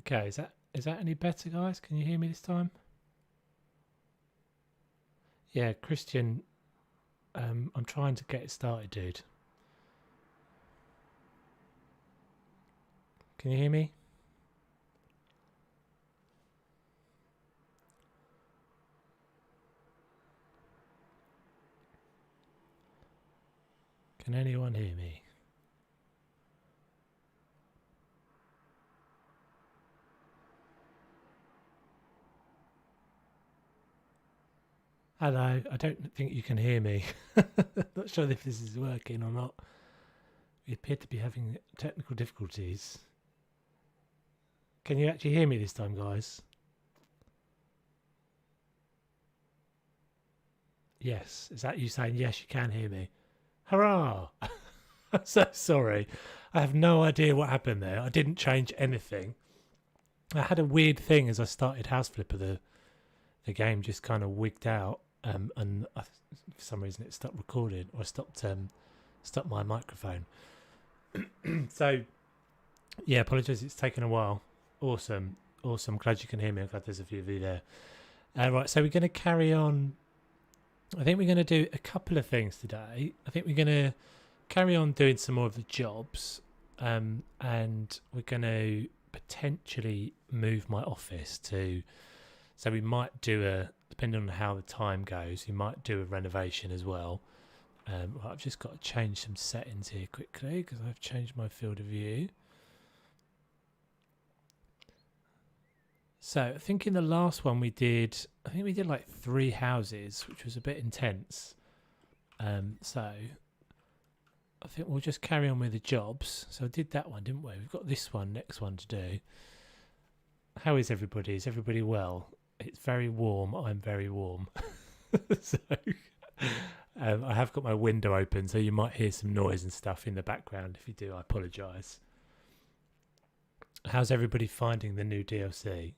Okay, is that any better, guys? Can you hear me this time? Yeah, Christian, I'm trying to get it started, dude. Can you hear me? Can anyone hear me? Hello, I don't think you can hear me. Not sure if this is working or not. We appear to be having technical difficulties. Can you actually hear me this time, guys? Yes. Is that you saying yes, you can hear me? Hurrah! I'm so sorry. I have no idea what happened there. I didn't change anything. I had a weird thing as I started House Flipper. The game just kind of wigged out, and for some reason it stopped recording or stopped my microphone. So yeah, apologies. It's taken a while. Awesome. Glad you can hear me. I'm glad there's a few of you there. Right, so we're going to carry on. I think we're going to do a couple of things today. I think we're going to carry on doing some more of the jobs, and we're going to potentially move my office to. So we might do depending on how the time goes, we might do a renovation as well. I've just got to change some settings here quickly because I've changed my field of view. So I think in the last one we did like 3 houses, which was a bit intense. So I think we'll just carry on with the jobs. So I did that one, didn't we? We've got this next one to do. How is everybody? Is everybody well? It's very warm. I'm very warm. So I have got my window open, so you might hear some noise and stuff in the background. If you do, I apologise. How's everybody finding the new DLC?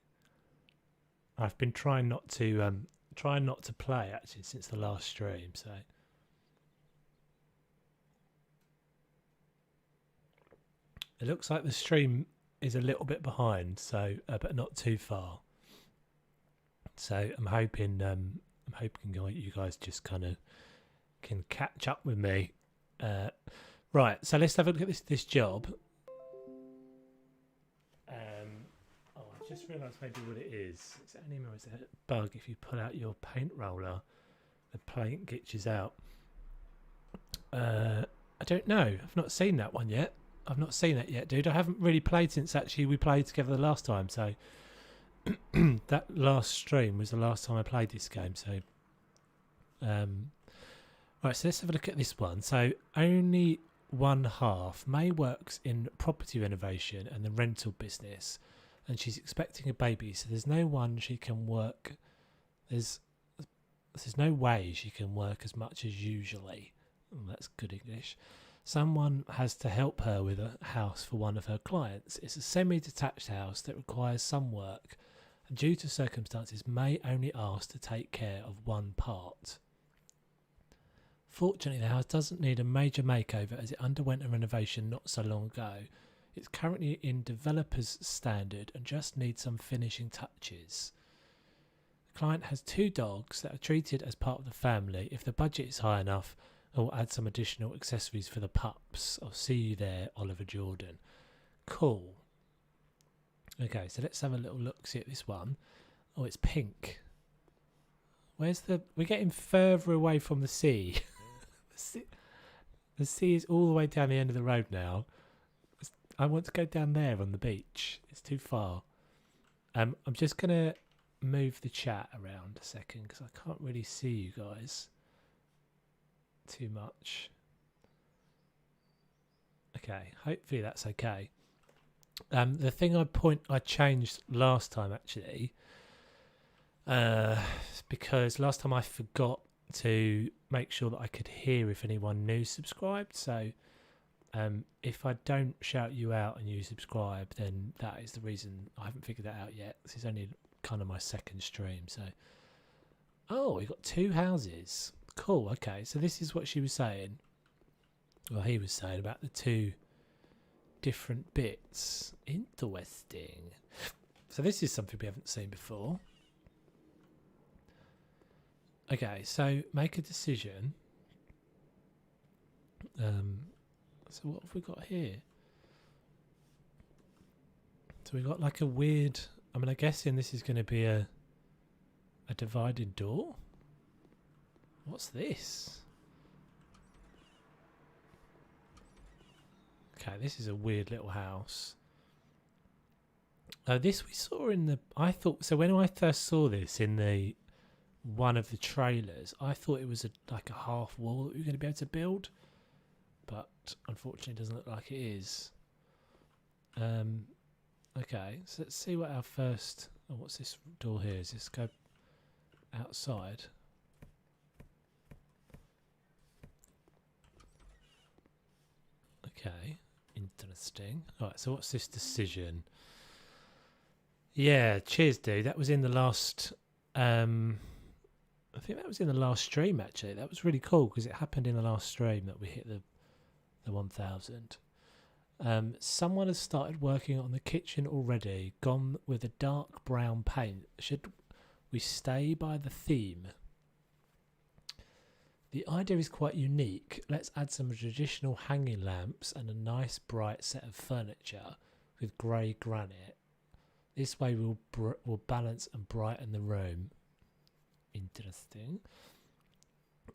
I've been trying not to play actually since the last stream. So it looks like the stream is a little bit behind, so but not too far. So I'm hoping you guys just kind of can catch up with me. Right, so let's have a look at this job. I just realised maybe what it is. Is that an email? Is that a bug? If you pull out your paint roller, the paint glitches out. I don't know. I've not seen that one yet. I've not seen that yet, dude. I haven't really played since actually we played together the last time. So that last stream was the last time I played this game. So, right. So let's have a look at this one. So only one half. May works in property renovation and the rental business, and she's expecting a baby. So there's no one she can work. There's no way she can work as much as usually. That's good English. Someone has to help her with a house for one of her clients. It's a semi-detached house that requires some work, and due to circumstances may only ask to take care of one part. Fortunately, the house doesn't need a major makeover as it underwent a renovation not so long ago. It's currently in developer's standard and just needs some finishing touches. The client has 2 dogs that are treated as part of the family. If the budget is high enough, I'll add some additional accessories for the pups. I'll see you there, Oliver Jordan. Cool. Okay, so let's have a little look-see at this one. Oh, it's pink. We're getting further away from the sea. The sea is all the way down the end of the road now. I want to go down there on the beach. It's too far. I'm just going to move the chat around a second because I can't really see you guys too much. Okay, hopefully that's okay. The thing I changed last time actually, because last time I forgot to make sure that I could hear if anyone new subscribed. So if I don't shout you out and you subscribe, then that is the reason. I haven't figured that out yet. This is only kind of my second stream. So, oh, we've got 2 houses. Cool. Okay, so this is what she was saying. Well, he was saying about the two different bits. Interesting. So this is something we haven't seen before. Okay, so make a decision. So what have we got here? So we got like a weird... I mean, I'm guessing this is going to be a divided door. What's this? Okay, this is a weird little house. This we saw in the... I thought... So when I first saw this in the one of the trailers, I thought it was like a half wall that we were going to be able to build. But unfortunately it doesn't look like it is. Okay, so let's see what our first... Oh, what's this door here? Is this go outside? Okay, interesting. Alright, so what's this decision? Yeah, cheers, dude. That was in the last... I think that was in the last stream, actually. That was really cool because it happened in the last stream that we hit the 1,000. Someone has started working on the kitchen already, gone with a dark brown paint. Should we stay by the theme? The idea is quite unique. Let's add some traditional hanging lamps and a nice bright set of furniture with grey granite. This way we'll balance and brighten the room. Interesting.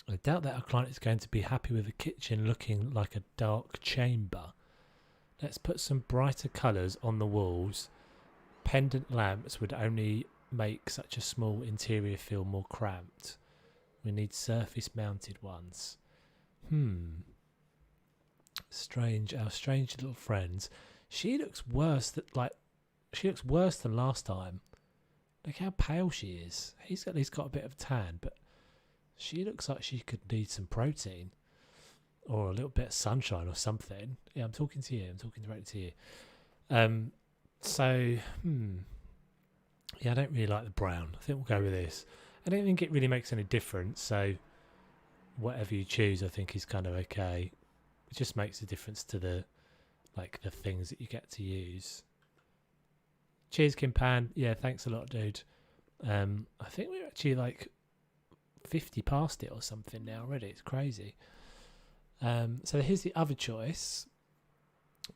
I doubt that our client is going to be happy with the kitchen looking like a dark chamber. Let's put some brighter colours on the walls. Pendant lamps would only make such a small interior feel more cramped. We need surface mounted ones. Strange. Our strange little friends. She looks worse than last time. Look how pale she is. He's at least got a bit of tan, but she looks like she could need some protein or a little bit of sunshine or something. Yeah, I'm talking to you. I'm talking directly to you. Yeah, I don't really like the brown. I think we'll go with this. I don't think it really makes any difference. So whatever you choose, I think is kind of okay. It just makes a difference to the things that you get to use. Cheers, Kim Pan. Yeah, thanks a lot, dude. I think we're actually like 50 past it or something now already. It's crazy. So here's the other choice.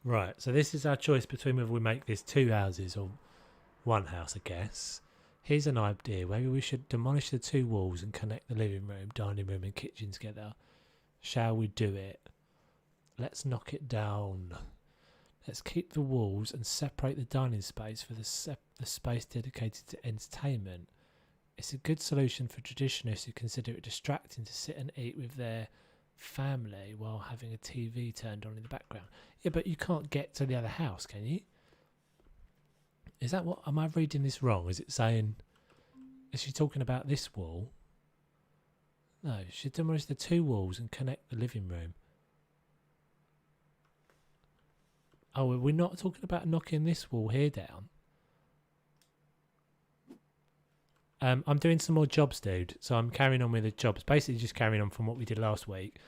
Right, so this is our choice between whether we make this 2 houses or 1 house, I guess. Here's an idea. Maybe we should demolish the 2 walls and connect the living room, dining room and kitchen together. Shall we do it? Let's knock it down. Let's keep the walls and separate the dining space for the space dedicated to entertainment. It's a good solution for traditionalists who consider it distracting to sit and eat with their family while having a TV turned on in the background. Yeah, but you can't get to the other house, can you? Is that what... Am I reading this wrong? Is it saying... Is she talking about this wall? No, she demolish the 2 walls and connect the living room. Oh, we're not talking about knocking this wall here down. I'm doing some more jobs, dude. So I'm carrying on with the jobs. Basically just carrying on from what we did last week.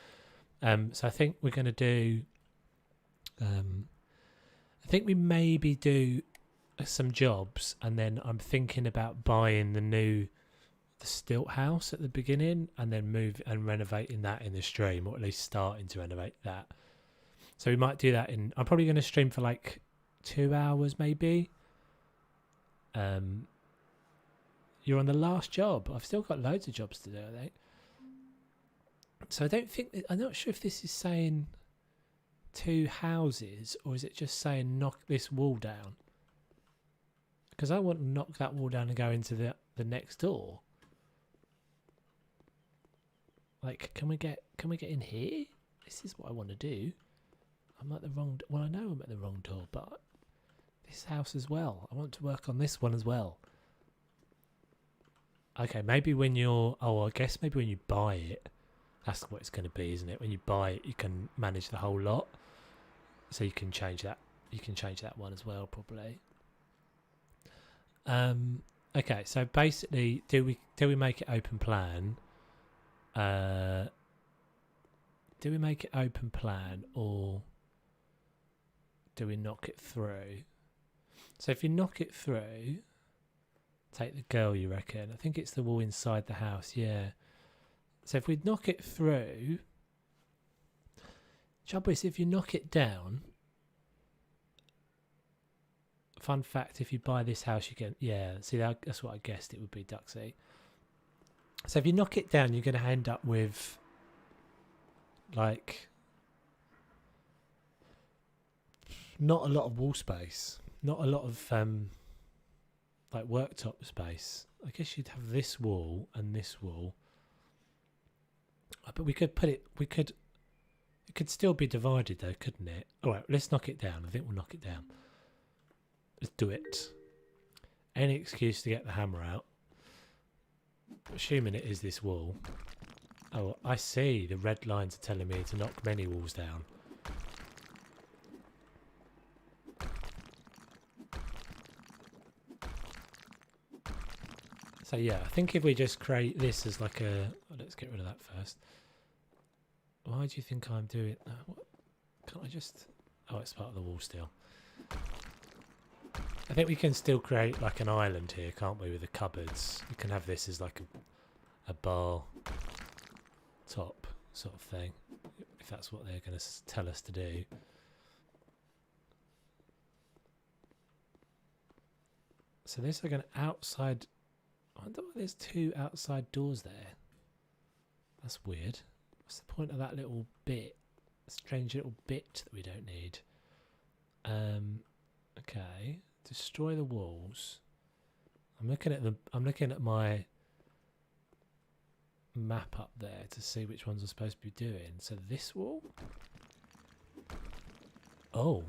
So I think we're going to do... I think we maybe do some jobs, and then I'm thinking about buying the stilt house at the beginning and then move and renovating that in the stream, or at least starting to renovate that. So we might do that I'm probably going to stream for like 2 hours maybe. You're on the last job. I've still got loads of jobs to do, I think. So I'm not sure if this is saying 2 houses or is it just saying knock this wall down? Because I want to knock that wall down and go into the next door. Like, can we get in here? This is what I want to do. I'm at the wrong... Well, I know I'm at the wrong door, but this house as well. I want to work on this one as well. Okay, maybe when you're... Oh, I guess maybe when you buy it, that's what it's going to be, isn't it? When you buy it, you can manage the whole lot. So you can change that. You can change that one as well, probably. Okay, so basically, do we make it open plan? Do we make it open plan, or do we knock it through? So if you knock it through, take the girl, you reckon? I think it's the wall inside the house, yeah. So if we knock it through, trouble is if you knock it down, fun fact, if you buy this house you get, yeah, see that's what I guessed it would be, Duxie. So if you knock it down, you're going to end up with like not a lot of wall space, not a lot of like worktop space. I guess you'd have this wall and this wall, but we could put it, it could still be divided though, couldn't it? All right, let's knock it down. I think we'll knock it down. Let's do it. Any excuse to get the hammer out. Assuming it is this wall. Oh, I see. The red lines are telling me to knock many walls down. So yeah, I think if we just create this as like a... Oh, let's get rid of that first. Why do you think I'm doing... what? Can't I just... Oh, it's part of the wall still. I think we can still create like an island here, can't we, with the cupboards? We can have this as like a bar top sort of thing, if that's what they're going to tell us to do. So there's like an outside... I wonder why there's two outside doors there. That's weird. What's the point of that little bit? Strange little bit that we don't need. Okay. Destroy the walls. I'm looking at my map up there to see which ones I'm supposed to be doing. So this wall? Oh.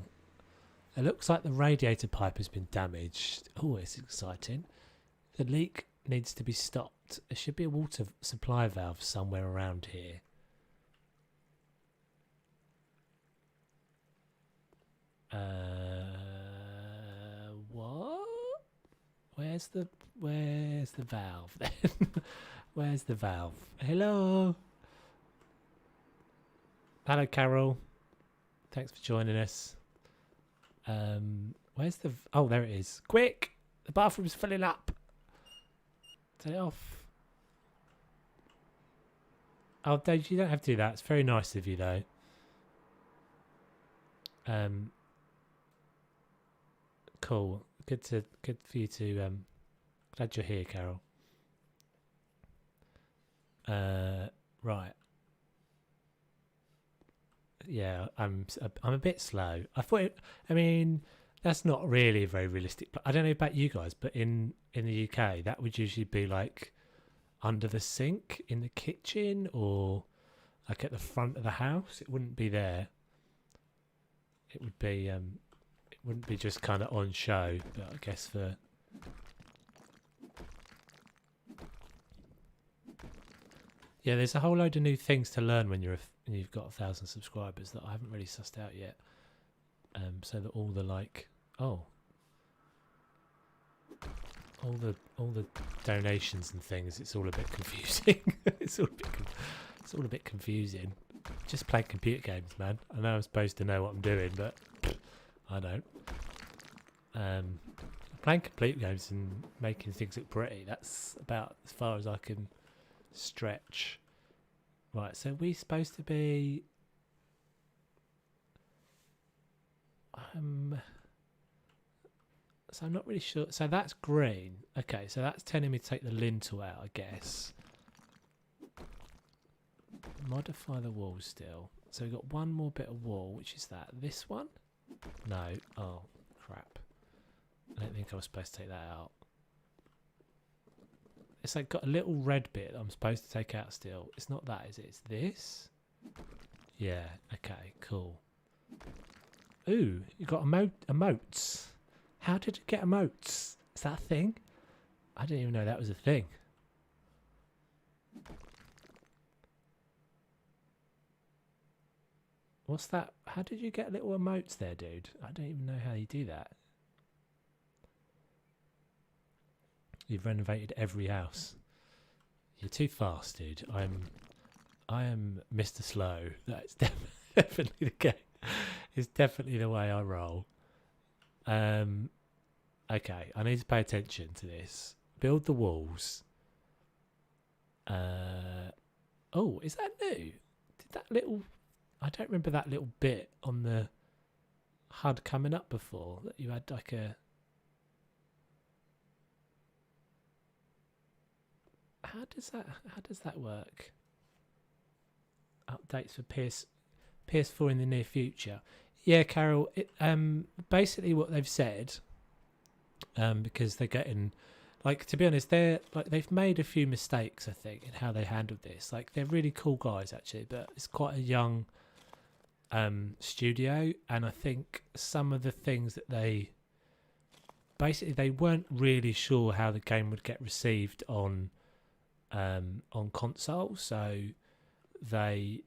It looks like the radiator pipe has been damaged. Oh, it's exciting. The leak needs to be stopped. There should be a water supply valve somewhere around here. What? Where's the valve then? Where's the valve? Hello? Hello, Carol. Thanks for joining us. Where's the... Oh, there it is. Quick! The bathroom's filling up. Turn it off. Oh, Dave, you don't have to do that. It's very nice of you, though. Cool. Good for you to... glad you're here, Carol. Right. Yeah, I'm a bit slow. I mean, that's not really a very realistic... I don't know about you guys, but in the UK, that would usually be like under the sink in the kitchen or like at the front of the house. It wouldn't be there. It would be... it wouldn't be just kind of on show, but I guess for... Yeah, there's a whole load of new things to learn when you've got 1,000 subscribers that I haven't really sussed out yet. So that all the like, all the donations and things, it's all a bit confusing. it's all a bit confusing. Just play computer games, man. I know I'm supposed to know what I'm doing, but I don't. Playing computer games and making things look pretty, that's about as far as I can stretch. Right, so we're supposed to be so I'm not really sure. So that's green. Okay, so that's telling me to take the lintel out, I guess. Modify the wall still. So we've got one more bit of wall, which is that. This one? No. Oh, crap. I don't think I was supposed to take that out. It's like got a little red bit that I'm supposed to take out still. It's not that, is it? It's this? Yeah, okay, cool. Ooh, you got emotes. How did you get emotes? Is that a thing? I didn't even know that was a thing. What's that? How did you get little emotes there, dude? I don't even know how you do that. You've renovated every house. You're too fast, dude. I am Mr. Slow. That's definitely the case. It's definitely the way I roll. Okay, I need to pay attention to this. Build the walls. Oh, is that new? Did that little... I don't remember that little bit on the HUD coming up before, that you had like a... How does that work? Updates for PS4 in the near future. Yeah, Carol. Basically what they've said, because they're getting, like, to be honest, they've made a few mistakes, I think, in how they handled this. Like, they're really cool guys actually, but it's quite a young studio, and I think some of the things that they weren't really sure how the game would get received on console, so they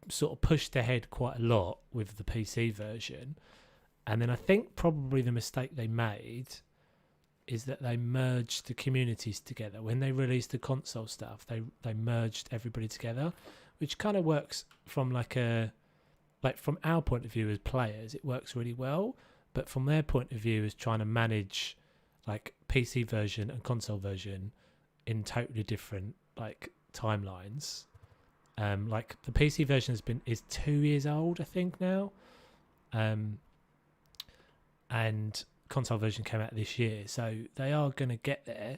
sort of pushed ahead quite a lot with the PC version. And then I think probably the mistake they made is that they merged the communities together. When they released the console stuff, they merged everybody together, which kind of works from from our point of view as players, it works really well. But from their point of view as trying to manage like PC version and console version in totally different like timelines. Like the PC version is 2 years old, I think now. And console version came out this year, so they are going to get there.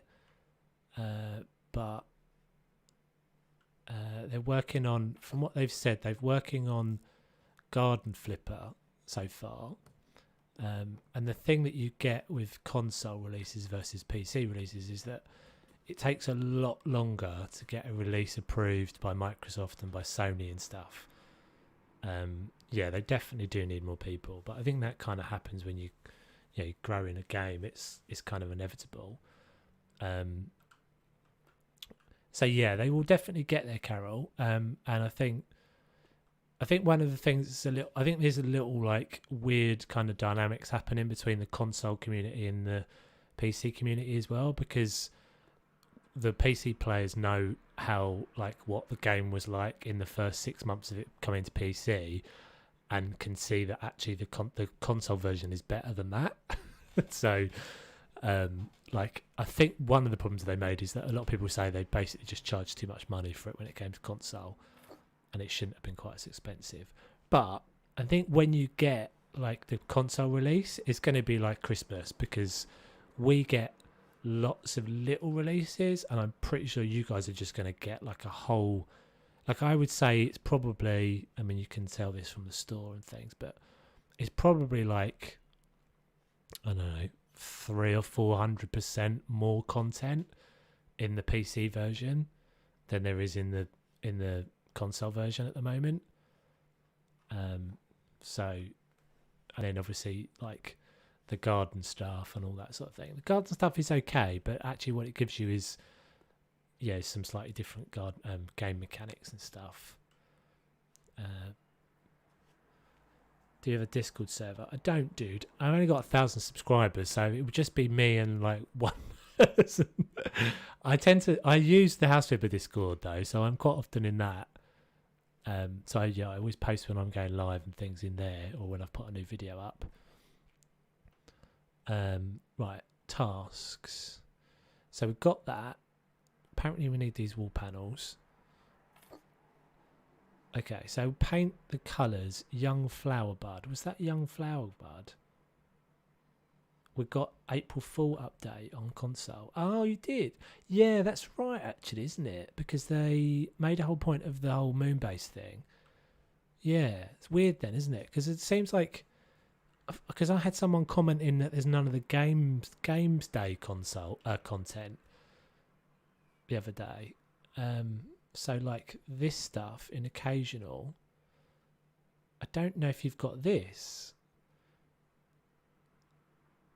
But they're working on, from what they've said, they're working on Garden Flipper so far. And the thing that you get with console releases versus PC releases is that it takes a lot longer to get a release approved by Microsoft and by Sony and stuff. Yeah, they definitely do need more people, but I think that kind of happens when you grow in a game. It's kind of inevitable. So yeah, they will definitely get there, Carol. And I think one of the things is I think there's a little like weird kind of dynamics happening between the console community and the PC community as well, because the PC players know how what the game was like in the first 6 months of it coming to PC, and can see that actually the console version is better than that. So I think one of the problems they made is that a lot of people say they basically just charged too much money for it when it came to console, and it shouldn't have been quite as expensive. But I think when you get like the console release, it's going to be like Christmas, because we get lots of little releases, and I'm pretty sure you guys are just going to get like a whole, like I would say it's probably, I mean you can tell this from the store and things, but it's probably like, I don't know, 300 or 400% more content in the PC version than there is in the console version at the moment. So, and then obviously like the garden stuff and all that sort of thing. The garden stuff is okay, but actually what it gives you is some slightly different game mechanics and stuff. Do you have a Discord server? I don't, dude. I've only got 1,000 subscribers, so it would just be me and like one person. I use the House Flipper Discord though, so I'm quite often in that. So I always post when I'm going live and things in there, or when I've put a new video up. Right, tasks. So we've got that. Apparently we need these wall panels. Okay, so paint the colours. Young flower bud. Was that young flower bud? We got April Fool update on console. Oh, you did? Yeah, that's right, actually, isn't it? Because they made a whole point of the whole Moonbase thing. Yeah, it's weird then, isn't it? Because it seems like, because I had someone commenting that there's none of the Games Day console content the other day. So like this stuff in occasional, I don't know if you've got this,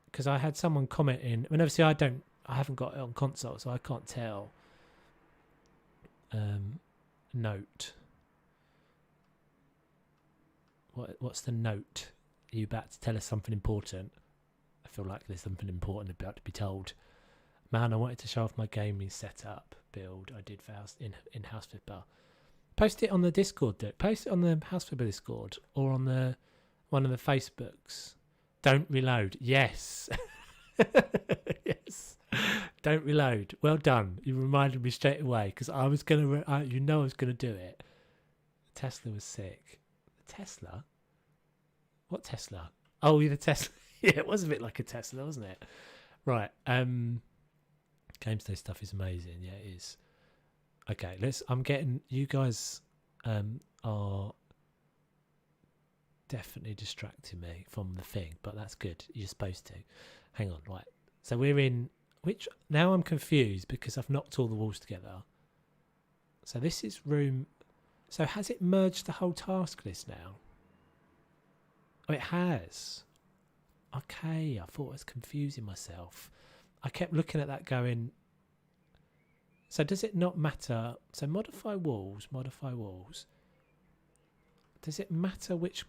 because I had someone commenting. I mean, obviously I haven't got it on console, so I can't tell. Note. What's the note? Are you about to tell us something important? I feel like there's something important about to be told. Man, I wanted to show off my gaming setup build I did for in House Flipper. Post it on the Discord, dude. Post it on the House Flipper Discord or on the one of the Facebooks. Don't reload. Yes. Yes. Don't reload. Well done. You reminded me straight away because I was going to, I was going to do it. Tesla was sick. The Tesla? What Tesla? Oh, the Tesla. Yeah, it was a bit like a Tesla, wasn't it? Right. Games Day stuff is amazing. Yeah, it is. Okay, I'm getting, you guys are definitely distracting me from the thing, but that's good. You're supposed to. Hang on, right. So we're in, now I'm confused because I've knocked all the walls together. So this is room, so has it merged the whole task list now? Oh, it has. Okay, I thought I was confusing myself. I kept looking at that going, so does it not matter? So modify walls. Does it matter which,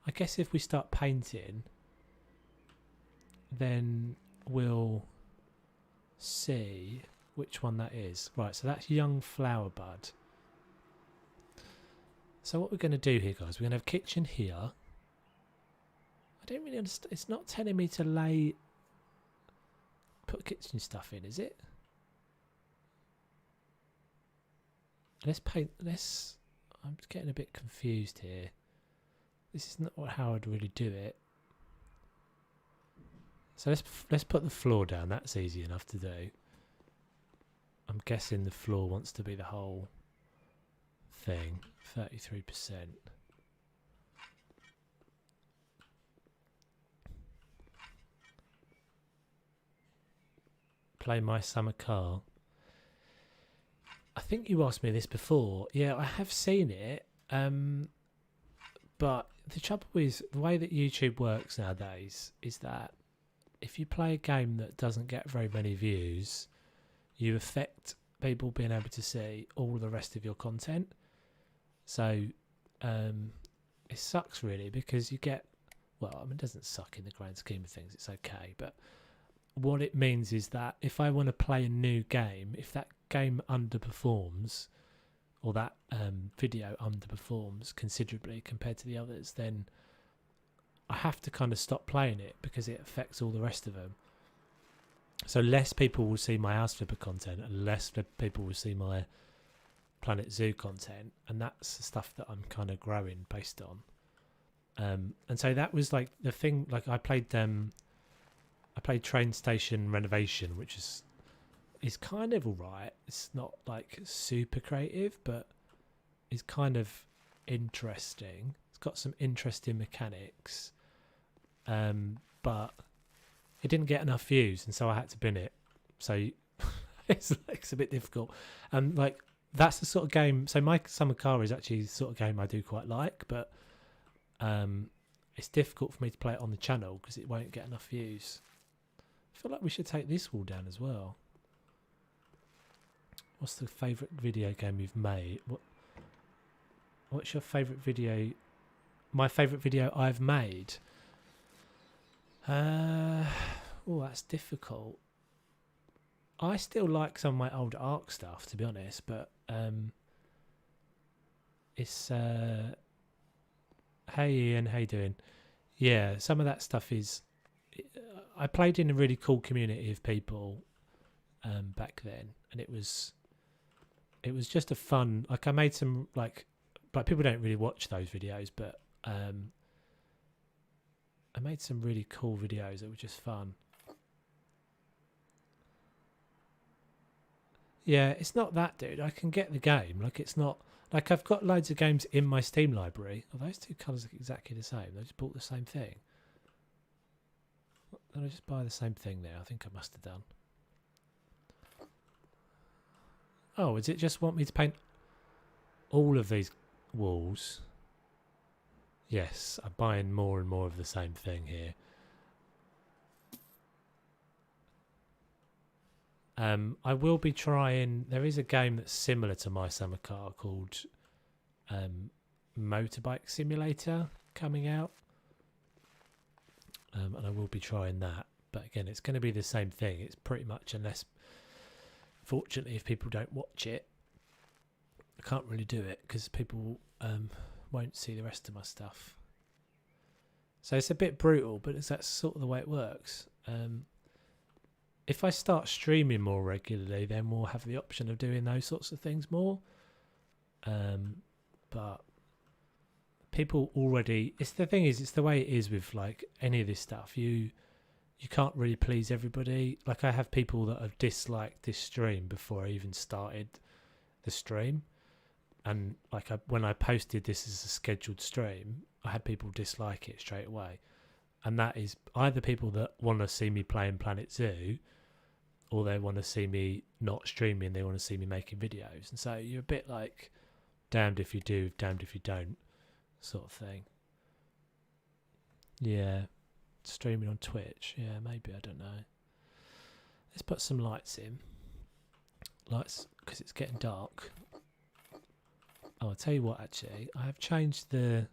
I guess if we start painting, then we'll see which one that is. Right, so that's young flower bud. So what we're going to do here, guys, we're going to have kitchen here. I don't really understand. It's not telling me to put kitchen stuff in, is it? Let's paint. I'm getting a bit confused here. This is not how I'd really do it. So let's put the floor down. That's easy enough to do. I'm guessing the floor wants to be the whole thing. 33%. Play My Summer Car. I think you asked me this before. Yeah, I have seen it. But the trouble is, the way that YouTube works nowadays is that if you play a game that doesn't get very many views, you affect people being able to see all the rest of your content. So it sucks really because you get, well, I mean, it doesn't suck in the grand scheme of things. It's okay. But what it means is that if I want to play a new game, if that game underperforms or that video underperforms considerably compared to the others, then I have to kind of stop playing it because it affects all the rest of them. So less people will see my House Flipper content and less people will see my Planet Zoo content, and that's the stuff that I'm kind of growing based on. And so that was like the thing. Like I played Train Station Renovation, which is kind of alright. It's not like super creative, but it's kind of interesting. It's got some interesting mechanics, but it didn't get enough views, and so I had to bin it. So it's a bit difficult, and like that's the sort of game. So My Summer Car is actually the sort of game I do quite like, but it's difficult for me to play it on the channel because it won't get enough views. I feel like we should take this wall down as well. What's the favourite video game you've made? What's your favourite video? My favourite video I've made? Oh, that's difficult. I still like some of my old Ark stuff, to be honest, but it's hey Ian, how you doing? Yeah, some of that stuff is. I played in a really cool community of people back then, and it was just a fun. Like I made some like people don't really watch those videos, but I made some really cool videos that were just fun. Yeah, it's not that, dude. I can get the game. Like it's not like I've got loads of games in my Steam library. Oh, those two colours are exactly the same. I just bought the same thing. Did I just buy the same thing there? I think I must have done. Oh, does it just want me to paint all of these walls? Yes, I'm buying more and more of the same thing here. I will be trying. There is a game that's similar to My Summer Car called Motorbike Simulator coming out. And I will be trying that. But again, it's going to be the same thing. It's pretty much, unless, fortunately, if people don't watch it, I can't really do it because people won't see the rest of my stuff. So it's a bit brutal, but that's sort of the way it works. If I start streaming more regularly, then we'll have the option of doing those sorts of things more. But people already, it's the thing is, it's the way it is with like any of this stuff. You can't really please everybody. Like I have people that have disliked this stream before I even started the stream. And like when I posted this as a scheduled stream, I had people dislike it straight away. And that is either people that want to see me playing Planet Zoo, or they want to see me not streaming, they want to see me making videos. And so you're a bit like damned if you do, damned if you don't sort of thing. Yeah, streaming on Twitch. Yeah, maybe, I don't know. Let's put some lights in. Lights, because it's getting dark. Oh, I'll tell you what, actually. I have changed the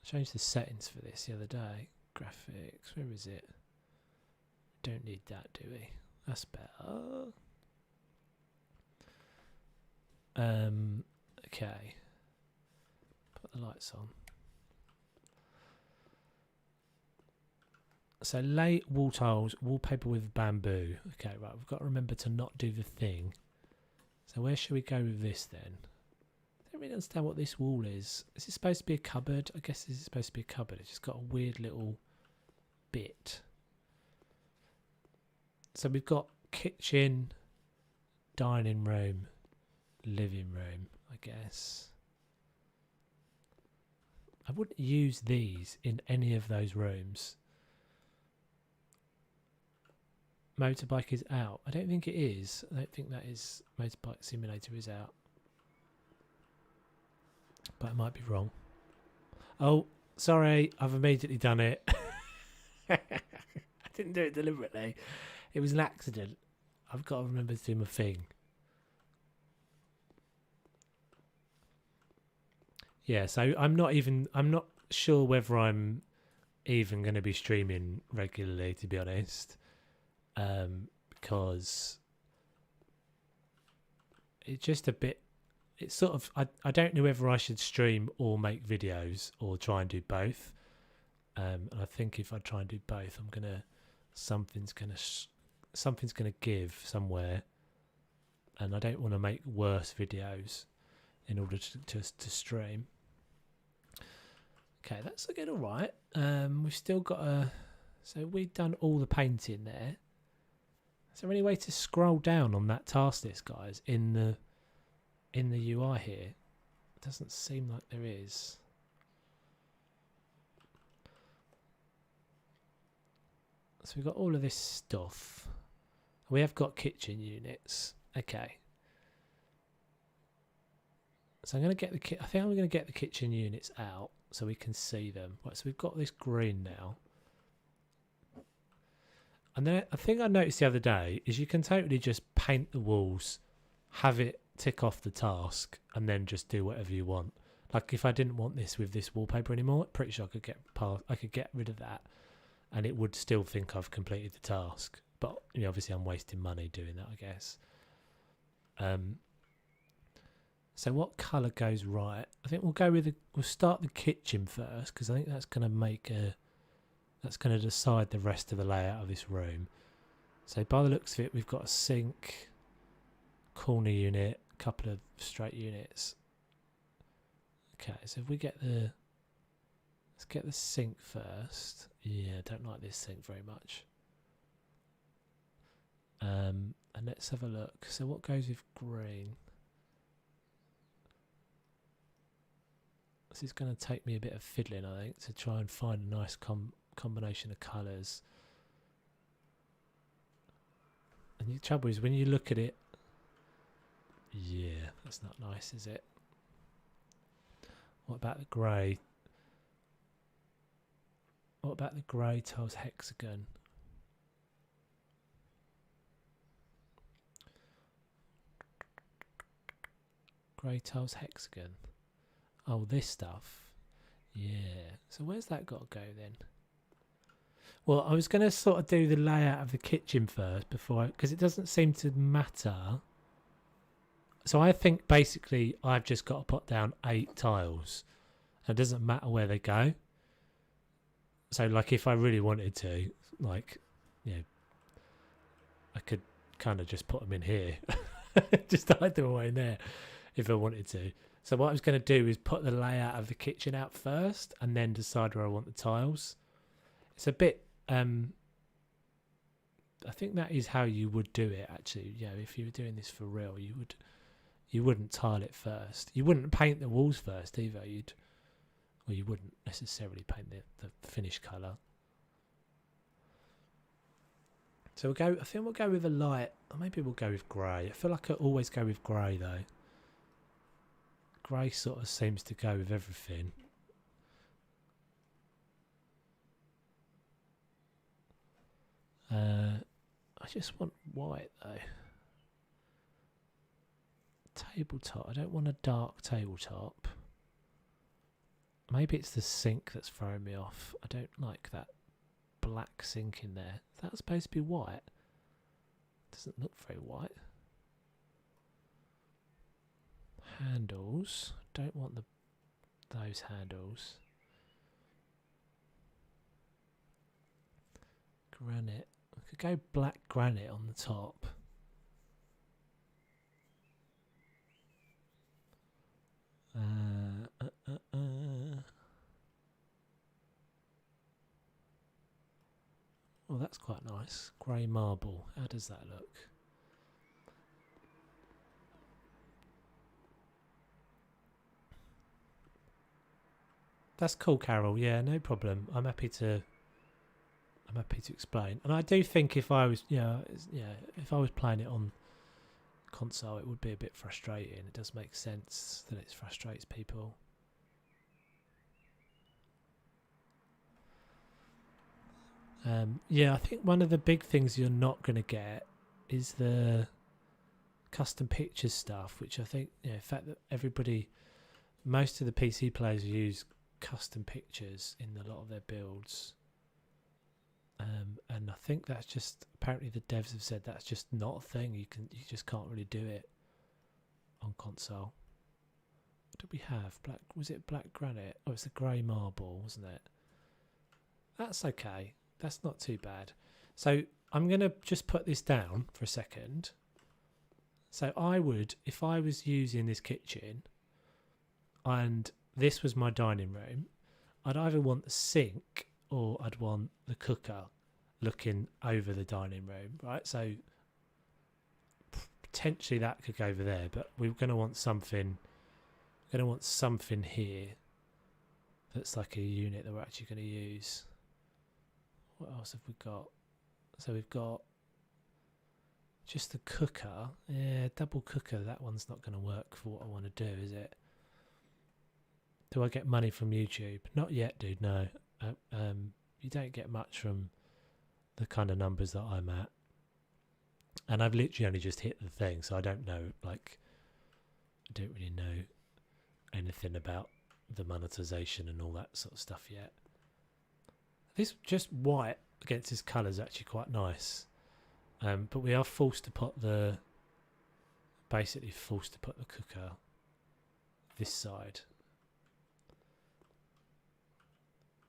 settings for this the other day. Graphics, where is it? Don't need that, do we? That's better. Okay. Put the lights on. So lay wall tiles, wallpaper with bamboo. Okay, right, we've got to remember to not do the thing. So where should we go with this then? I don't really understand what this wall is. Is it supposed to be a cupboard? I guess this is supposed to be a cupboard. It's just got a weird little bit. So we've got kitchen, dining room, living room, I guess. I wouldn't use these in any of those rooms. Motorbike is out. I don't think it is. I don't think that is. Motorbike simulator is out. But I might be wrong. Oh, sorry. I've immediately done it. I didn't do it deliberately. It was an accident. I've got to remember to do my thing. Yeah, so I'm not sure whether I'm even going to be streaming regularly, to be honest. Because it's just a bit, it's sort of, I don't know whether I should stream or make videos or try and do both. And I think if I try and do both, something's gonna give somewhere, and I don't want to make worse videos in order to stream. Okay, that's looking all right. We've still got so we've done all the painting there. Is there any way to scroll down on that task list, guys, in the UI here? It doesn't seem like there is. So we've got all of this stuff. We have got kitchen units. Okay. So I'm going to get I think I'm going to get the kitchen units out so we can see them. Right, so we've got this green now. And then I think I noticed the other day is you can totally just paint the walls, have it tick off the task, and then just do whatever you want. Like if I didn't want this with this wallpaper anymore, pretty sure I could get rid of that, and it would still think I've completed the task. But you know, obviously I'm wasting money doing that, I guess. So what colour goes right? I think we'll start the kitchen first, because I think that's going to decide the rest of the layout of this room. So by the looks of it, we've got a sink, corner unit, a couple of straight units. Okay, so if we let's get the sink first. Yeah, I don't like this sink very much. And let's have a look. So what goes with green? This is going to take me a bit of fiddling, I think, to try and find a nice combination of colours. And the trouble is, when you look at it, yeah, that's not nice, is it? What about the grey? What about the grey tiles hexagon? Grey tiles hexagon. Oh, this stuff. Yeah. So where's that got to go then? Well, I was going to sort of do the layout of the kitchen first because it doesn't seem to matter So I think basically I've just got to put down 8 tiles. It doesn't matter where they go. So like if I really wanted to, like, you know, I could kind of just put them in here. Just hide them away in there if I wanted to. So what I was going to do is put the layout of the kitchen out first and then decide where I want the tiles. It's a bit... I think that is how you would do it, actually. You know, if you were doing this for real, you wouldn't tile it first. You wouldn't paint the walls first either. You wouldn't necessarily paint the finished colour. So I think we'll go with a light, or maybe we'll go with grey. I feel like I always go with grey though. Grey sort of seems to go with everything. I just want white though. Tabletop. I don't want a dark tabletop. Maybe it's the sink that's throwing me off. I don't like that black sink in there. Is that supposed to be white? Doesn't look very white. Handles. Don't want those handles. Granite. I could go black granite on the top. Oh, that's quite nice. Grey marble. How does that look? That's cool, Carol. Yeah, no problem. I'm happy to explain. And I do think if I was, if I was playing it on console, it would be a bit frustrating. It does make sense that it frustrates people. Yeah, I think one of the big things you're not going to get is the custom pictures stuff, which I think, the fact that most of the PC players use custom pictures in a lot of their builds. And I think that's just, apparently the devs have said that's just not a thing. You just can't really do it on console. What did we have? Was it black granite? Oh, it's the grey marble, wasn't it? That's okay. That's not too bad. So I'm going to just put this down for a second. So I would, if I was using this kitchen and this was my dining room, I'd either want the sink or I'd want the cooker looking over the dining room, right? So potentially that could go over there, but we're going to want something here that's like a unit that we're actually going to use. What else have we got? So we've got just the cooker. Yeah, double cooker. That one's not going to work for what I want to do, is it? Do I get money from YouTube? Not yet, dude, no. You don't get much from the kind of numbers that I'm at. And I've literally only just hit the thing, so I don't know, I don't really know anything about the monetization and all that sort of stuff yet. This just white against this colour is actually quite nice. But we are forced to put the cooker this side.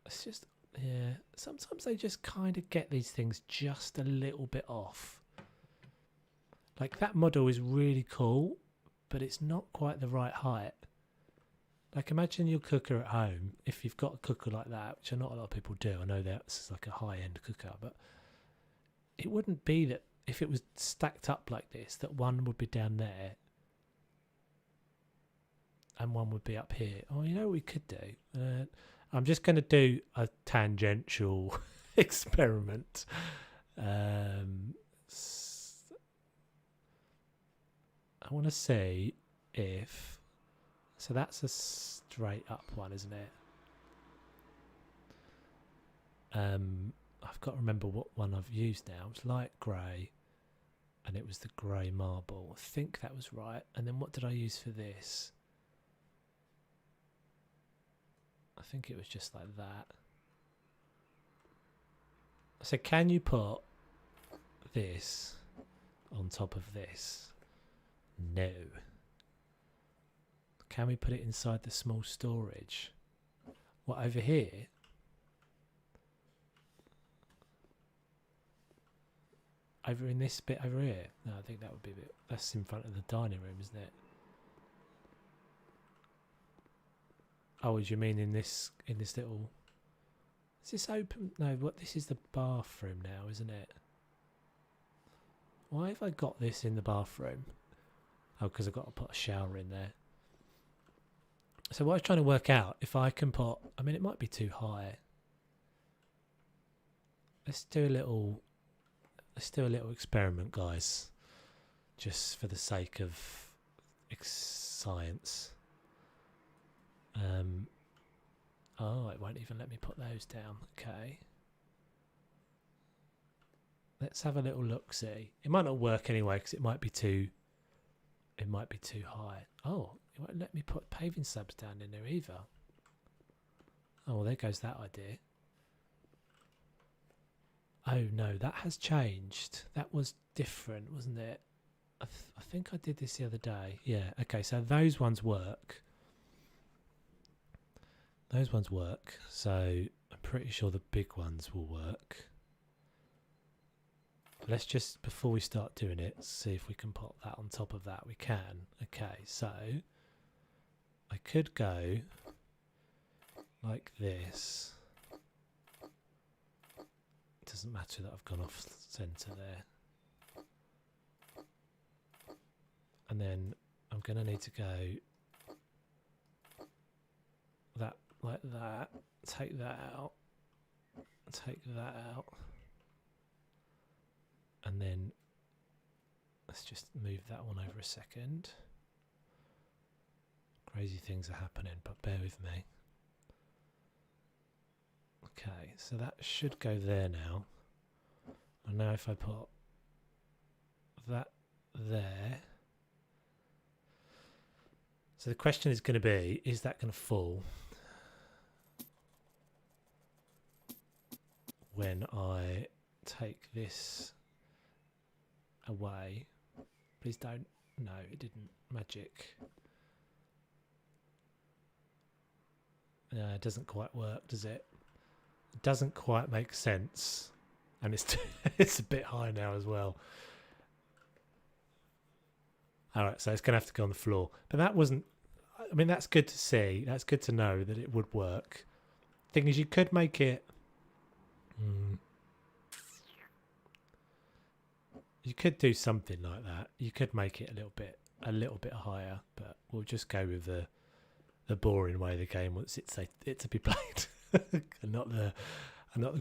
It's just, yeah, sometimes they just kind of get these things just a little bit off. Like that model is really cool, but it's not quite the right height. Like imagine your cooker at home, if you've got a cooker like that, which not a lot of people do. I know that's like a high-end cooker, but it wouldn't be that if it was stacked up like this, that one would be down there and one would be up here. Oh, you know what we could do? I'm just going to do a tangential experiment. I want to see if... So that's a straight up one, isn't it? I've got to remember what one I've used now. It's light grey and it was the grey marble. I think that was right. And then what did I use for this? I think it was just like that. So can you put this on top of this? No. Can we put it inside the small storage? What, over here? Over in this bit over here? No, I think that would be a bit... That's in front of the dining room, isn't it? Oh, do you mean in this little... Is this open? No, what? This is the bathroom now, isn't it? Why have I got this in the bathroom? Oh, because I've got to put a shower in there. So what I was trying to work out, if I can put... I mean, it might be too high. Let's do a little experiment, guys. Just for the sake of science. Oh, it won't even let me put those down. Okay. Let's have a little look. See, it might not work anyway because it might be too high. Oh, it won't let me put paving slabs down in there either. Oh, well, there goes that idea. Oh no, that has changed. That was different, wasn't it? I think I did this the other day. Yeah. Okay, so those ones work. Those ones work, so I'm pretty sure the big ones will work. Let's just, before we start doing it, see if we can put that on top of that. We can. Okay, so I could go like this. It doesn't matter that I've gone off centre there. And then I'm going to need to go that like that, take that out, and then let's just move that one over a second. Crazy things are happening, but bear with me. Okay, so that should go there now. And now if I put that there, so the question is going to be, is that going to fall when I take this away? Please don't. No, it didn't. Magic. No, it doesn't quite work, does it? It doesn't quite make sense. And it's it's a bit high now as well. Alright, so it's going to have to go on the floor. But that wasn't... I mean, that's good to see. That's good to know that it would work. Thing is, you could make it... You could do something like that. You could make it a little bit higher, but we'll just go with the boring way the game wants it to be played, and not the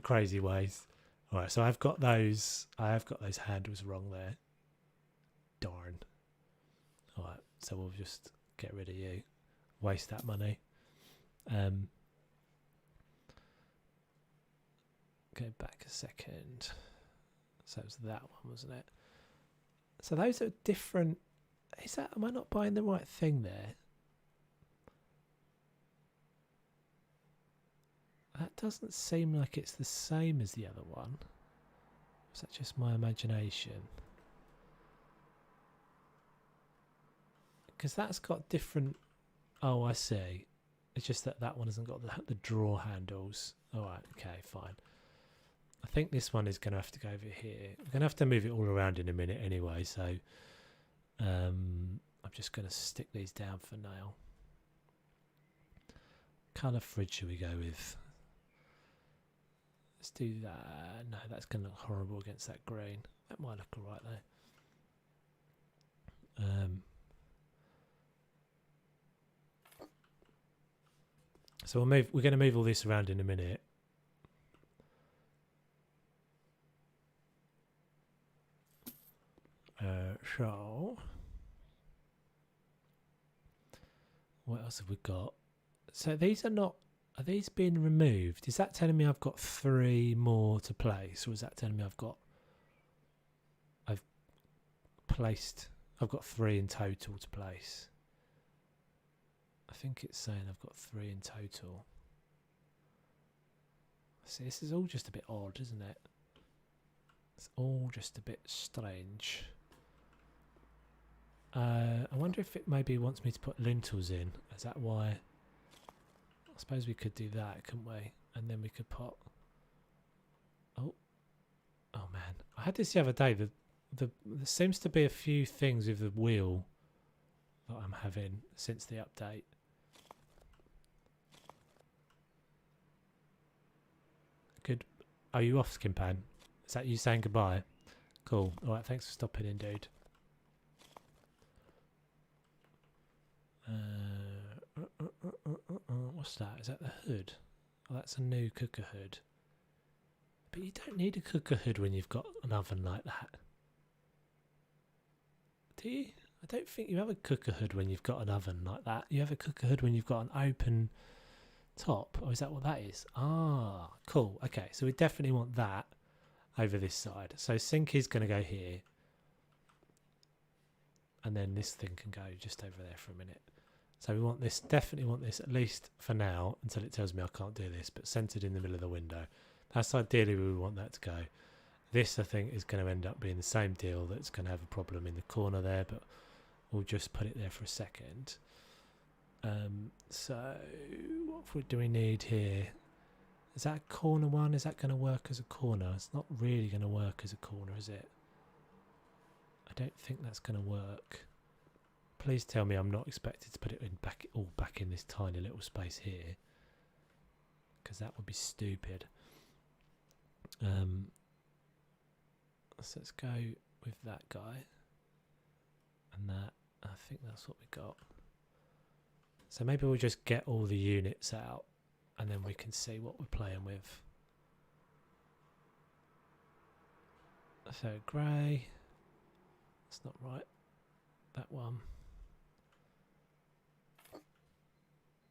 crazy ways. All right, so I've got those handles wrong there. Darn. All right, so we'll just get rid of you. Waste that money. Go back a second. So it was that one, wasn't it? So those are different. Am I not buying the right thing there? That doesn't seem like it's the same as the other one. Is that just my imagination? Because that's got different... Oh, I see. It's just that one hasn't got the drawer handles. Alright, okay, fine. I think this one is going to have to go over here. We're going to have to move it all around in a minute anyway, so I'm just going to stick these down for now. Colour fridge should we go with? Let's do that. No, that's going to look horrible against that green. That might look alright though. So we're going to move all this around in a minute. So what else have we got? So these are these being removed? Is that telling me I've got 3 more to place, or is that telling me I've got 3 in total to place? I think it's saying I've got 3 in total. See, this is all just a bit odd, isn't it? It's all just a bit strange. I wonder if it maybe wants me to put lintels in. Is that why? I suppose we could do that, couldn't we? And then we could put... Oh man, I had this the other day. There seems to be a few things with the wheel that I'm having since the update. Good. Are you off, Skimpan? Is that you saying goodbye? Cool. All right, thanks for stopping in, dude. What's that? Is that the hood? Oh, that's a new cooker hood. But you don't need a cooker hood when you've got an oven like that. Do you? I don't think you have a cooker hood when you've got an oven like that. You have a cooker hood when you've got an open top. Or is that what that is? Ah, cool. Okay, so we definitely want that over this side. So sink is going to go here. And then this thing can go just over there for a minute. So we want this, definitely want this, at least for now, until it tells me I can't do this, but centered in the middle of the window. That's ideally where we want that to go. This, I think, is going to end up being the same deal. That's going to have a problem in the corner there, but we'll just put it there for a second. So what do we need here? Is that a corner one? Is that going to work as a corner? It's not really going to work as a corner, is it? I don't think that's going to work. Please tell me I'm not expected to put it in back in this tiny little space here, because that would be stupid. So let's go with that guy and that. I think that's what we got. So maybe we'll just get all the units out and then we can see what we're playing with. So grey, that's not right, that one.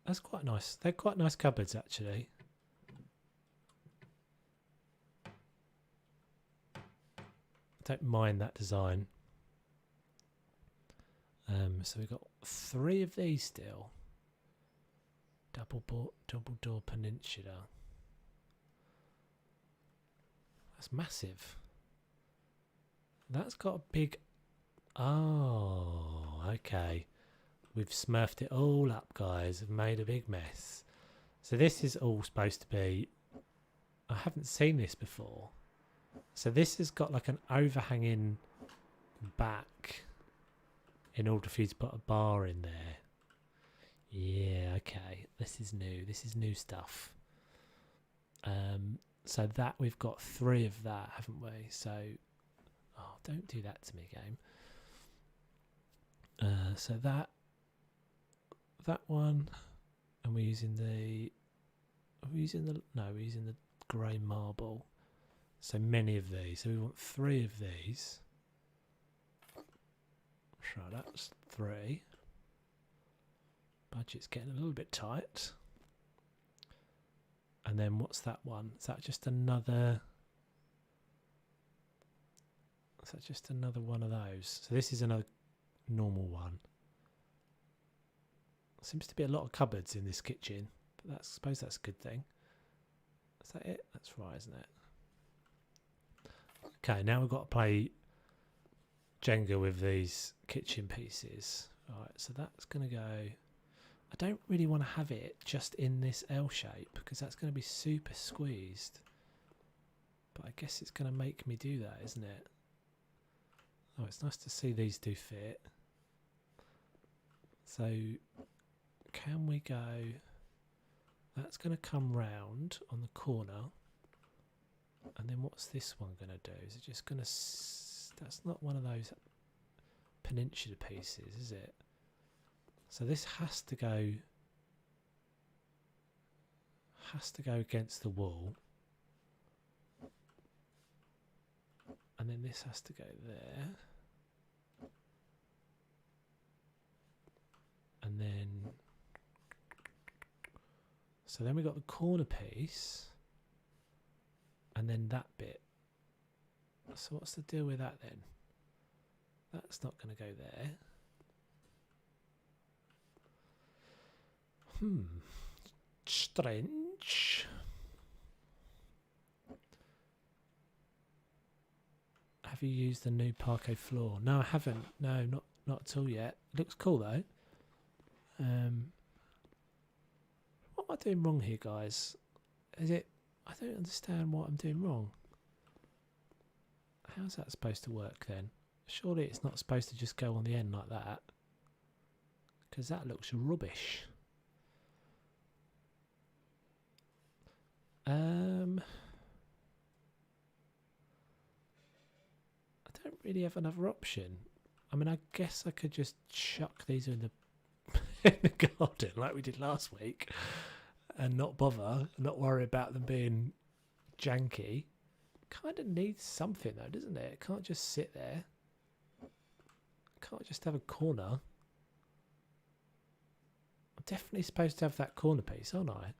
That's quite nice. They're quite nice cupboards actually. Don't mind that design. So we've got 3 of these still. Double door peninsula. That's massive. That's got a big... Oh, okay. We've smurfed it all up, guys. We've made a big mess. So this is all supposed to be... I haven't seen this before. So this has got like an overhanging back in order for you to put a bar in there. Yeah, okay. This is new. This is new stuff. So that we've got 3 of that, haven't we? So, oh, don't do that to me, game. So that one, and we're using the grey marble. So many of these. So we want 3 of these. So that's 3. Budget's getting a little bit tight. And then what's that one? Is that just another... Is that just another one of those? So this is another normal one. Seems to be a lot of cupboards in this kitchen. But I suppose that's a good thing. Is that it? That's right, isn't it? Okay, now we've got to play Jenga with these kitchen pieces. Alright, so that's going to go... I don't really want to have it just in this L shape because that's going to be super squeezed. But I guess it's going to make me do that, isn't it? Oh, it's nice to see these do fit. So, can we go... That's going to come round on the corner. And then what's this one going to do? Is it just going to... That's not one of those peninsula pieces, is it? So this has to go against the wall. And then this has to go there. And then... So then we've got the corner piece. And then that bit. So what's the deal with that then? That's not going to go there. Strange. Have you used the new parquet floor? No, I haven't. No, not Not at all yet. Looks cool though. What am I doing wrong here, guys? Is it... I don't understand what I'm doing wrong. How's that supposed to work then? Surely it's not supposed to just go on the end like that. Because that looks rubbish. I don't really have another option. I mean, I guess I could just chuck these in the, in the garden like we did last week and not bother, not worry about them being janky. Kind of needs something though, doesn't it? It can't just sit there. Can't just have a corner. I'm definitely supposed to have that corner piece, aren't I?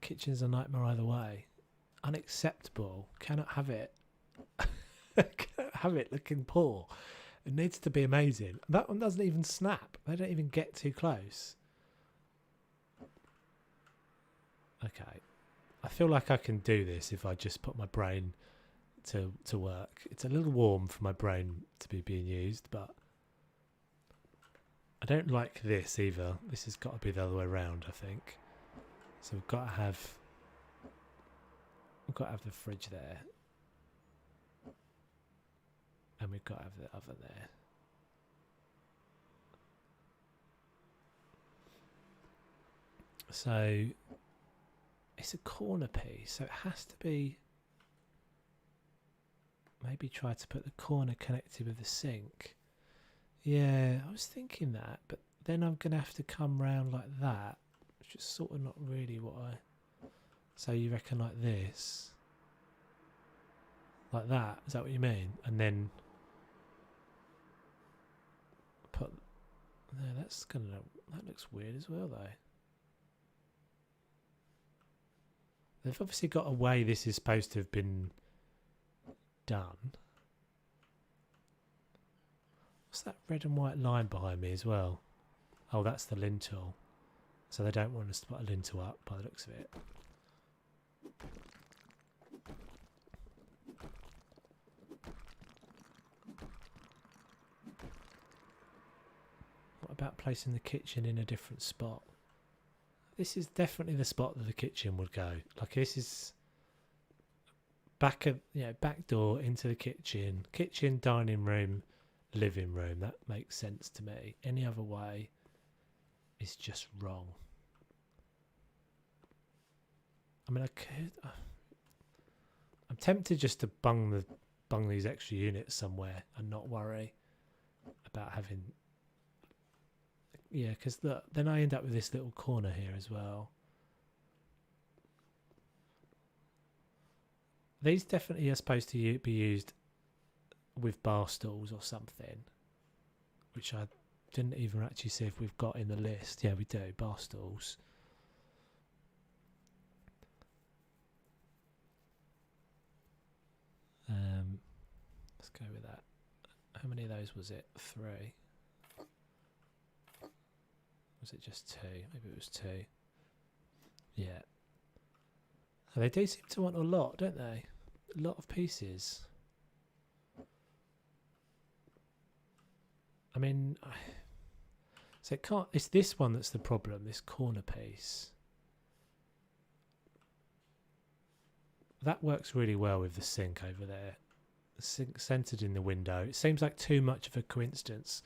Kitchen's a nightmare either way. Unacceptable. Cannot have it. Cannot have it looking poor. It needs to be amazing. That one doesn't even snap. They don't even get too close. Okay. I feel like I can do this if I just put my brain to work. It's a little warm for my brain to be being used, but I don't like this either. This has got to be the other way around, I think. So we've got to have the fridge there. And we've got to have the oven there. So it's a corner piece, so it has to be... Maybe try to put the corner connected with the sink. Yeah, I was thinking that, but then I'm going to have to come round like that, which is sort of not really what I... So you reckon like this? Like that? Is that what you mean? And then... Put... No, that's gonna... That looks weird as well, though. They've obviously got a way this is supposed to have been done. What's that red and white line behind me as well? Oh, that's the lintel. So they don't want us to put a lintel up by the looks of it. What about placing the kitchen in a different spot? This is definitely the spot that the kitchen would go. Like this is back door into the kitchen, dining room, living room. That makes sense to me. Any other way is just wrong. I mean, I could. I'm tempted just to bung these extra units somewhere and not worry about having. Yeah, because then I end up with this little corner here as well. These definitely are supposed to be used with bar stools or something, which I didn't even actually see if we've got in the list. Yeah, we do, bar stools. Let's go with that. How many of those was it? 3. Was it just 2? Maybe it was 2. Yeah. And they do seem to want a lot, don't they? A lot of pieces. I mean, so it can't. It's this one that's the problem. This corner piece. That works really well with the sink over there. The sink centered in the window. It seems like too much of a coincidence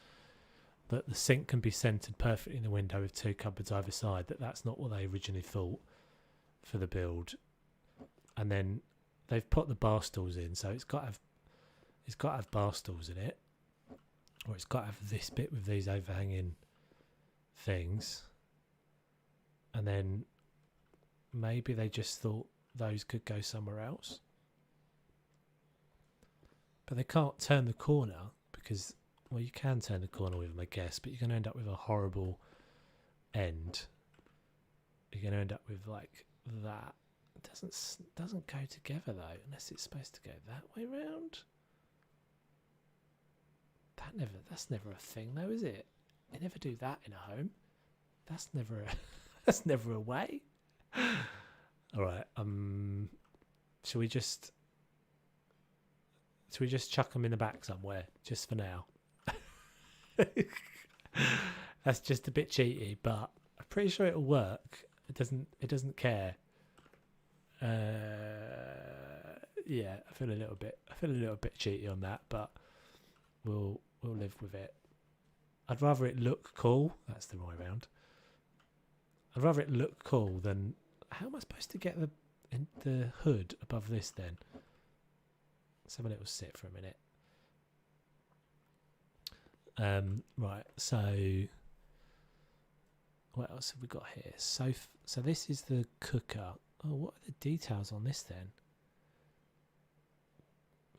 that the sink can be centered perfectly in the window with 2 cupboards either side. That's not what they originally thought for the build. And then they've put the bar stools in, so it's got to have bar stools in it, or it's got to have this bit with these overhanging things. And then maybe they just thought those could go somewhere else, but they can't turn the corner because, well, you can turn the corner with them, I guess, but you're going to end up with a horrible end. You're going to end up with like that. It doesn't go together though, unless it's supposed to go that way round. That's never a thing though, is it? You never do that in a home. That's never a way. All right. Shall we just So we just chuck them in the back somewhere, just for now. That's just a bit cheaty, but I'm pretty sure it'll work. It doesn't care. Yeah, I feel a little bit cheaty on that, but we'll live with it. I'd rather it look cool. That's the wrong way around. I'd rather it look cool than... How am I supposed to get the hood above this then? Let's have a little sit for a minute. Right, so what else have we got here? So this is the cooker. Oh, what are the details on this then?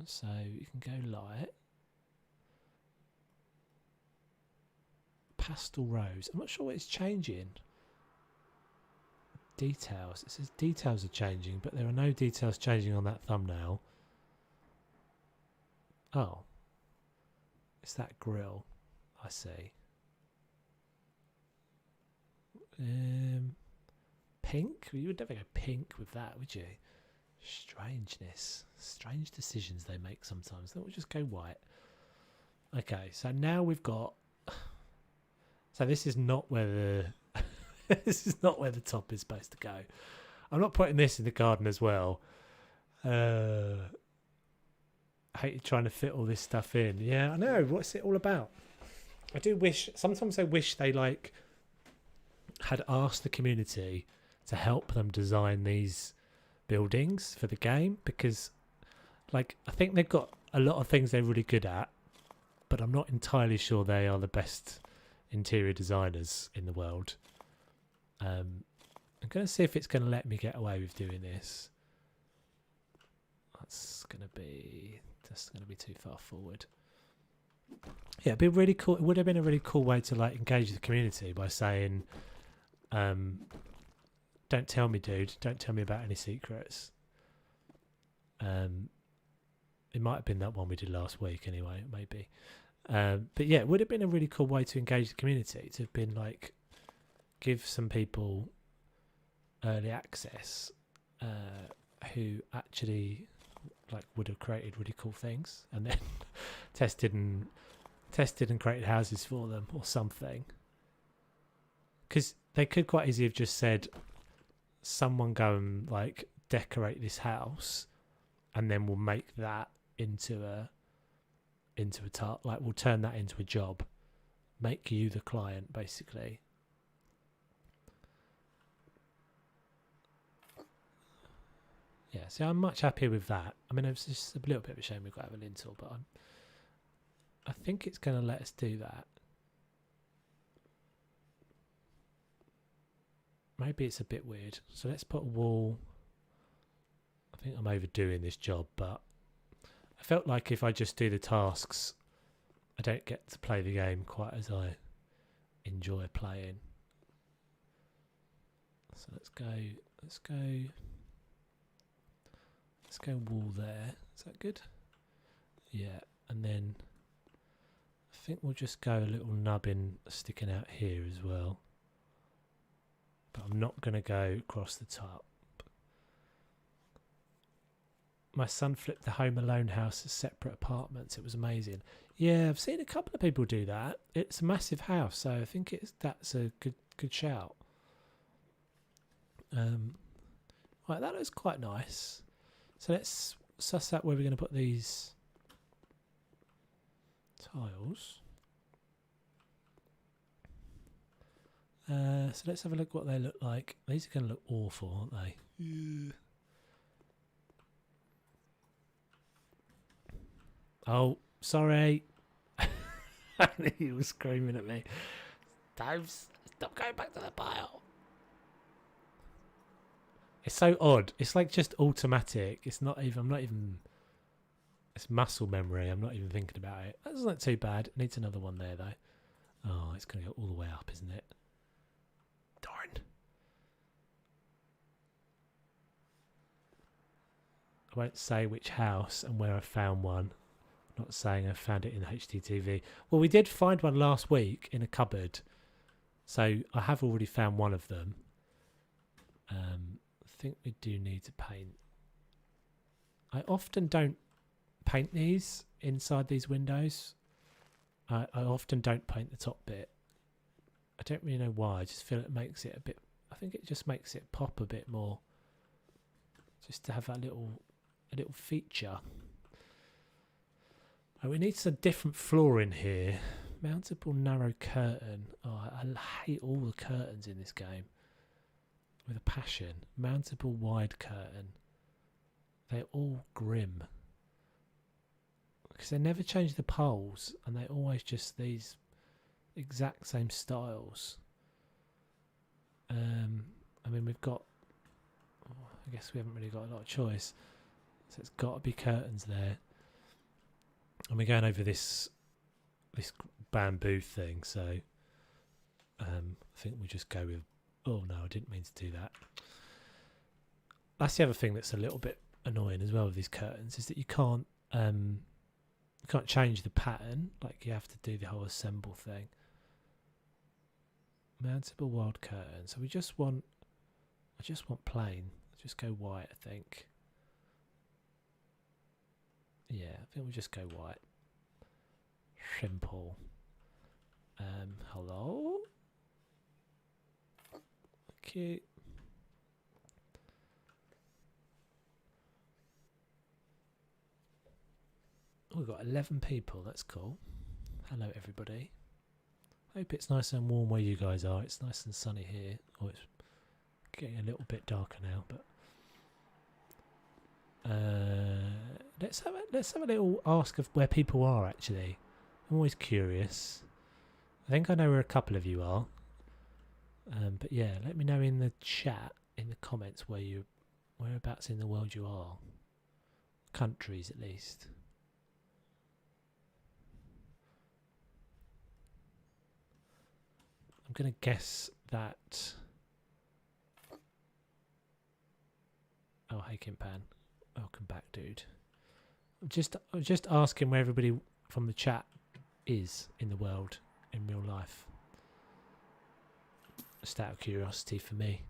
So you can go light. Pastel rose. I'm not sure what it's changing. Details. It says details are changing, but there are no details changing on that thumbnail. Oh. It's that grill. I see. Pink? You would never go pink with that, would you? Strangeness. Strange decisions they make sometimes. Then we'll just go white. Okay, so now we've got... So this is not where the... This is not where the top is supposed to go. I'm not putting this in the garden as well. I hate trying to fit all this stuff in. Yeah, I know. What's it all about? I do wish... Sometimes I wish they, like, had asked the community to help them design these buildings for the game, because, like, I think they've got a lot of things they're really good at, but I'm not entirely sure they are the best interior designers in the world. I'm going to see if it's going to let me get away with doing this. That's going to be too far forward. Yeah, it'd be really cool. It would have been a really cool way to, like, engage the community by saying, don't tell me, dude. Don't tell me about any secrets. It might have been that one we did last week anyway, maybe. But yeah, it would have been a really cool way to engage the community, to have been like, give some people early access who actually like would have created really cool things, and then tested and created houses for them or something. Because they could quite easily have just said, someone go and like decorate this house, and then we'll make that into a like we'll turn that into a job, make you the client basically. Yeah, so I'm much happier with that. I mean, it's just a little bit of a shame we've got to have a lintel, but I think it's going to let us do that. Maybe it's a bit weird. So let's put a wall. I think I'm overdoing this job, but I felt like if I just do the tasks, I don't get to play the game quite as I enjoy playing. So let's go wall there. Is that good? Yeah, and then I think we'll just go a little nubbin sticking out here as well. But I'm not going to go across the top. My son flipped the Home Alone house as separate apartments. It was amazing. Yeah, I've seen a couple of people do that. It's a massive house, so I think that's a good shout. Right, that looks quite nice. So let's suss out where we're going to put these tiles. So let's have a look what they look like. These are going to look awful, aren't they? Yeah. Oh, sorry. He was screaming at me. Stop going back to the pile. It's so odd. It's like just automatic. It's not even. I'm not even. It's muscle memory. I'm not even thinking about it. That's not too bad. It needs another one there though. Oh, it's going to go all the way up, isn't it? Darn. I won't say which house and where I found one. I'm not saying I found it in HGTV. Well, we did find one last week in a cupboard, so I have already found one of them. I think we do need to paint. I often don't paint these inside these windows. I often don't paint the top bit. I don't really know why. I just feel it makes it a bit. I think it just makes it pop a bit more. Just to have a little feature. Oh, we need some different floor in here. Mountable narrow curtain. Oh, I hate all the curtains in this game. With a passion. Mountable wide curtain. They're all grim. Because they never change the poles. And they're always just these exact same styles. I mean, we've got... I guess we haven't really got a lot of choice. So it's got to be curtains there. And we're going over this bamboo thing, so I think we'll just go with... Oh no, I didn't mean to do that. That's the other thing that's a little bit annoying as well with these curtains, is that you can't change the pattern. Like, you have to do the whole assemble thing. Mountable wild curtain. So I just want plain. Just go white, I think. Yeah, I think we'll just go white. Simple. Hello? Okay. Oh, we've got 11 people, that's cool. Hello everybody. Hope it's nice and warm where you guys are. It's nice and sunny here. Oh, it's getting a little bit darker now, but let's have a little ask of where people are. Actually, I'm always curious. I think I know where a couple of you are, but yeah, let me know in the chat, in the comments, whereabouts in the world you are. Countries, at least. I'm gonna guess that. Oh, hey Kimpan. Welcome back, dude. I'm just asking where everybody from the chat is in the world, in real life. Just out of curiosity for me.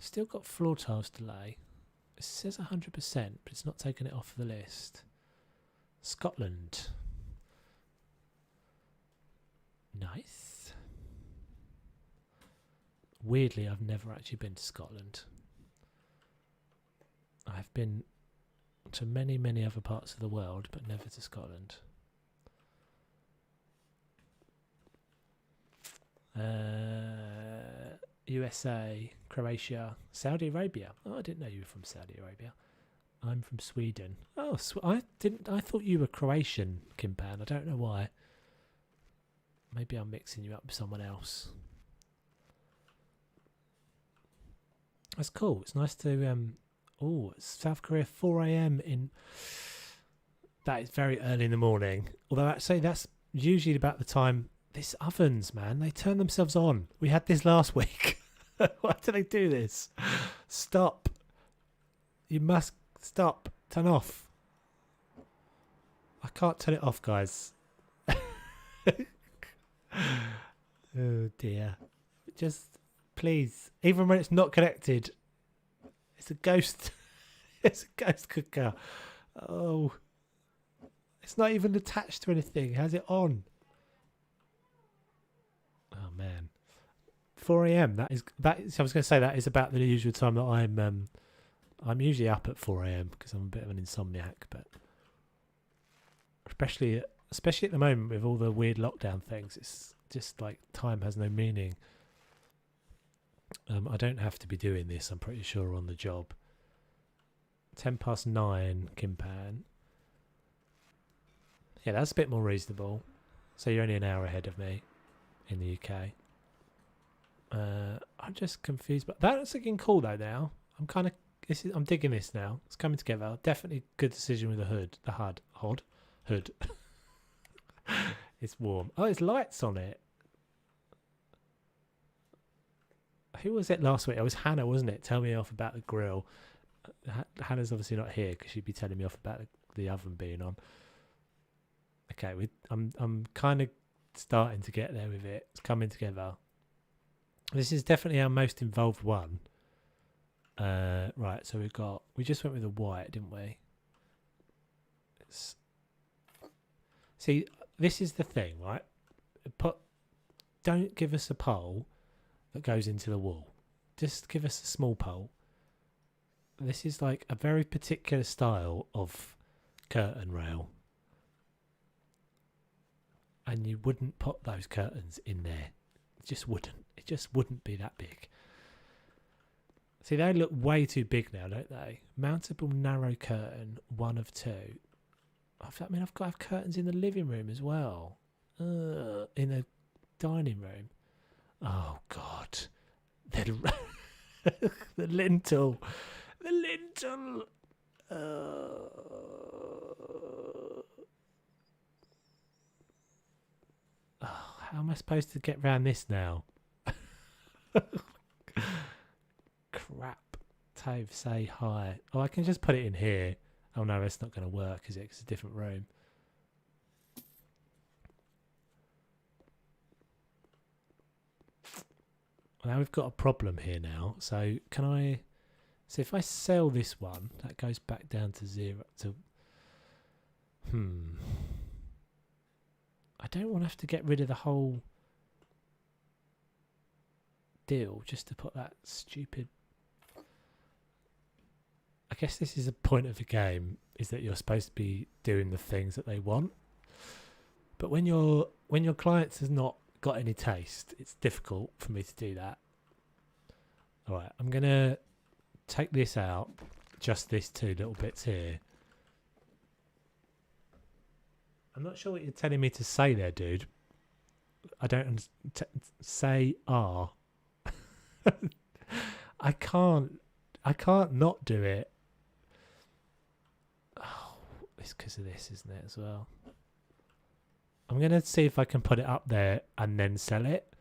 Still got floor tiles to lay. It says 100%, but it's not taking it off the list. Scotland. Nice. Weirdly, I've never actually been to Scotland. I've been to many, many other parts of the world, but never to Scotland. USA, Croatia, Saudi Arabia. Oh, I didn't know you were from Saudi Arabia. I'm from Sweden. Oh, I thought you were Croatian, Kimpan. I don't know why. Maybe I'm mixing you up with someone else. That's cool. It's nice to oh, it's South Korea, 4 a.m. in... That is very early in the morning. Although I'd say that's usually about the time... These ovens, man, they turn themselves on. We had this last week. Why do they do this? Stop. You must stop. Turn off. I can't turn it off, guys. Oh, dear. Just, please. Even when it's not connected... It's a ghost. It's a ghost cooker. Oh. It's not even attached to anything. How's it on? Oh man. 4 a.m. That is I was going to say that is about the usual time that I'm usually up at 4 a.m. because I'm a bit of an insomniac, but especially at the moment with all the weird lockdown things, it's just like time has no meaning. I don't have to be doing this, I'm pretty sure, on the job. 9:10, Kimpan. Yeah, that's a bit more reasonable. So you're only an hour ahead of me in the UK. I'm just confused, but that's looking cool though now. I'm digging this now. It's coming together. Definitely good decision with the hood. It's warm. Oh, there's lights on it. Who was it last week? It was Hannah, wasn't it? Tell me off about the grill. Hannah's obviously not here because she'd be telling me off about the oven being on. Okay, I'm kind of starting to get there with it. It's coming together. This is definitely our most involved one. Right, so we just went with the white, didn't we? See, this is the thing, right? Don't give us a pole that goes into the wall. Just give us a small pole. This is like a very particular style of curtain rail. And you wouldn't put those curtains in there. It just wouldn't. It just wouldn't be that big. See, they look way too big now, don't they? Mountable narrow curtain, 1 of 2. I mean, I've got to have curtains in the living room as well. In the dining room. Oh, God. The lintel. The lintel. How am I supposed to get round this now? Crap. Tove, say hi. Oh, I can just put it in here. Oh no, it's not going to work, is it? 'Cause it's a different room. Now we've got a problem here now. So can I... So if I sell this one, that goes back down to 0. I don't want to have to get rid of the whole deal just to put that stupid... I guess this is a point of the game, is that you're supposed to be doing the things that they want. But when your client has not got any taste, it's difficult for me to do that. Alright, I'm going to take this out, just these 2 little bits here. I'm not sure what you're telling me to say there, dude. I don't say R. I can't not do it. Oh, it's because of this, isn't it, as well? I'm going to see if I can put it up there and then sell it.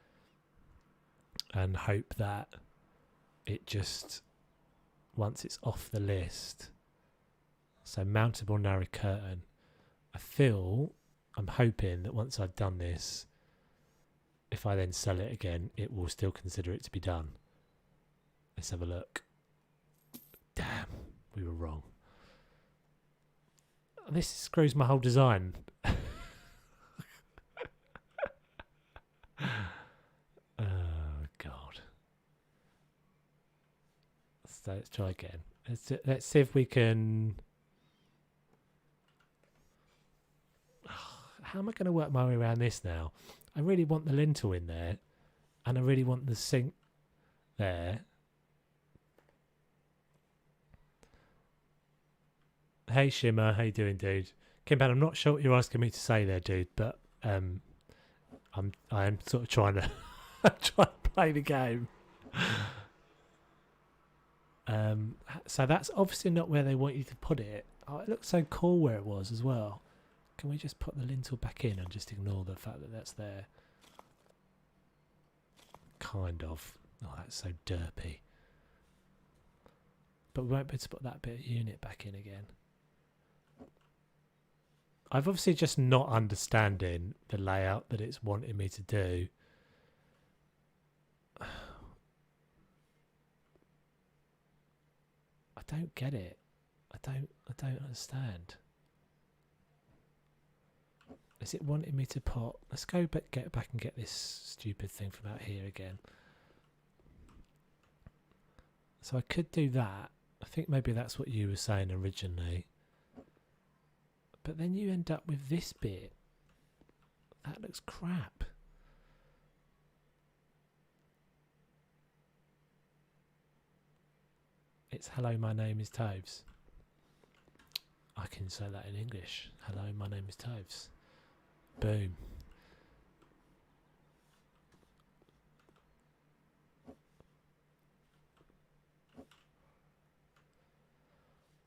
And hope that it just, once it's off the list. So mountable narrow curtain. I'm hoping that once I've done this, if I then sell it again, it will still consider it to be done. Let's have a look. Damn, we were wrong. This screws my whole design. Oh, God. So let's try again. Let's see if we can... How am I going to work my way around this now? I really want the lintel in there. And I really want the sink there. Hey Shimmer, how you doing, dude? Kimban, I'm not sure what you're asking me to say there, dude, but I am sort of trying to play the game. So that's obviously not where they want you to put it. Oh, it looks so cool where it was as well. Can we just put the lintel back in and just ignore the fact that that's there? Kind of. Oh, that's so derpy. But we won't be able to put that bit of unit back in again. I've obviously just not understanding the layout that it's wanting me to do. I don't get it. I don't understand. Is it wanting me to put... Let's go get back and get this stupid thing from out here again. So I could do that. I think maybe that's what you were saying originally. But then you end up with this bit. That looks crap. It's hello, my name is Toves. I can say that in English. Hello, my name is Toves. Boom.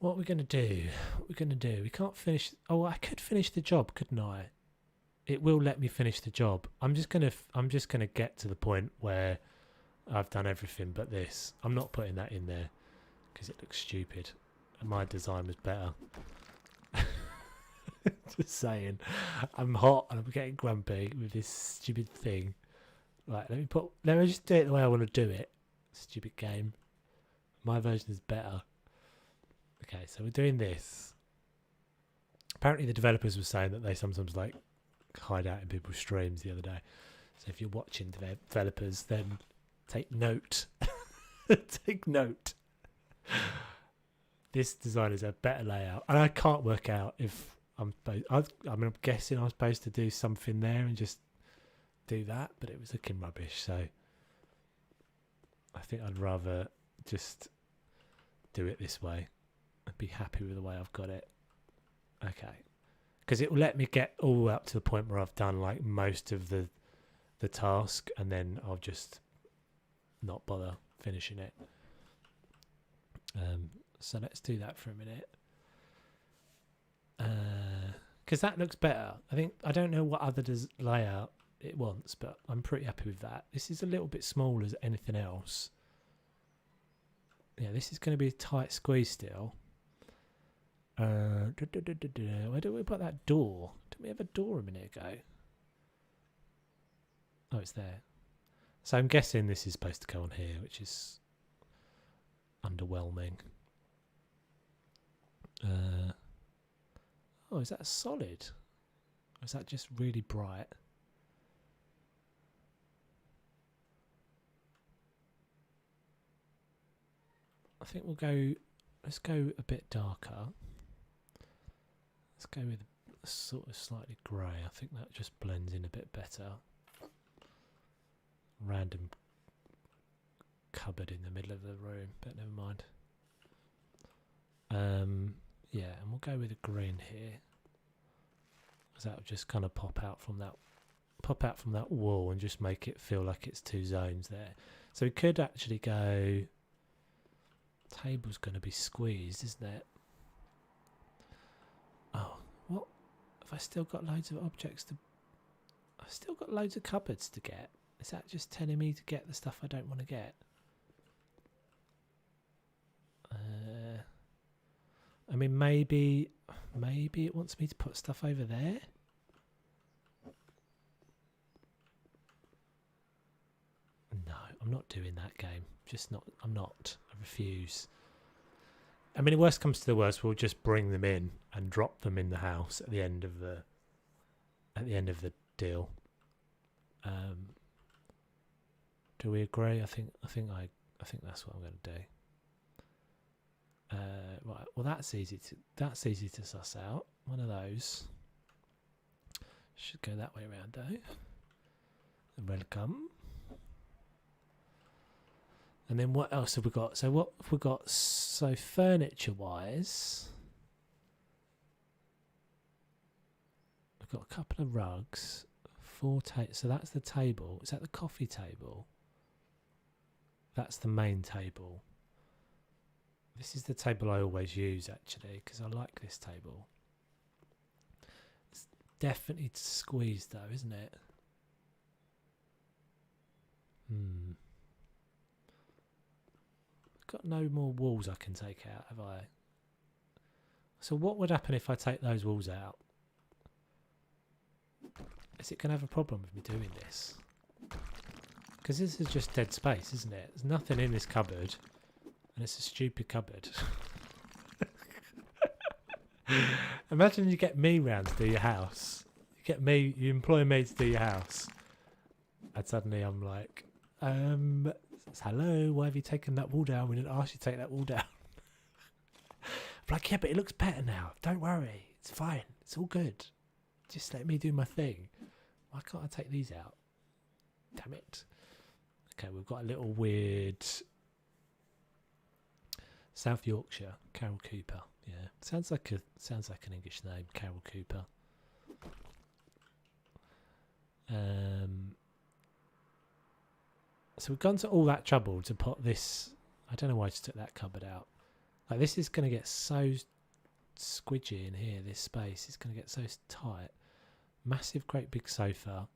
What are we going to do? What are we going to do? We can't finish... Oh, I could finish the job, couldn't I? It will let me finish the job. I'm just going to get to the point where I've done everything but this. I'm not putting that in there because it looks stupid. And my design was better. Just saying. I'm hot and I'm getting grumpy with this stupid thing. Right, let me just do it the way I want to do it. Stupid game. My version is better. Okay, so we're doing this. Apparently the developers were saying that they sometimes like hide out in people's streams the other day. So if you're watching developers, then take note. Take note. This design is a better layout, and I can't work out if I'm guessing I'm supposed to do something there and just do that, but it was looking rubbish. So I think I'd rather just do it this way and be happy with the way I've got it. Okay, because it will let me get all up to the point where I've done like most of the task, and then I'll just not bother finishing it. So let's do that for a minute, because that looks better. I don't know what other layout it wants, but I'm pretty happy with that. This is a little bit small as anything else. Yeah, this is going to be a tight squeeze still. Where do we put that door? Didn't we have a door a minute ago? Oh, it's there. So I'm guessing this is supposed to go on here, which is underwhelming. Oh, is that solid? Or is that just really bright? I think let's go a bit darker. Let's go with sort of slightly grey. I think that just blends in a bit better. Random cupboard in the middle of the room, but never mind. Yeah, and we'll go with a green here, because that will just kind of pop out from that wall and just make it feel like it's two zones there. So we could actually go. Table's going to be squeezed, isn't it? Oh, what? Have I still got loads of objects to... I've still got loads of cupboards to get. Is that just telling me to get the stuff I don't want to get? I mean, maybe it wants me to put stuff over there? No, I'm not doing that game. I'm not. I refuse. I mean, the worst comes to the worst, we'll just bring them in and drop them in the house at the end of the deal. Do we agree? I think that's what I'm going to do. Right. Well, that's easy to suss out. One of those should go that way around, though. Welcome. And then what else have we got? So what have we got? So furniture-wise, we've got a couple of rugs, 4 tables. So that's the table. Is that the coffee table? That's the main table. This is the table I always use, actually, because I like this table. It's definitely squeezed, though, isn't it? Got no more walls I can take out, have I? So what would happen if I take those walls out? Is it going to have a problem with me doing this? Because this is just dead space, isn't it? There's nothing in this cupboard, and it's a stupid cupboard. Imagine you get me round to do your house. You employ me to do your house, and suddenly I'm like, hello, why have you taken that wall down? We didn't ask you to take that wall down. I'm like, yeah, but it looks better now. Don't worry. It's fine. It's all good. Just let me do my thing. Why can't I take these out? Damn it. Okay, we've got a little weird South Yorkshire, Carol Cooper. Yeah, sounds like an English name, Carol Cooper. So we've gone to all that trouble to put this. I don't know why I just took that cupboard out. Like, this is going to get so squidgy in here. This space is going to get so tight. Massive, great big sofa.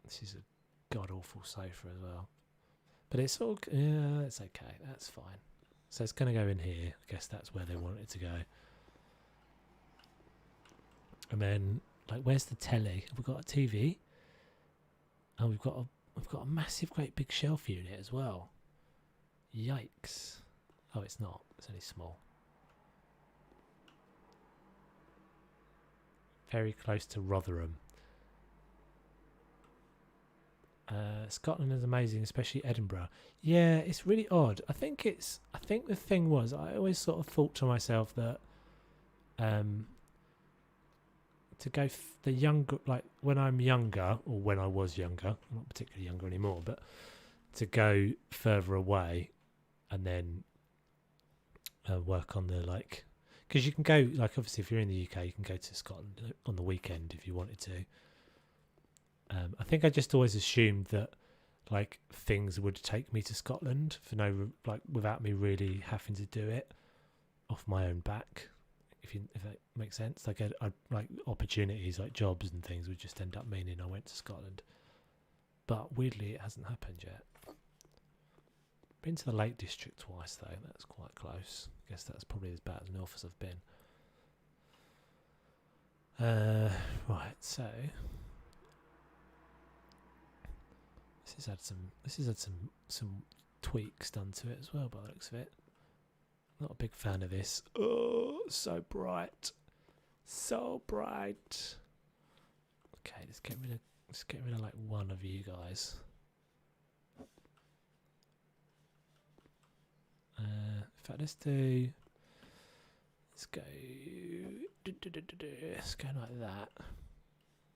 This is a god awful sofa as well. But it's all, yeah, it's okay. That's fine. So it's going to go in here. I guess that's where they want it to go. And then, like, where's the telly? Have we got a TV? Oh, we've got a massive, great big shelf unit as well. Yikes. Oh, it's not. It's only small. very close to Rotherham. Scotland is amazing, especially Edinburgh. Yeah, it's really odd. I think the thing was, I always sort of thought to myself that to go the younger, like when I'm younger, or when I was younger, I'm not particularly younger anymore, but to go further away and then work on the, like, because you can go, like, obviously if you're in the UK you can go to Scotland on the weekend if you wanted to. I think I just always assumed that, like, things would take me to Scotland for no, like, without me really having to do it off my own back. If that makes sense, like, I'd like opportunities, like jobs and things, would just end up meaning I went to Scotland. But weirdly, it hasn't happened yet. Been to the Lake District twice though. That's quite close. I guess that's probably as bad as north as I've been. Right, so. This has had some tweaks done to it as well by the looks of it. Not a big fan of this. Oh, so bright. So bright. Okay, let's get rid of like one of you guys. In fact, let's go like that.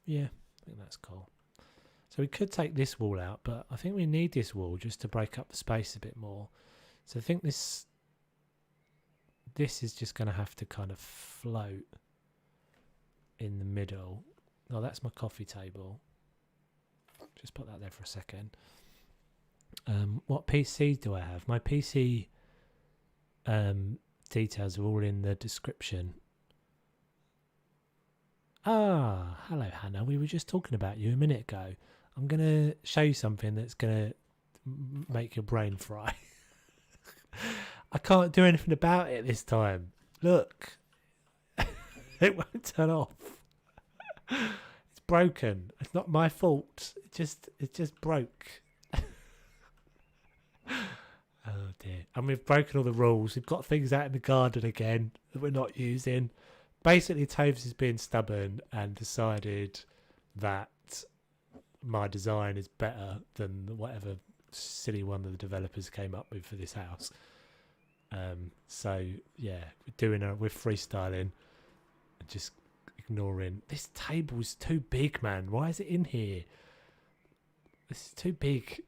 Yeah, I think that's cool. So we could take this wall out, but I think we need this wall just to break up the space a bit more. So I think this is just going to have to kind of float in the middle. Oh, that's my coffee table. Just put that there for a second. What PC do I have? My PC details are all in the description. Ah, hello Hannah. We were just talking about you a minute ago. I'm going to show you something that's going to make your brain fry. I can't do anything about it this time. Look. It won't turn off. It's broken. It's not my fault. It just broke. Oh dear. And we've broken all the rules. We've got things out in the garden again that we're not using. Basically, Toves is being stubborn and decided that my design is better than whatever silly one that the developers came up with for this house. So yeah, we're freestyling and just ignoring. This table's too big, man. Why is it in here? This is too big.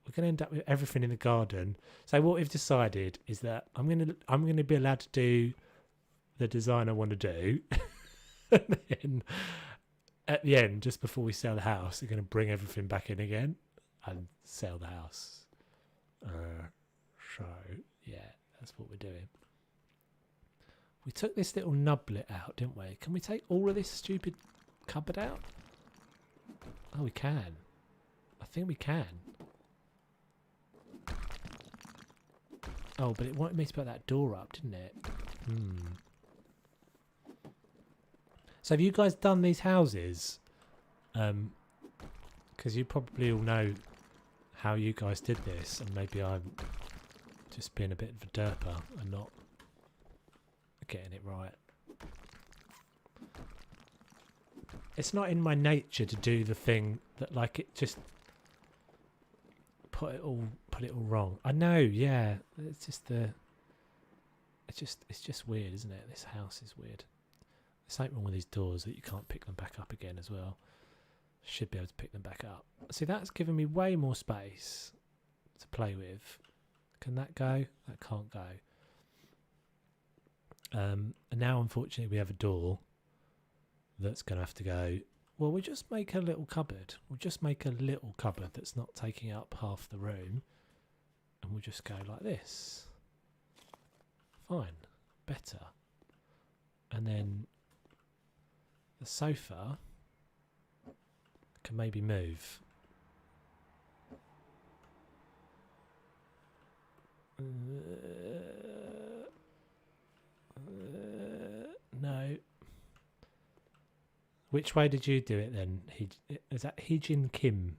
We're gonna end up with everything in the garden. So what we've decided is that I'm gonna be allowed to do the design I want to do, and then at the end, just before we sell the house, we're going to bring everything back in again and sell the house. So yeah, that's what we're doing. We took this little nublet out, didn't we? Can we take all of this stupid cupboard out? Oh, we can. I think we can. Oh, but it wanted me to put that door up, didn't it? So have you guys done these houses? Because you probably all know how you guys did this, and maybe I'm just being a bit of a derper and not getting it right. It's not in my nature to do the thing that, like, it just put it all wrong. I know, yeah. It's just weird, isn't it? This house is weird. There's something wrong with these doors that you can't pick them back up again as well. Should be able to pick them back up. See, that's given me way more space to play with. Can that go? That can't go. And now, unfortunately, we have a door that's going to have to go. Well, we'll just make a little cupboard. We'll just make a little cupboard that's not taking up half the room. And we'll just go like this. Fine. Better. And then the sofa can maybe move. No. Which way did you do it then? Is that Heejin Kim?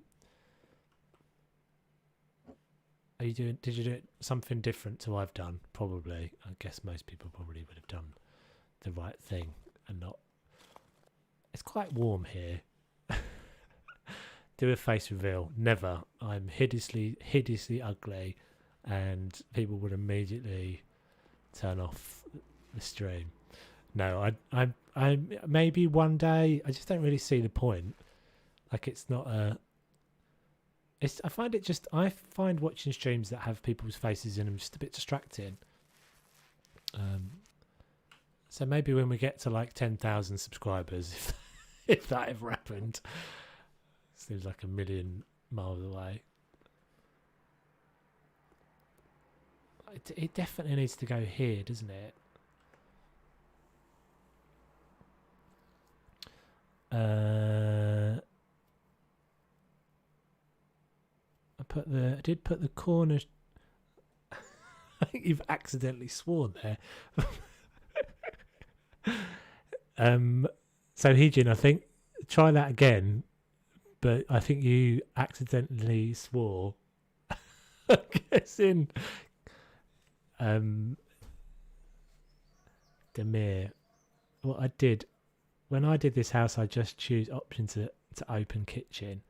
Are you doing? Did you do it something different to what I've done? Probably. I guess most people probably would have done the right thing and not It's quite warm here. Do a face reveal. Never. I'm hideously ugly, and people would immediately turn off the stream. No, I maybe one day. I just don't really see the point. Like, it's not a. It's. I find watching streams that have people's faces in them just a bit distracting. So maybe when we get to like 10,000 subscribers, if that ever happened, seems like a million miles away. It definitely needs to go here, doesn't it? I did put the corner. I think you've accidentally sworn there. So Heejin, I think try that again, but I think you accidentally swore. I guess in Demir. What I did when I did this house, I just choose option to open kitchen.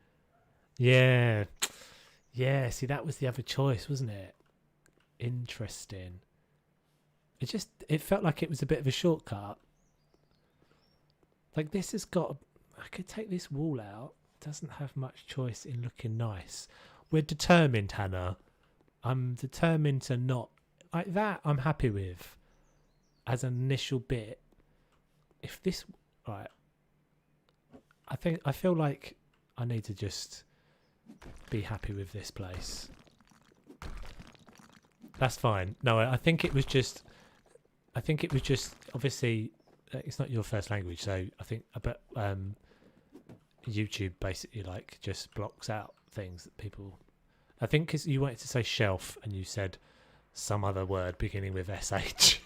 Yeah. See, that was the other choice, wasn't it? Interesting. It felt like it was a bit of a shortcut. Like, this has got. I could take this wall out. Doesn't have much choice in looking nice. We're determined, Hannah. I'm determined to not like that. I'm happy with as an initial bit. If this right, I feel like I need to just be happy with this place. That's fine. No, I think it was just obviously it's not your first language, so I think YouTube basically like just blocks out things that people. I think because you wanted to say shelf and you said some other word beginning with sh,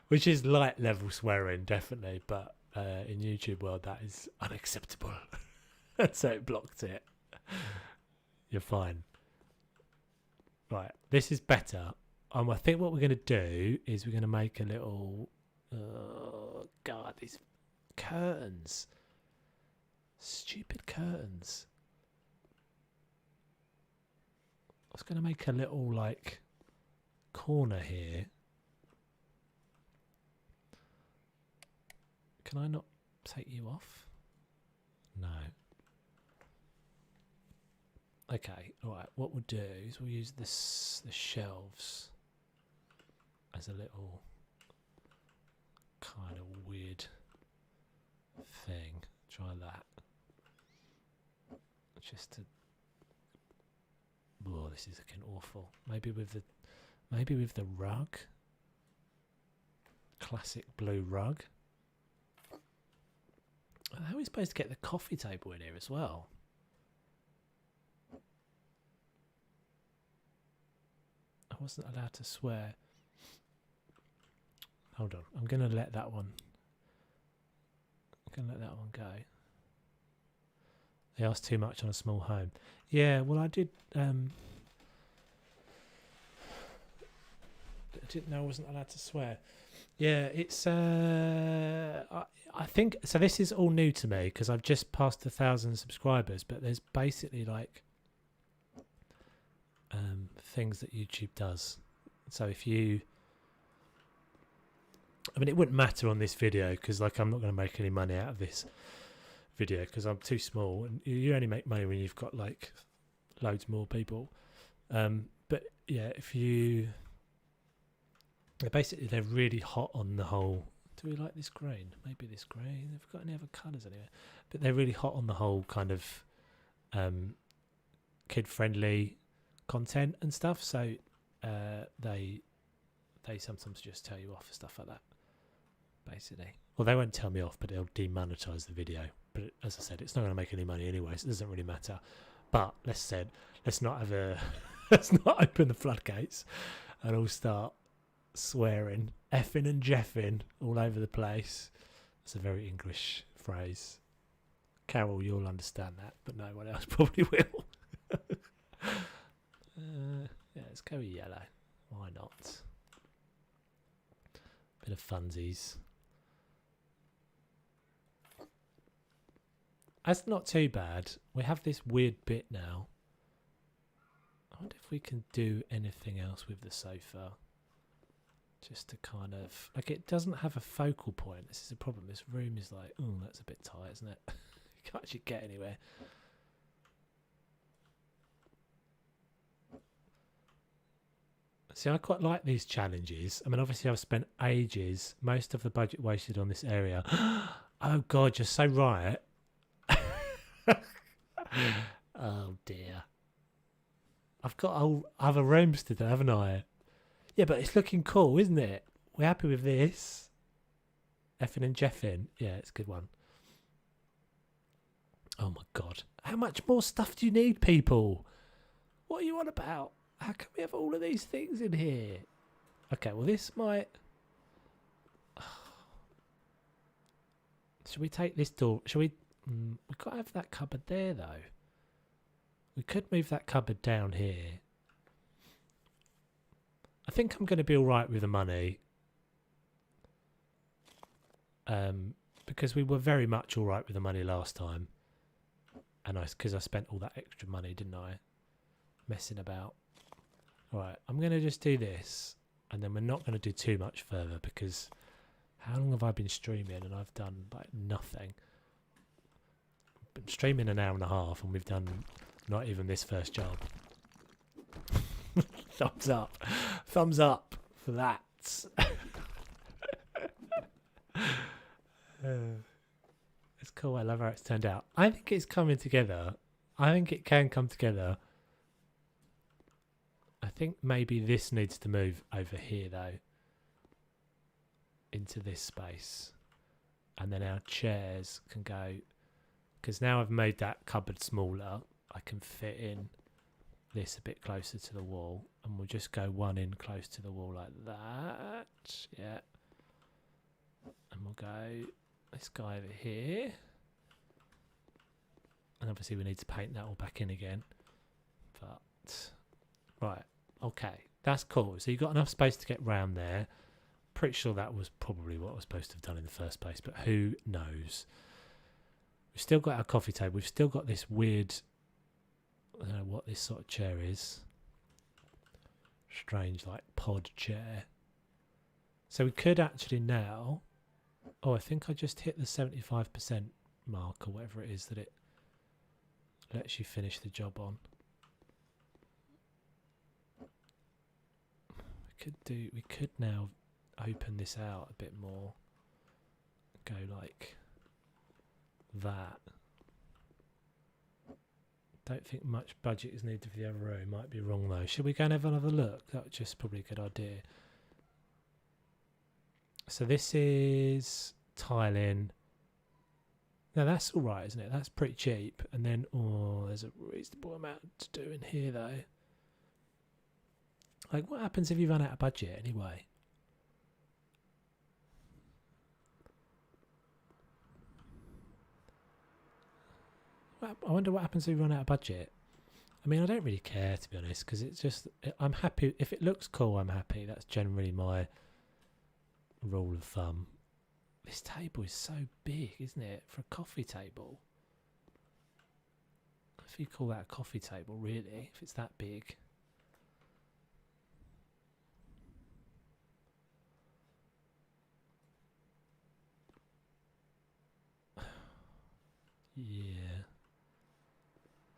which is light level swearing definitely, but in YouTube world that is unacceptable. So it blocked it. You're fine. Right, this is better. I think what we're going to do is we're going to make a little. God, these curtains. Stupid curtains. I was going to make a little, like, corner here. Can I not take you off? No. Okay, alright, what we'll do is we'll use the shelves as a little kind of weird thing. Try that. Just to. Oh, this is looking awful. Maybe with the rug. Classic blue rug. How are we supposed to get the coffee table in here as well? I wasn't allowed to swear. Hold on, I'm going to let that one. Go. They asked too much on a small home. Yeah, well, I did. I didn't know I wasn't allowed to swear. Yeah, it's. I think so. This is all new to me because I've just passed 1,000 subscribers. But there's basically like things that YouTube does. So if you, I mean, it wouldn't matter on this video because like I'm not going to make any money out of this video because I'm too small, and you only make money when you've got like loads more people. But yeah, if you, basically they're really hot on the whole. Do we like this green? Maybe this green. They've got any other colours anyway, but they're really hot on the whole kind of kid-friendly content and stuff. So they sometimes just tell you off for stuff like that. Basically, well, they won't tell me off, but they'll demonetize the video. But as I said, it's not going to make any money anyway, so it doesn't really matter. But let's not have a let's not open the floodgates and all start swearing, effing and jeffing all over the place. It's a very English phrase. Carol, you'll understand that, but no one else probably will. Yeah, let's go with yellow. Why not? Bit of funsies. That's not too bad. We have this weird bit now. I wonder if we can do anything else with the sofa. Just to kind of... Like, it doesn't have a focal point. This is a problem. This room is like, oh, that's a bit tight, isn't it? You can't actually get anywhere. See, I quite like these challenges. I mean, obviously I've spent ages, most of the budget wasted on this area. Oh, God, you're so right. Oh, dear. I've got other rooms to do, haven't I? Yeah, but it's looking cool, isn't it? We're happy with this. Effing and Jeffing. Yeah, it's a good one. Oh, my God. How much more stuff do you need, people? What are you on about? How can we have all of these things in here? Okay, well, this might... Should we take this door? Should we... we can't have that cupboard there, though. We could move that cupboard down here. I think I'm going to be all right with the money. Because we were very much all right with the money last time. And because I spent all that extra money, didn't I? Messing about. Alright, I'm going to just do this, and then we're not going to do too much further, because how long have I been streaming and I've done like nothing? I've been streaming an hour and a half and we've done not even this first job. Thumbs up. Thumbs up for that. It's cool, I love how it's turned out. I think it's coming together. I think it can come together. I think maybe this needs to move over here though, into this space, and then our chairs can go, because now I've made that cupboard smaller, I can fit in this a bit closer to the wall, and we'll just go one in close to the wall like that. Yeah, and we'll go this guy over here, and obviously we need to paint that all back in again, but right. Okay, that's cool. So you've got enough space to get round there. Pretty sure that was probably what I was supposed to have done in the first place, but who knows? We've still got our coffee table. We've still got this weird... I don't know what this sort of chair is. Strange, like, pod chair. So we could actually now... Oh, I think I just hit the 75% mark or whatever it is that it lets you finish the job on. We could now open this out a bit more, go like that. Don't think much budget is needed for the other room. Might be wrong though. Should we go and have another look? That was just probably a good idea. So this is tiling. Now that's all right, isn't it? That's pretty cheap. And then, oh, there's a reasonable amount to do in here though. Like, what happens if you run out of budget anyway? I wonder what happens if you run out of budget. I mean, I don't really care, to be honest, because it's just... I'm happy. If it looks cool, I'm happy. That's generally my rule of thumb. This table is so big, isn't it? For a coffee table. If you call that a coffee table, really, if it's that big... Yeah.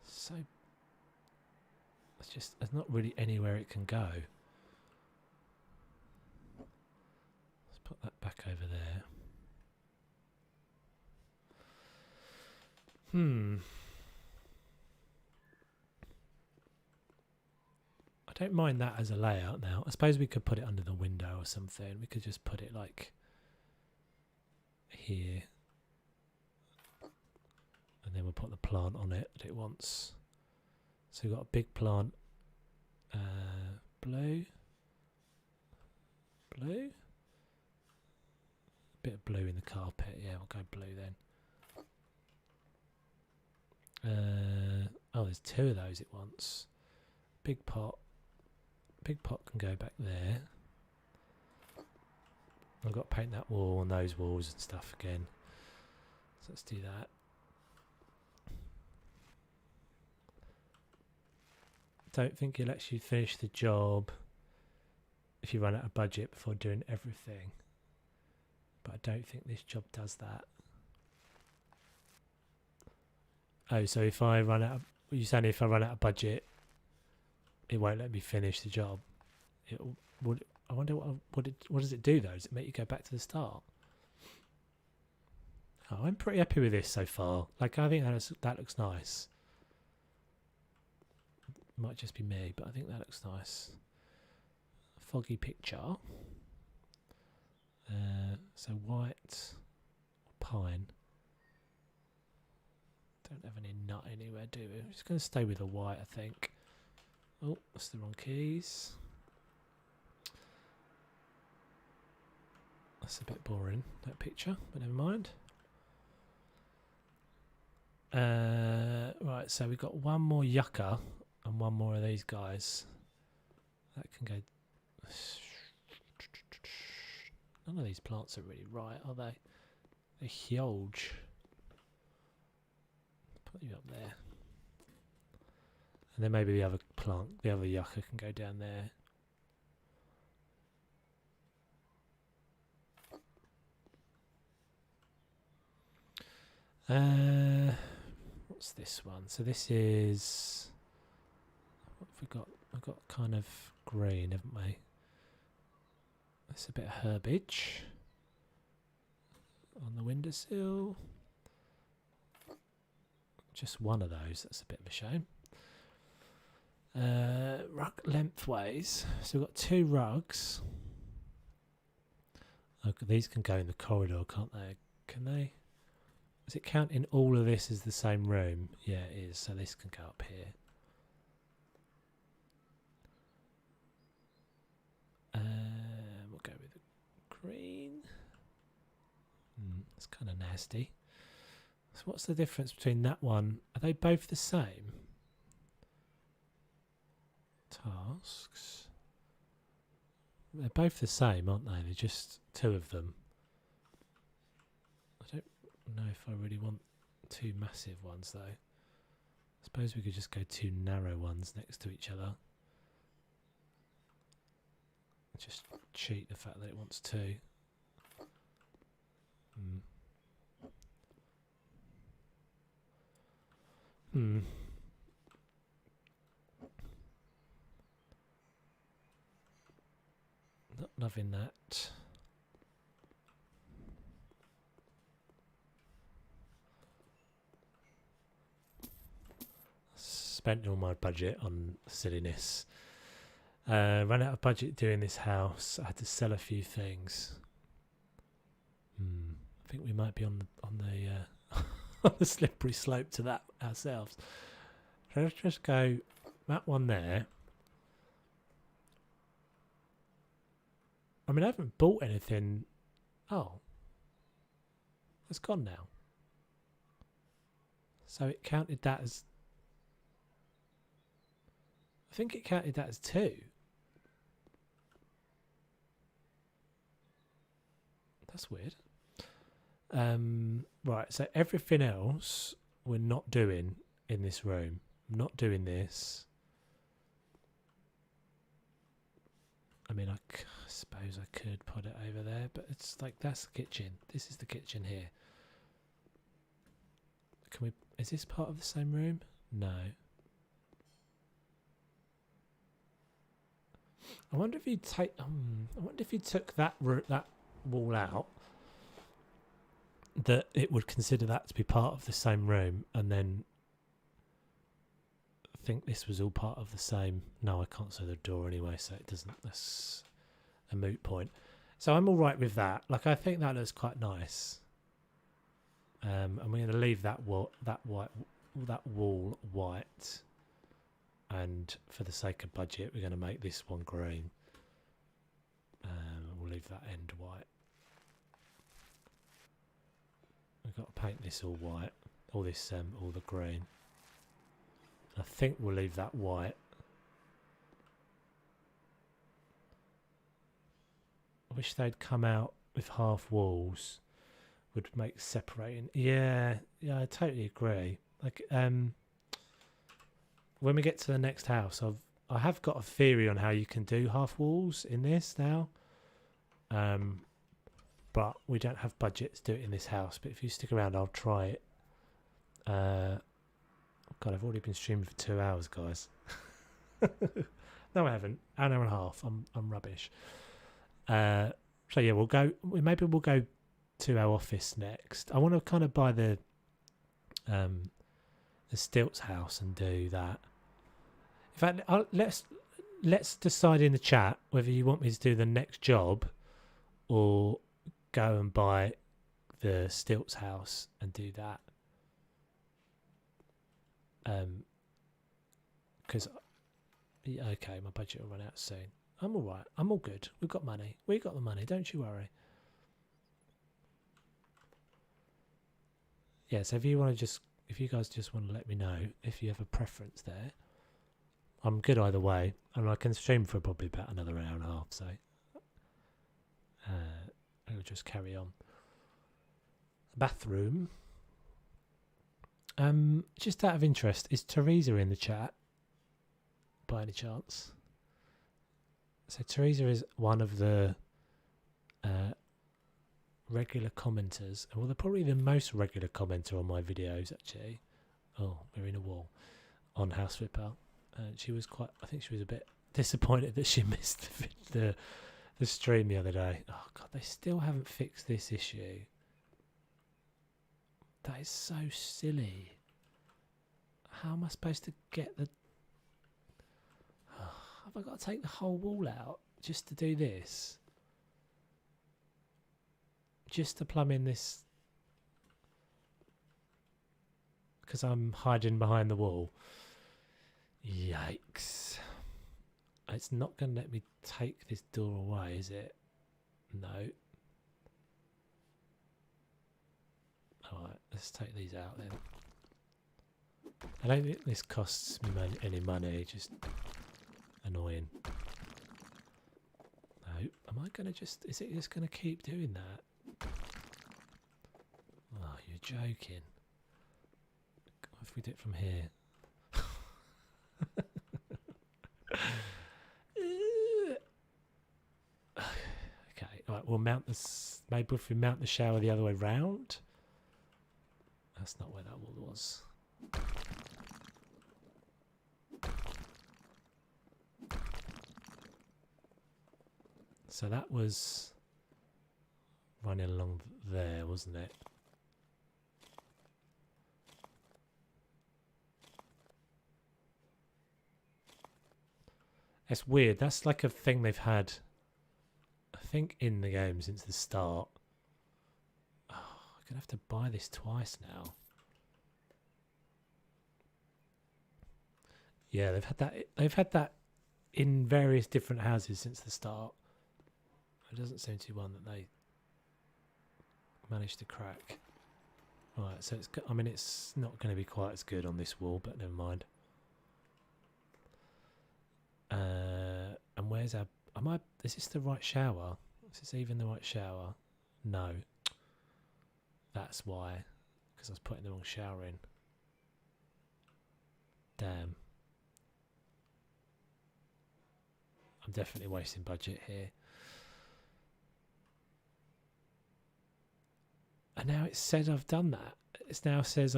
So it's just there's not really anywhere it can go. Let's put that back over there. I don't mind that as a layout now. I suppose we could put it under the window or something. We could just put it like here. And then we'll put the plant on it that it wants. So we've got a big plant. Blue. Blue? Bit of blue in the carpet. Yeah, we'll go blue then. Oh, there's two of those it wants. Big pot. Big pot can go back there. I've got to paint that wall and those walls and stuff again. So let's do that. don't think it lets you finish the job if you run out of budget before doing everything. But I don't think this job does that. Oh, so if I run out of, you're saying if I run out of budget, it won't let me finish the job. I wonder what does it do though? Does it make you go back to the start? Oh, I'm pretty happy with this so far. Like, I think that looks nice. It might just be me, but I think that looks nice. Foggy picture. So white, pine. Don't have any nut anywhere, do we? I'm just going to stay with the white, I think. Oh, that's the wrong keys. That's a bit boring, that picture, but never mind. Right, so we've got one more yucca and one more of these guys. That can go... None of these plants are really right, are they? They're huge. Put you up there. And then maybe the other plant, the other yucca can go down there. What's this one? So this is... What have we got? We've got kind of green, haven't we? That's a bit of herbage on the windowsill. Just one of those. That's a bit of a shame. Rug lengthways. So we've got 2 rugs. Okay, these can go in the corridor, can't they? Can they? Does it count in all of this as the same room? Yeah, it is. So this can go up here. We'll go with the green. It's kind of nasty. So what's the difference between that one? Are they both the same? Tasks. They're both the same, aren't they? They're just 2 of them. I don't know if I really want 2 massive ones though. I suppose we could just go 2 narrow ones next to each other. Just cheat the fact that it wants 2. Not loving that. Spent all my budget on silliness. Ran out of budget doing this house. I had to sell a few things. I think we might be on the on the slippery slope to that ourselves. So let's just go that one there. I mean, I haven't bought anything. Oh, it's gone now. So it counted that as... I think it counted that as 2. That's weird. Right, so everything else we're not doing in this room. I'm not doing this. I mean, I suppose I could put it over there, but it's like, that's the kitchen. This is the kitchen here. Can we... Is this part of the same room? No. I wonder if you take... I wonder if you took that wall out, that it would consider that to be part of the same room, and then think this was all part of the same... No, I can't see the door anyway, so it doesn't... That's a moot point. So I'm all right with that. Like, I think that looks quite nice. And we're going to leave that wall white. And for the sake of budget, we're going to make this one green. We'll leave that end white. We've got to paint this all white. All this, all the green. I think we'll leave that white. I wish they'd come out with half walls. Would make separating. Yeah, I totally agree. Like, when we get to the next house, I have got a theory on how you can do half walls in this now. But we don't have budget to do it in this house. But if you stick around, I'll try it. God, I've already been streaming for 2 hours, guys. No, I haven't. An hour and a half. I'm rubbish. So yeah, maybe we'll go to our office next. I want to kind of buy the Stilts house and do that. In fact, let's decide in the chat whether you want me to do the next job or go and buy the Stilts house and do that. Because okay, my budget will run out soon. I'm all right. I'm all good. We've got money. We got the money. Don't you worry. Yeah. So if you guys just want to let me know if you have a preference there, I'm good either way, and I can stream for probably about another hour and a half. So I'll just carry on. Bathroom. Just out of interest, is Teresa in the chat by any chance? So Teresa is one of the regular commenters. Well, they're probably the most regular commenter on my videos, actually. Oh, we're in a wall on House Flipper. She was I think she was a bit disappointed that she missed the stream the other day. Oh God, they still haven't fixed this issue. That is so silly. How am I supposed to get the... have I got to take the whole wall out just to do this? Just to plumb in this... because I'm hiding behind the wall. Yikes. It's not going to let me take this door away, is it? No. Alright, let's take these out then. I don't think this costs me any money, just annoying. No, am I going to just... is it just going to keep doing that? Oh, you're joking. What if we do it from here? Okay, alright, we'll mount this... maybe if we mount the shower the other way round? That's not where that wall was. So that was running along there, wasn't it? It's weird. That's like a thing they've had, I think, in the game since the start. Oh, I'm gonna have to buy this twice now. Yeah, they've had that. They've had that in various different houses since the start. It doesn't seem to be one that they managed to crack. Right, so it's... I mean, it's not going to be quite as good on this wall, but never mind. And where's our... is this the right shower? Is this even the right shower? No. That's why. Because I was putting the wrong shower in. Damn. I'm definitely wasting budget here. And now it said I've done that. It now says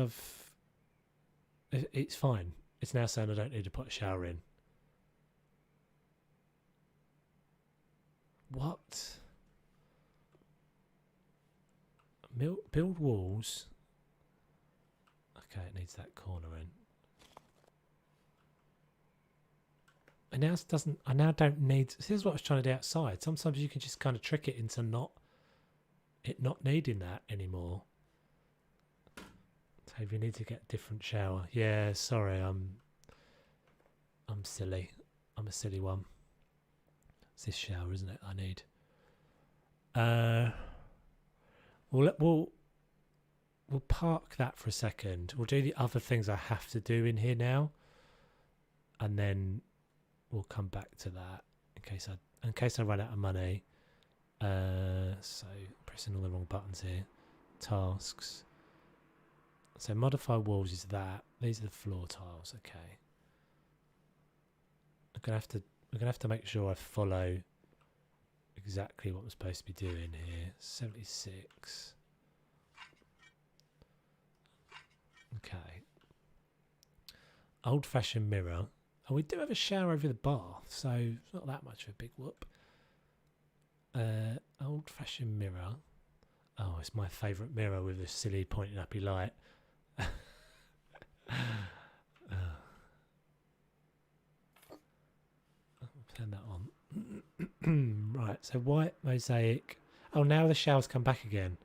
it's fine. It's now saying I don't need to put a shower in. What? Build walls. Okay, it needs that corner in. I now don't need... this is what I was trying to do outside. Sometimes you can just kind of trick it into not needing that anymore. So if you need to get a different shower. Yeah, sorry, I'm silly. I'm a silly one. It's this shower, isn't it? I need. We'll park that for a second. We'll do the other things I have to do in here now, and then we'll come back to that in case I run out of money. So pressing all the wrong buttons here. Tasks. So modify walls is that. These are the floor tiles. Okay. we're gonna have to make sure I follow exactly what I'm supposed to be doing here. 76. Okay. Old-fashioned mirror. Oh, we do have a shower over the bath, so it's not that much of a big whoop. Old-fashioned mirror. Oh, it's my favourite mirror with a silly pointing uppy light. Turn that on. Right, so white mosaic. Oh, now the shower's come back again.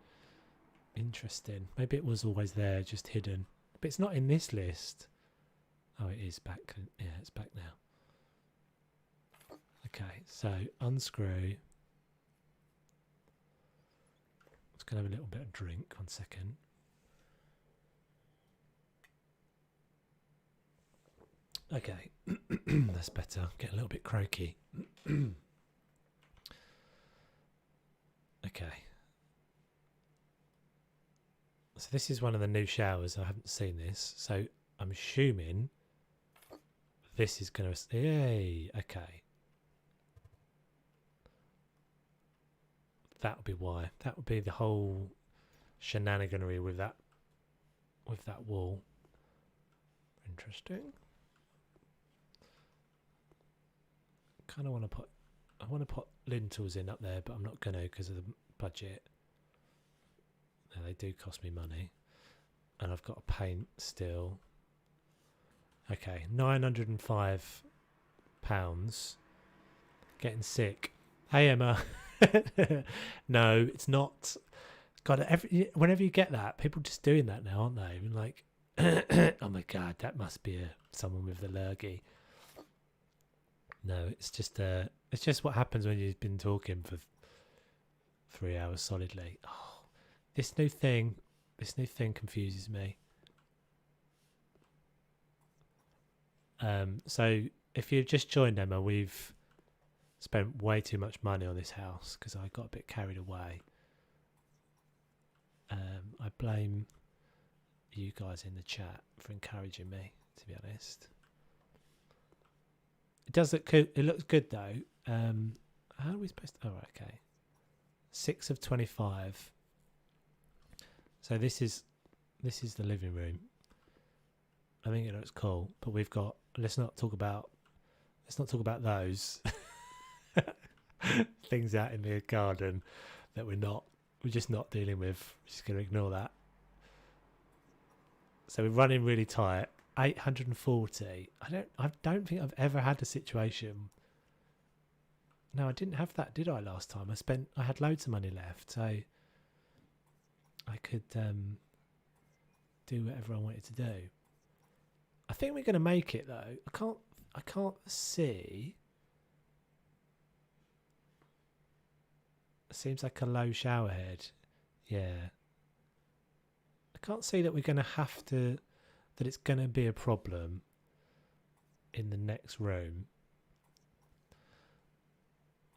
Interesting. Maybe it was always there, just hidden. But it's not in this list. Oh, it is back. Yeah, it's back now. Okay, so unscrew. Just going to have a little bit of drink. 1 second. Okay, that's better. Get a little bit croaky. Okay. So this is one of the new showers. I haven't seen this. So I'm assuming this is going to... Yay! Okay. That would be why. That would be the whole shenaniganery with that wall. Interesting. Kind of want to put... I want to put lintels in up there, but I'm not going to because of the budget. Now, they do cost me money. And I've got to paint still. Okay, £905. Getting sick. Hey, Emma. No, it's not. God, whenever you get that, people just doing that now, aren't they? Even like, oh my God, that must be someone with the lurgy. No, it's just what happens when you've been talking for 3 hours solidly. Oh, this new thing confuses me. So if you've just joined, Emma, we've spent way too much money on this house because I got a bit carried away. I blame you guys in the chat for encouraging me, to be honest. It does look good. It looks good though. How are we supposed to... Oh, okay. 6 of 25. So this is the living room. I think it looks cool, but we've got... Let's not talk about those things out in the garden that we're just not dealing with. We're just going to ignore that. So we're running really tight. 840. I don't think I've ever had a situation. No, I didn't have that, did I, last time? I had loads of money left, so I could do whatever I wanted to do. I think we're going to make it though. I can't see. It seems like a low shower head. Yeah. I can't see that we're going to have to, that it's going to be a problem in the next room.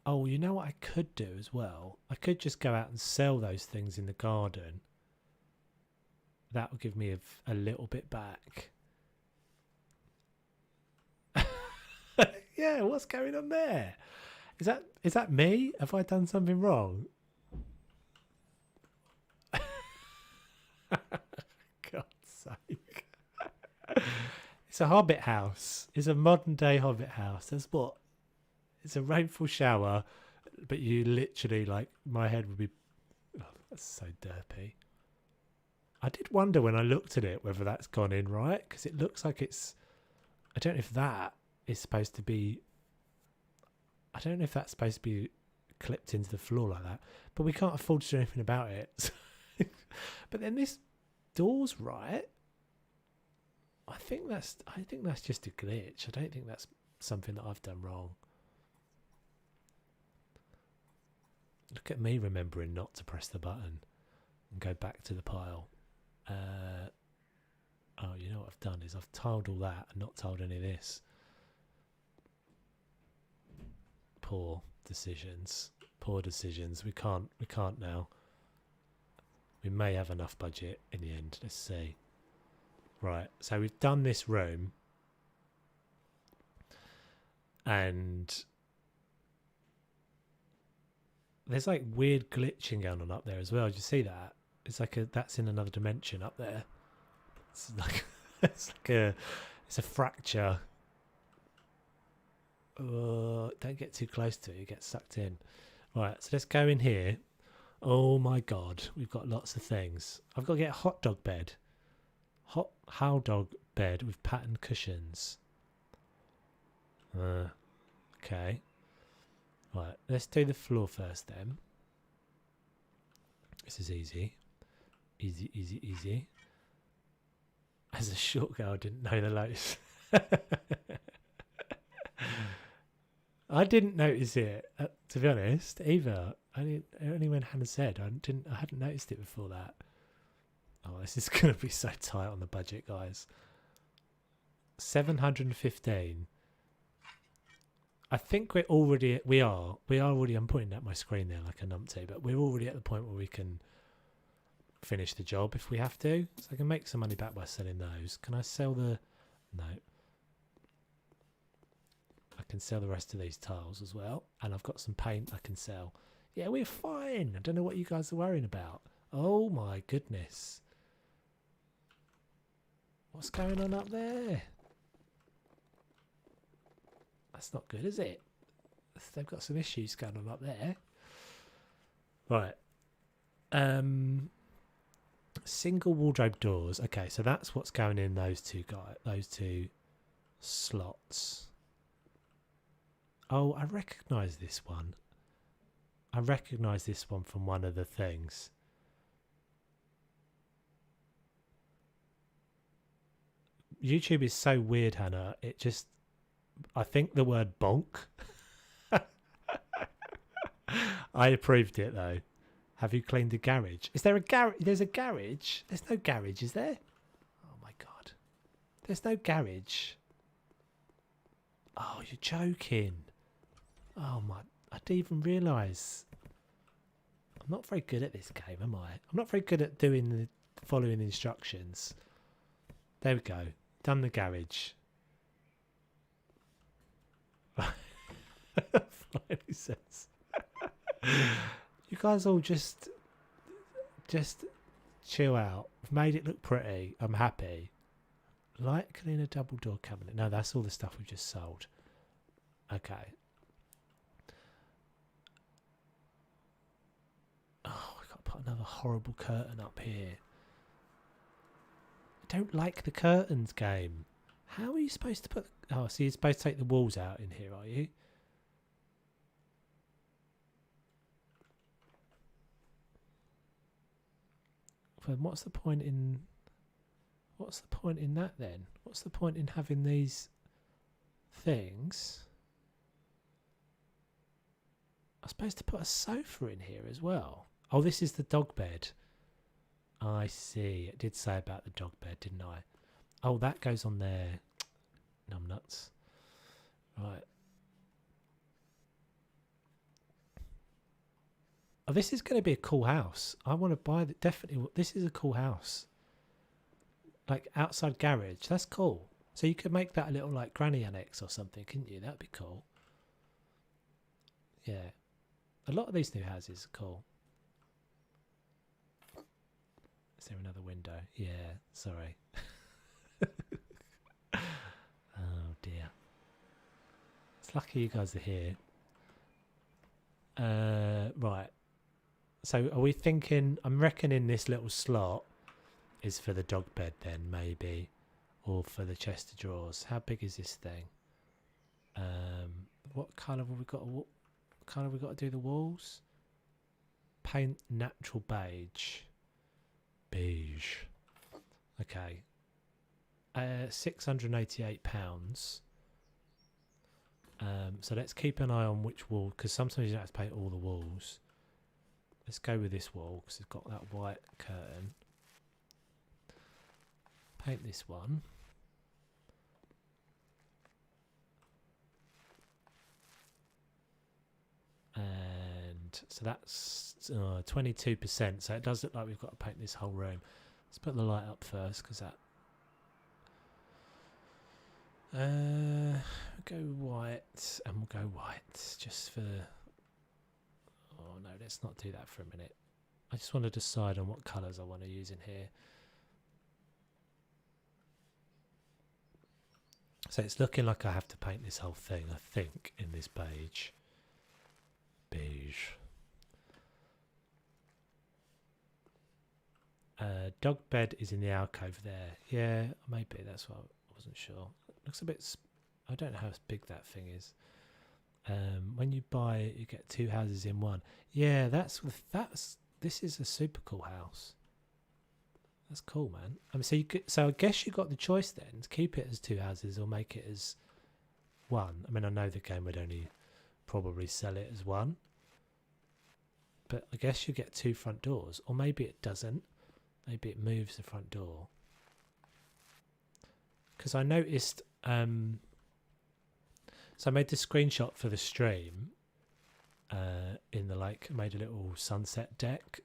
Oh, you know what I could do as well? I could just go out and sell those things in the garden. That would give me a little bit back. Yeah, what's going on there? Is that me? Have I done something wrong? God's sake. It's a hobbit house. It's a modern day hobbit house. That's what. It's a rainfall shower, but you literally, like, my head would be... Oh, that's so derpy. I did wonder when I looked at it whether that's gone in right, because it looks like it's... I don't know if that is supposed to be... I don't know if that's supposed to be clipped into the floor like that, but we can't afford to do anything about it. But then this door's right. I think that's just a glitch. I don't think that's something that I've done wrong. Look at me remembering not to press the button and go back to the pile. Oh, you know what I've done is I've tiled all that and not tiled any of this. Poor decisions. Poor decisions. We can't now. We may have enough budget in the end. Let's see. Right, so we've done this room. And there's like weird glitching going on up there as well. Did you see that? It's like that's in another dimension up there. It's like it's a fracture. Don't get too close to it, you get sucked in. Right, so let's go in here. Oh my god, we've got lots of things. I've got to get a hot dog bed. Hot dog bed with patterned cushions. Okay. Right, let's do the floor first then. This is easy. Easy, easy, easy. As a short girl, I didn't know the lows. I didn't notice it, to be honest, either. Only when Hannah said, I hadn't noticed it before that. Oh, this is going to be so tight on the budget, guys. 715. I think we are already. I'm putting up my screen there like a numpty, but we're already at the point where we can finish the job if we have to. So I can make some money back by selling those. Can I sell the? No. I can sell the rest of these tiles as well, and I've got some paint I can sell. Yeah, we're fine. I don't know what you guys are worrying about. Oh my goodness. What's going on up there? That's not good, is it? They've got some issues going on up there. Right. Single wardrobe doors. Okay, so that's what's going in those two slots. Oh, I recognise this one. I recognise this one from one of the things. YouTube is so weird, Hannah. It just... I think the word bonk. I approved it, though. Have you cleaned the garage? Is there a garage? There's a garage? There's no garage, is there? Oh, my God. There's no garage. Oh, you're joking. Oh, my... I didn't even realise. I'm not very good at this game, am I? I'm not very good at following the instructions. There we go. Done the garage. Finally says. You guys all just chill out. I've made it look pretty. I'm happy. Light cleaner double door cabinet. No, that's all the stuff we've just sold. Okay. Oh, we've got to put another horrible curtain up here. I don't like the curtains game. How are you supposed to put... Oh, so you're supposed to take the walls out in here, are you? Well, what's the point in that then? What's the point in having these things? I'm supposed to put a sofa in here as well. Oh, this is the dog bed. I see. It did say about the dog bed, didn't I? Oh, that goes on there. Numbnuts. Right. Oh, this is going to be a cool house. I want to buy that. Definitely. This is a cool house. Like outside garage. That's cool. So you could make that a little like granny annex or something, couldn't you? That'd be cool. Yeah. A lot of these new houses are cool. Is there another window? Yeah. Sorry. Oh dear. It's lucky you guys are here. Right. So are we thinking, I'm reckoning this little slot is for the dog bed then, maybe. Or for the chest of drawers. How big is this thing? What colour have we got? What colour have we got to do the walls? Paint natural beige. Beige. Okay. £688. So let's keep an eye on which wall, because sometimes you don't have to paint all the walls. Let's go with this wall because it's got that white curtain. Paint this one. And so that's 22%. So it does look like we've got to paint this whole room. Let's put the light up first because that... we've We'll go white, and we'll go white just for... Oh no, let's not do that for a minute. I just want to decide on what colours I want to use in here. So it's looking like I have to paint this whole thing, I think, in this beige. Dog bed is in the alcove there. Yeah, maybe that's what I wasn't sure. It looks a bit... I don't know how big that thing is. When you buy it, you get 2 houses in one. Yeah, that's this is a super cool house. That's cool, man. I mean, so I guess you got the choice then to keep it as 2 houses or make it as 1. I mean, I know the game would only probably sell it as 1, but I guess you get 2 front doors, or maybe it doesn't. Maybe it moves the front door. Because I noticed, so I made this screenshot for the stream. In the made a little sunset deck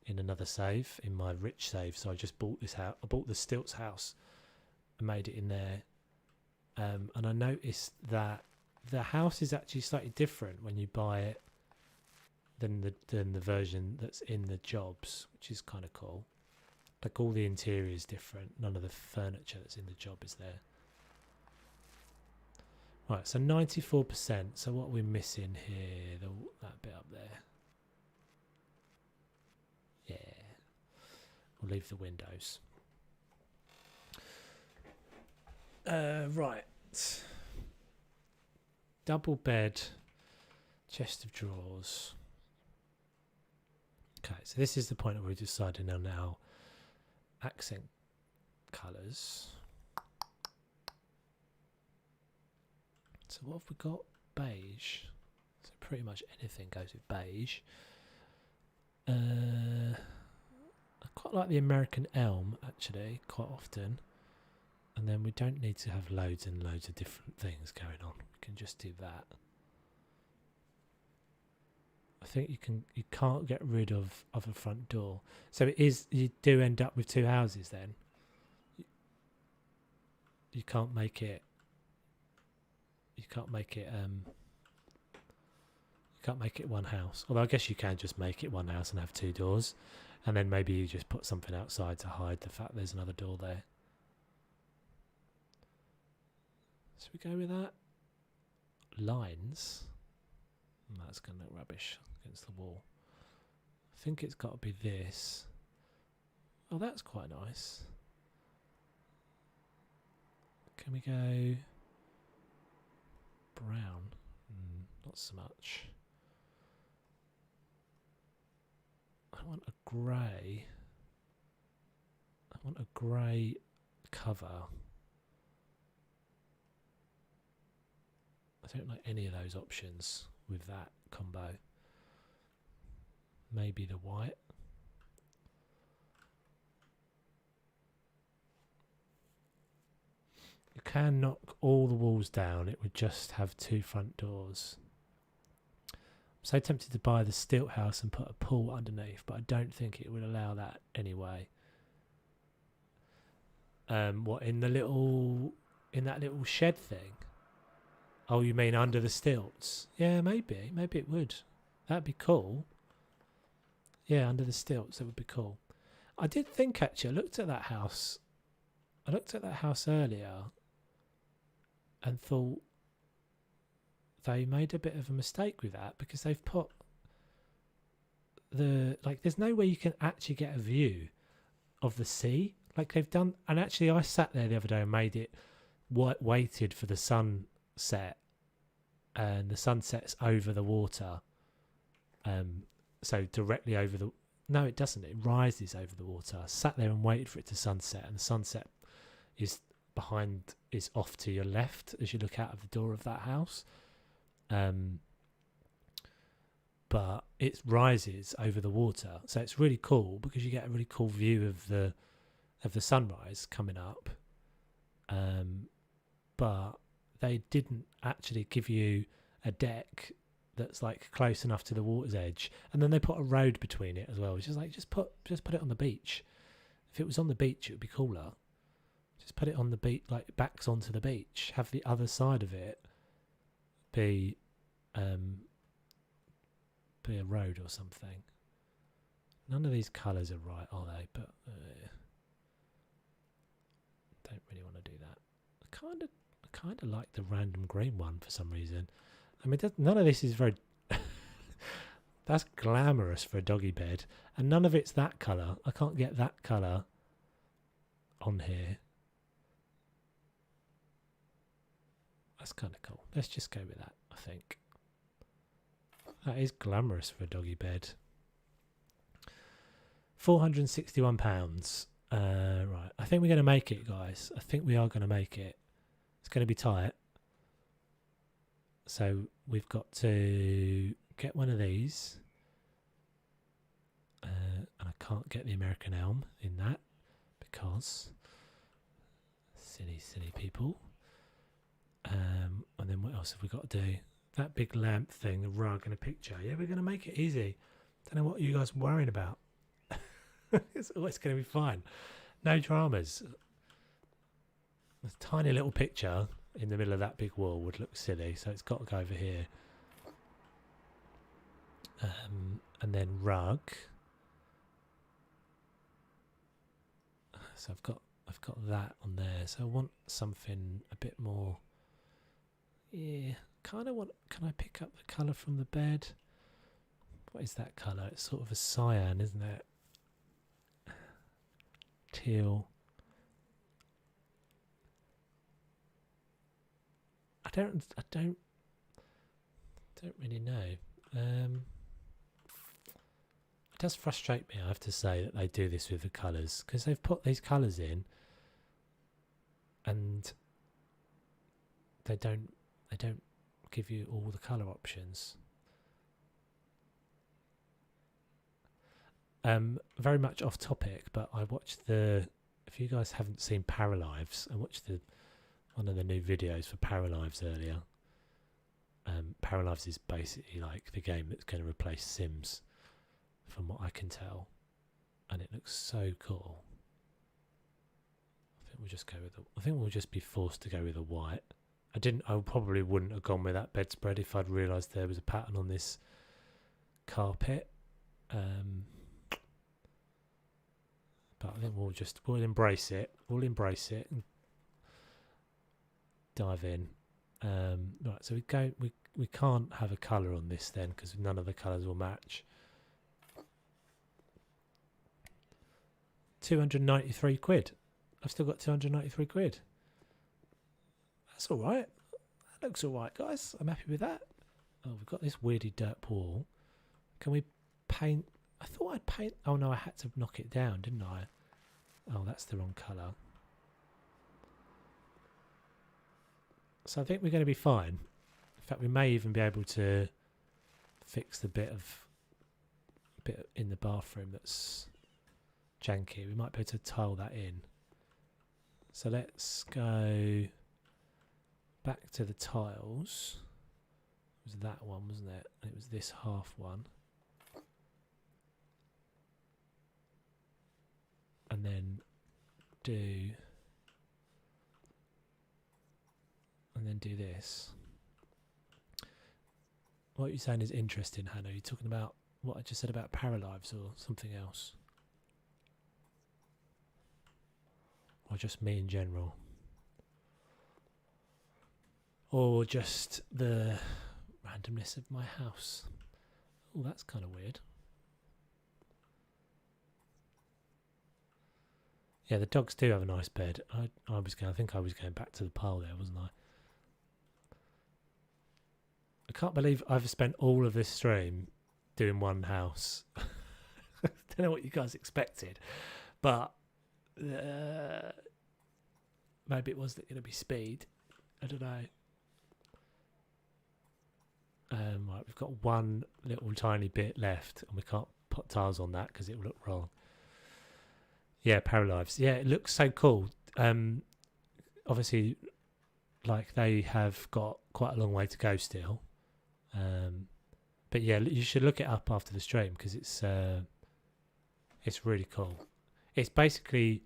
in another save, in my rich save. So I just bought this house. I bought the Stilts house and made it in there. And I noticed that the house is actually slightly different when you buy it than the version that's in the jobs, which is kind of cool. Like all the interior is different. None of the furniture that's in the job is there. Right, so 94%. So what are we missing here? That bit up there. Yeah. We'll leave the windows. Right. Double bed. Chest of drawers. Okay, so this is the point where we're deciding on our accent colours. So what have we got? Beige. So pretty much anything goes with beige. I quite like the American elm, actually, quite often. And then we don't need to have loads and loads of different things going on. We can just do that. I think you can't get rid of a front door. So it is, you do end up with 2 houses then. You can't make it one house. Although I guess you can just make it one house and have 2 doors, and then maybe you just put something outside to hide the fact there's another door there. So we go with that. Lines. That's going to look rubbish against the wall. I think it's got to be this. Oh, that's quite nice. Can we go brown? Not so much. I want a grey. I want a grey cover. I don't like any of those options with that combo. Maybe the white. You can knock all the walls down. It would just have 2 front doors. I'm so tempted to buy the stilt house and put a pool underneath, but I don't think it would allow that anyway. What, in that little shed thing? Oh, you mean under the stilts? Yeah, maybe it would. That'd be cool. Yeah, under the stilts, that would be cool. I did think, actually, I looked at that house earlier and thought they made a bit of a mistake with that, because they've put there's no way you can actually get a view of the sea. Like they've done, and actually I sat there the other day and made it waited for the sunset, and the sunset's over the water. So directly over the... No, it doesn't. It rises over the water. I sat there and waited for it to sunset, and the sunset is off to your left as you look out of the door of that house. But it rises over the water, so it's really cool because you get a really cool view of the sunrise coming up. But they didn't actually give you a deck that's like close enough to the water's edge, and then they put a road between it as well, which is like just put it on the beach. If it was on the beach, it would be cooler. Just put it on the beach, like backs onto the beach. Have the other side of it be a road or something. None of these colours are right, are they? But don't really want to do that. I kind of like the random green one for some reason. I mean, none of this is very. That's glamorous for a doggy bed, and none of it's that colour. I can't get that colour on here. That's kind of cool. Let's just go with that, I think. That is glamorous for a doggy bed. £461. Right, I think we're going to make it, guys. I think we are going to make it. It's going to be tight. So we've got to get one of these. And I can't get the American elm in that because silly people. And then what else have we got to do? That big lamp thing, a rug and a picture. Yeah, we're going to make it easy. Don't know what you guys are worrying about. It's always going to be fine. No dramas. A tiny little picture in the middle of that big wall would look silly, so it's got to go over here. And then rug. So I've got that on there. So I want something a bit more. Yeah, kind of want. Can I pick up the colour from the bed? What is that colour? It's sort of a cyan, isn't it? Teal. I don't really know. It does frustrate me, I have to say, that they do this with the colours, because they've put these colours in and they don't give you all the colour options. Very much off topic, but I watched if you guys haven't seen Paralives, I watched one of the new videos for Paralives earlier. Paralives is basically like the game that's going to replace Sims, from what I can tell, and it looks so cool. I think we'll just go with I think we'll just be forced to go with a white. I probably wouldn't have gone with that bedspread if I'd realised there was a pattern on this carpet. But I think we'll embrace it. We'll embrace it and dive in. Right, so we can't have a colour on this then, because none of the colours will match. 293 quid. I've still got 293 quid. That's all right. That looks all right, guys. I'm happy with that. Oh, we've got this weirdy dirt wall. Can we paint? I thought I'd paint. Oh no, I had to knock it down, didn't I? Oh, that's the wrong colour. So I think we're going to be fine. In fact, we may even be able to fix the bit in the bathroom that's janky. We might be able to tile that in. So let's go back to the tiles. It was that one, wasn't it? And it was this half one. And then do this. What you're saying is interesting, Hannah. You're talking about what I just said about Paralives or something else? Or just me in general? Or just the randomness of my house? Oh, that's kind of weird. Yeah, the dogs do have a nice bed. I think I was going back to the pile there, wasn't I? I can't believe I've spent all of this stream doing one house. Don't know what you guys expected, but maybe it was going to be speed. I don't know. Right, we've got one little tiny bit left, and we can't put tiles on that because it will look wrong. Yeah, Paralives. Yeah, it looks so cool. Obviously, like they have got quite a long way to go still. But yeah, you should look it up after the stream because it's really cool. It's basically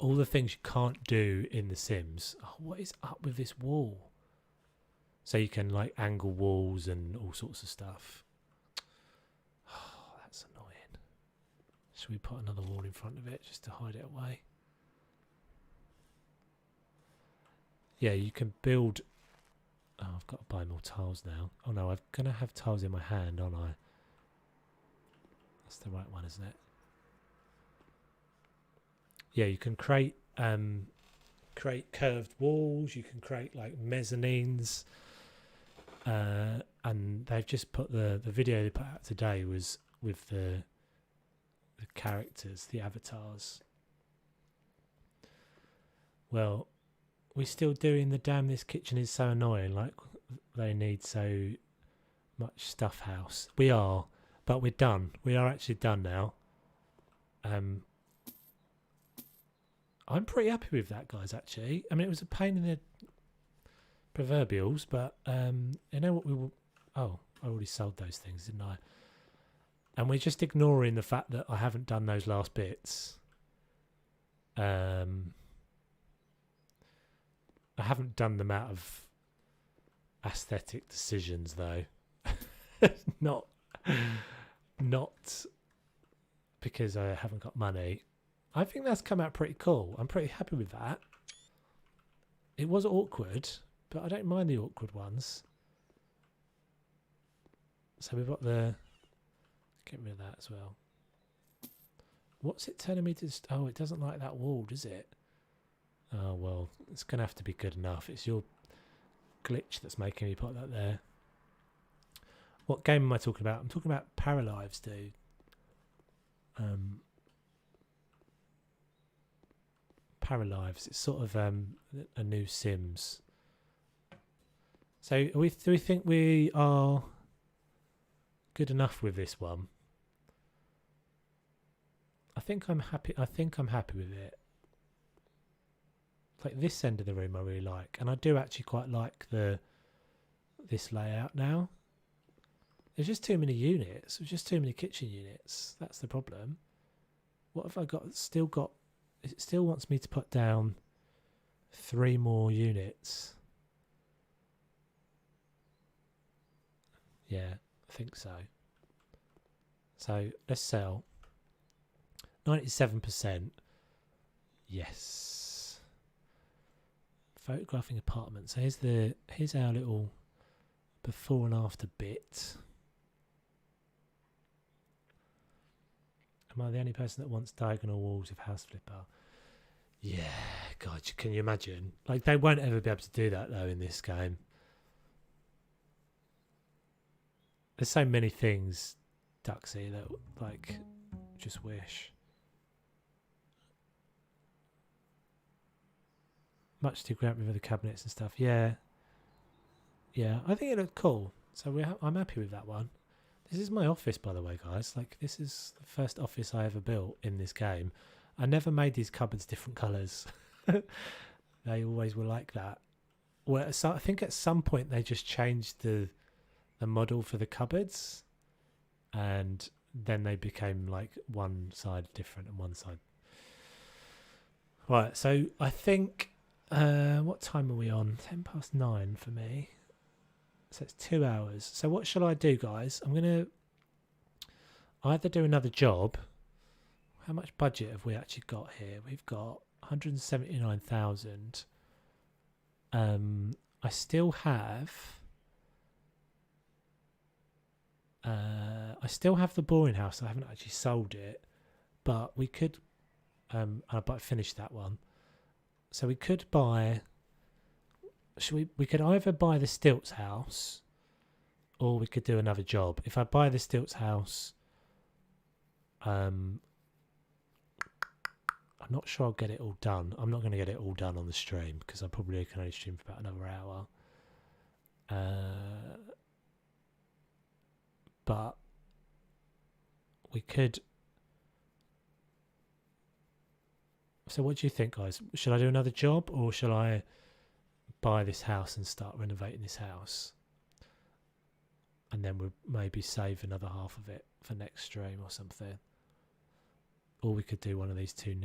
all the things you can't do in The Sims. Oh, what is up with this wall? So you can like angle walls and all sorts of stuff. Oh, that's annoying. Should we put another wall in front of it just to hide it away? Yeah, you can build... Oh, I've got to buy more tiles now. Oh no, I'm going to have tiles in my hand, aren't I? That's the right one, isn't it? Yeah, you can create curved walls. You can create like mezzanines. And they've just put the video they put out today was with the characters, the avatars. Well, we're still doing the damn this kitchen is so annoying, like they need so much stuff house. We are, but we're done. We are actually done now. I'm pretty happy with that, guys, actually. I mean, it was a pain in the proverbials, but you know what we will... Oh, I already sold those things, didn't I? And we're just ignoring the fact that I haven't done those last bits. I haven't done them out of aesthetic decisions, though. not because I haven't got money. I think that's come out pretty cool. I'm pretty happy with that. It was awkward, but I don't mind the awkward ones. So we've got the... Get rid of that as well. What's it telling me to... Oh, it doesn't like that wall, does it? Oh, well, it's going to have to be good enough. It's your glitch that's making me put that there. What game am I talking about? I'm talking about Paralives, dude. Paralives. It's sort of a new Sims. So do we think we are good enough with this one? I think I'm happy with it. Like this end of the room I really like, and I do actually quite like this layout now. There's just too many units. There's just too many kitchen units. That's the problem. What have I got? It still wants me to put down 3 more units. Yeah, I think so. So let's sell. 97%. Yes. Photographing apartments. So here's our little before and after bit. Am I the only person that wants diagonal walls of House Flipper? Yeah, God, can you imagine? Like, they won't ever be able to do that, though, in this game. There's so many things, Duxie, that, like, just wish. Much too grumpy with the cabinets and stuff. Yeah. Yeah, I think it looked cool. So I'm happy with that one. This is my office, by the way, guys. Like, this is the first office I ever built in this game. I never made these cupboards different colours. They always were like that. Well, so I think at some point they just changed the model for the cupboards, and then they became like one side different and one side. Right, so I think... what time are we on? 9:10 for me. So it's 2 hours. So what shall I do, guys? I'm going to either do another job. How much budget have we actually got here? We've got 179,000. I still have... I still have the boring house. I haven't actually sold it. But we could... but I finished that one. So we could buy... We could either buy the Stilts house, or we could do another job. If I buy the Stilts house, I'm not sure I'll get it all done. I'm not going to get it all done on the stream because I probably can only stream for about another hour. But we could... So what do you think, guys? Should I do another job, or shall I buy this house and start renovating this house, and then we'll maybe save another half of it for next stream or something? Or we could do one of these two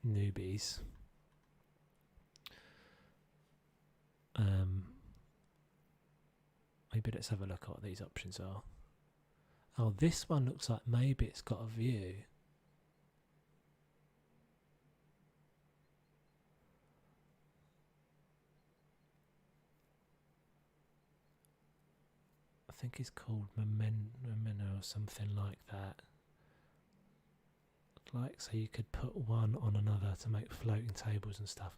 newbies. Maybe let's have a look at what these options are. Oh, this one looks like maybe it's got a view. I think it's called Memento or something like that. Like, so you could put one on another to make floating tables and stuff.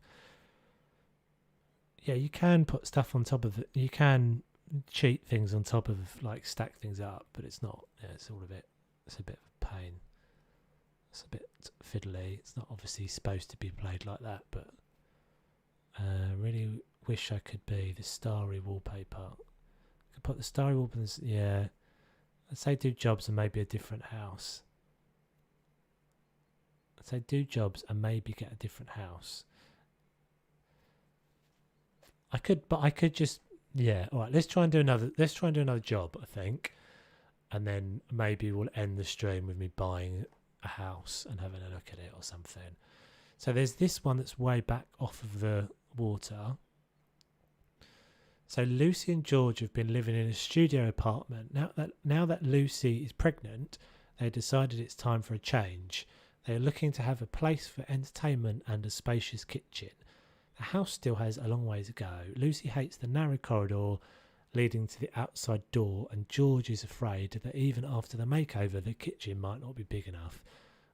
Yeah, you can put stuff on top of it. You can cheat things on top of, like, stack things up, but it's not. Yeah, it's all a bit. It's a bit of a pain. It's a bit fiddly. It's not obviously supposed to be played like that, but really wish I could be the starry wallpaper. I could put the starry wallpaper. Yeah, I'd say do jobs and maybe a different house. I'd say do jobs and maybe get a different house. I could just, yeah. All right, let's try and do another job, I think, and then maybe we'll end the stream with me buying a house and having a look at it or something. So there's this one that's way back off of the water. So Lucy and George have been living in a studio apartment. Now that Lucy is pregnant, they decided it's time for a change. They are looking to have a place for entertainment and a spacious kitchen. The house still has a long way to go. Lucy hates the narrow corridor leading to the outside door, and George is afraid that even after the makeover, the kitchen might not be big enough.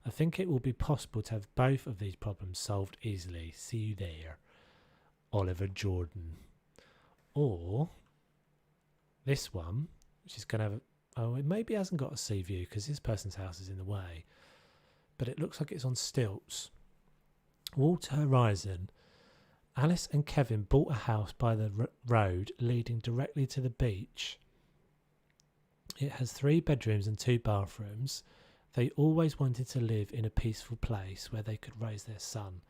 I think it will be possible to have both of these problems solved easily. See you there, Oliver Jordan. Or this one, which is going to have it maybe hasn't got a sea view because this person's house is in the way, but it looks like it's on stilts. Water Horizon. Alice and Kevin bought a house by the road leading directly to the beach. It has 3 bedrooms and 2 bathrooms. They always wanted to live in a peaceful place where they could raise their son.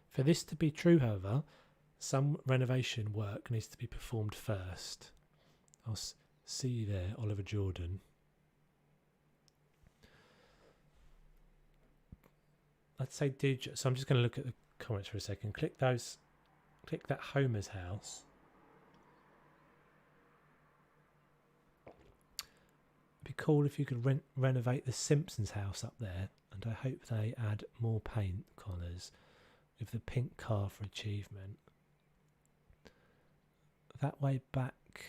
For this to be true, however, some renovation work needs to be performed first. I'll see you there, Oliver Jordan. I'd say do. So I'm just going to look at the comments for a second. Click that Homer's house. It'd be cool if you could renovate the Simpsons house up there, and I hope they add more paint colours with the pink car for achievement. That way back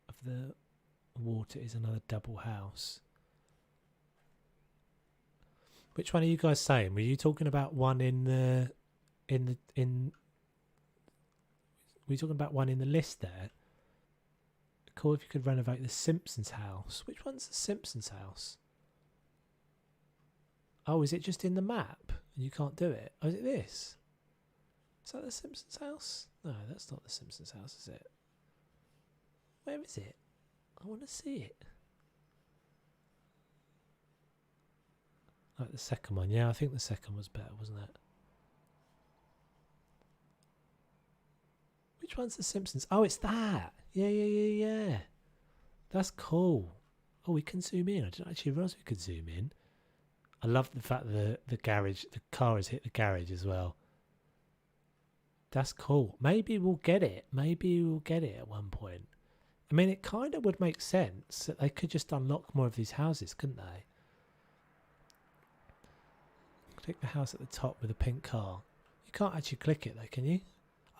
of the water is another double house. Which one are you guys saying? Were you talking about one in the were you talking about one in the list there? Cool if you could renovate the Simpsons house. Which one's the Simpsons house? Oh, is it just in the map and you can't do it? Oh, is it this? Is that the Simpsons house? No, that's not the Simpsons house, is it? Where is it? I want to see it. Like the second one. Yeah, I think the second was better, wasn't it? Which one's the Simpsons? Oh, it's that. Yeah. That's cool. Oh, we can zoom in. I didn't actually realise we could zoom in. I love the fact that the car has hit the garage as well. That's cool. Maybe we'll get it. Maybe we'll get it at one point. I mean, it kind of would make sense that they could just unlock more of these houses, couldn't they? Click the house at the top with a pink car. You can't actually click it though, can you?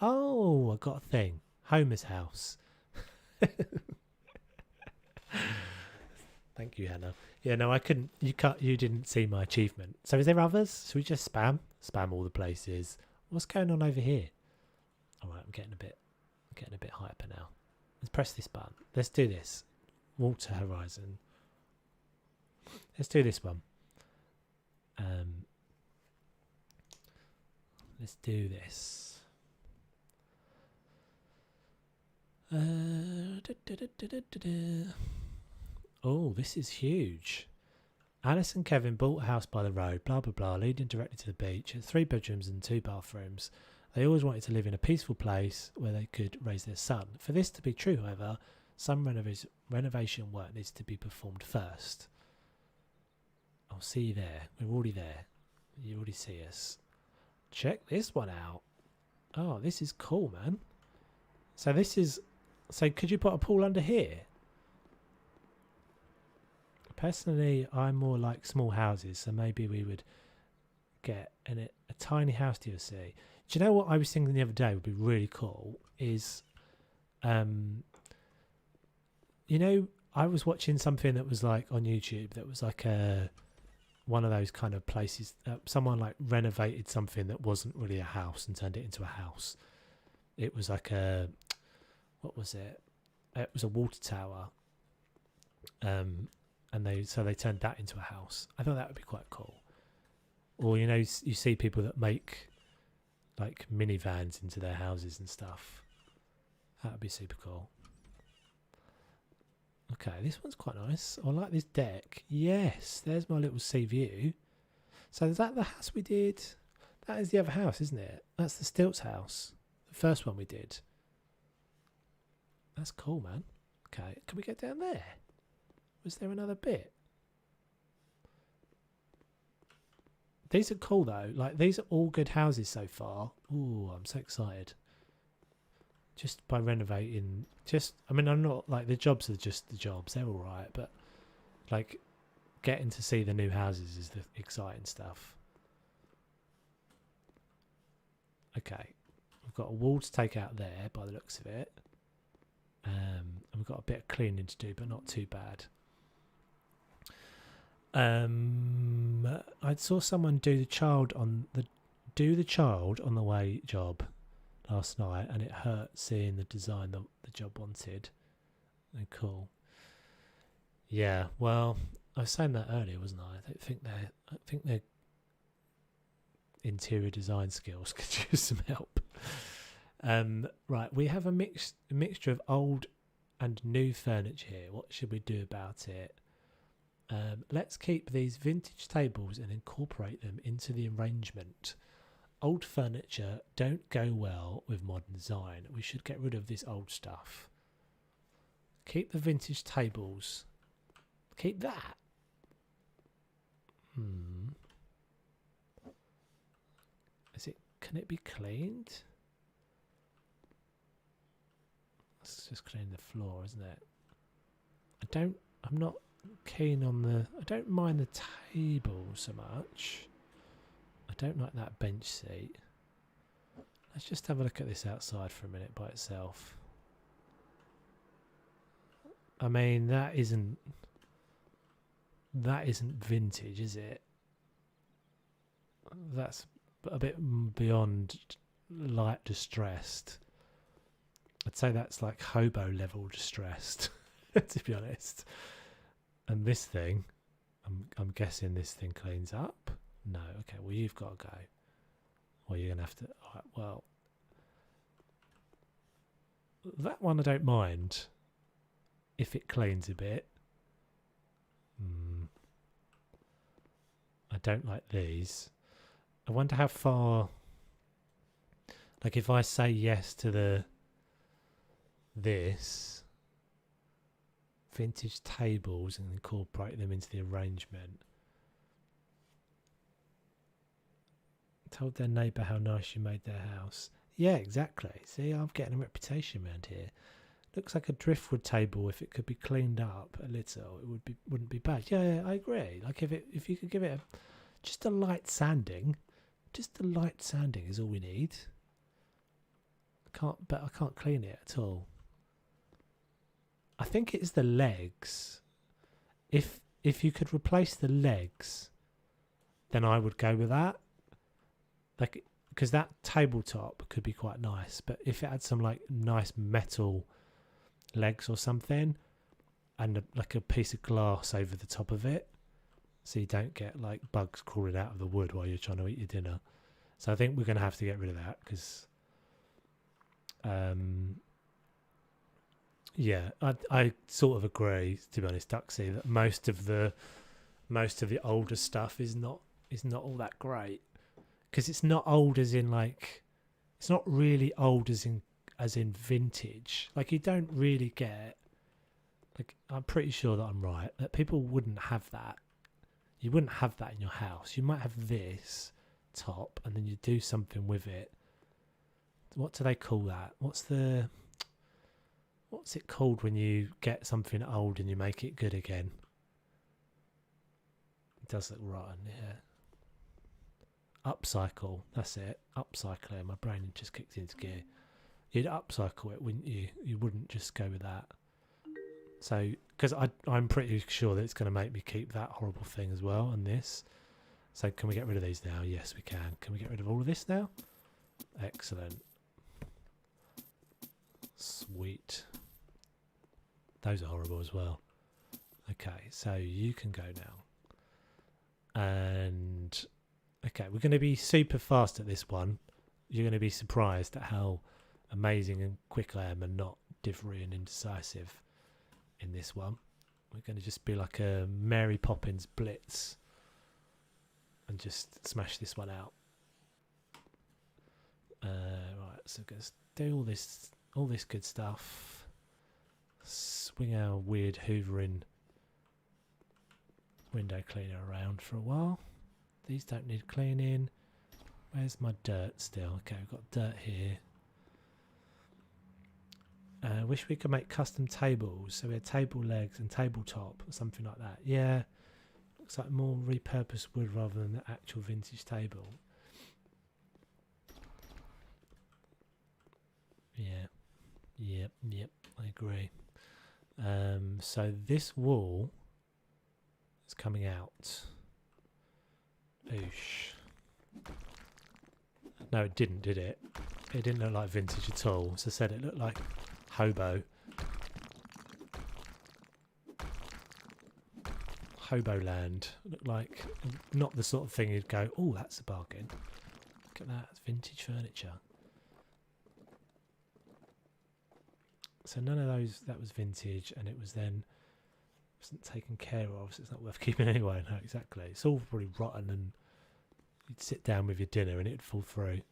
Oh, I got a thing. Homer's house. Thank you, Hannah. Yeah, no, I couldn't. You didn't see my achievement. So is there others? Should we just spam all the places? What's going on over here? All right, I'm getting a bit hyper now. Let's press this button. Let's do this. Water Horizon. Let's do this one. Let's do this. Oh, this is huge. Alice and Kevin bought a house by the road, blah, blah, blah, leading directly to the beach. It had 3 bedrooms and 2 bathrooms. They always wanted to live in a peaceful place where they could raise their son. For this to be true, however, some renovation work needs to be performed first. I'll see you there. We're already there. You already see us. Check this one out. Oh, this is cool, man. So this is... So could you put a pool under here? Personally, I'm more like small houses, so maybe we would get a tiny house DLC. Do you know what I was thinking the other day would be really cool is... you know, I was watching something that was like on YouTube that was like one of those kind of places. Someone like renovated something that wasn't really a house and turned it into a house. It was like what was it? It was a water tower. And they turned that into a house. I thought that would be quite cool. Or, you know, you see people that make like minivans into their houses and stuff. That would be super cool. Okay, this one's quite nice. I like this deck. Yes, there's my little sea view. So is that the house we did? That is the other house, isn't it? That's the Stilts house. The first one we did. That's cool, man. Okay, can we get down there? Was there another bit? These are cool, though. Like, these are all good houses so far. Ooh, I'm so excited. Just by renovating, I mean, I'm not like the jobs are just the jobs, they're all right, but like getting to see the new houses is the exciting stuff. Okay, we've got a wall to take out there by the looks of it, and we've got a bit of cleaning to do, but not too bad. I saw someone do the child on the way job last night, and it hurt seeing the design that the job wanted. And cool. Yeah, well, I was saying that earlier, wasn't I? I think their interior design skills could use some help. Right, we have a mixture of old and new furniture here. What should we do about it? Let's keep these vintage tables and incorporate them into the arrangement. Old furniture don't go well with modern design. We should get rid of this old stuff. Keep the vintage tables. Keep that. Can it be cleaned? It's just clean the floor, isn't it? I'm not keen on I don't mind the table so much. I don't like that bench seat. Let's just have a look at this outside for a minute by itself. I mean, that isn't vintage, is it? That's a bit beyond light distressed. I'd say that's like hobo level distressed, to be honest. And this thing, I'm guessing this thing cleans up. No, okay, well, you've got to go. Well, you're going to have to... All right, well, that one I don't mind if it cleans a bit. I don't like these. I wonder how far... Like, if I say yes to this vintage tables and incorporate them into the arrangement... Told their neighbour how nice you made their house. Yeah, exactly. See, I'm getting a reputation around here. Looks like a driftwood table. If it could be cleaned up a little, it wouldn't be bad. Yeah, I agree. Like if you could give it just a light sanding is all we need. I can't clean it at all. I think it's the legs. If you could replace the legs, then I would go with that. Like, because that tabletop could be quite nice, but if it had some like nice metal legs or something, and like a piece of glass over the top of it, so you don't get like bugs crawling out of the wood while you're trying to eat your dinner. So I think we're going to have to get rid of that because, yeah, I sort of agree, to be honest, Duxie, that most of the older stuff is not all that great. Because it's not old as in like, it's not really old as in vintage. Like you don't really get, like I'm pretty sure that I'm right, that people wouldn't have that. You wouldn't have that in your house. You might have this top, and then you do something with it. What do they call that? What's it called when you get something old and you make it good again? It does look rotten, yeah. Upcycle, that's it. Upcycling. My brain just kicked into gear. You'd upcycle it, wouldn't you? You wouldn't just go with that. So, because I'm pretty sure that it's going to make me keep that horrible thing as well on this. So can we get rid of these now? Yes, we can. Can we get rid of all of this now? Excellent. Sweet. Those are horrible as well. Okay, so you can go now. And, okay, we're going to be super fast at this one. You're going to be surprised at how amazing and quick I am and not differing and indecisive in this one. We're going to just be like a Mary Poppins blitz and just smash this one out. Right, so we're going to do all this good stuff. Swing our weird hoovering window cleaner around for a while. These don't need cleaning. Where's my dirt still? Okay, we've got dirt here. I wish we could make custom tables. So we had table legs and tabletop or something like that. Yeah, looks like more repurposed wood rather than the actual vintage table. Yeah, yep, I agree. So this wall is coming out. Oosh. No, it didn't, did it? It didn't look like vintage at all. As I said, it looked like hobo land. It looked like not the sort of thing you'd go, oh, that's a bargain. Look at that, it's vintage furniture. So none of those, that was vintage, and it was then wasn't taken care of, so it's not worth keeping anyway. No, exactly. It's all probably rotten, and you'd sit down with your dinner and it'd fall through.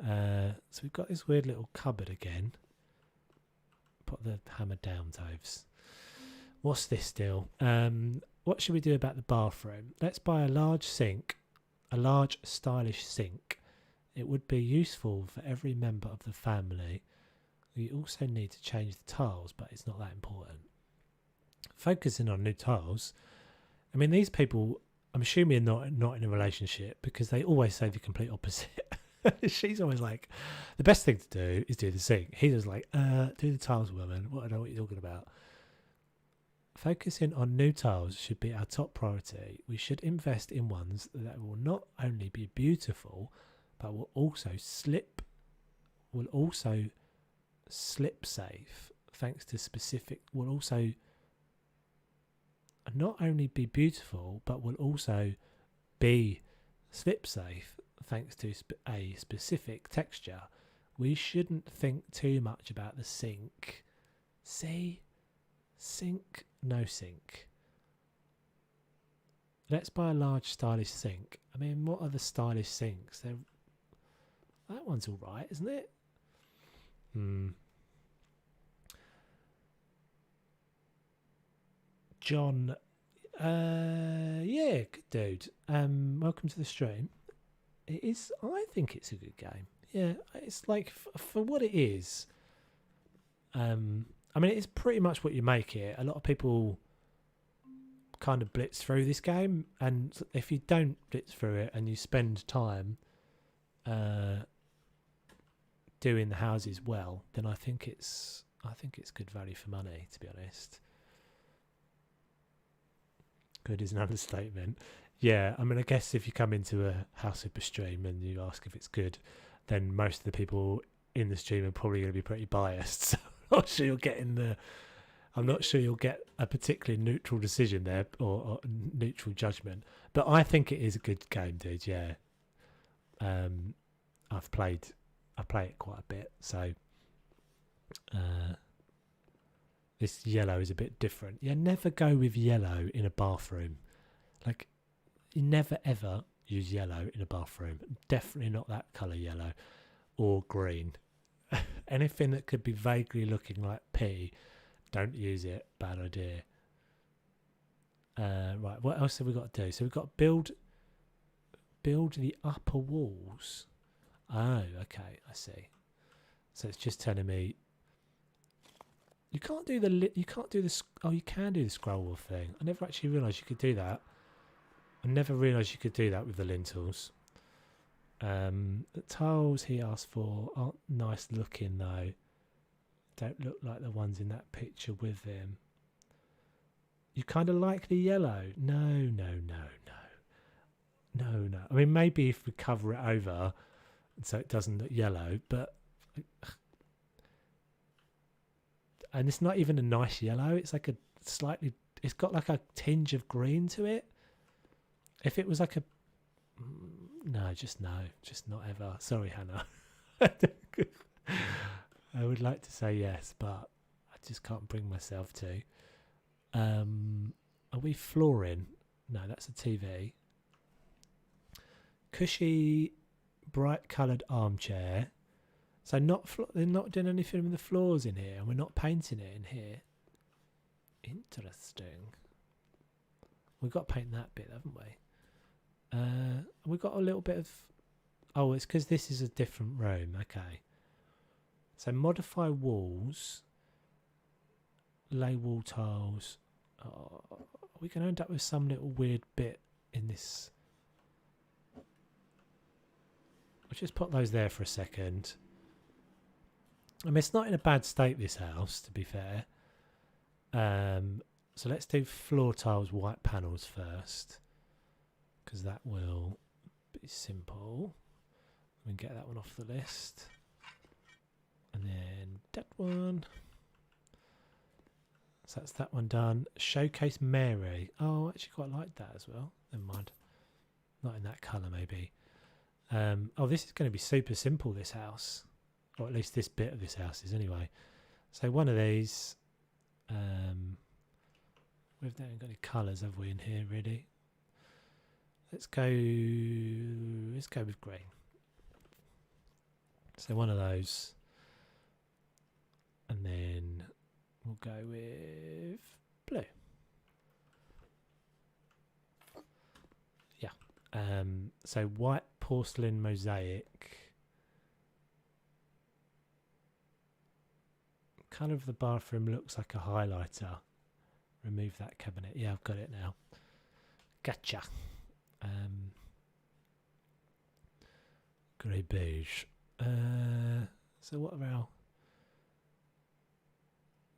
So we've got this weird little cupboard again. Put the hammer down, Toves. What's this deal? What should we do about the bathroom? Let's buy a large sink, a large stylish sink. It would be useful for every member of the family. We also need to change the tiles, but it's not that important. Focusing on new tiles. I mean, these people, I'm assuming not in a relationship, because they always say the complete opposite. She's always like, the best thing to do is do the sink. He's just like, do the tiles, woman. I don't know what you're talking about. Focusing on new tiles should be our top priority. We should invest in ones that will not only be beautiful, but will also slip safe, thanks to specific, will also not only be beautiful, but will also be slip safe, thanks to a specific texture. We shouldn't think too much about the sink. See? Sink, no sink. Let's buy a large stylish sink. I mean, what are the stylish sinks? That one's alright, isn't it? John, yeah, good dude. Welcome to the stream. It is. I think it's a good game. Yeah, it's like for what it is. I mean, it's pretty much what you make it. A lot of people kind of blitz through this game, and if you don't blitz through it and you spend time doing the houses well, then I think it's good value for money, to be honest. Good is an understatement. Yeah, I mean, I guess if you come into a House Super stream and you ask if it's good, then most of the people in the stream are probably going to be pretty biased. So I'm not sure you'll get a particularly neutral decision there or neutral judgment. But I think it is a good game, dude. Yeah, I play it quite a bit, so this yellow is a bit different. You never go with yellow in a bathroom. Like, you never ever use yellow in a bathroom. Definitely not that colour yellow or green. Anything that could be vaguely looking like pea, don't use it. Bad idea. Right, what else have we got to do? So we've got build build the upper walls. Oh, okay, I see. So it's just telling me you can't do the oh, you can do the scroll wall thing. I never actually realised you could do that. I never realised you could do that with the lintels. The tiles he asked for aren't nice looking though. Don't look like the ones in that picture with him. You kind of like the yellow. No. I mean, maybe if we cover it over so it doesn't look yellow, but... And it's not even a nice yellow. It's like a slightly... It's got like a tinge of green to it. If it was like a... No. Just not ever. Sorry, Hannah. I would like to say yes, but I just can't bring myself to. Are we flooring? No, that's a TV. Cushy, bright coloured armchair. So they're not doing anything with the floors in here, and we're not painting it in here. Interesting. We've got to paint that bit, haven't we? We've got a little bit of... Oh, it's because this is a different room. Okay. So modify walls. Lay wall tiles. Oh, we can end up with some little weird bit in this. I'll just put those there for a second. I mean, it's not in a bad state, this house, to be fair. So let's do floor tiles, white panels first, because that will be simple. We can get that one off the list. And then that one. So that's that one done. Showcase Mary. Oh, I actually quite like that as well. Never mind. Not in that colour, maybe. Oh, this is going to be super simple, this house. Or at least this bit of this house is anyway. So one of these. We've not got any colours, have we, in here, really? Let's go with green. So one of those. And then we'll go with blue. Yeah. So white porcelain mosaic. Colour of the bathroom looks like a highlighter. Remove that cabinet. Yeah, I've got it now. Gotcha. Grey beige. So what are our...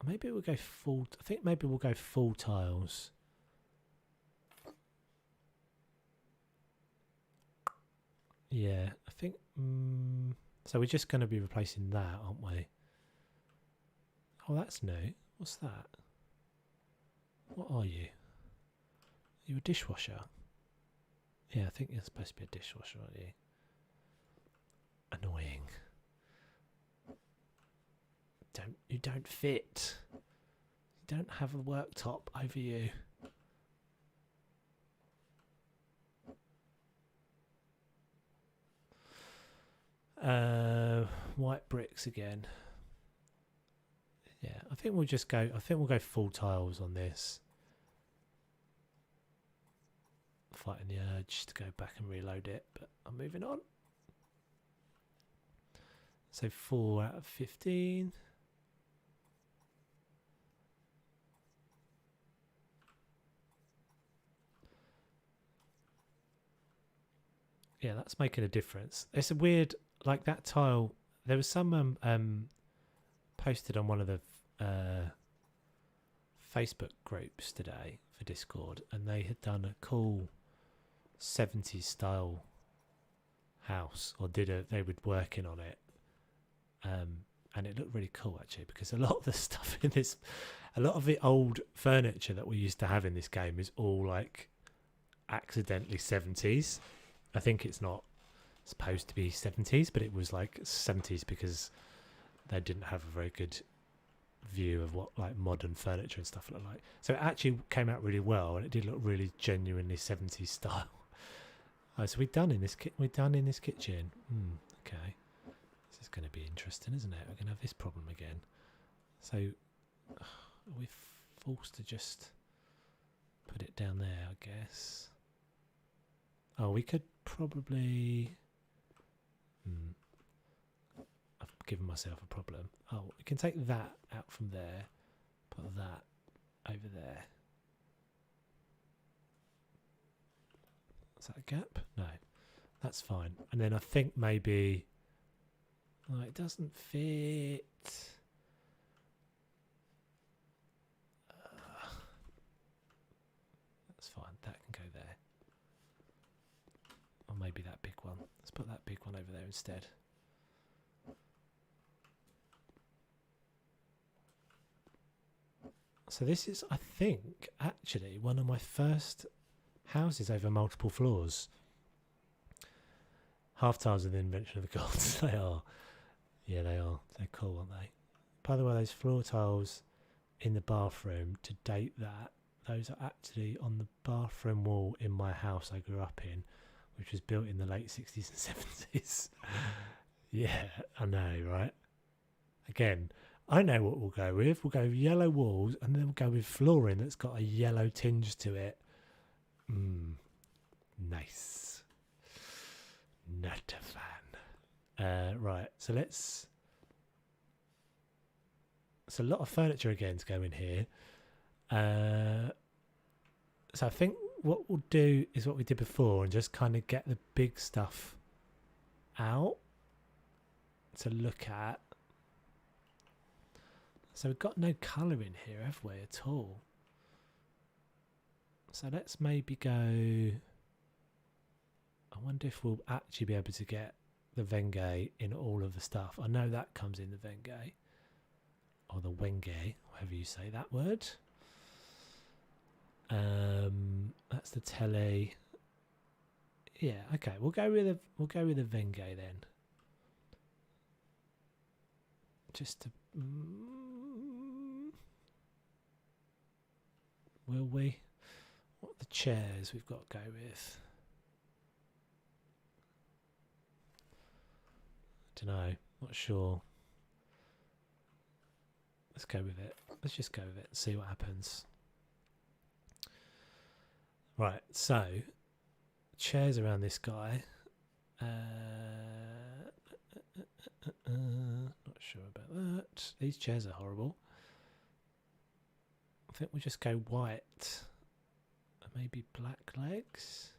Maybe we'll go full... I think maybe we'll go full tiles. Yeah, I think... so we're just going to be replacing that, aren't we? Oh, that's new. What's that? What are you? Are you a dishwasher? Yeah, I think you're supposed to be a dishwasher, aren't you? Annoying. You don't fit. You don't have a worktop over you. White bricks again. Yeah, I think we'll just go. I think we'll go full tiles on this. Fighting the urge to go back and reload it, but I'm moving on. So 4 out of 15. Yeah, that's making a difference. It's a weird, like that tile. There was some posted on one of the Facebook groups today for Discord, and they had done a cool 70s style house, or they were working on it, and it looked really cool actually, because a lot of the stuff in this, a lot of the old furniture that we used to have in this game is all like accidentally 70s. I think it's not supposed to be 70s, but it was like 70s because they didn't have a very good view of what like modern furniture and stuff look like. So it actually came out really well, and it did look really genuinely 70s style. So we're done in this kitchen. Okay, this is going to be interesting, isn't it? We're going to have this problem again. So are we forced to just put it down there, I guess? Oh, we could probably... I've given myself a problem. Oh, we can take that out from there. Put that over there. Is that a gap? No. That's fine. And then I think maybe... Oh, it doesn't fit. That's fine. That can go there. Or maybe that big one. Let's put that big one over there instead. So this is, I think, actually one of my first houses over multiple floors. Half tiles are the invention of the gods. They are. Yeah, they are. They're cool, aren't they? By the way, those floor tiles in the bathroom, to date that, those are actually on the bathroom wall in my house I grew up in, which was built in the late 60s and 70s. Yeah, I know, right? Again, I know what we'll go with. We'll go with yellow walls, and then we'll go with flooring that's got a yellow tinge to it. Nice. Not a fan. Right, so let's... It's a lot of furniture again to go in here. So I think what we'll do is what we did before and just kind of get the big stuff out to look at. So we've got no colour in here, have we, at all? So let's maybe go... I wonder if we'll actually be able to get the Venge in all of the stuff. I know that comes in the Venge. Or the Wenge, however you say that word. That's the telly. Yeah, okay, we'll go with the Venge then. Just to... will we? What are the chairs we've got to go with? Don't know, not sure. Let's go with it. Let's just go with it and see what happens. Right, so chairs around this guy. Not sure about that. These chairs are horrible. I think we'll just go white. Maybe black legs.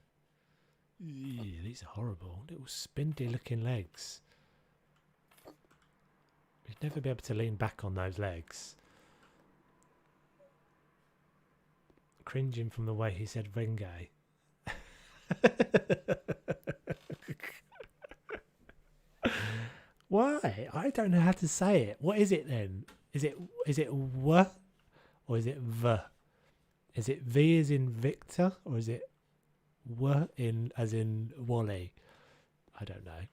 Yeah, these are horrible. Little spindly looking legs. You'd never be able to lean back on those legs. Cringing from the way he said Venge. Why? I don't know how to say it. What is it then? Is it w or is it v? Is it v as in Victor or is it w in as in Wally? I don't know.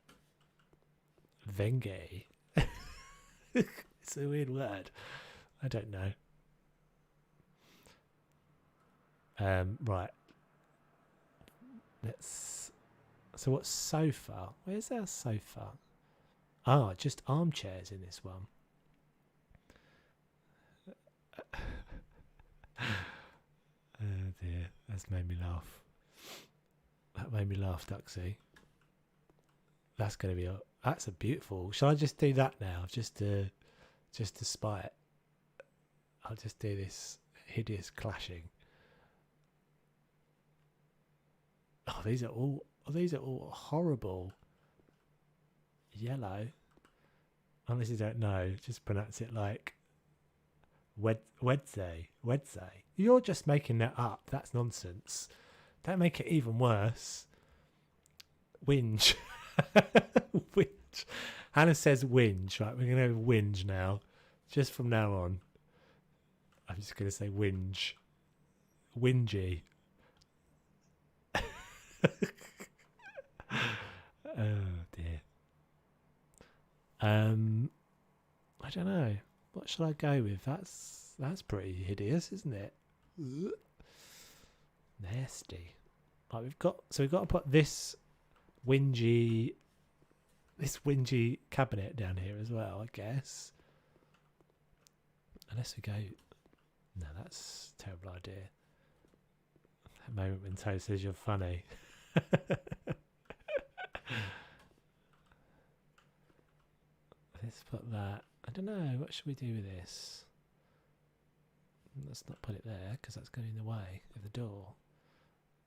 Venge. It's a weird word. I don't know. Right. Let's... So what's sofa? Where's our sofa? Ah, just armchairs in this one. Oh dear, that's made me laugh. That made me laugh, Duxie. That's going to be... That's a beautiful... Shall I just do that now? Just to spite. I'll just do this hideous clashing. Oh, these are all horrible. Yellow. Honestly don't know. Just pronounce it like Wednesday. You're just making that up. That's nonsense. Don't make it even worse. Whinge. Whinge. Hannah says whinge. Right, we're going to whinge now. Just from now on. I'm just going to say whinge. Whingy. Oh dear. I don't know. What should I go with? That's pretty hideous, isn't it? Nasty. Right, we've got to put this whingy cabinet down here as well, I guess. Unless we go... No, that's a terrible idea. That moment when Toe says you're funny. Let's put that. I don't know. What should we do with this? Let's not put it there because that's going in the way of the door.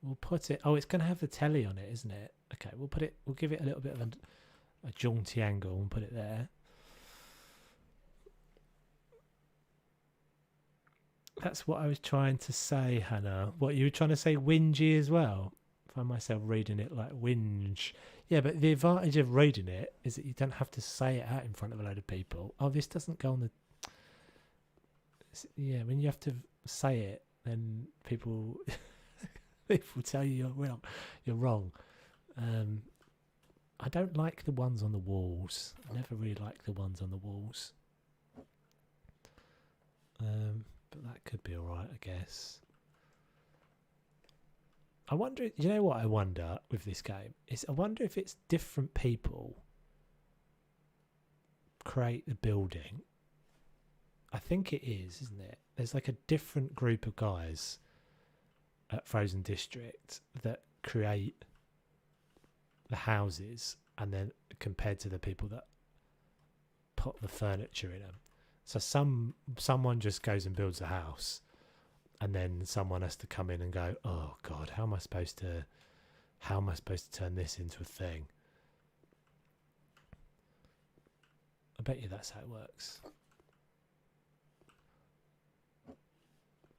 We'll put it. Oh, it's going to have the telly on it, isn't it? Okay, we'll put it. We'll give it a little bit of a jaunty angle and put it there. That's what I was trying to say, Hannah. What you were trying to say, whingy as well. I find myself reading it like whinge. Yeah, but the advantage of reading it is that you don't have to say it out in front of a load of people. Oh, this doesn't go on the. Yeah, when you have to say it, then people people tell you you're wrong. I don't like the ones on the walls. I never really liked the ones on the walls. But that could be alright, I guess. I wonder, you know what I wonder with this game? I wonder if it's different people create the building. I think it is, isn't it? There's like a different group of guys at Frozen District that create the houses, and then compared to the people that put the furniture in them. So someone just goes and builds a house, and then someone has to come in and go, oh God, how am I supposed to turn this into a thing? I bet you that's how it works.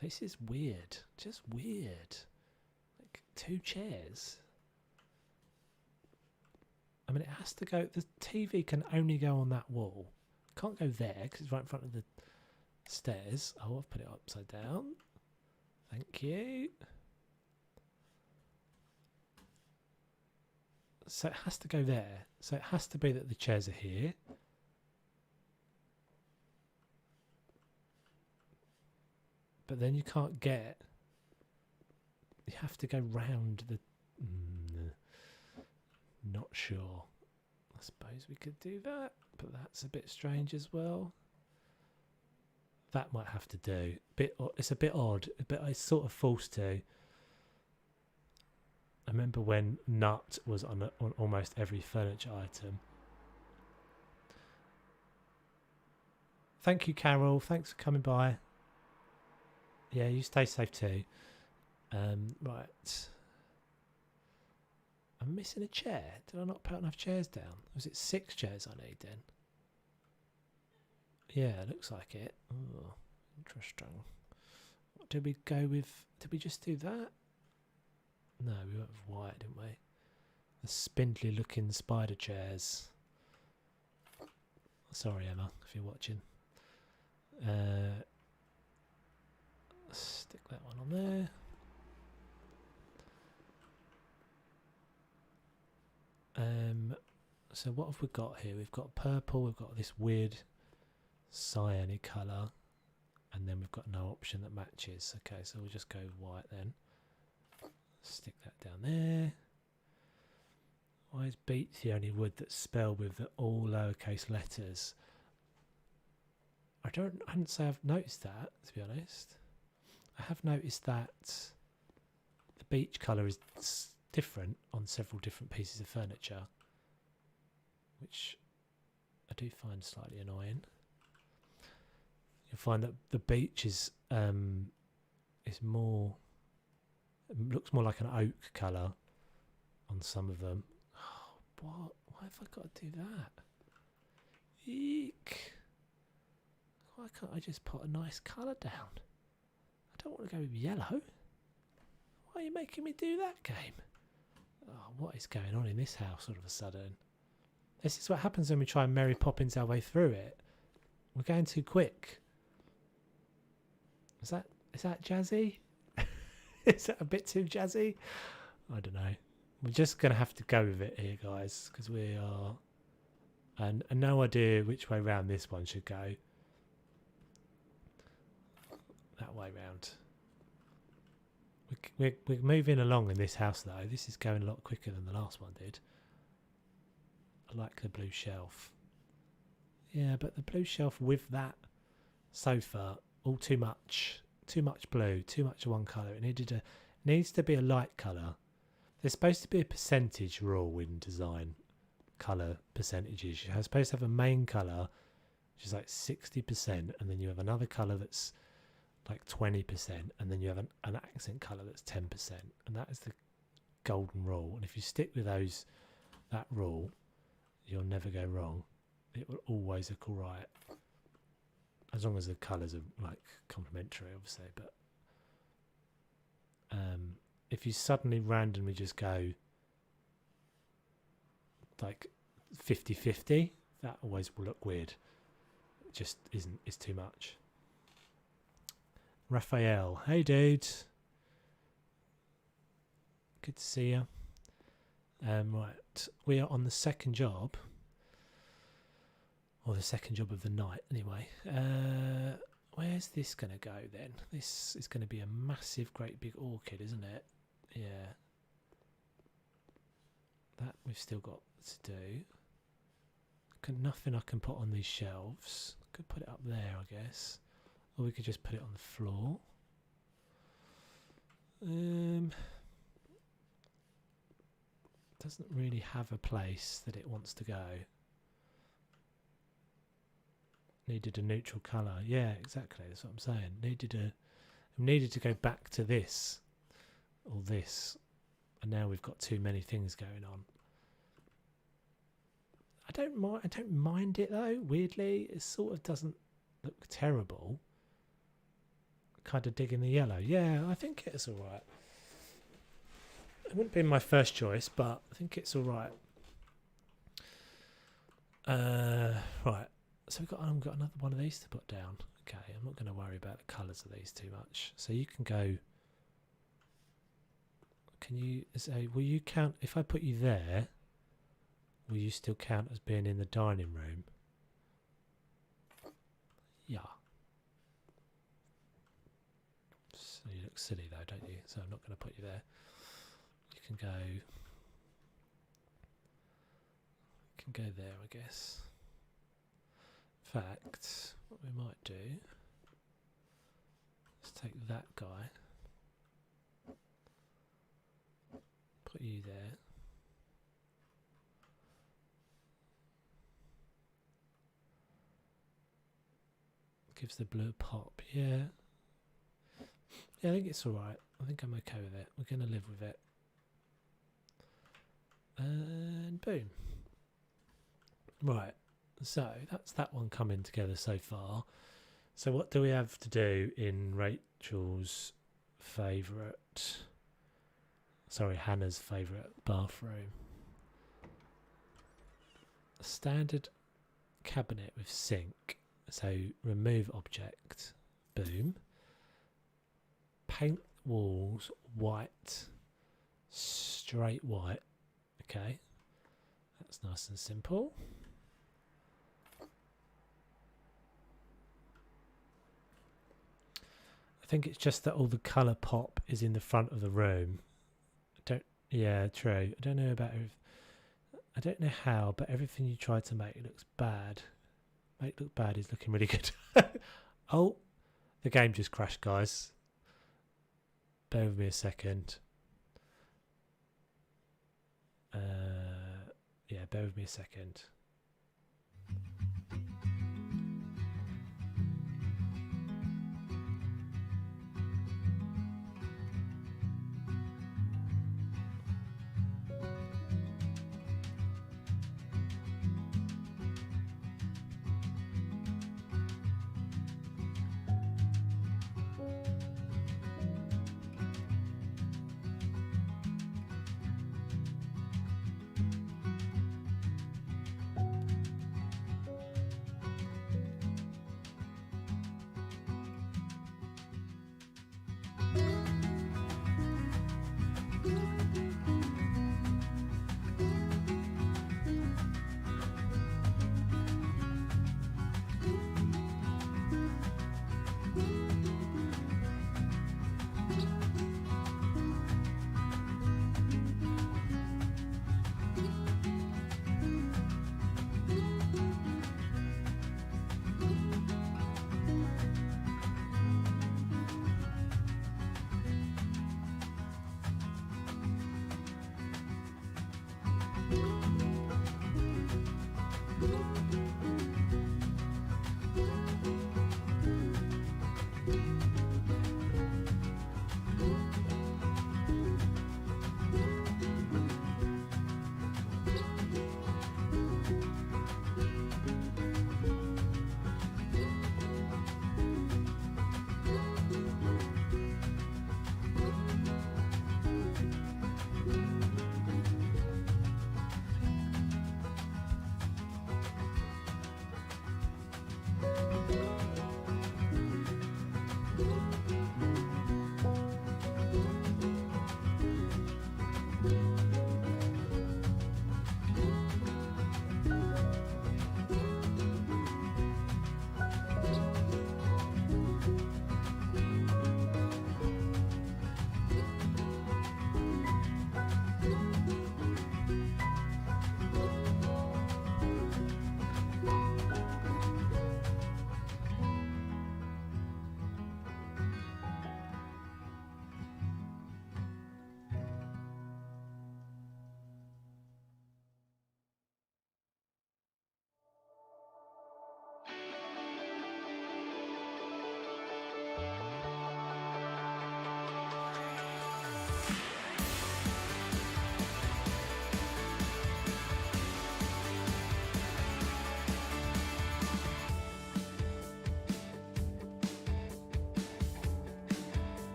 This is weird. Just weird. Like 2 chairs. I mean, it has to go. The TV can only go on that wall. Can't go there because it's right in front of the stairs. Oh, I've put it upside down. Thank you. So it has to go there. So it has to be that the chairs are here. But then you can't get. You have to go round the. Not sure. I suppose we could do that, but that's a bit strange as well. That might have to do. It's a bit odd, but it's sort of forced to. I remember when nut was on almost every furniture item. Thank you, Carol. Thanks for coming by. Yeah, you stay safe too. Right. I'm missing a chair. Did I not put enough chairs down? Was it 6 chairs I need then? Yeah, looks like it. Oh, interesting. What did we go with? Did we just do that? No, we went with white, didn't we? The spindly looking spider chairs. Sorry, Emma, if you're watching. Stick that one on there. So what have we got here? We've got purple, we've got this weird cyany colour, and then we've got no option that matches. Okay, so we'll just go with white then. Stick that down there. Why is beech the only wood that's spelled with the all lowercase letters? I hadn't say I've noticed that, to be honest. I have noticed that the beech colour is different on several different pieces of furniture, which I do find slightly annoying. You'll find that the beech is more, it looks more like an oak colour on some of them. Oh, what? Why have I got to do that? Eek! Why can't I just put a nice colour down? I don't want to go with yellow. Why are you making me do that, game? Oh, what is going on in this house all of a sudden? This is what happens when we try and Mary Poppins our way through it. We're going too quick. Is that jazzy? Is that a bit too jazzy? I don't know. We're just going to have to go with it here, guys, because we are... And no idea which way round this one should go. That way round. We're moving along in this house, though. This is going a lot quicker than the last one did. I like the blue shelf. Yeah, but the blue shelf with that sofa, all too much. Too much blue, too much of one colour. It needs to be a light colour. There's supposed to be a percentage rule in design, colour percentages. You're supposed to have a main colour, which is like 60%, and then you have another colour that's like 20%, and then you have an accent colour that's 10%, and that is the golden rule. And if you stick with that rule, you'll never go wrong. It will always look alright, as long as the colours are like complementary, obviously. But if you suddenly randomly just go like 50-50, that always will look weird. It just isn't. It's too much. Raphael, hey dude, good to see you. Right, we are on the second job, or the second job of the night anyway. Where's this going to go then? This is going to be a massive, great big orchid, isn't it? Yeah. That we've still got to do. Nothing I can put on these shelves. Could put it up there, I guess. Or we could just put it on the floor. Doesn't really have a place that it wants to go. Needed a neutral colour. Yeah, exactly. That's what I'm saying. Needed to go back to this or this, and now we've got too many things going on. I don't mind it though. Weirdly, it sort of doesn't look terrible. Kind of digging the yellow. Yeah, I think it's all right. It wouldn't be my first choice, but I think it's all right. Right. So I've got another one of these to put down. Okay, I'm not going to worry about the colours of these too much. So you can go. Can you say? Will you count if I put you there? Will you still count as being in the dining room? Yeah. So you look silly though, don't you? So I'm not going to put you there. You can go. You can go there, I guess. In fact, what we might do is take that guy, put you there. Gives the blue pop, yeah. Yeah, I think it's alright. I think I'm okay with it. We're going to live with it. And boom. Right, so that's that one coming together so far. So what do we have to do in Rachel's favourite, sorry, Hannah's favourite bathroom? A standard cabinet with sink. So remove object, boom. Paint walls white, straight white. Okay, that's nice and simple. I think it's just that all the colour pop is in the front of the room. Yeah, true. I don't know about I don't know how, but everything you try to make looks bad. Make it look bad is looking really good. Oh, the game just crashed, guys. Bear with me a second. Yeah, bear with me a second.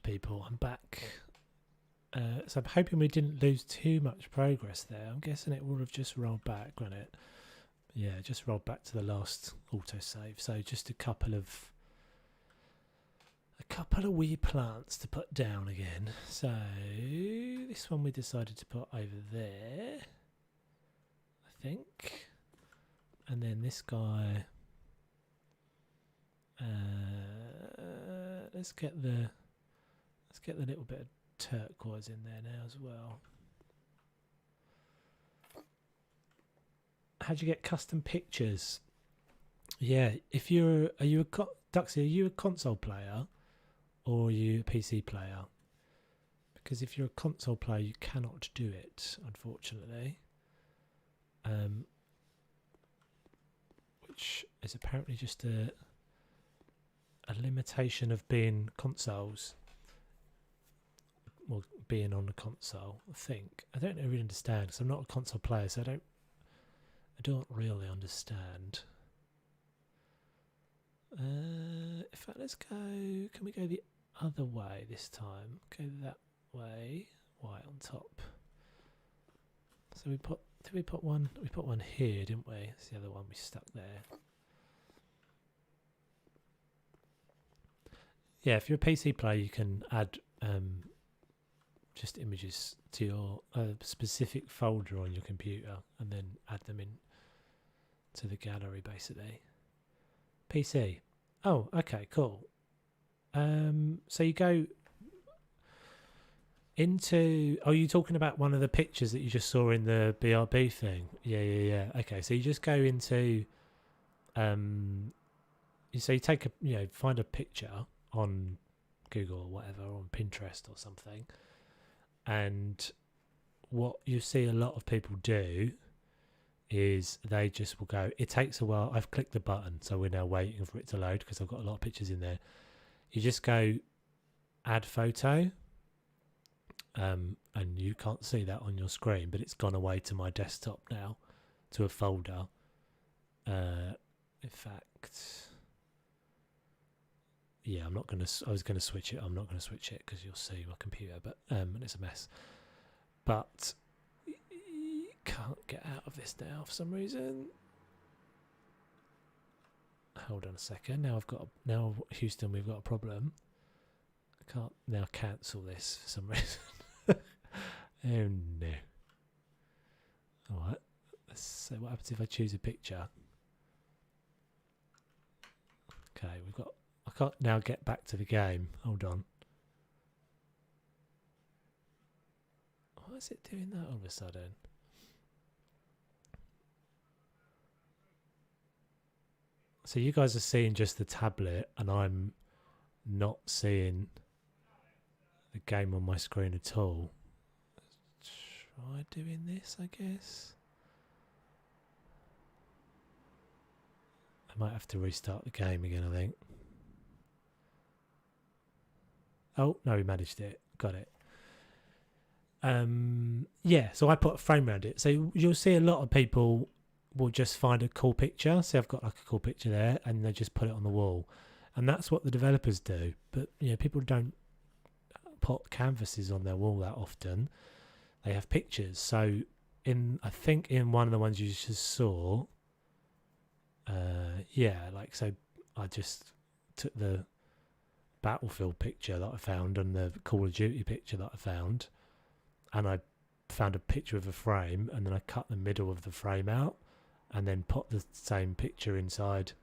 Right, people, I'm back. So I'm hoping we didn't lose too much progress there. I'm guessing it will have just rolled back, won't it? Yeah, just rolled back to the last autosave. So just a couple of wee plants to put down again. So this one we decided to put over there, I think. And then this guy, let's get the little bit of turquoise in there now as well. How'd you get custom pictures? Yeah, if you're, Duxie, are you a console player or are you a PC player? Because if you're a console player, you cannot do it, unfortunately. Which is apparently just a limitation of being consoles. Well, being on the console, I think. I don't really understand because I'm not a console player, so I don't really understand. In fact, let's go. Can we go the other way this time? Go that way. White on top. So we put. Did we put one? We put one here, didn't we? That's the other one we stuck there. Yeah, if you're a PC player, you can add just images to your specific folder on your computer and then add them in to the gallery, basically. PC. Oh, okay, cool. So you go into... Oh, you're talking about one of the pictures that you just saw in the BRB thing? Yeah. Okay, so you just go into... so you take a... find a picture on Google or whatever, or on Pinterest or something. And what you see a lot of people do is they just will go, it takes a while. I've clicked the button, so we're now waiting for it to load because I've got a lot of pictures in there. You just go add photo, and you can't see that on your screen, but it's gone away to my desktop now, to a folder. In fact, yeah, I was gonna switch it. I'm not gonna switch it because you'll see my computer, but and it's a mess. But can't get out of this now for some reason. Hold on a second. Now Houston, we've got a problem. I can't now cancel this for some reason. Oh no. Alright. So what happens if I choose a picture? Okay, I can't now get back to the game. Hold on. Why is it doing that all of a sudden? So you guys are seeing just the tablet and I'm not seeing the game on my screen at all. Let's try doing this, I guess. I might have to restart the game again, I think. Oh, no, we managed it. Got it. Yeah, so I put a frame around it. So you'll see a lot of people will just find a cool picture. See, I've got like a cool picture there, and they just put it on the wall. And that's what the developers do. But, people don't put canvases on their wall that often. They have pictures. So I think in one of the ones you just saw, so I just took the Battlefield picture that I found and the Call of Duty picture that I found, and I found a picture of a frame, and then I cut the middle of the frame out and then put the same picture inside,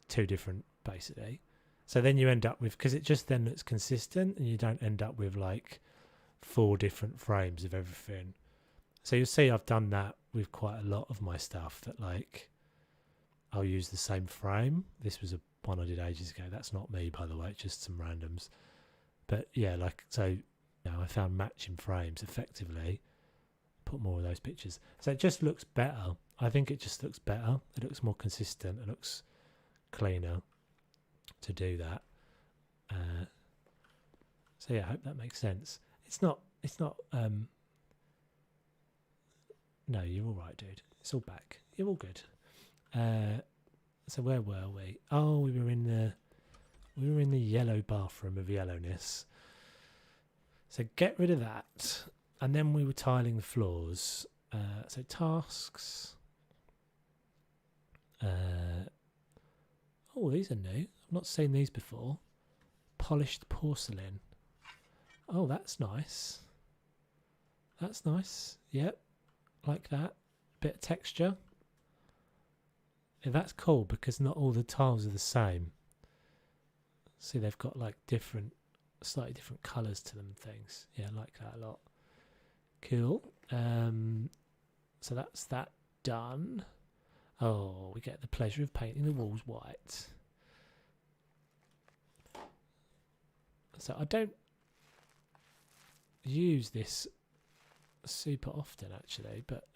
two different, basically. So then you end up with, because it just then looks consistent and you don't end up with like 4 different frames of everything. So you'll see I've done that with quite a lot of my stuff, that like I'll use the same frame. This was one I did ages ago. That's not me, by the way, it's just some randoms. But yeah, I found matching frames effectively. Put more of those pictures. So it just looks better. I think it just looks better. It looks more consistent. It looks cleaner to do that. So yeah, I hope that makes sense. It's not no, you're all right, dude. It's all back. You're all good. So where were we? Oh, we were in the We were in the yellow bathroom of yellowness. So get rid of that. And then we were tiling the floors. So tasks. Oh, these are new. I've not seen these before. Polished porcelain. Oh, that's nice. That's nice. Yep. Like that. Bit of texture. Yeah, that's cool because not all the tiles are the same. See, they've got like slightly different colours to them and things. Yeah, I like that a lot. Cool. So that's that done. Oh, we get the pleasure of painting the walls white. So I don't use this super often actually, but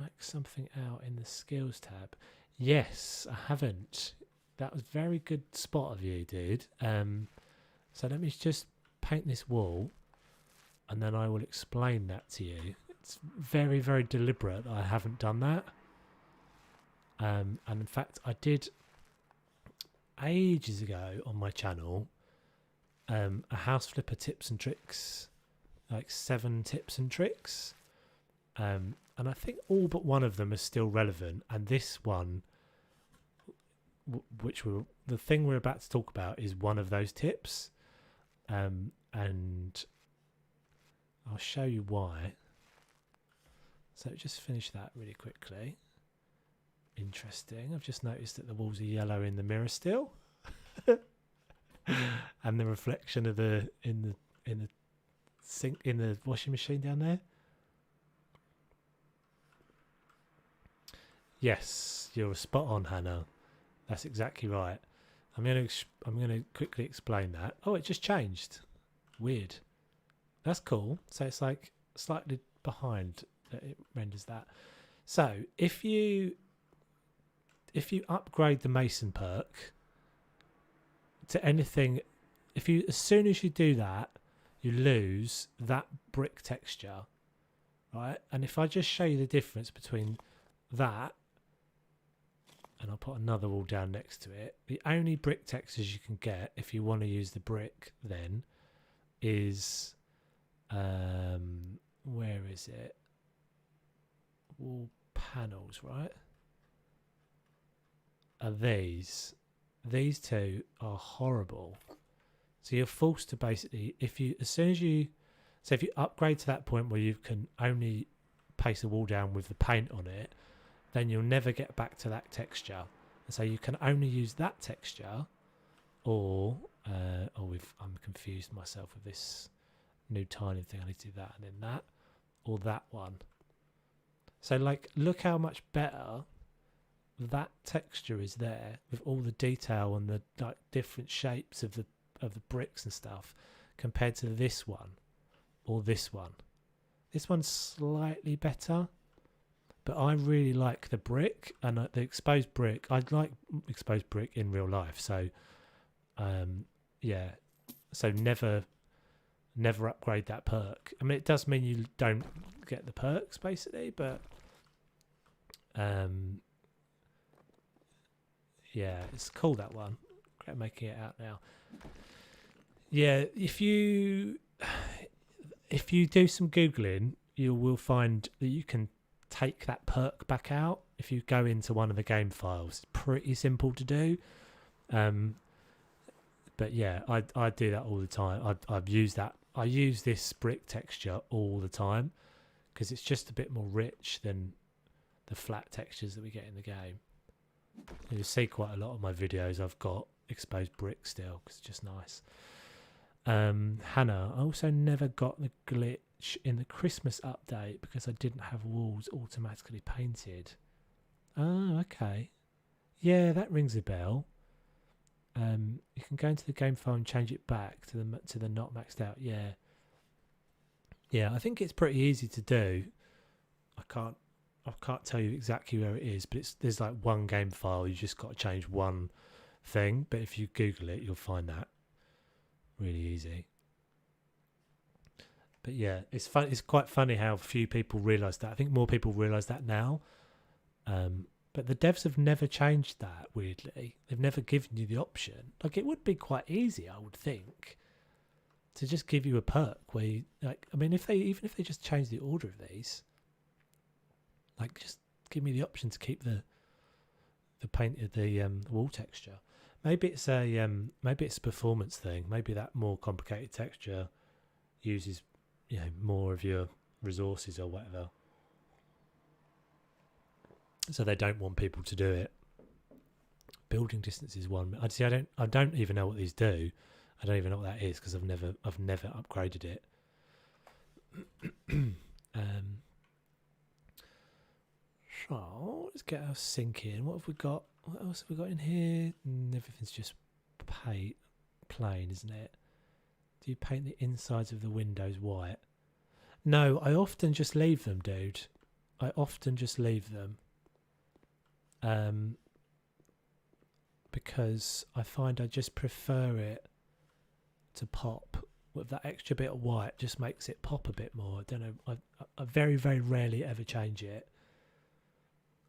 make something out in the skills tab. Yes, I haven't. That was very good spot of you, dude. So let me just paint this wall and then I will explain that to you. It's very, very deliberate I haven't done that. And in fact, I did ages ago on my channel a house flipper tips and tricks, like 7 tips and tricks. And I think all but one of them is still relevant. And this one, the thing we're about to talk about, is one of those tips. And I'll show you why. So just finish that really quickly. Interesting. I've just noticed that the walls are yellow in the mirror still, and the reflection of in the sink in the washing machine down there. Yes, you're spot on, Hannah. That's exactly right. I'm gonna quickly explain that. Oh, it just changed. Weird. That's cool. So it's like slightly behind that it renders that. So if you upgrade the Mason perk to anything, as soon as you do that, you lose that brick texture, right? And if I just show you the difference between that, and I'll put another wall down next to it, the only brick textures you can get if you want to use the brick then is where is it? Wall panels, right? Are these two are horrible. So you're forced to basically, if you upgrade to that point where you can only paste a wall down with the paint on it, then you'll never get back to that texture. And so you can only use that texture, or I'm confused myself with this new tiling thing. I need to do that and then that, or that one. So like, look how much better that texture is there with all the detail and the like different shapes of the bricks and stuff compared to this one or this one. This one's slightly better, but I really like the brick and the exposed brick. I'd like exposed brick in real life. So yeah, so never upgrade that perk. I mean, it does mean you don't get the perks basically, but yeah, it's cool, that one. Great making it out now. Yeah, if you do some Googling, you will find that you can take that perk back out if you go into one of the game files. It's pretty simple to do. But yeah, I do that all the time. I've used that. I use this brick texture all the time because it's just a bit more rich than the flat textures that we get in the game. You'll see quite a lot of my videos I've got exposed brick still because it's just nice. Hannah, I also never got the glitch in the Christmas update because I didn't have walls automatically painted. Oh, okay. Yeah, that rings a bell. You can go into the game file and change it back to the not maxed out. Yeah, I think it's pretty easy to do. I can't tell you exactly where it is, but there's like one game file. You just got to change one thing. But if you Google it, you'll find that really easy. But yeah, it's fun. It's quite funny how few people realise that. I think more people realise that now. But the devs have never changed that, weirdly. They've never given you the option. Like, it would be quite easy, I would think, to just give you a perk where you, like, I mean, even if they just change the order of these, like, just give me the option to keep the painted the wall texture. Maybe it's a performance thing. Maybe that more complicated texture uses, you know, more of your resources or whatever. So they don't want people to do it. Building distance is one. I don't even know what these do. I don't even know what that is because I've never upgraded it. So let's get our sink in. What have we got? What else have we got in here? Everything's just plain, isn't it? Do you paint the insides of the windows white? No, I often just leave them, dude. I often just leave them. Because I find I just prefer it to pop with that extra bit of white. Just makes it pop a bit more. I don't know. I very, very rarely ever change it.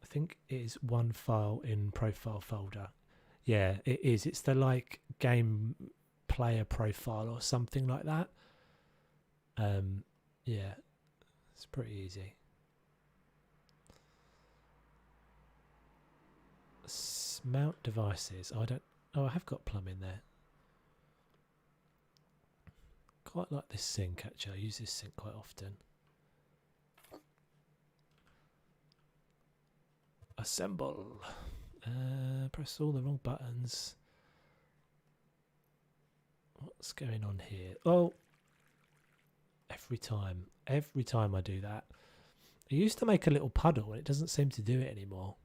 I think it is one file in profile folder. Yeah, it is. It's the like game player profile or something like that. Yeah, it's pretty easy. Mount devices. I have got plumbing there. Quite like this sink actually. I use this sink quite often. Assemble. Press all the wrong buttons. What's going on here? Oh, every time I do that. I used to make a little puddle and it doesn't seem to do it anymore.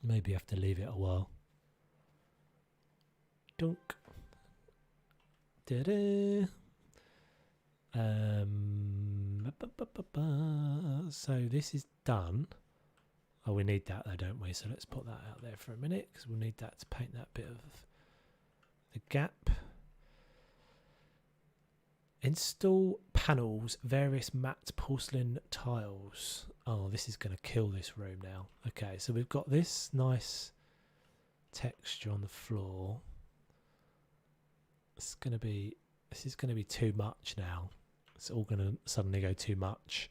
Maybe you have to leave it a while. Dunk. Da-da. So this is done. Oh, we need that though, don't we? So let's put that out there for a minute because we'll need that to paint that bit of the gap. Install panels, various matte porcelain tiles. Oh, this is going to kill this room now. Okay, so we've got this nice texture on the floor. This is going to be too much now. It's all going to suddenly go too much.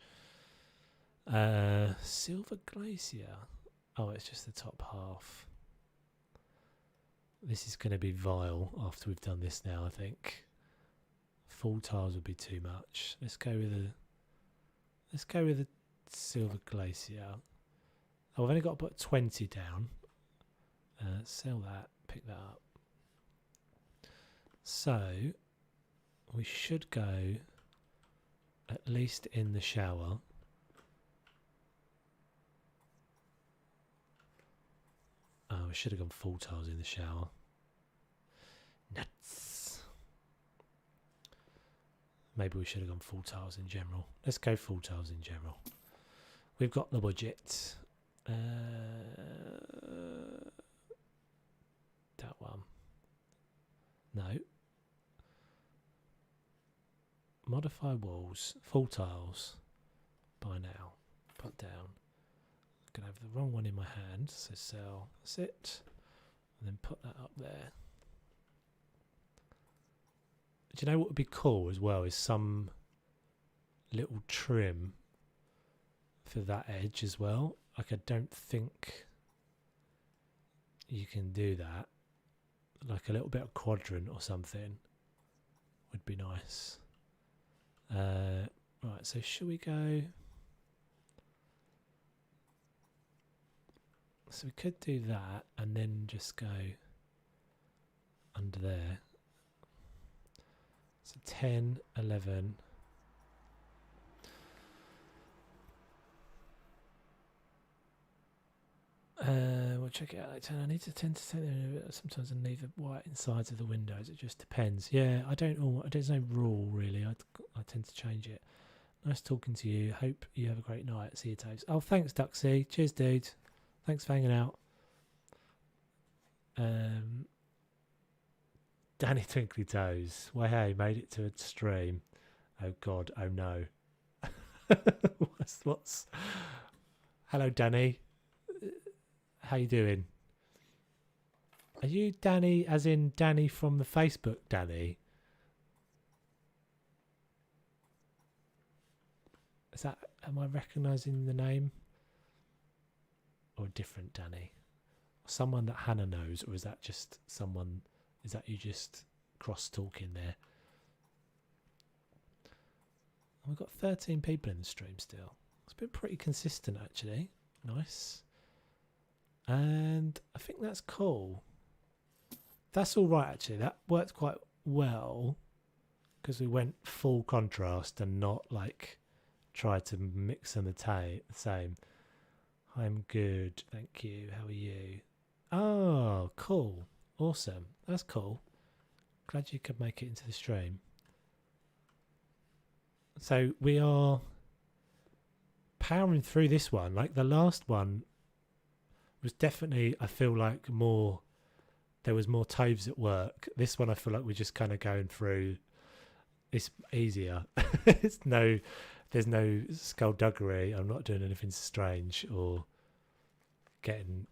Silver glacier. Oh, it's just the top half. This is going to be vile after we've done this now, I think. Full tiles would be too much. Let's go with the silver glacier. Oh, I've only got to put 20 down. Sell that, pick that up. So we should go at least in the shower. Oh, we should have gone full tiles in the shower. Nuts. Maybe we should have gone full tiles in general. Let's go full tiles in general. We've got the budget. That one. No. Modify walls. Full tiles. By now. Put down. I'm going to have the wrong one in my hand. So sell. That's it. And then put that up there. Do you know what would be cool as well is some little trim for that edge as well. Like I don't think you can do that. Like a little bit of quadrant or something would be nice. Right, so should we go? So we could do that and then just go under there. So 10, 11. We'll check it out later. I need to tend to take sometimes and leave the white insides of the windows. It just depends. Yeah, I don't know. There's no rule really. I tend to change it. Nice talking to you. Hope you have a great night. See you, Toes. Oh, thanks, Duxie. Cheers, dude. Thanks for hanging out. Danny Twinkly Toes. Why, hey, made it to a stream. Oh, God. Oh, no. What's... Hello, Danny. How you doing? Are you Danny, as in Danny from the Facebook Danny? Is that, am I recognising the name? Or a different Danny? Someone that Hannah knows, or is that just someone, is that you just cross-talking there? We've got 13 people in the stream still. It's been pretty consistent actually. Nice. And I think that's cool. That's all right actually. That worked quite well because we went full contrast and not like try to mix them the same. I'm good, thank you. How are you? Oh, cool. Awesome. That's cool. Glad you could make it into the stream. So we are powering through this one. Like the last one was definitely, I feel like more, there was more toves at work. This one I feel like we're just kind of going through. It's easier. There's no skullduggery. I'm not doing anything strange or getting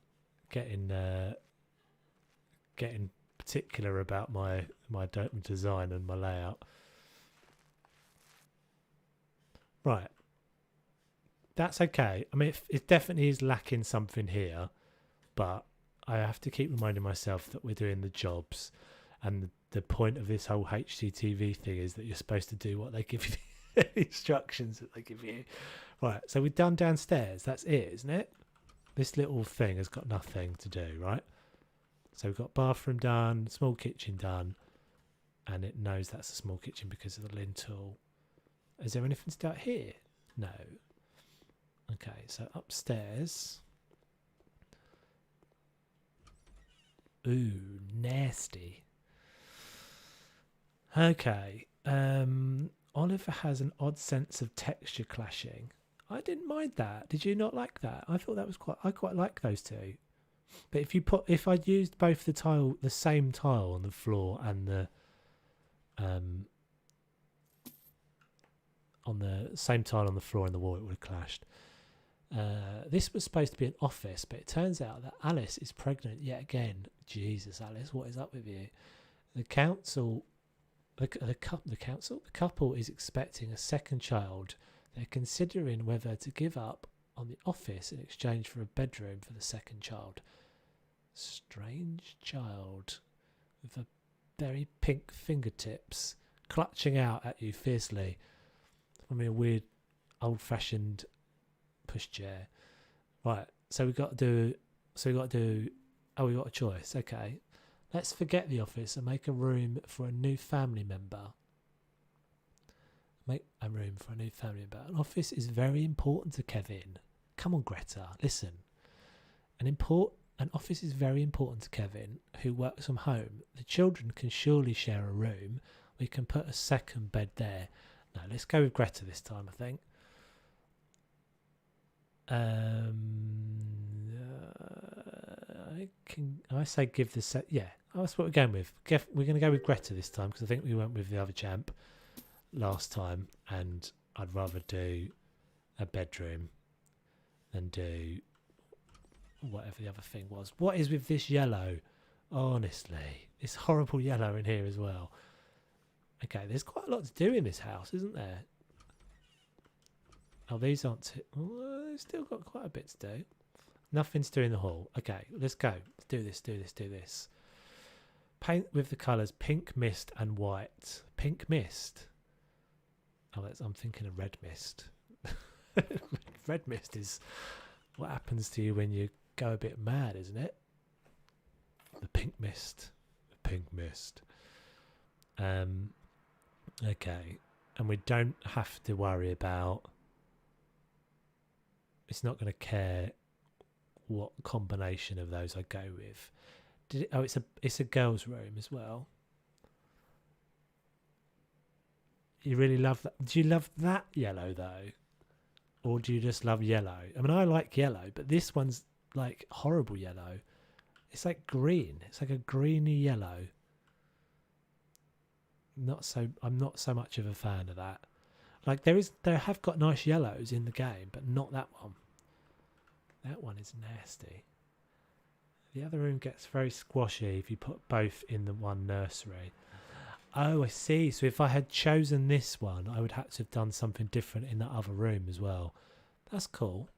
particular about my design and my layout. Right. That's okay. I mean, it definitely is lacking something here, but I have to keep reminding myself that we're doing the jobs, and the point of this whole HGTV thing is that you're supposed to do what they give you, the instructions that they give you. Right, so we've done downstairs. That's it, isn't it? This little thing has got nothing to do, right? So we've got bathroom done, small kitchen done, and it knows that's a small kitchen because of the lintel. Is there anything to do out here? No. Okay, so upstairs. Ooh, nasty. Okay. Oliver has an odd sense of texture clashing. I didn't mind that. Did you not like that? I thought that was I quite like those two. But if I used both the same tile on the floor and the on the same tile on the floor and the wall, it would have clashed. This was supposed to be an office, but it turns out that Alice is pregnant yet again. Jesus, Alice, what is up with you? The council, the couple is expecting a second child. They're considering whether to give up on the office in exchange for a bedroom for the second child. Strange child with a very pink fingertips clutching out at you fiercely from a weird old-fashioned pushchair. Right, so we got to do. Oh, we got a choice. Okay, let's forget the office and make a room for a new family member. Make a room for a new family member. An office is very important to Kevin. Come on, Greta, listen. An office is very important to Kevin, who works from home. The children can surely share a room. We can put a second bed there. No, let's go with Greta this time, I think. I say give the set. Yeah, that's what we're going with. We're going to go with Greta this time because I think we went with the other champ last time, and I'd rather do a bedroom than do whatever the other thing was. What is with this yellow? Honestly, it's horrible yellow in here as well. Okay, there's quite a lot to do in this house, isn't there? Oh, these aren't. They've still got quite a bit to do. Nothing to do in the hall. Okay, let's go. Let's do this, do this, do this. Paint with the colours pink, mist and white. Pink mist. Oh, I'm thinking of red mist. Red mist is what happens to you when you go a bit mad, isn't it? The pink mist. The pink mist. Okay. And we don't have to worry about... It's not going to care what combination of those I go with. It's a girl's room as well. You really love that? Do you love that yellow though, or do you just love yellow? I mean, I like yellow, but this one's like horrible yellow. It's like green. It's like a greeny yellow. I'm not so much of a fan of that. Like there have got nice yellows in the game, but not that one. That one is nasty. The other room gets very squashy if you put both in the one nursery. Oh, I see. So if I had chosen this one, I would have to have done something different in that other room as well. That's cool.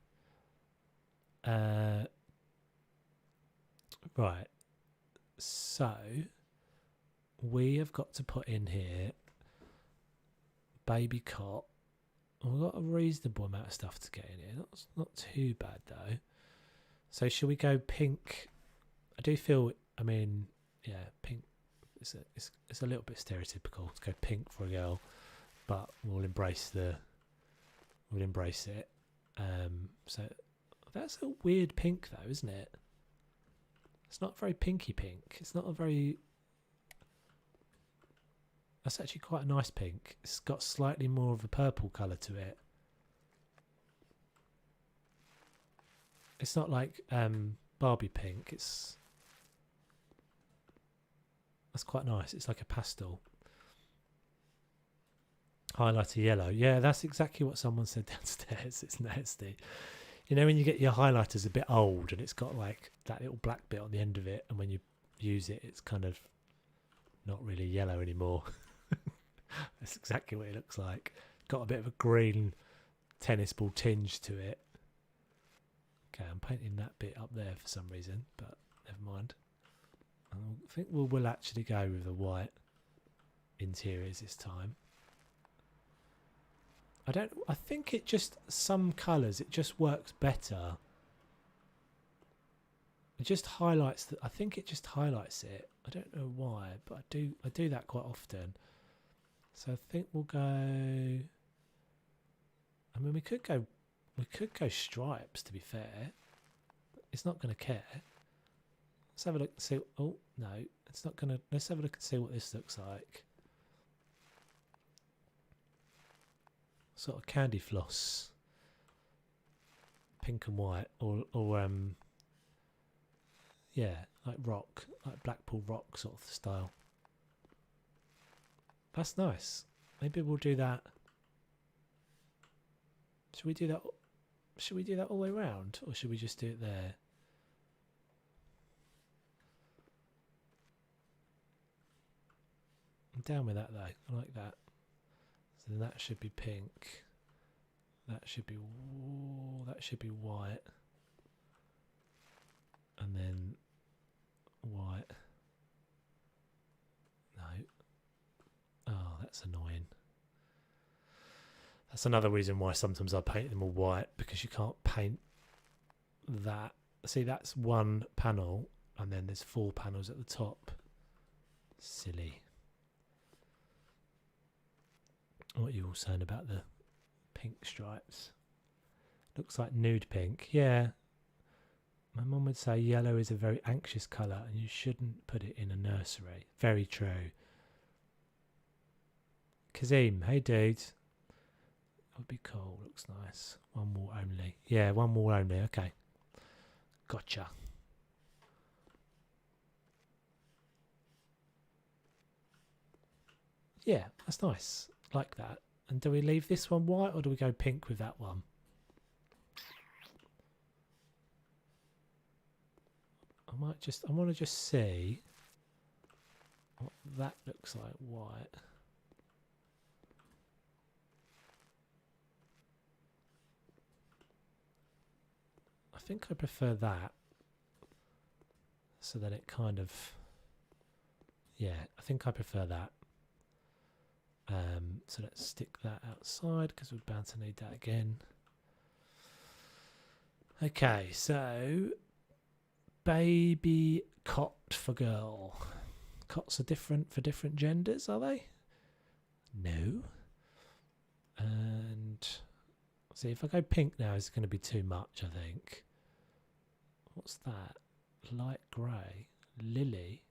Right. So we have got to put in here baby cot. We've got a reasonable amount of stuff to get in here. That's not too bad though. So shall we go pink? I do feel, I mean, yeah, pink. It's a little bit stereotypical to go pink for a girl, but we'll embrace it. So that's a weird pink though, isn't it? It's not very pinky pink. It's not a very. That's actually quite a nice pink. It's got slightly more of a purple colour to it. It's not like Barbie pink. That's quite nice. It's like a pastel. Highlighter yellow. Yeah, that's exactly what someone said downstairs. It's nasty. You know when you get your highlighters a bit old and it's got like that little black bit on the end of it, and when you use it, it's kind of not really yellow anymore. That's exactly what it looks like. Got a bit of a green tennis ball tinge to it. Okay, I'm painting that bit up there for some reason, but never mind. I think we'll actually go with the white interiors this time. I think it just, some colours, it just works better. It just highlights I think it just highlights it. I don't know why, but I do that quite often. So I think we'll go, I mean we could go stripes, to be fair. It's not going to care. Let's have a look and see. Oh no, it's not going to. Let's have a look and see what this looks like. Sort of candy floss, pink and white, or yeah, like rock, like Blackpool rock sort of style. That's nice. Maybe we'll do that. Should we do that? Should we do that all the way around, or should we just do it there? I'm down with that though. I like that. So then that should be pink. That should be white. And then white. No. Oh, that's annoying. That's another reason why sometimes I paint them all white, because you can't paint that. See, that's one panel, and then there's 4 panels at the top. Silly. What are you all saying about the pink stripes? Looks like nude pink. Yeah. My mum would say yellow is a very anxious colour and you shouldn't put it in a nursery. Very true. Kazim, hey dude. That would be cool. Looks nice. One wall only. Yeah, one wall only. Okay. Gotcha. Yeah, that's nice. Like that. And do we leave this one white or do we go pink with that one? I want to just see what that looks like white. I think I prefer that. So that it kind of, yeah, I think I prefer that. So let's stick that outside because we're bound to need that again. Okay, so baby cot for girl. Cots are different for different genders, are they? No. And see, if I go pink now, it's going to be too much, I think. What's that? Light grey. Lily.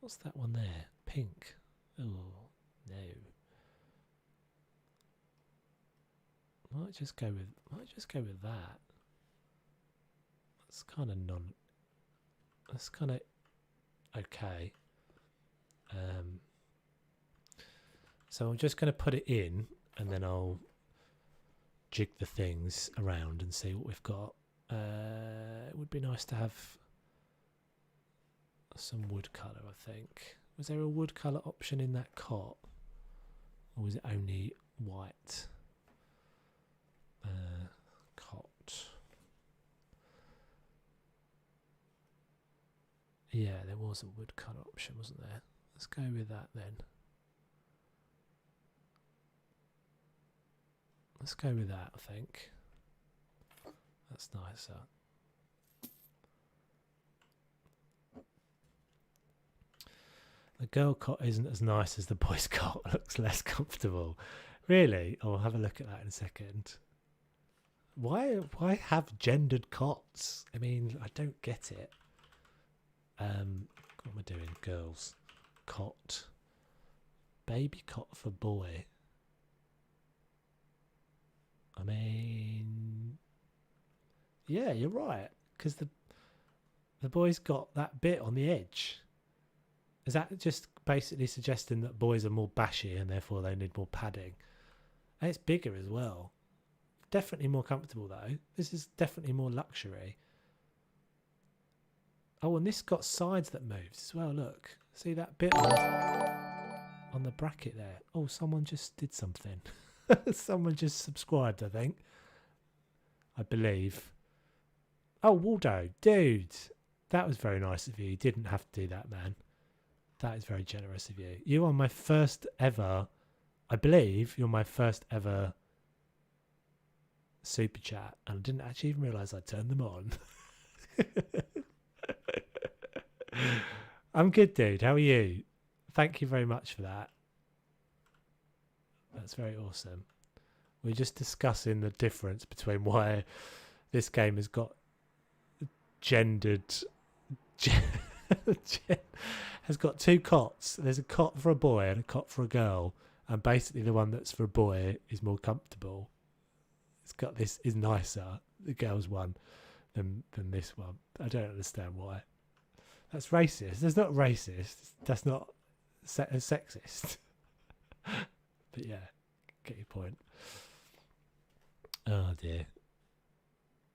What's that one there? Pink. Oh, no. Might just go with that. That's kind of that's kind of okay. So I'm just going to put it in and then I'll jig the things around and see what we've got. It would be nice to have some wood colour, I think. Was there a wood colour option in that cot? Or was it only white? Cot. Yeah, there was a wood colour option, wasn't there? Let's go with that then. Let's go with that, I think. That's nicer. The girl cot isn't as nice as the boy's cot. Looks less comfortable. Really? I'll have a look at that in a second. Why have gendered cots? I mean, I don't get it. What am I doing? Girls. Cot. Baby cot for boy. I mean, yeah, you're right. Because the boy's got that bit on the edge. Is that just basically suggesting that boys are more bashy and therefore they need more padding? And it's bigger as well. Definitely more comfortable though. This is definitely more luxury. Oh, and this got sides that moves as well. Look, see that bit on the bracket there? Oh, someone just did something. Someone just subscribed, I think. I believe. Oh, Waldo, dude, that was very nice of you. You didn't have to do that, man. That is very generous of you. You are my first ever, I believe, you're my first ever super chat. And I didn't actually even realise I turned them on. I'm good, dude. How are you? Thank you very much for that. That's very awesome. We're just discussing the difference between why this game has got gendered... has got two cots. There's a cot for a boy and a cot for a girl, and basically the one that's for a boy is more comfortable. It's got this is nicer, the girl's one, than this one. I don't understand why. That's racist. That's not racist. That's not sexist. But yeah, get your point. Oh dear.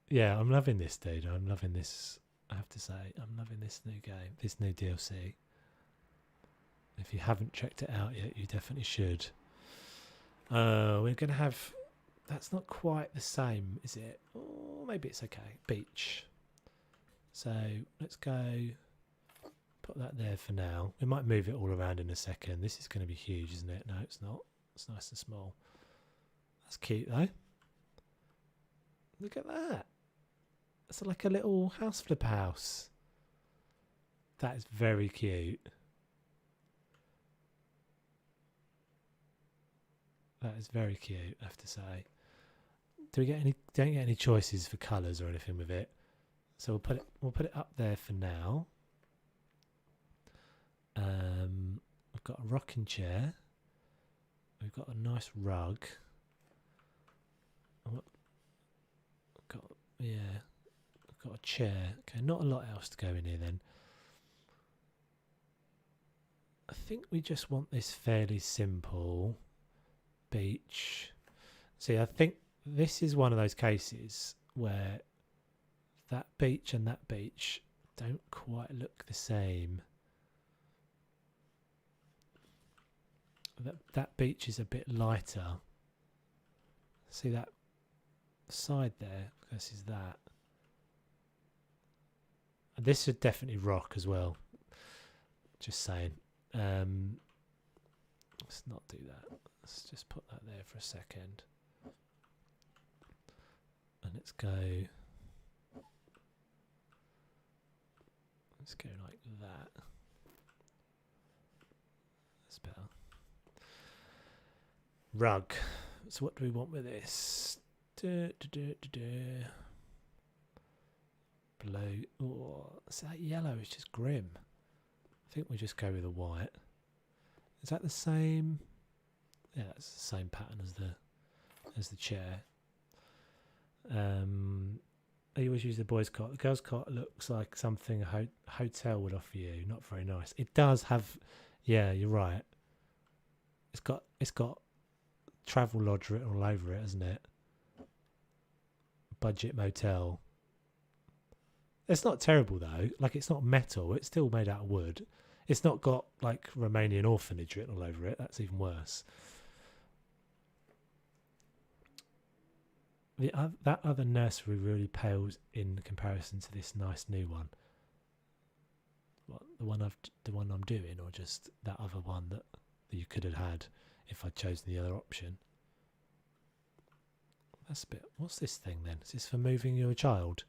Yeah, I'm loving this, dude. I'm loving this. I have to say, I'm loving this new game, this new DLC. If you haven't checked it out yet, you definitely should. We're going to have... That's not quite the same, is it? Oh, maybe it's okay. Beach. So, let's go... Put that there for now. We might move it all around in a second. This is going to be huge, isn't it? No, it's not. It's nice and small. That's cute, though. Look at that. It's like a little house flipper house. That is very cute. That is very cute, I have to say. Do we get any? Don't get any choices for colours or anything with it. So we'll put it up there for now. We've got a rocking chair. We've got a nice rug. We've got a chair. Okay, not a lot else to go in here then. I think we just want this fairly simple beach. See, I think this is one of those cases where that beach and that beach don't quite look the same. That beach is a bit lighter. See that side there versus that. And this should definitely rock as well. Just saying. Let's not do that. Let's just put that there for a second. And let's go like that. That's better. Rug. So what do we want with this? Blue. Oh, so that yellow is just grim. I think we just go with the white. Is that the same? Yeah, it's the same pattern as the chair. I always use the boys' cot. The girls' cot looks like something a hotel would offer you. Not very nice. It does have. Yeah, you're right. It's got travel lodge written all over it, hasn't it? Budget motel. It's not terrible though. Like, it's not metal. It's still made out of wood. It's not got like Romanian orphanage written all over it. That's even worse. That other nursery really pales in comparison to this nice new one. What, the one I'm doing, or just that other one that you could have had if I'd chosen the other option? That's a bit. What's this thing then? Is this for moving your child?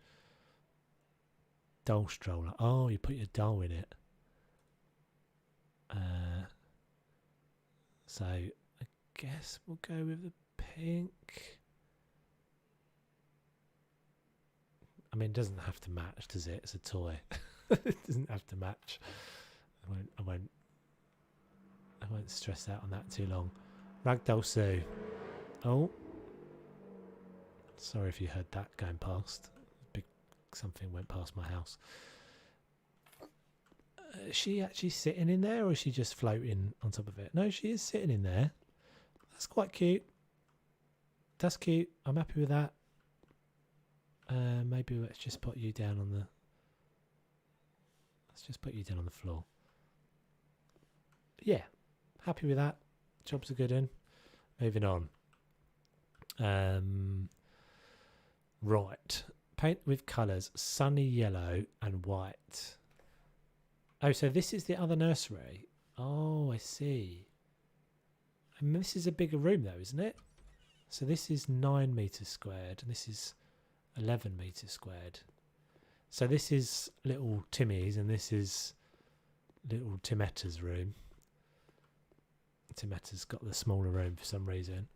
Doll stroller. Oh, you put your doll in it. So I guess we'll go with the pink. I mean, it doesn't have to match, does it? It's a toy. It doesn't have to match. I won't stress out on that too long. Ragdoll Sue. Oh, sorry if you heard that going past. Something went past my house. Is she actually sitting in there, or is she just floating on top of it? No, she is sitting in there. That's quite cute. That's cute. I'm happy with that. Maybe let's just put you down on the. Let's just put you down on the floor. Yeah, happy with that. Jobs are good in. Moving on. Right. Paint with colours, sunny yellow and white. Oh, so this is the other nursery. Oh, I see. And this is a bigger room though, isn't it? So this is 9 meters squared and this is 11 meters squared. So this is little Timmy's and this is little Timetta's room. Timetta's got the smaller room for some reason.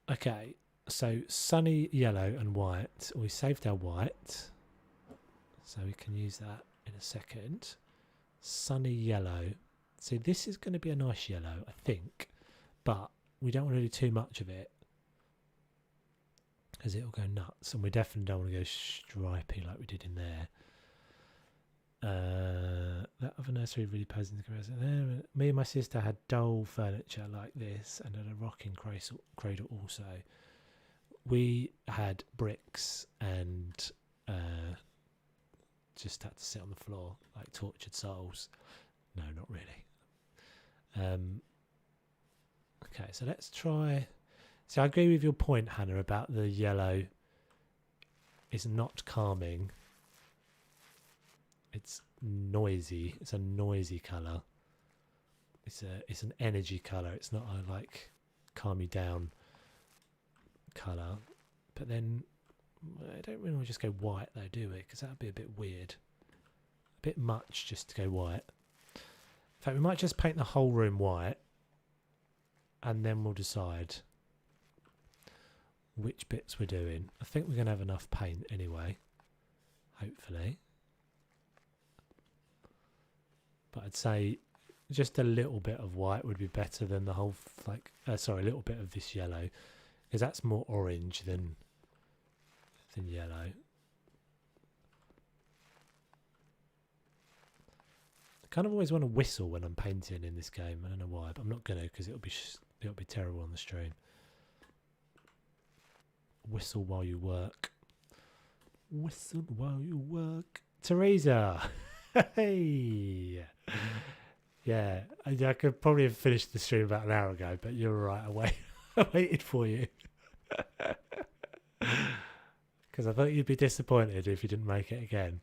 Okay. So sunny yellow and white. We saved our white, so we can use that in a second. Sunny yellow. See, this is going to be a nice yellow, I think, but we don't want to do too much of it because it'll go nuts, and we definitely don't want to go stripy like we did in there. That other nursery really posing the comparison. Me and my sister had doll furniture like this and had a rocking cradle also. We had bricks and just had to sit on the floor like tortured souls. No, not really. Okay, so let's try. So I agree with your point, Hannah, about the yellow is not calming. It's noisy. It's a noisy colour. It's an energy colour. It's not a like calm you down colour. But then I don't really want to just go white though, do we? Because that would be a bit weird. A bit much just to go white. In fact, we might just paint the whole room white and then we'll decide which bits we're doing. I think we're going to have enough paint anyway, hopefully. But I'd say just a little bit of white would be better than the whole, a little bit of this yellow, because that's more orange than yellow. I kind of always want to whistle when I'm painting in this game. I don't know why, but I'm not gonna, because it'll be terrible on the stream. Whistle while you work. Whistle while you work. Teresa. Hey. Yeah, I could probably have finished the stream about an hour ago, but you're right. I waited for you. Because I thought you'd be disappointed if you didn't make it again.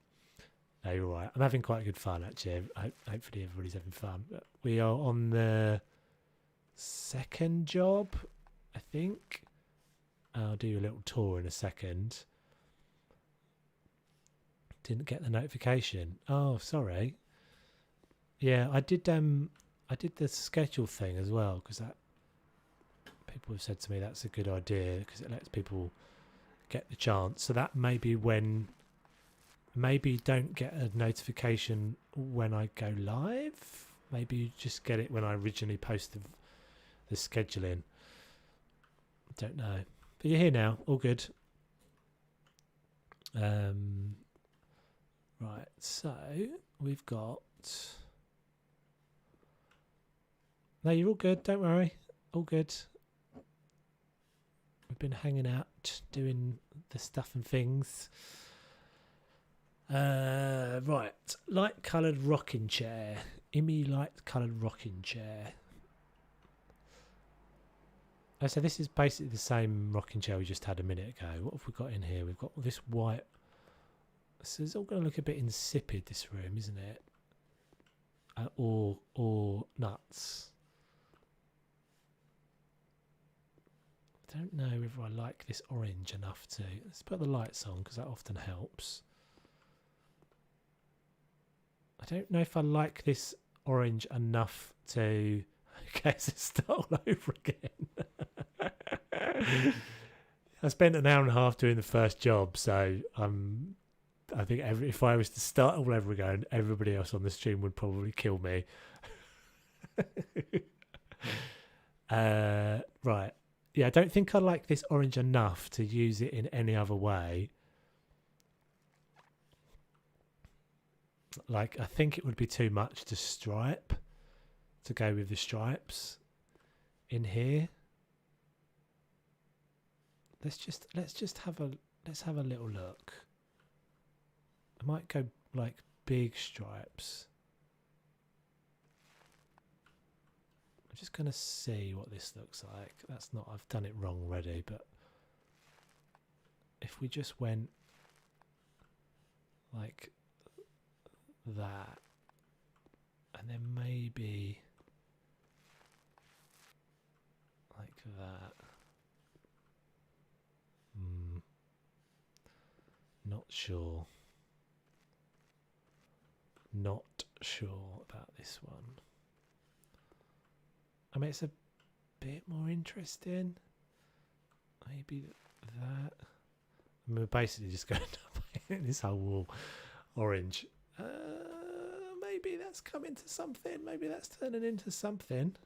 No, you're right. I'm having quite good fun, actually. Hopefully everybody's having fun. We are on the second job, I think. I'll do a little tour in a second. Didn't get the notification. Oh, sorry. Yeah, I did the schedule thing as well, because that people have said to me that's a good idea because it lets people get the chance. So that may be when maybe don't get a notification when I go live. Maybe you just get it when I originally posted the scheduling. Don't know. But you're here now. All good. Right, so we've got... No, you're all good. Don't worry. All good. We've been hanging out, doing the stuff and things. Right, light coloured rocking chair. Imi light coloured rocking chair. Oh, so this is basically the same rocking chair we just had a minute ago. What have we got in here? We've got this white. So it's all going to look a bit insipid, this room, isn't it? Or nuts. I don't know whether I like this orange enough to. Let's put the lights on because that often helps. I don't know if I like this orange enough to. Okay, so start all over again. I spent an hour and a half doing the first job, so I think if I was to start all over again, everybody else on the stream would probably kill me. Right. Yeah, I don't think I like this orange enough to use it in any other way. Like, I think it would be too much to stripe, to go with the stripes in here. Let's just have a little look. I might go like big stripes. I'm just gonna see what this looks like. That's not, I've done it wrong already, but if we just went like that, and then maybe like that. Not sure. Not sure about this one. I mean, it's a bit more interesting. Maybe that. I mean, we're basically just going to paint this whole wall orange. Maybe that's coming to something. Maybe that's turning into something.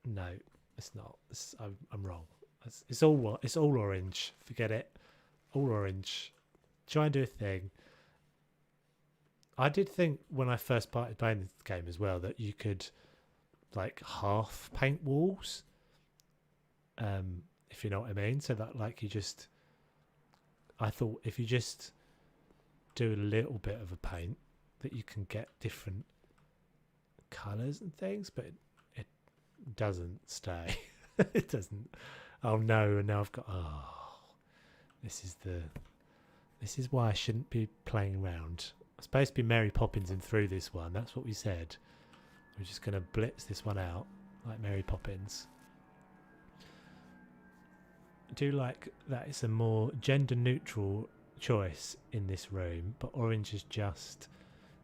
No, it's not. I'm wrong. It's all orange. Forget it. All orange. Try and do a thing. I did think when I first started playing this game as well that you could like half paint walls. If you know what I mean. So that like I thought if you just do a little bit of a paint that you can get different colours and things, but it doesn't stay. It doesn't. Oh no, and now I've got this is why I shouldn't be playing around. I'm supposed to be Mary Poppins and through this one. That's what we said. We're just gonna blitz this one out like Mary Poppins. I do like that it's a more gender neutral choice in this room, but orange is just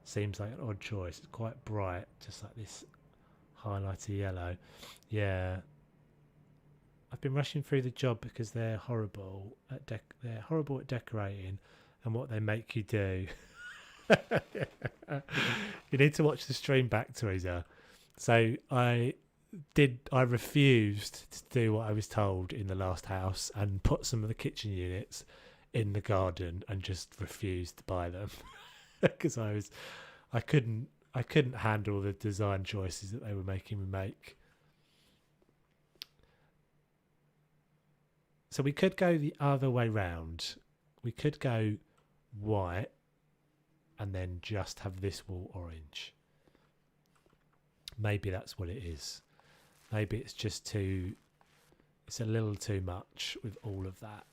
seems like an odd choice. It's quite bright, just like this highlighter yellow. Yeah, I've been rushing through the job because they're horrible at decorating and what they make you do. You need to watch the stream back, Teresa. So I refused to do what I was told in the last house and put some of the kitchen units in the garden and just refused to buy them because I couldn't handle the design choices that they were making me make. So we could go the other way round. We could go white and then just have this wall orange. Maybe that's what it is. Maybe it's just it's a little too much with all of that.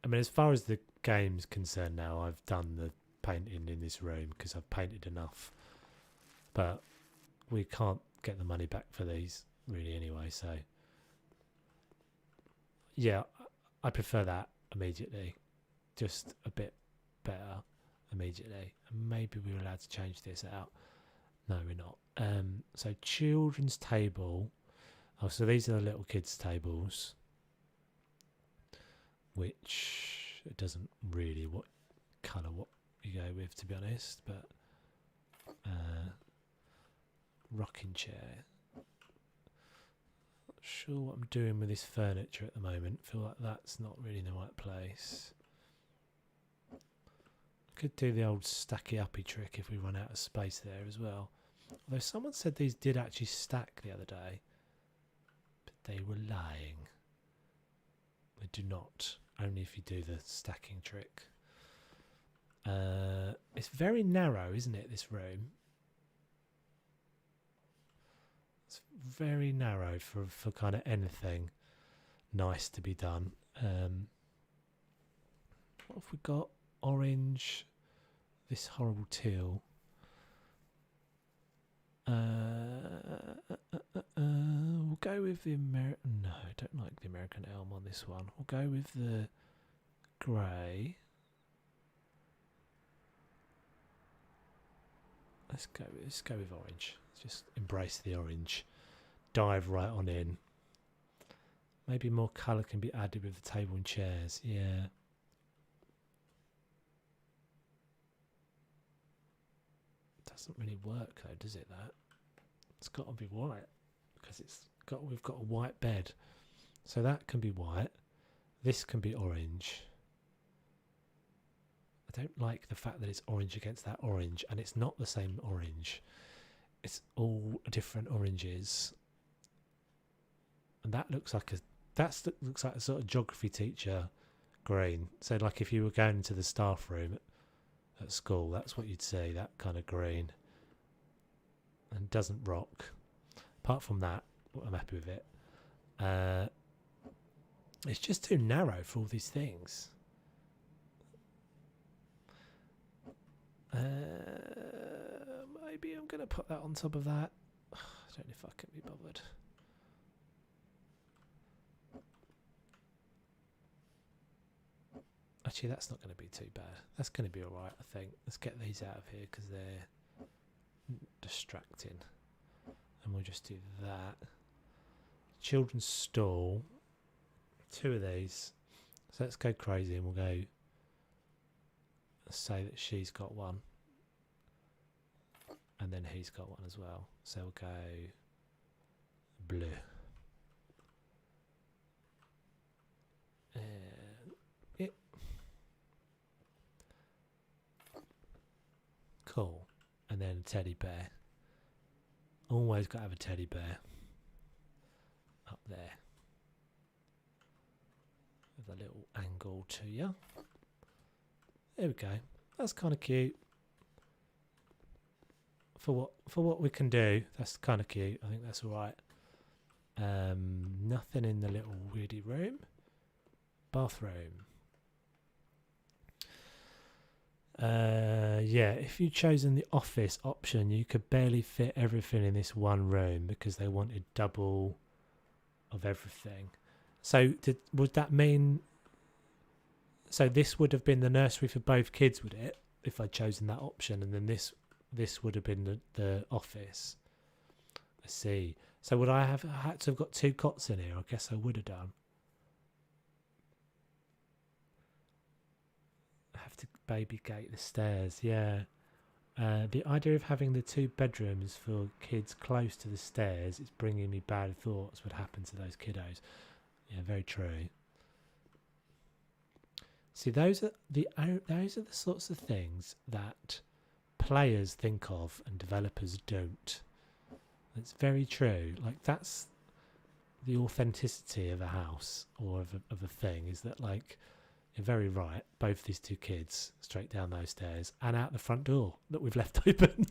I mean, as far as the game's concerned now, I've done the painting in this room because I've painted enough. But we can't get the money back for these really anyway, so yeah, I prefer that immediately. Just a bit better immediately. And maybe we're allowed to change this out. No, we're not. So children's table. Oh, so these are the little kids' tables, which it doesn't really what colour what you go with, to be honest. But rocking chair. Not sure what I'm doing with this furniture at the moment. Feel like that's not really in the right place. Could do the old stacky uppy trick if we run out of space there as well. Although someone said these did actually stack the other day. They were lying. They do not. Only if you do the stacking trick. It's very narrow, isn't it, this room? It's very narrow for kind of anything nice to be done. What have we got? Orange. This horrible teal. We'll go with the American. No, I don't like the American elm on this one. We'll go with the grey. Let's go with orange. Let's just embrace the orange. Dive right on in. Maybe more colour can be added with the table and chairs. Yeah. Doesn't really work though, does it? That it's got to be white because we've got a white bed, so that can be white. This can be orange. I don't like the fact that it's orange against that orange, and it's not the same orange. It's all different oranges, and that looks like a sort of geography teacher green. So like if you were going into the staff room at school, that's what you'd see, that kind of green. And doesn't rock. Apart from that, I'm happy with it. It's just too narrow for all these things. Maybe I'm going to put that on top of that. I don't know if I can be bothered. Actually, that's not going to be too bad. That's going to be alright, I think. Let's get these out of here because they're distracting. And we'll just do that. Children's stall. 2 of these. So let's go crazy and we'll go. Let's say that she's got one. And then he's got one as well. So we'll go blue. Cool. And then a teddy bear. Always got to have a teddy bear. Up there. With a little angle to you. There we go. That's kind of cute. For what we can do, that's kind of cute. I think that's alright. Nothing in the little weirdy room. Bathroom. Yeah, if you'd chosen the office option, you could barely fit everything in this one room because they wanted double of everything. So would that mean? So this would have been the nursery for both kids, would it? If I'd chosen that option, and then this would have been the office. I see. So would I have had to have got 2 cots in here? I guess I would have done. Have to baby gate the stairs, yeah. The idea of having the 2 bedrooms for kids close to the stairs is bringing me bad thoughts. What happened to those kiddos? Yeah, very true. See, those are the sorts of things that players think of and developers don't. It's very true. Like, that's the authenticity of a house or of a thing, is that, like, you're very right. Both these 2 kids straight down those stairs and out the front door that we've left open.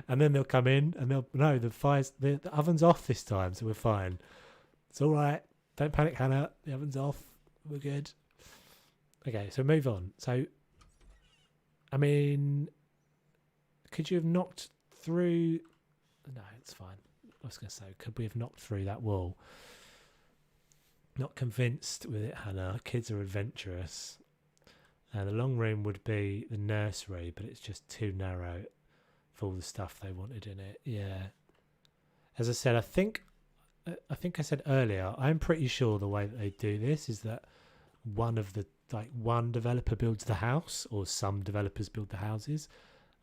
And then they'll come in and the oven's off this time, so we're fine. It's all right. Don't panic, Hannah. The oven's off. We're good. Okay, so move on. So, I mean, could you have knocked through? No, it's fine. I was going to say, could we have knocked through that wall? Not convinced with it, Hannah. Kids are adventurous. The long room would be the nursery, but it's just too narrow for all the stuff they wanted in it. Yeah. As I said, I think I said earlier, I'm pretty sure the way that they do this is that one developer builds the house, or some developers build the houses,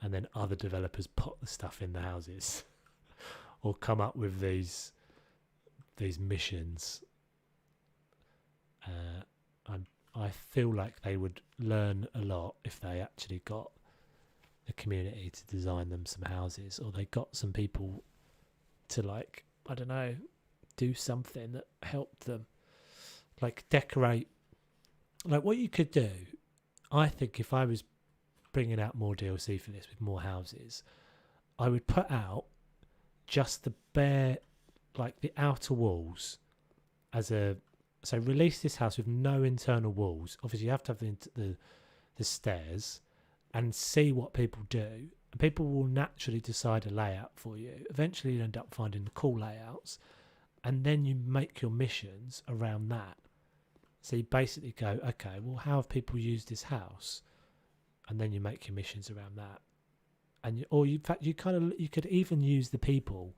and then other developers put the stuff in the houses or come up with these missions. I feel like they would learn a lot if they actually got the community to design them some houses, or they got some people to, like, I don't know, do something that helped them, like decorate. Like what you could do, I think, if I was bringing out more DLC for this with more houses, I would put out just the bare, like the outer walls as a, so release this house with no internal walls. Obviously you have to have the stairs, and see what people do, and people will naturally decide a layout for you. Eventually you end up finding the cool layouts, and then you make your missions around that. So you basically go, okay, well, how have people used this house? And then you make your missions around that. And in fact, you could even use the people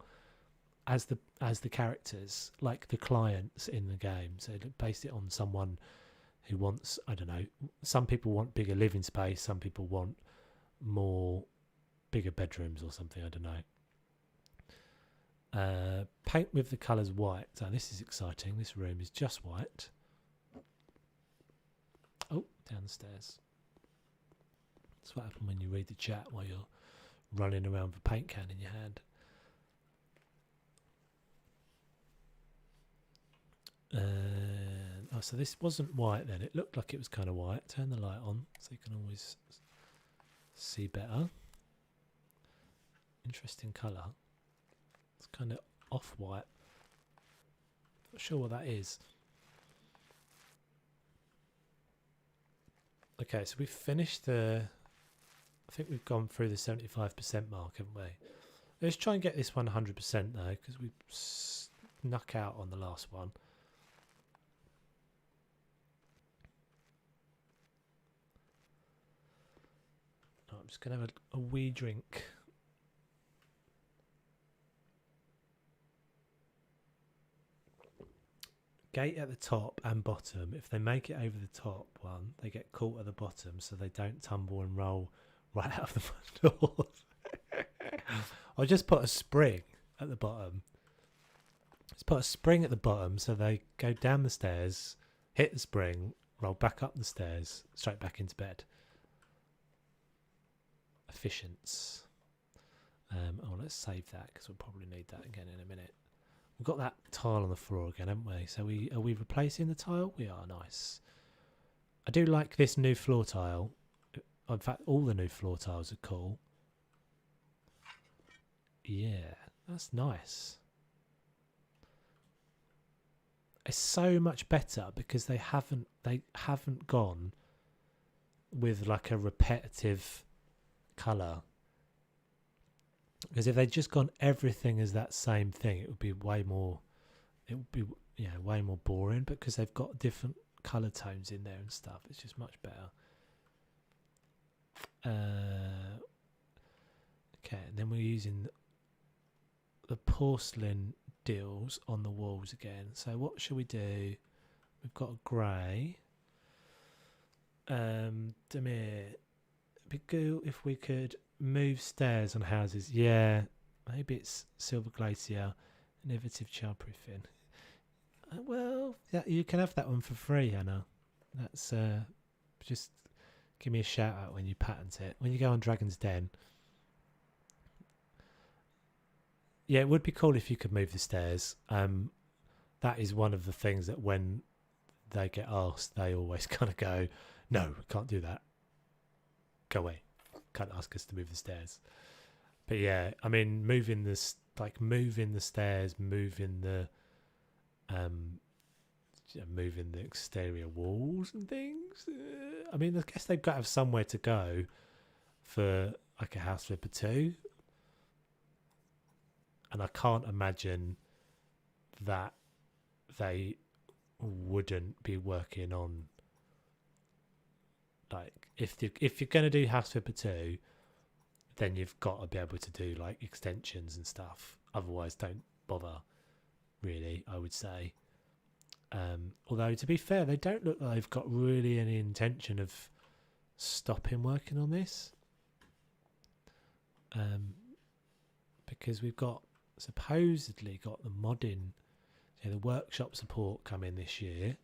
as the characters, like the clients in the game. So base it on someone who wants, I don't know, some people want bigger living space, some people want bigger bedrooms or something, I don't know. Paint with the colours white. So this is exciting. This room is just white. Oh, down the stairs. That's what happens when you read the chat while you're running around with a paint can in your hand. Oh, so this wasn't white then. It looked like it was kind of white. Turn the light on so you can always see better. Interesting colour. It's kind of off-white. Not sure what that is. Okay, so we've finished I think we've gone through the 75% mark, haven't we? Let's try and get this one 100% though, because we snuck out on the last one. I'm just going to have a wee drink. Gate at the top and bottom. If they make it over the top one, they get caught at the bottom, so they don't tumble and roll right out of the front door. I'll just put a spring at the bottom. Just put a spring at the bottom, so they go down the stairs, hit the spring, roll back up the stairs, straight back into bed. Efficiency. Oh, let's save that because we'll probably need that again in a minute. We've got that tile on the floor again, haven't we? So are we replacing the tile? We are. Nice. I do like this new floor tile. In fact, all the new floor tiles are cool. Yeah, that's nice. It's so much better because they haven't gone with like a repetitive colour. Because if they'd just gone everything as that same thing, it would be way more boring. But because they've got different colour tones in there and stuff, it's just much better. Okay, and then we're using the porcelain deals on the walls again. So what should we do? We've got a grey. Demir, it'd be good if we could move stairs on houses. Yeah, maybe it's silver glacier, innovative childproofing. Well, yeah, you can have that one for free, Hannah. That's just give me a shout out when you patent it. When you go on Dragon's Den. Yeah, it would be cool if you could move the stairs. That is one of the things that when they get asked, they always kind of go, "No, can't do that. Go away. Can't ask us to move the stairs." But yeah, I mean, moving the stairs, moving the exterior walls and things. I mean, I guess they've got to have somewhere to go for like a House Flipper 2. And I can't imagine that they wouldn't be working on, like, if you're going to do House Flipper 2, then you've got to be able to do like extensions and stuff. Otherwise, don't bother, really, I would say. Although, to be fair, they don't look like they've got really any intention of stopping working on this. Because we've supposedly got the modding, the workshop support coming this year.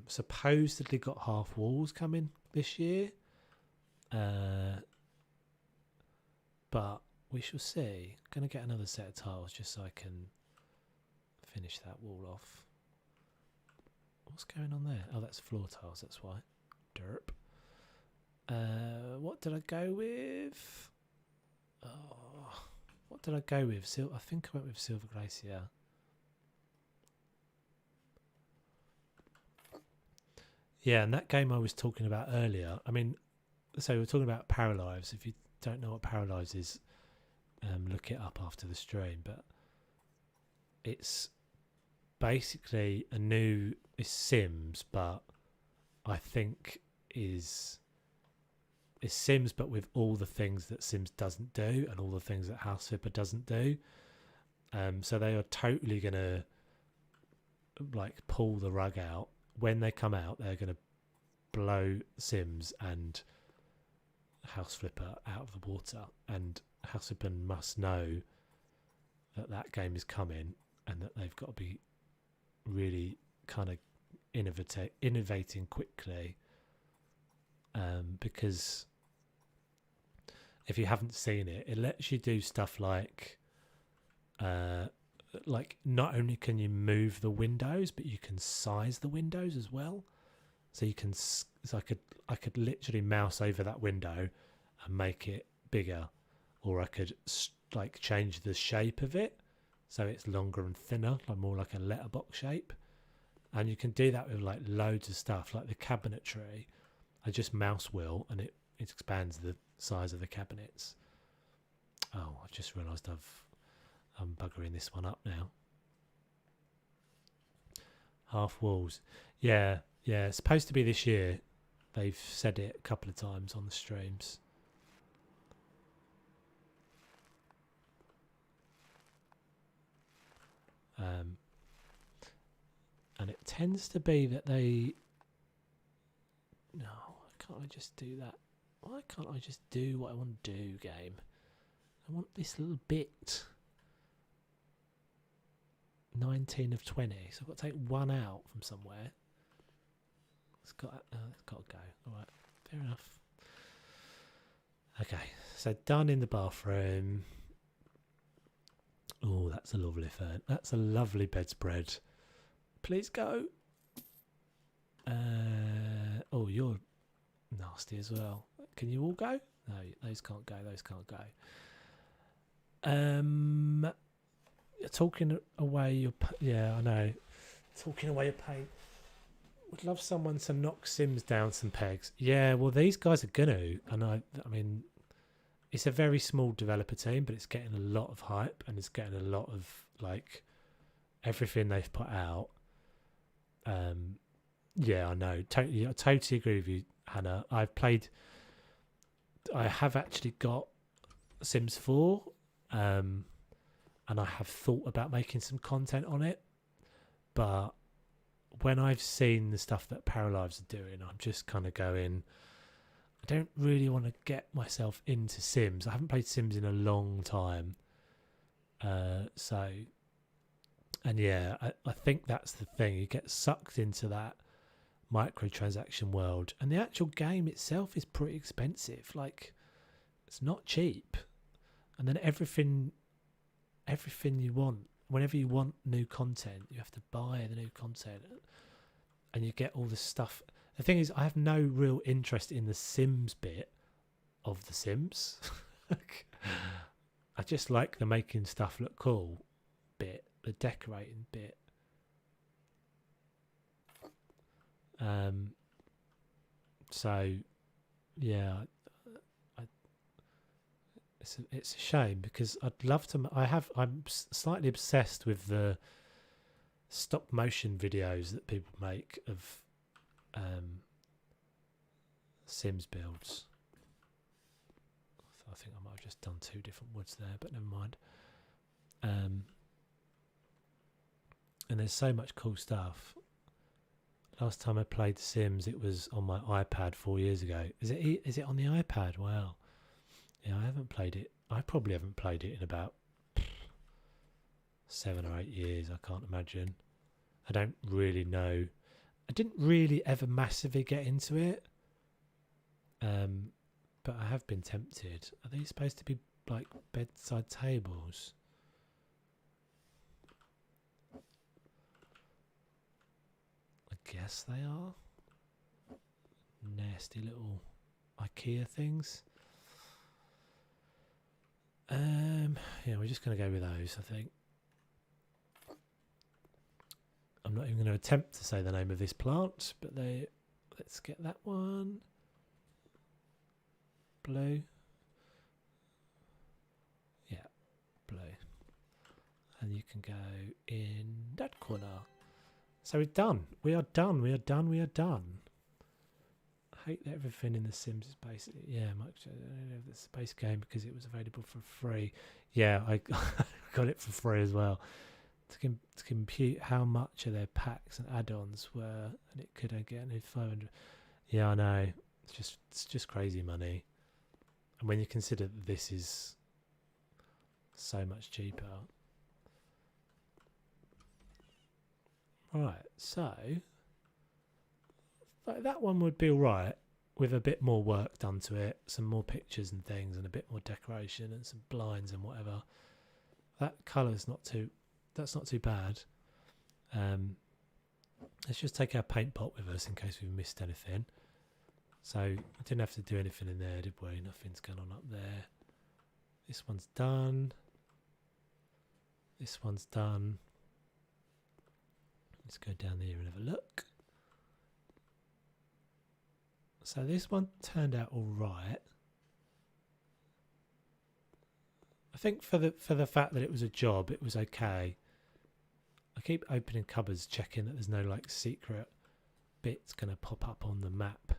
Supposedly got half walls coming this year. But we shall see. Going to get another set of tiles just so I can finish that wall off. What's going on there? Oh, that's floor tiles, that's why. Derp. What did I go with? Oh, what did I go with? I think I went with Silver Glacier. Yeah, and that game I was talking about earlier, I mean, so we're talking about Paralives. If you don't know what Paralives is, look it up after the stream. But it's basically it's Sims, but I think is Sims, but with all the things that Sims doesn't do and all the things that House Flipper doesn't do. So they are totally gonna like pull the rug out. When they come out, they're gonna blow Sims and House Flipper out of the water, and House Flipper must know that that game is coming and that they've got to be really kind of innovating quickly, because if you haven't seen it, it lets you do stuff like not only can you move the windows, but you can size the windows as well. So you can, so I could literally mouse over that window and make it bigger, or I could like change the shape of it so it's longer and thinner, like more like a letterbox shape. And you can do that with like loads of stuff, like the cabinetry. I just mouse wheel and it expands the size of the cabinets. Oh, I just realised I'm buggering this one up now. Half walls. Yeah, it's supposed to be this year. They've said it a couple of times on the streams. And it tends to be that they... No, why can't I just do that? Why can't I just do what I want to do, game? I want this little bit. 19 of 20. So I've got to take one out from somewhere. It's got to go. Alright, fair enough. Okay, so done in the bathroom. Oh, that's a lovely fern. That's a lovely bedspread. Please go. Oh, you're nasty as well. Can you all go? No, those can't go. Those can't go. You're talking away your... Yeah, I know. Talking away your paint. Would love someone to knock Sims down some pegs. Yeah, well, these guys are gonna. And I mean, it's a very small developer team, but it's getting a lot of hype and it's getting a lot of, like, everything they've put out. Yeah, I know. I totally agree with you, Hannah. I have actually got Sims 4, and I have thought about making some content on it, but when I've seen the stuff that Paralives are doing, I'm just kind of going, I don't really want to get myself into Sims. I haven't played Sims in a long time. And yeah, I think that's the thing. You get sucked into that microtransaction world, and the actual game itself is pretty expensive. Like, it's not cheap. And then everything you want, whenever you want new content, you have to buy the new content, and you get all this stuff. The thing is, I have no real interest in the Sims bit of the Sims. I just like the making stuff look cool bit, the decorating bit. So yeah, it's a shame because I'd love to. I'm slightly obsessed with the stop motion videos that people make of Sims builds. I think I might have just done two different woods there, but never mind. And there's so much cool stuff. Last time I played Sims, it was on my iPad 4 years ago. Is it on the iPad? Wow. Yeah, I haven't played it. I probably haven't played it in about 7 or 8 years. I can't imagine. I don't really know. I didn't really ever massively get into it. But I have been tempted. Are these supposed to be like bedside tables? guess they are. Nasty little IKEA things. Yeah, we're just going to go with those, I think. I'm not even going to attempt to say the name of this plant, but let's get that one. Blue. Yeah, blue. And you can go in that corner. So we're done. We are done. We are done. We are done. I hate that everything in The Sims is basically, yeah, much. I don't know if it's a base game because it was available for free. Yeah, I got it for free as well. To compute how much of their packs and add-ons were, and it could get 500. Yeah, I know. It's just crazy money. And when you consider that this is so much cheaper. Right, so that one would be alright with a bit more work done to it, some more pictures and things, and a bit more decoration and some blinds and whatever. That colour's that's not too bad. Let's just take our paint pot with us in case we've missed anything. So I didn't have to do anything in there, did we? Nothing's going on up there. This one's done. This one's done. Let's go down there and have a look. So this one turned out all right. I think for the fact that it was a job, it was okay. I keep opening cupboards, checking that there's no like secret bits going to pop up on the map.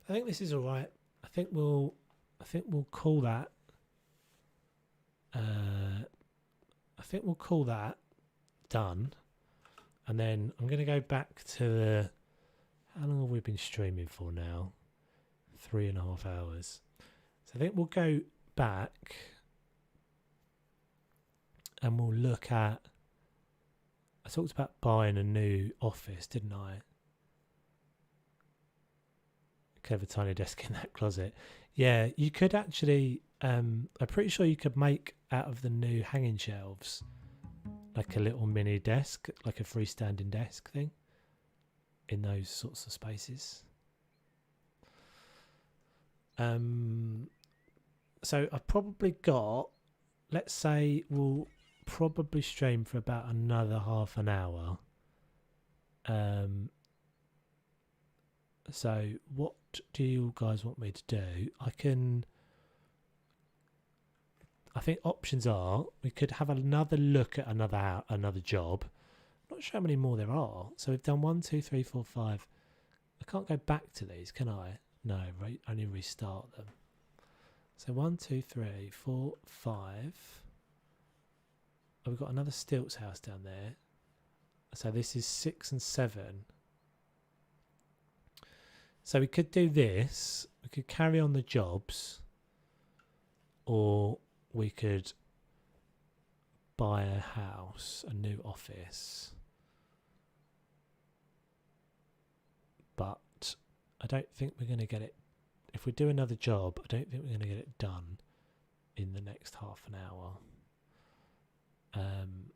I think this is all right. I think we'll call that. I think we'll call that done. And then I'm going to go back to the... How long have we been streaming for now? 3.5 hours. So I think we'll go back and we'll look at... I talked about buying a new office, didn't I? Could have a tiny desk in that closet. Yeah, you could actually... I'm pretty sure you could make out of the new hanging shelves like a little mini desk, like a freestanding desk thing in those sorts of spaces. So I've probably got, let's say we'll probably stream for about another half an hour. So what do you guys want me to do? I think options are we could have another look at another job. Not sure how many more there are. So we've done 1, 2, 3, 4, 5. I can't go back to these, can I? No, right, only restart them. So 1, 2, 3, 4, 5. Oh, we've got another Stilts house down there. So this is 6 and 7. So we could do this. We could carry on the jobs, or we could buy a house, a new office. But I don't think we're going to get it. If we do another job, I don't think we're going to get it done in the next half an hour. And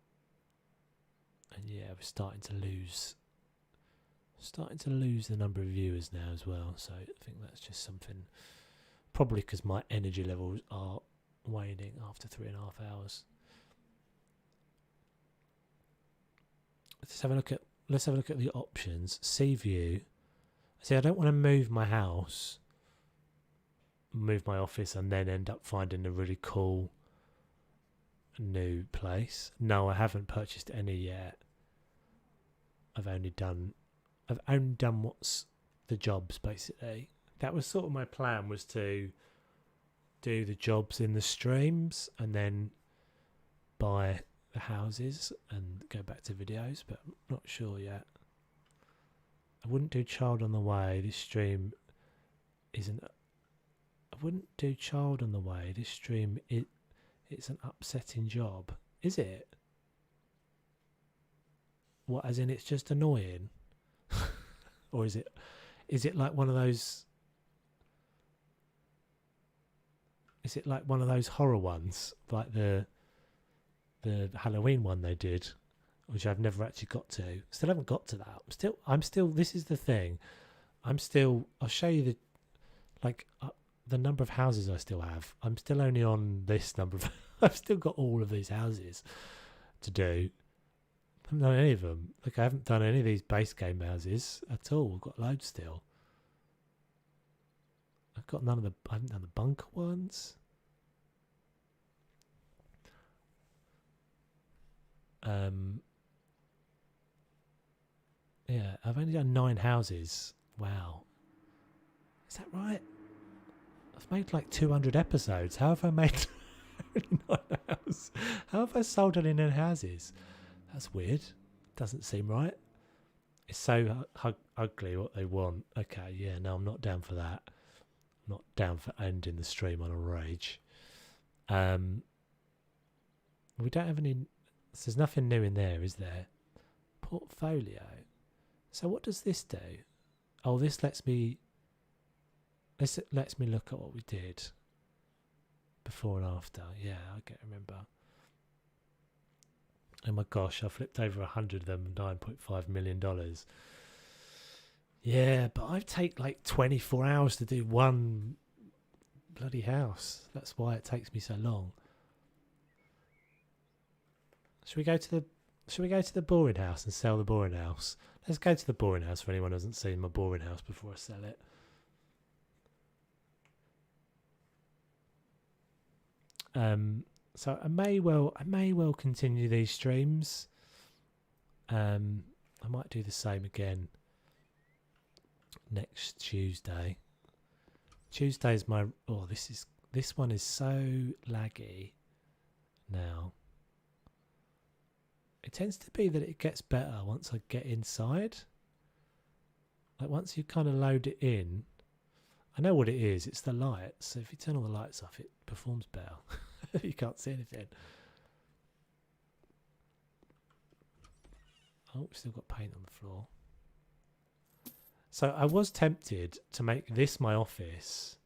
yeah, we're starting to lose the number of viewers now as well. So I think that's just something, probably because my energy levels are waning after 3.5 hours. Let's have a look at the options. See view. See, I don't want to move my house, move my office, and then end up finding a really cool new place. No, I haven't purchased any yet. I've only done what's the jobs, basically. That was sort of my plan, was to do the jobs in the streams and then buy the houses and go back to videos, but I'm not sure yet. I wouldn't do child on the way. This stream isn't. I wouldn't do child on the way. This stream, it's an upsetting job. Is it? What, as in it's just annoying? Or is it like one of those? Is it like one of those horror ones, like the Halloween one they did? which I've never actually got to. Still haven't got to that. I'm still. This is the thing. I'll show you the number of houses I still have. I'm still only on this number of. I've still got all of these houses to do. I haven't done any of them. Look, I haven't done any of these base game houses at all. I've got loads still. I've got none of the. I haven't done the bunker ones. Yeah, I've only done 9 houses. Wow. Is that right? I've made like 200 episodes. How have I made 9 houses? How have I sold only 9 houses? That's weird. Doesn't seem right. It's so ugly what they want. Okay, yeah, no, I'm not down for that. I'm not down for ending the stream on a rage. We don't have any... So there's nothing new in there, is there? Portfolio. So what does this do? Oh, this lets me look at what we did before and after. Yeah, I remember. Oh my gosh, I flipped over 100 of them, $9.5 million. Yeah, but I take like 24 hours to do one bloody house. That's why it takes me so long. Should we go to the boring house and sell the boring house? Let's go to the boring house for anyone who hasn't seen my boring house before I sell it. So I may well continue these streams. I might do the same again next Tuesday. Tuesday's my this one is so laggy now. It tends to be that it gets better once I get inside. Like once you kind of load it in, I know what it is. It's the lights. So if you turn all the lights off, it performs better. You can't see anything. Oh, we've still got paint on the floor. So I was tempted to make this my office,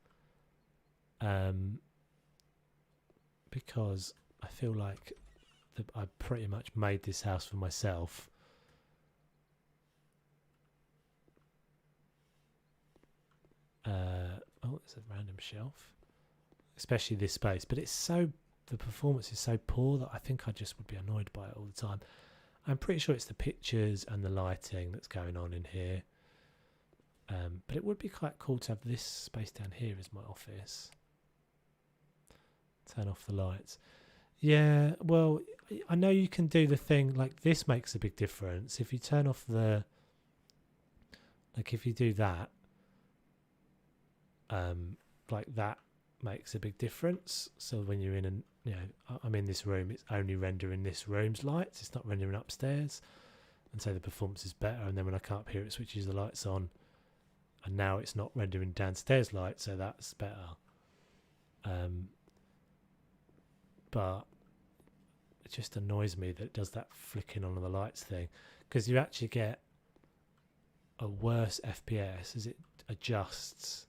because I feel like I pretty much made this house for myself. Oh, there's a random shelf. Especially this space, but the performance is so poor that I think I just would be annoyed by it all the time. I'm pretty sure it's the pictures and the lighting that's going on in here. But it would be quite cool to have this space down here as my office. Turn off the lights. Yeah, well, I know you can do the thing, like this makes a big difference. If you turn off if you do that, like that makes a big difference. So when you're in I'm in this room, it's only rendering this room's lights, it's not rendering upstairs, and so the performance is better. And then when I come up here, it switches the lights on, and now it's not rendering downstairs lights, so that's better. But it just annoys me that it does that flicking on the lights thing, because you actually get a worse FPS as it adjusts.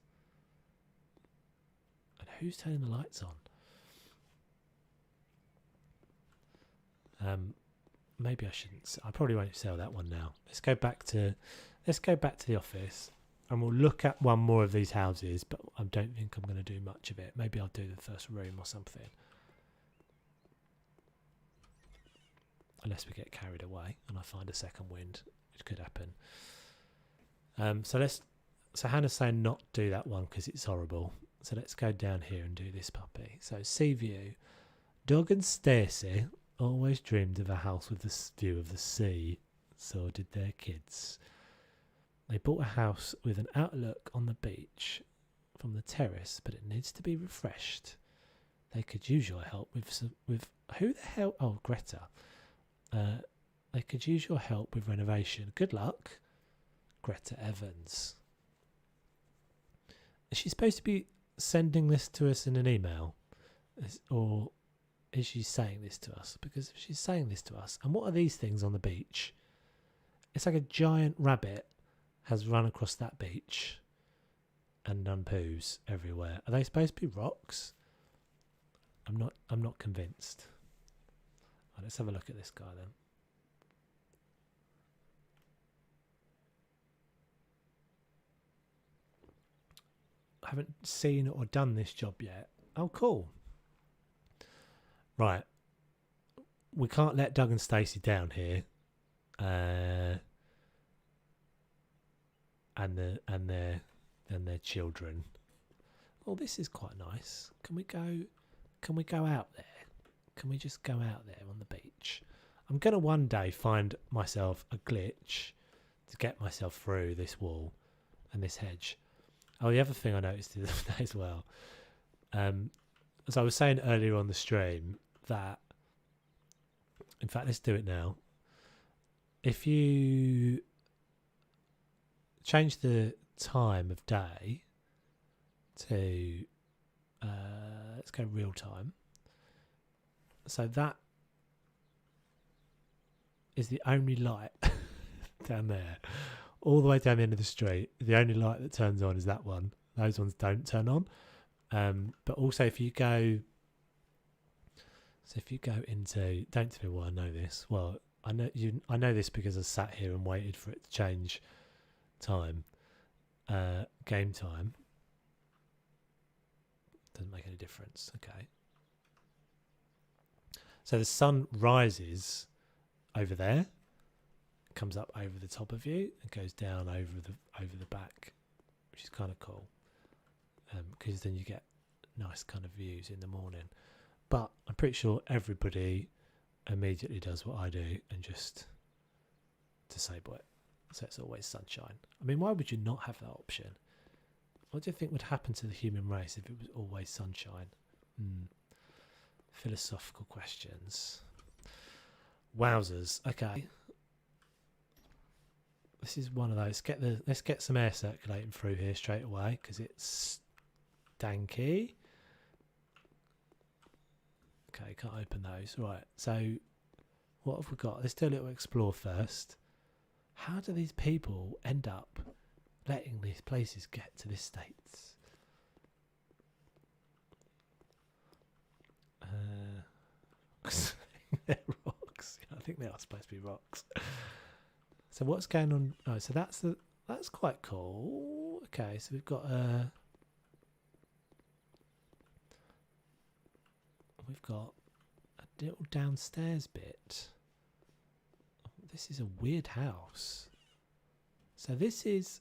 And who's turning the lights on? Maybe I shouldn't. I probably won't sell that one now. Let's go back to the office, and we'll look at one more of these houses. But I don't think I'm going to do much of it. Maybe I'll do the first room or something, unless we get carried away and I find a second wind, which could happen. So Hannah's saying not do that one because it's horrible. So let's go down here and do this puppy. So sea view. Doug and Stacey always dreamed of a house with the view of the sea. So did their kids. They bought a house with an outlook on the beach from the terrace, but it needs to be refreshed. They could use your help with who the hell? Oh, Greta. They could use your help with renovation. Good luck, Greta Evans. Is she supposed to be sending this to us in an email? Or is she saying this to us? Because if she's saying this to us, and what are these things on the beach? It's like a giant rabbit has run across that beach and done poos everywhere. Are they supposed to be rocks? I'm not convinced. Right, let's have a look at this guy then. haven't seen or done this job yet. Oh, cool. Right. We can't let Doug and Stacey down here. And their children. Oh, this is quite nice. Can we go out there? Can we just go out there on the beach? I'm going to one day find myself a glitch to get myself through this wall and this hedge. Oh, the other thing I noticed the other day as well, as I was saying earlier on the stream, that, in fact, let's do it now. If you change the time of day to, let's go real time. So that is the only light down there, all the way down the end of the street. The only light that turns on is that one. Those ones don't turn on. But also, if you go into, don't tell me why I know this. Well, I know this because I sat here and waited for it to change time, game time. Doesn't make any difference. Okay. So the sun rises over there, comes up over the top of you, and goes down over the back, which is kind of cool, because then you get nice kind of views in the morning. But I'm pretty sure everybody immediately does what I do and just disable it, so it's always sunshine. I mean, why would you not have that option? What do you think would happen to the human race if it was always sunshine? Philosophical questions. Wowzers. Okay. This is one of those. Let's get some air circulating through here straight away because it's stanky. Okay, can't open those. Right. So what have we got? Let's do a little explore first. How do these people end up letting these places get to this state? They're rocks. I think they are supposed to be rocks. So what's going on? Oh, so that's quite cool. Okay, so we've got a little downstairs bit. This is a weird house. So this is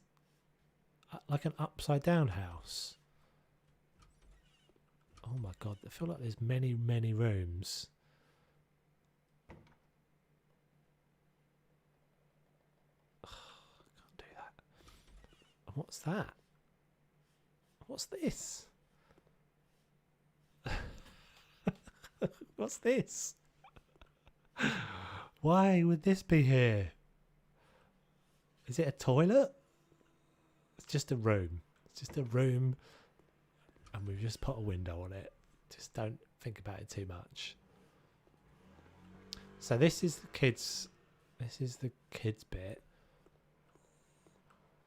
like an upside down house. Oh my god, I feel like there's many rooms. Can't do that. And what's that? What's this? What's this? Why would this be here? Is it a toilet? It's just a room. It's just a room, and we've just put a window on it. Just don't think about it too much. So this is the kids. This is the kids bit.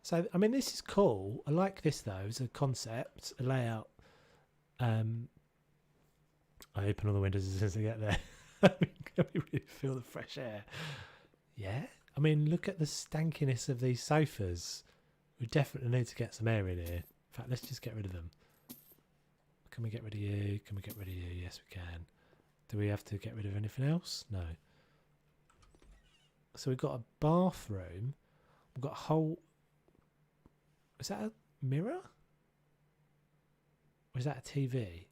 So I mean, this is cool. I like this though as a concept, a layout. I open all the windows as soon as I get there. Can we really feel the fresh air? Yeah. I mean, look at the stankiness of these sofas. We definitely need to get some air in here. In fact, let's just get rid of them. Can we get rid of you? Can we get rid of you? Yes, we can. Do we have to get rid of anything else? No. So we've got a bathroom. We've got a whole... Is that a mirror? Or is that a TV?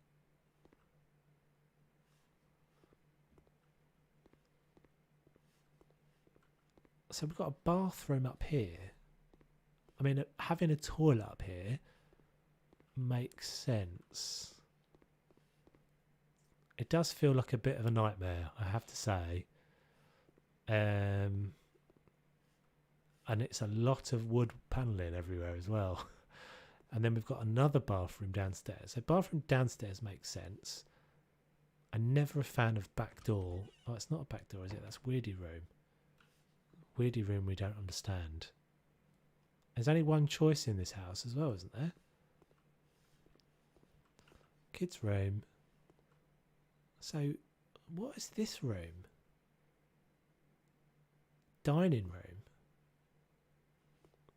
So we've got a bathroom up here. I mean, having a toilet up here makes sense. It does feel like a bit of a nightmare, I have to say. And it's a lot of wood panelling everywhere as well. And then we've got another bathroom downstairs. So bathroom downstairs makes sense. I'm never a fan of back door. Oh, it's not a back door, is it? That's weirdy room. Weirdy room we don't understand. There's only one choice in this house as well, isn't there? Kids' room. So, what is this room? Dining room?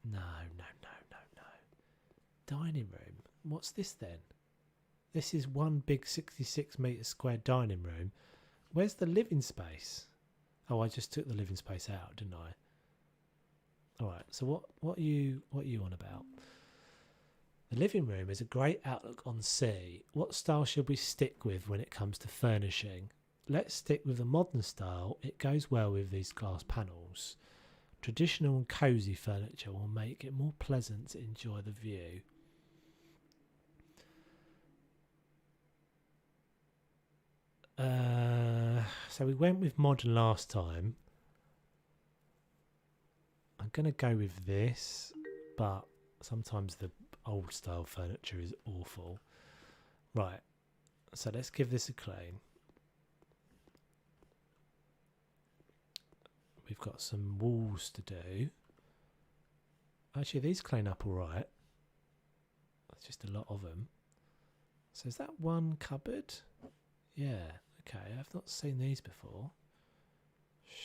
No. Dining room. What's this then? This is one big 66 metre square dining room. Where's the living space? Oh, I just took the living space out, didn't I? Alright, so what are you on about? The living room is a great outlook on sea. What style should we stick with when it comes to furnishing? Let's stick with the modern style. It goes well with these glass panels. Traditional and cosy furniture will make it more pleasant to enjoy the view. So we went with modern last time. I'm going to go with this, but sometimes the old style furniture is awful. Right, so let's give this a clean. We've got some walls to do. Actually, these clean up all right. There's just a lot of them. So is that one cupboard? Yeah, okay. I've not seen these before.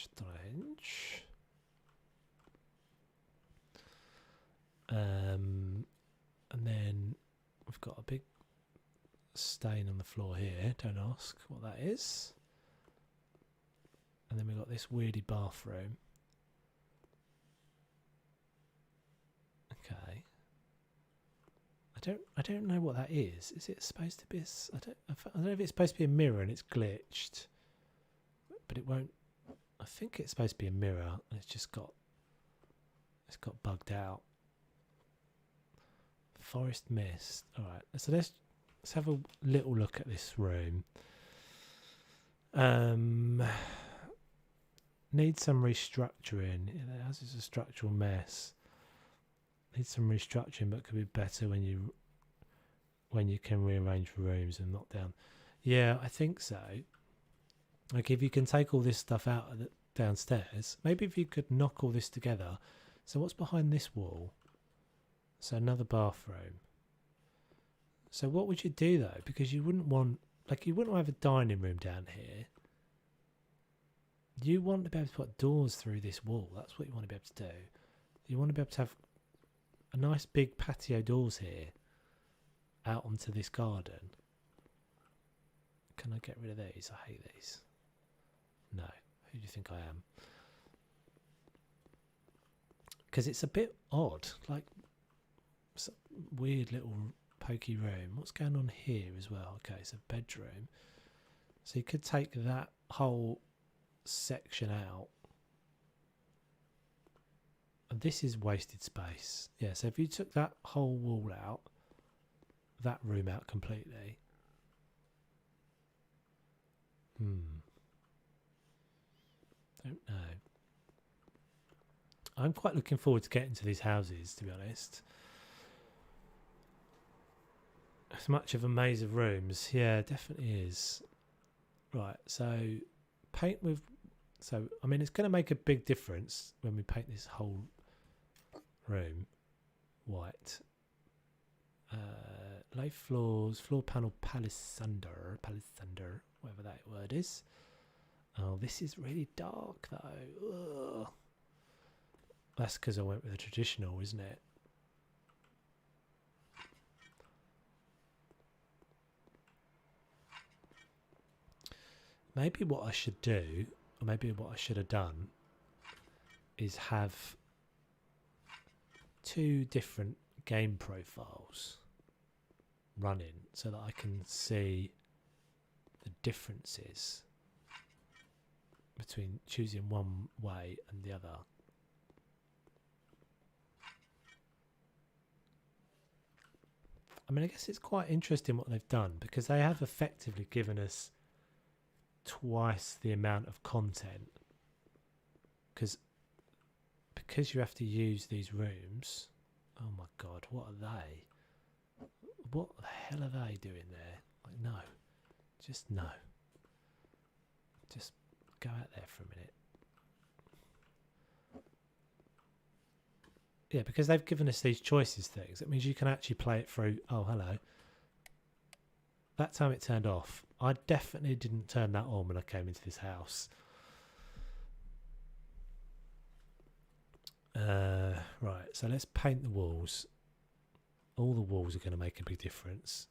Strange. And then we've got a big stain on the floor here. Don't ask what that is. And then we've got this weirdy bathroom. Okay. I don't know what that is. Is it supposed to be? I don't know if it's supposed to be a mirror and it's glitched, but it won't. I think it's supposed to be a mirror and it's got bugged out. Forest mist. All right. So let's have a little look at this room. Needs some restructuring. The house is a structural mess. Needs some restructuring, but could be better when you can rearrange rooms and knock down. Yeah, I think so. Like if you can take all this stuff out of downstairs, maybe if you could knock all this together. So what's behind this wall? So another bathroom. So what would you do though? Because you wouldn't want to have a dining room down here. You want to be able to put doors through this wall. That's what you want to be able to do. You want to be able to have a nice big patio doors here out onto this garden. Can I get rid of these? I hate these. No. Who do you think I am? Because it's a bit odd. Like, it's a weird little pokey room. What's going on here as well? Okay, it's a bedroom. So you could take that whole section out. And this is wasted space. Yeah, so if you took that whole wall out, that room out completely. Don't know. I'm quite looking forward to getting to these houses, to be honest. It's much of a maze of rooms. Yeah, definitely is. Right, so paint with... So, I mean, it's going to make a big difference when we paint this whole room white. Lay floors, floor panel palisander, whatever that word is. Oh, this is really dark though. Ugh. That's because I went with the traditional, isn't it? Maybe what I should do, or maybe what I should have done, is have two different game profiles running so that I can see the differences between choosing one way and the other. I mean, I guess it's quite interesting what they've done, because they have effectively given us twice the amount of content, because you have to use these rooms. Oh my god, what are they? What the hell are they doing there? Like, no, just no, just go out there for a minute. Yeah, because they've given us these choices things. It means you can actually play it through. Oh, hello. That time it turned off. I definitely didn't turn that on when I came into this house. Right, so let's paint the walls. All the walls are going to make a big difference.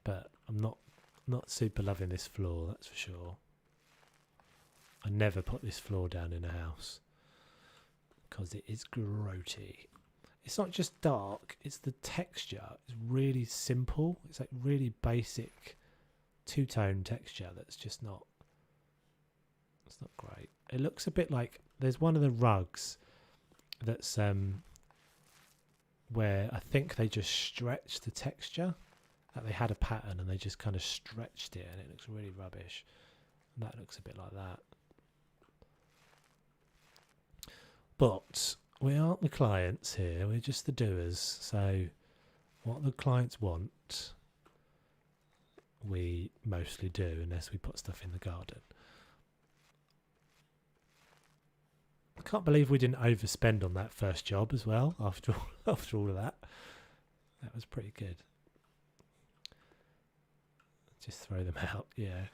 But I'm not super loving this floor, that's for sure. I never put this floor down in a house because it is grotty. It's not just dark, it's the texture. It's really simple. It's like really basic two-tone texture that's just not, it's not great. It looks a bit like, there's one of the rugs that's where I think they just stretched the texture. Like they had a pattern and they just kind of stretched it and it looks really rubbish. And that looks a bit like that. But we aren't the clients here, we're just the doers. So what the clients want, we mostly do, unless we put stuff in the garden. I can't believe we didn't overspend on that first job as well, after all of that. That was pretty good. Just throw them out, yeah.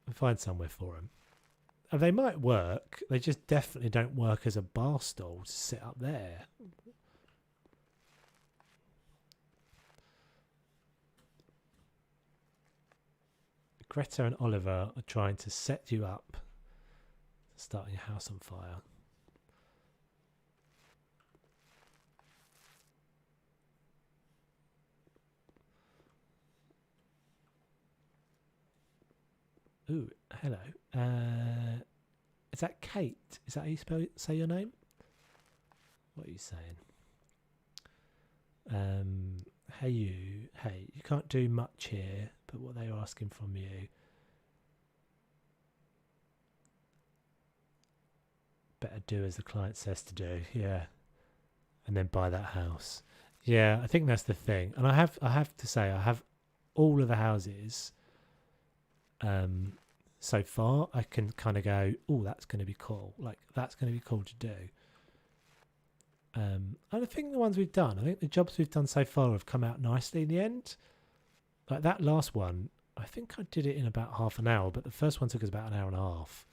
And find somewhere for them. And they might work, they just definitely don't work as a bar stool to sit up there. Greta and Oliver are trying to set you up, starting your house on fire. Ooh, hello. Is that Kate? Is that how you say your name? What are you saying? Hey, you can't do much here, but what they're asking from you. Better do as the client says to do, yeah. And then buy that house. Yeah, I think that's the thing. And I have to say, I have all of the houses so far. I can kind of go, oh, that's going to be cool. Like, that's going to be cool to do. And I think the ones we've done, I think the jobs we've done so far have come out nicely in the end. Like that last one, I think I did it in about half an hour, but the first one took us about an hour and a half.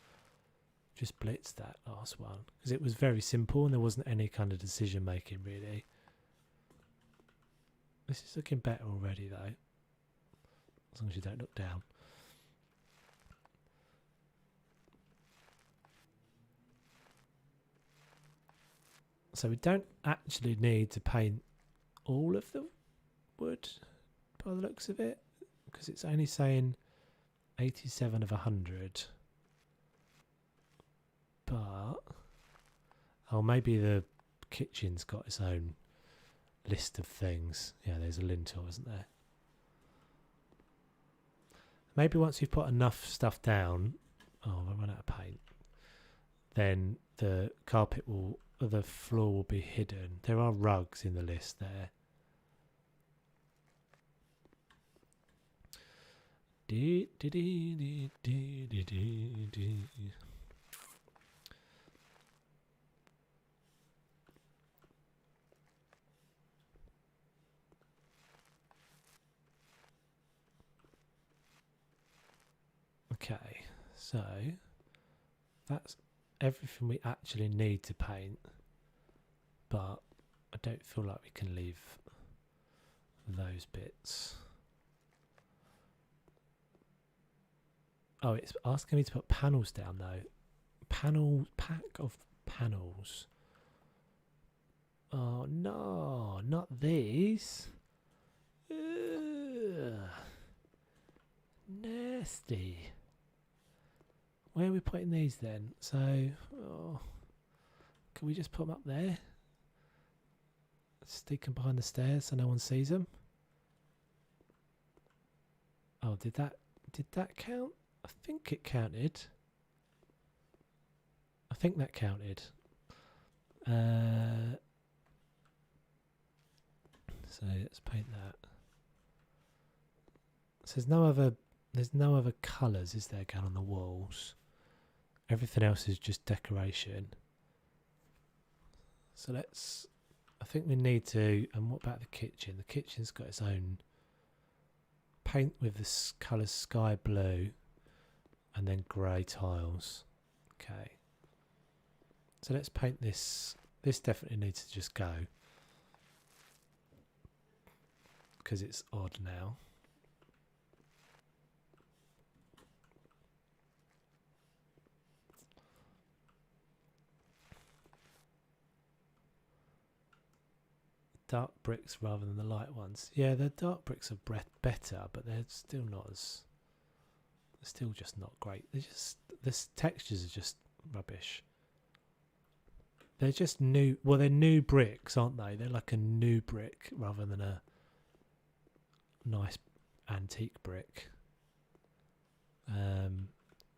Just blitzed that last one because it was very simple and there wasn't any kind of decision making really. This is looking better already though, as long as you don't look down. So we don't actually need to paint all of the wood by the looks of it, because it's only saying 87 of 100. But, oh, maybe the kitchen's got its own list of things. Yeah, there's a lintel, isn't there? Maybe once you've put enough stuff down, oh, I run out of paint, then the carpet will, the floor will be hidden. There are rugs in the list there. Okay, so that's everything we actually need to paint, but I don't feel like we can leave those bits. Oh, it's asking me to put panels down though. Pack of panels. Oh no, not these. Ugh. Nasty. Where are we putting these then? So, oh, can we just put them up there? Stick them behind the stairs so no one sees them. Oh, did that count? I think it counted. I think that counted. So let's paint that. So there's no other colours, is there, going on the walls? Everything else is just decoration. So I think we need to, and what about the kitchen? The kitchen's got its own paint with the colour sky blue and then grey tiles. Okay. So let's paint this. This definitely needs to just go. because it's odd now. Dark bricks rather than the light ones. Yeah, the dark bricks are better, but they're still not as... They're still just not great. They're just... The textures are just rubbish. They're just new... Well, they're new bricks, aren't they? They're like a new brick rather than a nice antique brick.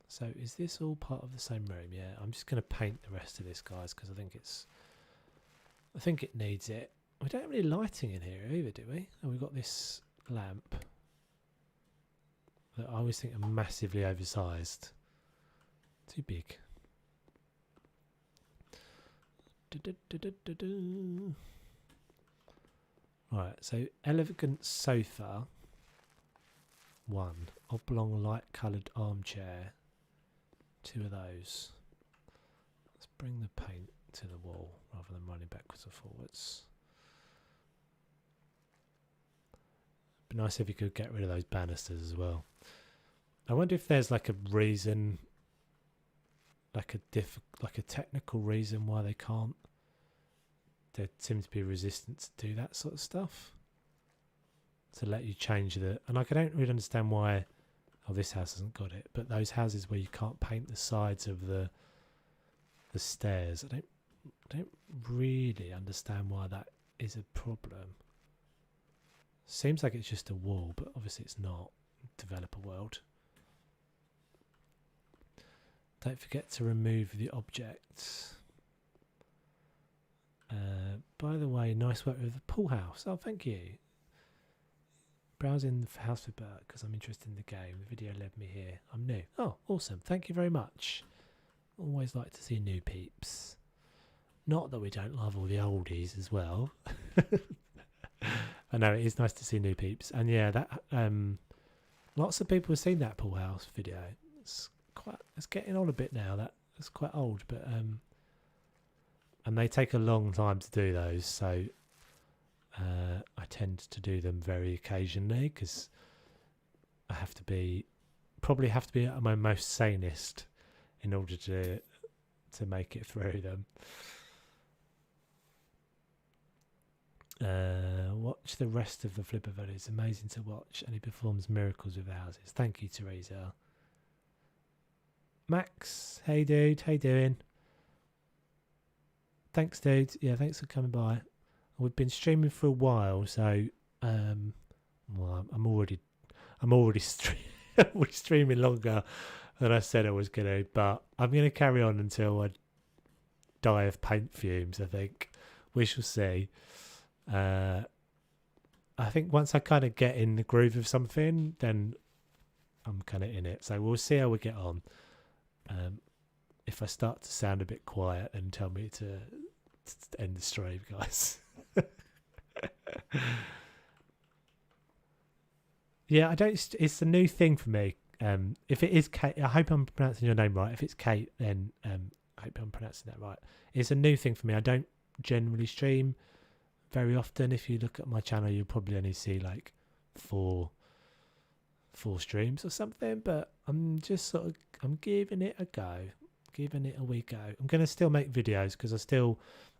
So is this all part of the same room? Yeah, I'm just going to paint the rest of this, guys, because I think it's... I think it needs it. We don't have any lighting in here either, do we? And we've got this lamp that I always think are massively oversized. Too big. Right, so elegant sofa. 1. Oblong light coloured armchair. 2 of those. Let's bring the paint to the wall rather than running backwards or forwards. Be nice if you could get rid of those banisters as well. I wonder if there's like a reason, like a technical reason why they can't. There seems to be resistance to do that sort of stuff. To let you change the, and I don't really understand why. Oh, this house hasn't got it, but those houses where you can't paint the sides of the stairs, I don't really understand why that is a problem. Seems like it's just a wall, but obviously it's not. Developer world. Don't forget to remove the objects. By the way, nice work with the pool house. Oh, thank you. Browsing the house for Bert because I'm interested in the game. The video led me here. I'm new. Oh, awesome. Thank you very much. Always like to see new peeps. Not that we don't love all the oldies as well. I know it is nice to see new peeps, and yeah, that lots of people have seen that pool house video. It's getting on a bit now. That's quite old, but and they take a long time to do those, so I tend to do them very occasionally because I probably have to be at my most sanest in order to make it through them. Watch the rest of the Flipper video. It's amazing to watch, and he performs miracles with the houses. Thank you, Teresa. Max, hey dude, how you doing? Thanks, dude. Yeah, thanks for coming by. We've been streaming for a while, so well, I'm already streaming longer than I said I was gonna, but I'm gonna carry on until I die of paint fumes. I think we shall see. I think once I kind of get in the groove of something, then I'm kind of in it. So we'll see how we get on. If I start to sound a bit quiet, then tell me to end the stream, guys. Yeah, I don't. It's a new thing for me. If it is Kate, I hope I'm pronouncing your name right. If it's Kate, then I hope I'm pronouncing that right. It's a new thing for me. I don't generally stream very often. If you look at my channel, you'll probably only see like four streams or something. But I'm just I'm giving it a go, giving it a wee go. I'm gonna still make videos because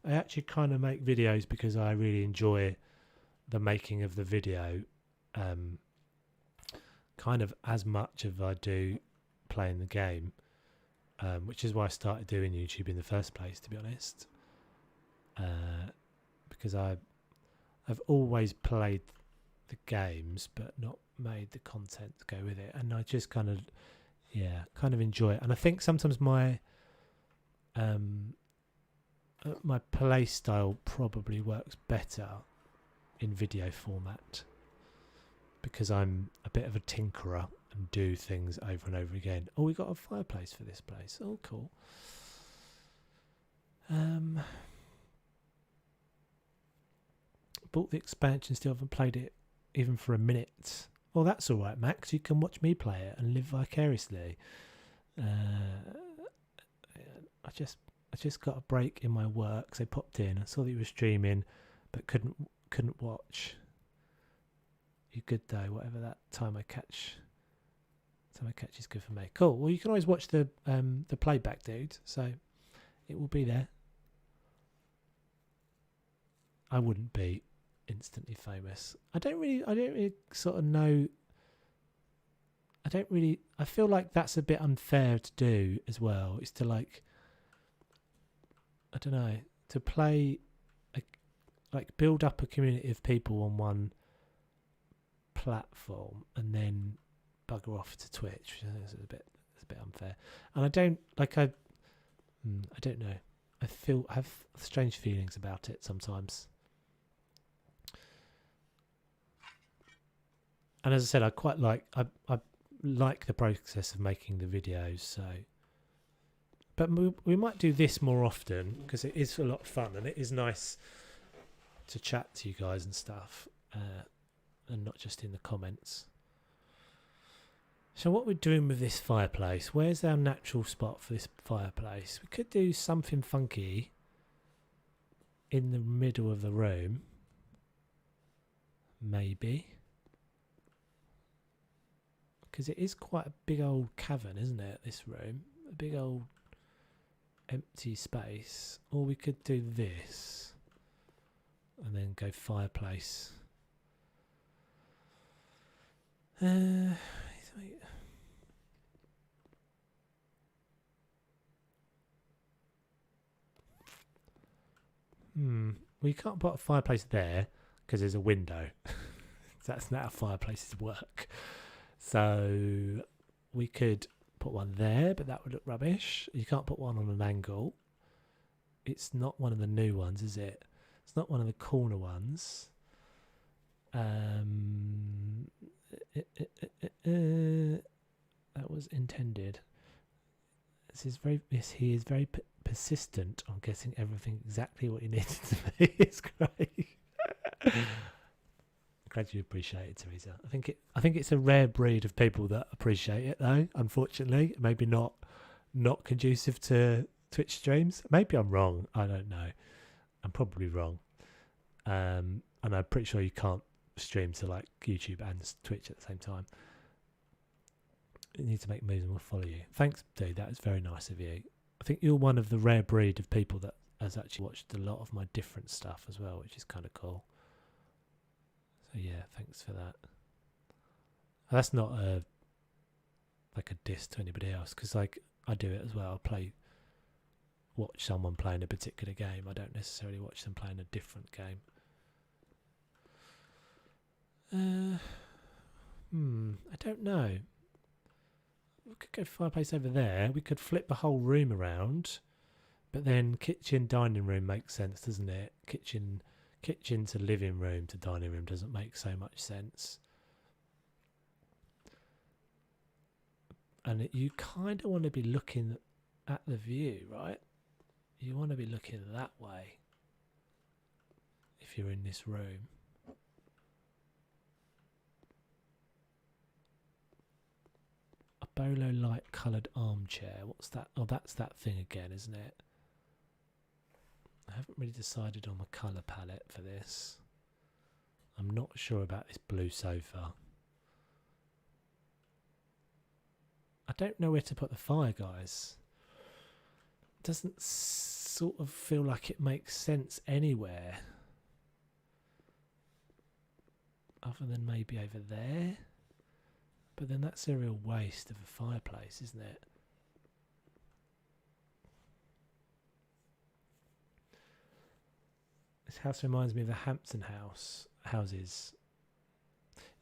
I actually kind of make videos because I really enjoy the making of the video. Kind of as much as I do playing the game, which is why I started doing YouTube in the first place, to be honest. Because I've always played the games but not made the content to go with it, and I just kind of enjoy it. And I think sometimes my play style probably works better in video format because I'm a bit of a tinkerer and do things over and over again. Oh, we got a fireplace for this place. Oh, cool. Bought the expansion, still haven't played it even for a minute. Well, that's all right, Max. You can watch me play it and live vicariously. I just got a break in my work, so I popped in. I saw that you were streaming, but couldn't watch. you're good though. Whatever that time I catch is good for me. Cool. Well, you can always watch the playback, dude. So it will be there. I wouldn't be instantly famous. I don't really sort of know. I feel like that's a bit unfair to do as well. It's to like, I don't know, to play, like build up a community of people on one platform and then bugger off to Twitch. It's a bit unfair. And I don't know. I have strange feelings about it sometimes. And as I said, I quite like I like the process of making the videos. So, but we might do this more often because it is a lot of fun and it is nice to chat to you guys and stuff, and not just in the comments. So what we're doing with this fireplace? Where's our natural spot for this fireplace? We could do something funky in the middle of the room, maybe. Because it is quite a big old cavern, isn't it, this room? A big old empty space. Or we could do this and then go fireplace. We can't put a fireplace there because there's a window. That's not how fireplaces work. So we could put one there, but that would look rubbish. You can't put one on an angle. It's not one of the new ones, is it? It's not one of the corner ones. That was intended. He is very persistent on getting everything exactly what he needed to be. It's great. Glad you appreciate it, Teresa. I think it's a rare breed of people that appreciate it, though. Unfortunately, maybe not conducive to Twitch streams. Maybe I'm wrong. I don't know. I'm probably wrong. And I'm pretty sure you can't stream to like YouTube and Twitch at the same time. You need to make moves and we'll follow you. Thanks, dude. That is very nice of you. I think you're one of the rare breed of people that has actually watched a lot of my different stuff as well, which is kind of cool. So yeah, thanks for that. That's not like a diss to anybody else, because like I do it as well. I watch someone playing a particular game. I don't necessarily watch them playing a different game. I don't know. We could go fireplace over there. We could flip the whole room around, but then kitchen, dining room makes sense, doesn't it? Kitchen to living room to dining room doesn't make so much sense. And you kind of want to be looking at the view, right? You want to be looking that way if you're in this room. A bolo light coloured armchair. What's that? Oh, that's that thing again, isn't it? I haven't really decided on my colour palette for this. I'm not sure about this blue sofa. I don't know where to put the fire, guys. It doesn't sort of feel like it makes sense anywhere. Other than maybe over there. But then that's a real waste of a fireplace, isn't it? This house reminds me of the Hampton houses.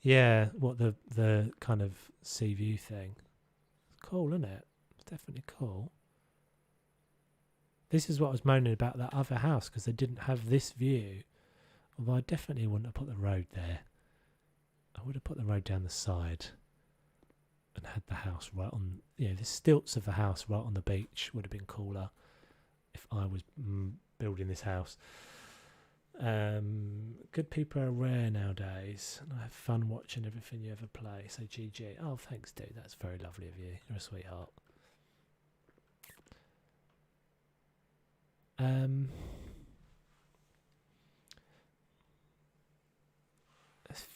Yeah, what the kind of sea view thing. It's cool, isn't it? It's definitely cool. This is what I was moaning about that other house, because they didn't have this view. Although I definitely wouldn't have put the road there. I would have put the road down the side and had the house right on, the stilts of the house right on the beach would have been cooler if I was building this house. Good people are rare nowadays, and I have fun watching everything you ever play. So GG. Oh, thanks, dude. That's very lovely of you. You're a sweetheart.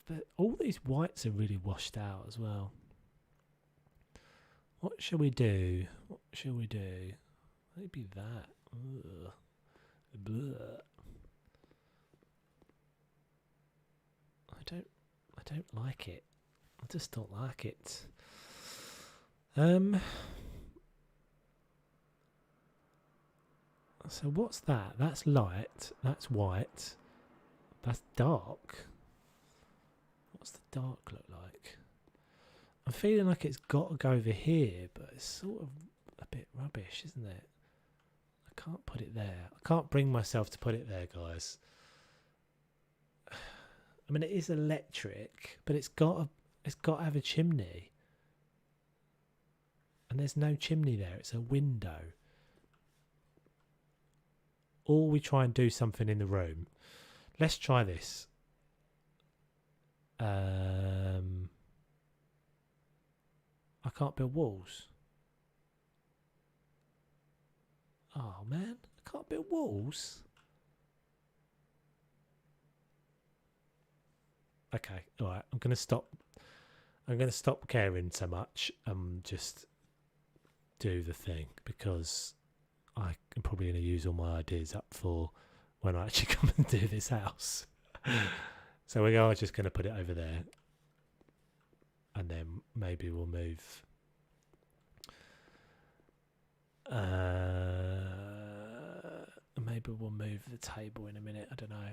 But all these whites are really washed out as well. What shall we do? What shall we do? Maybe that. Ugh. Blah. I don't like it. I just don't like it. So what's that? That's light. That's white. That's dark. What's the dark look like? I'm feeling like it's got to go over here, but it's sort of a bit rubbish, isn't it? I can't put it there. I can't bring myself to put it there, guys. I mean, it is electric, but it's got to have a chimney. And there's no chimney there. It's a window. Or we try and do something in the room. Let's try this. I can't build walls. Oh man, I can't build walls. Okay, all right. I'm gonna stop caring so much. Just do the thing, because I'm probably going to use all my ideas up for when I actually come and do this house. So we are just going to put it over there, and then maybe we'll move. Maybe we'll move the table in a minute. I don't know.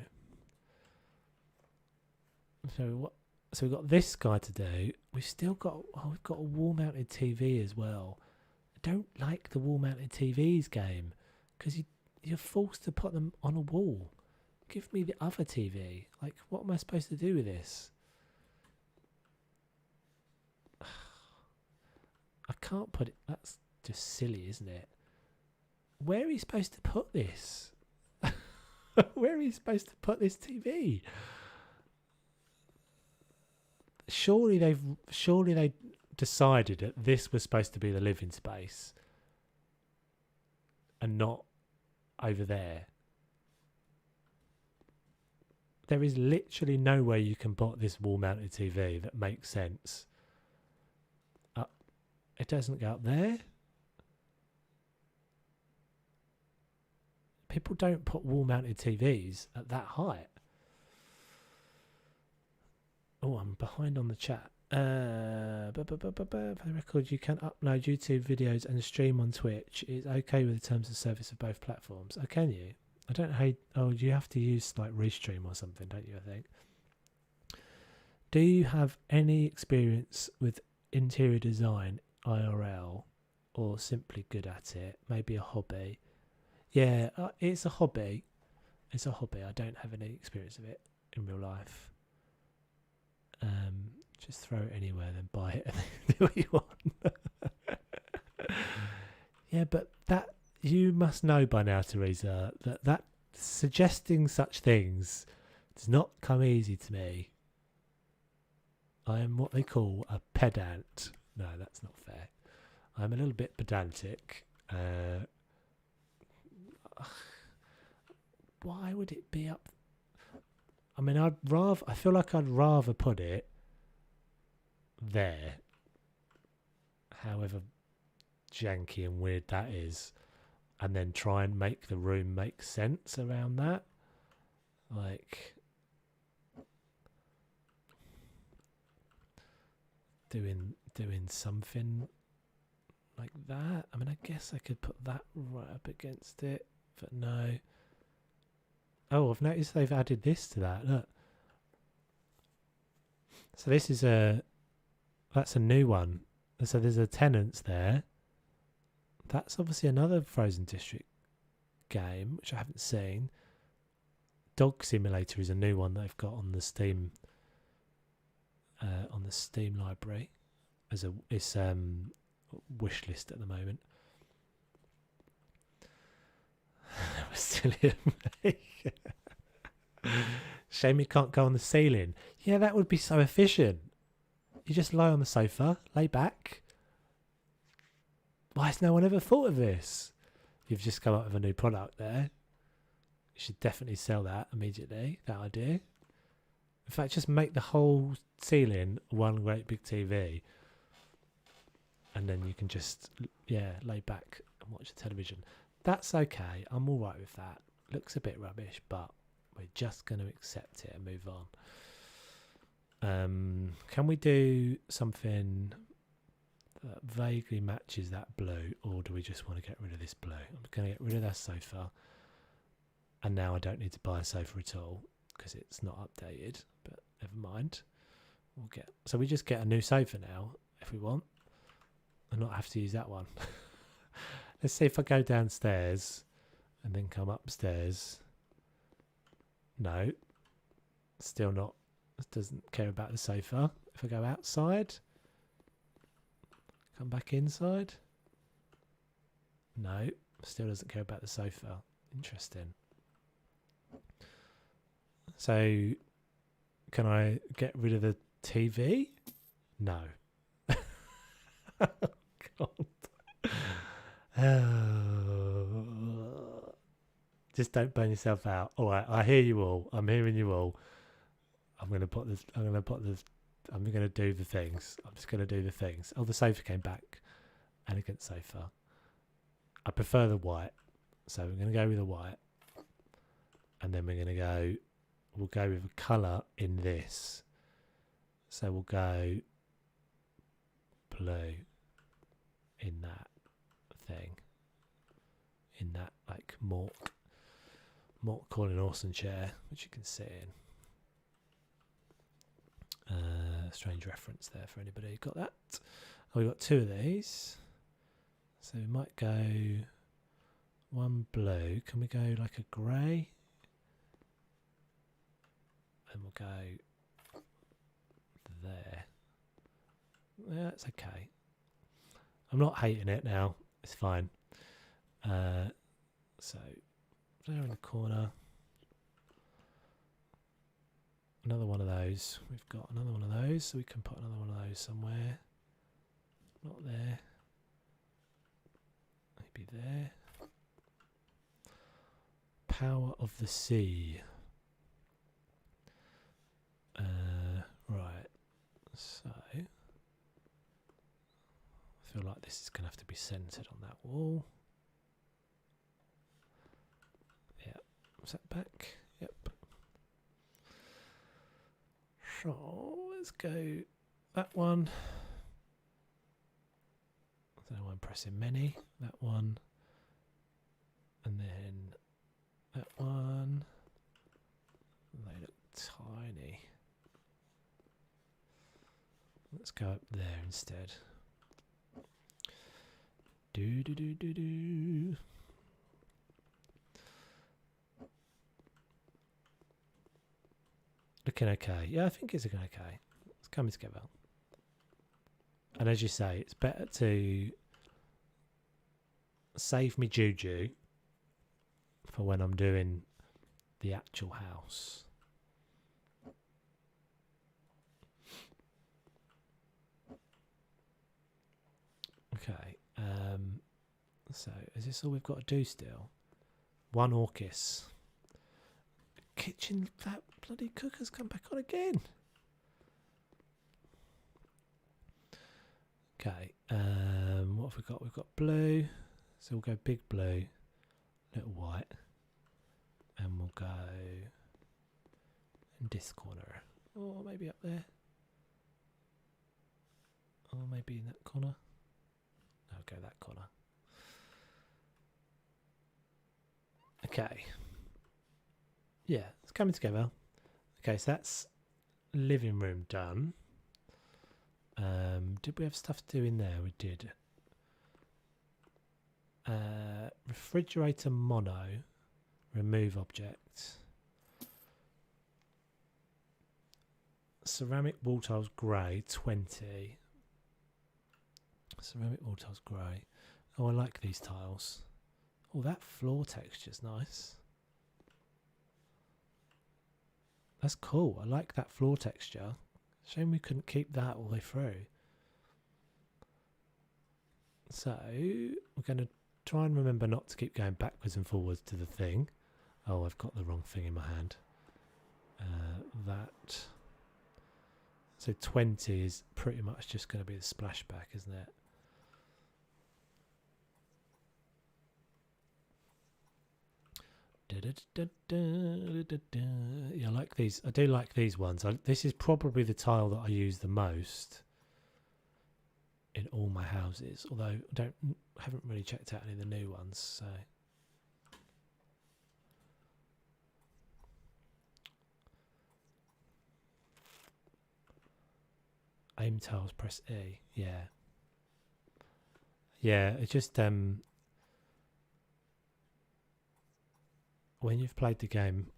So we've got this guy to do. We've got a wall-mounted TV as well. I don't like the wall-mounted TVs game, because you're forced to put them on a wall. Give me the other TV. Like, what am I supposed to do with this? I can't put it. That's just silly, isn't it? Where are you supposed to put this? Where are you supposed to put this TV? Surely they decided that this was supposed to be the living space and not over there. There is literally no way you can put this wall-mounted TV that makes sense. It doesn't go up there. People don't put wall-mounted TVs at that height. Oh, I'm behind on the chat. For the record, you can upload YouTube videos and stream on Twitch. It's okay with the terms of service of both platforms. Oh, can you? I don't hate. Oh, you have to use like Restream or something, don't you? I think. Do you have any experience with interior design IRL, or simply good at it? Maybe a hobby. Yeah, it's a hobby. It's a hobby. I don't have any experience of it in real life. Just throw it anywhere, then buy it and do what you want. Yeah, but that you must know by now, Teresa, that suggesting such things does not come easy to me. I am what they call a pedant. No, that's not fair. I'm a little bit pedantic. Why would it be up? I mean, I feel like I'd rather put it there, however janky and weird that is, and then try and make the room make sense around that. Like doing something like that. I mean, I guess I could put that right up against it, but no. Oh, I've noticed they've added this to that. Look. So this is that's a new one. So there's a tenants there. That's obviously another Frozen District game, which I haven't seen. Dog Simulator is a new one they've got on the Steam library as it's wish list at the moment. That was silly of me. Shame you can't go on the ceiling. Yeah, that would be so efficient. You just lie on the sofa, lay back. Why has no one ever thought of this? You've just come up with a new product there. You should definitely sell that immediately, that idea. In fact, just make the whole ceiling one great big TV. And then you can just, lay back and watch the television. That's okay. I'm all right with that. Looks a bit rubbish, but we're just going to accept it and move on. Can we do something that vaguely matches that blue, or do we just want to get rid of this blue? I'm going to get rid of that sofa, and now I don't need to buy a sofa at all because it's not updated, but never mind. So we just get a new sofa now if we want and not have to use that one. Let's see if I go downstairs and then come upstairs. No, still not. It doesn't care about the sofa. If I go outside, come back inside. No, still doesn't care about the sofa. Interesting. So, can I get rid of the TV? No. God. Just don't burn yourself out. All right, I hear you all. I'm hearing you all. I'm going to do the things. I'm just going to do the things. Oh, the sofa came back. Elegant sofa. I prefer the white. So we're going to go with the white. And then we'll go with a colour in this. So we'll go blue in that thing. In that like Mork Colin Orson chair, which you can sit in. Strange reference there for anybody who got that. Oh, we've got two of these. So we might go one blue. Can we go like a grey? And we'll go there. Yeah, it's okay. I'm not hating it now. It's fine. So there in the corner. Another one of those. We've got another one of those, so we can put another one of those somewhere. Not there. Maybe there. Power of the sea. Right. So I feel like this is going to have to be centered on that wall. Yep. Was that back? Yep. So let's go that one. I don't know why I'm pressing many. That one. And then that one. They look tiny. Let's go up there instead. Do do do do do. Looking okay. Yeah, I think it's looking okay. It's coming together. And as you say, it's better to save me juju for when I'm doing the actual house. Okay. So is this all we've got to do still? One Orcus. Kitchen, that bloody cooker's come back on again. Okay, what have we got? We've got blue, so we'll go big blue, little white, and we'll go in this corner, or maybe up there, or maybe in that corner. No, go that corner. Okay. Yeah, it's coming together. Okay, so that's living room done. Did we have stuff to do in there? We did. Refrigerator mono. Remove object. Ceramic wall tiles grey, 20. Ceramic wall tiles grey. Oh, I like these tiles. Oh, that floor texture's nice. That's cool. I like that floor texture. Shame we couldn't keep that all the way through. So, we're going to try and remember not to keep going backwards and forwards to the thing. Oh, I've got the wrong thing in my hand. That. So 20 is pretty much just going to be the splashback, isn't it? Yeah, I like these. I do like these ones. This is probably the tile that I use the most in all my houses. Although I haven't really checked out any of the new ones. So aim tiles, press E. Yeah, yeah. It just when you've played the game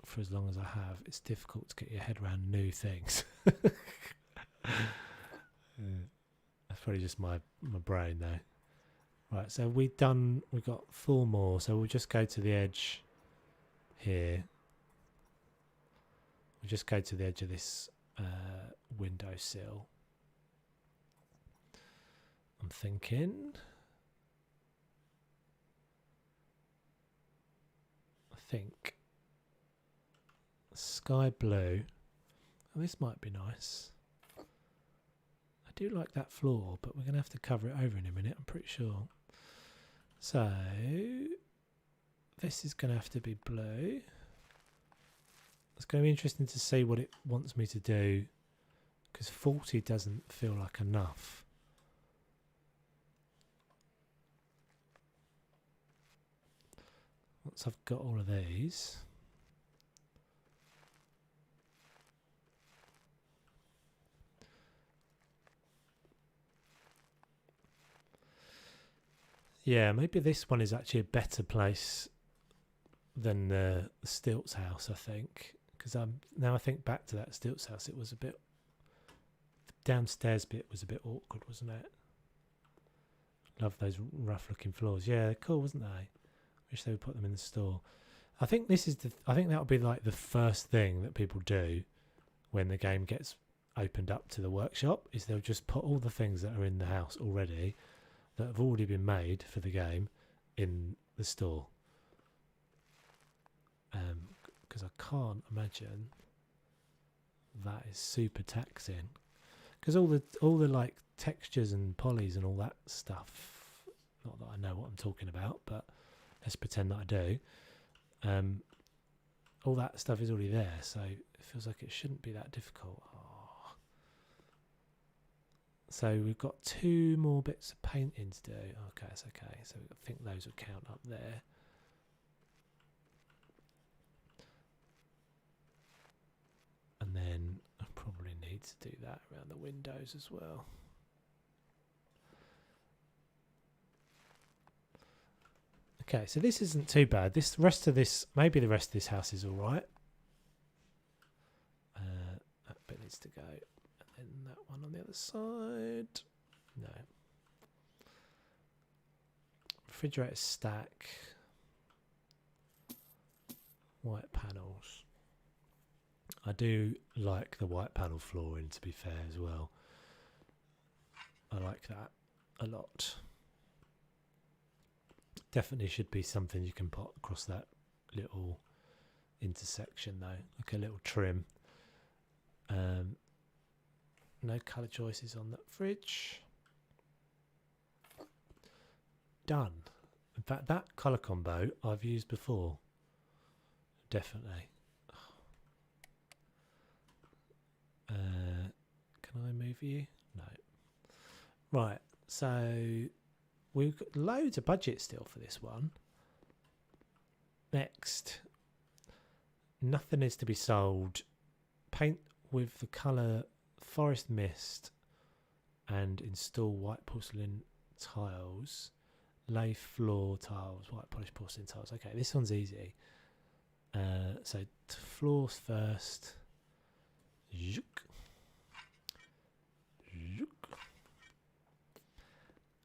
for as long as I have, it's difficult to get your head around new things. That's probably just my brain though. Right, so we've got 4 more, so we'll just go to the edge here. We'll just go to the edge of this windowsill. I'm thinking. I think sky blue. Oh, this might be nice. I do like that floor, but we're going to have to cover it over in a minute, I'm pretty sure. So this is going to have to be blue. It's going to be interesting to see what it wants me to do, because 40 doesn't feel like enough. Once I've got all of these, yeah, maybe this one is actually a better place than the Stilts house, I think, because now I think back to that Stilts house, it was a bit, the downstairs bit was a bit awkward, wasn't it? Love those rough looking floors. Yeah, they're cool, wasn't they? Wish they would put them in the store. I think this is I think that would be like the first thing that people do when the game gets opened up to the workshop, is they'll just put all the things that are in the house already, that have already been made for the game, in the store. Because I can't imagine that is super taxing. Because all the like textures and polys and all that stuff, not that I know what I'm talking about, but let's pretend that I do. All that stuff is already there, so it feels like it shouldn't be that difficult. Oh. So we've got 2 more bits of painting to do. Okay, it's okay. So I think those would count up there. And then I probably need to do that around the windows as well. Okay, so this isn't too bad. Maybe the rest of this house is all right. That bit needs to go. And then that one on the other side. No. Refrigerator stack. White panels. I do like the white panel flooring, to be fair, as well. I like that a lot. Definitely should be something you can put across that little intersection though, like a little trim. No colour choices on that fridge. Done. In fact, that colour combo I've used before. Definitely. Can I move you? No. Right, so we've got loads of budget still for this one. Next, nothing is to be sold. Paint with the colour Forest Mist and install white porcelain tiles. Lay floor tiles, white polished porcelain tiles. Okay, this one's easy. So floors first. Zook. Zook.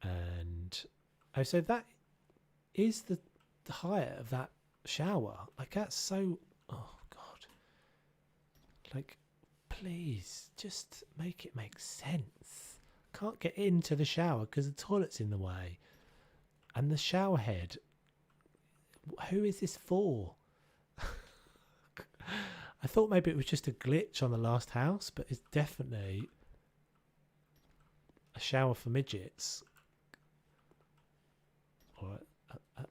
And oh, so that is the height of that shower. Like, that's so, oh god, like, please just make it make sense. Can't get into the shower because the toilet's in the way, and the shower head, who is this for? I thought maybe it was just a glitch on the last house, but it's definitely a shower for midgets. Or a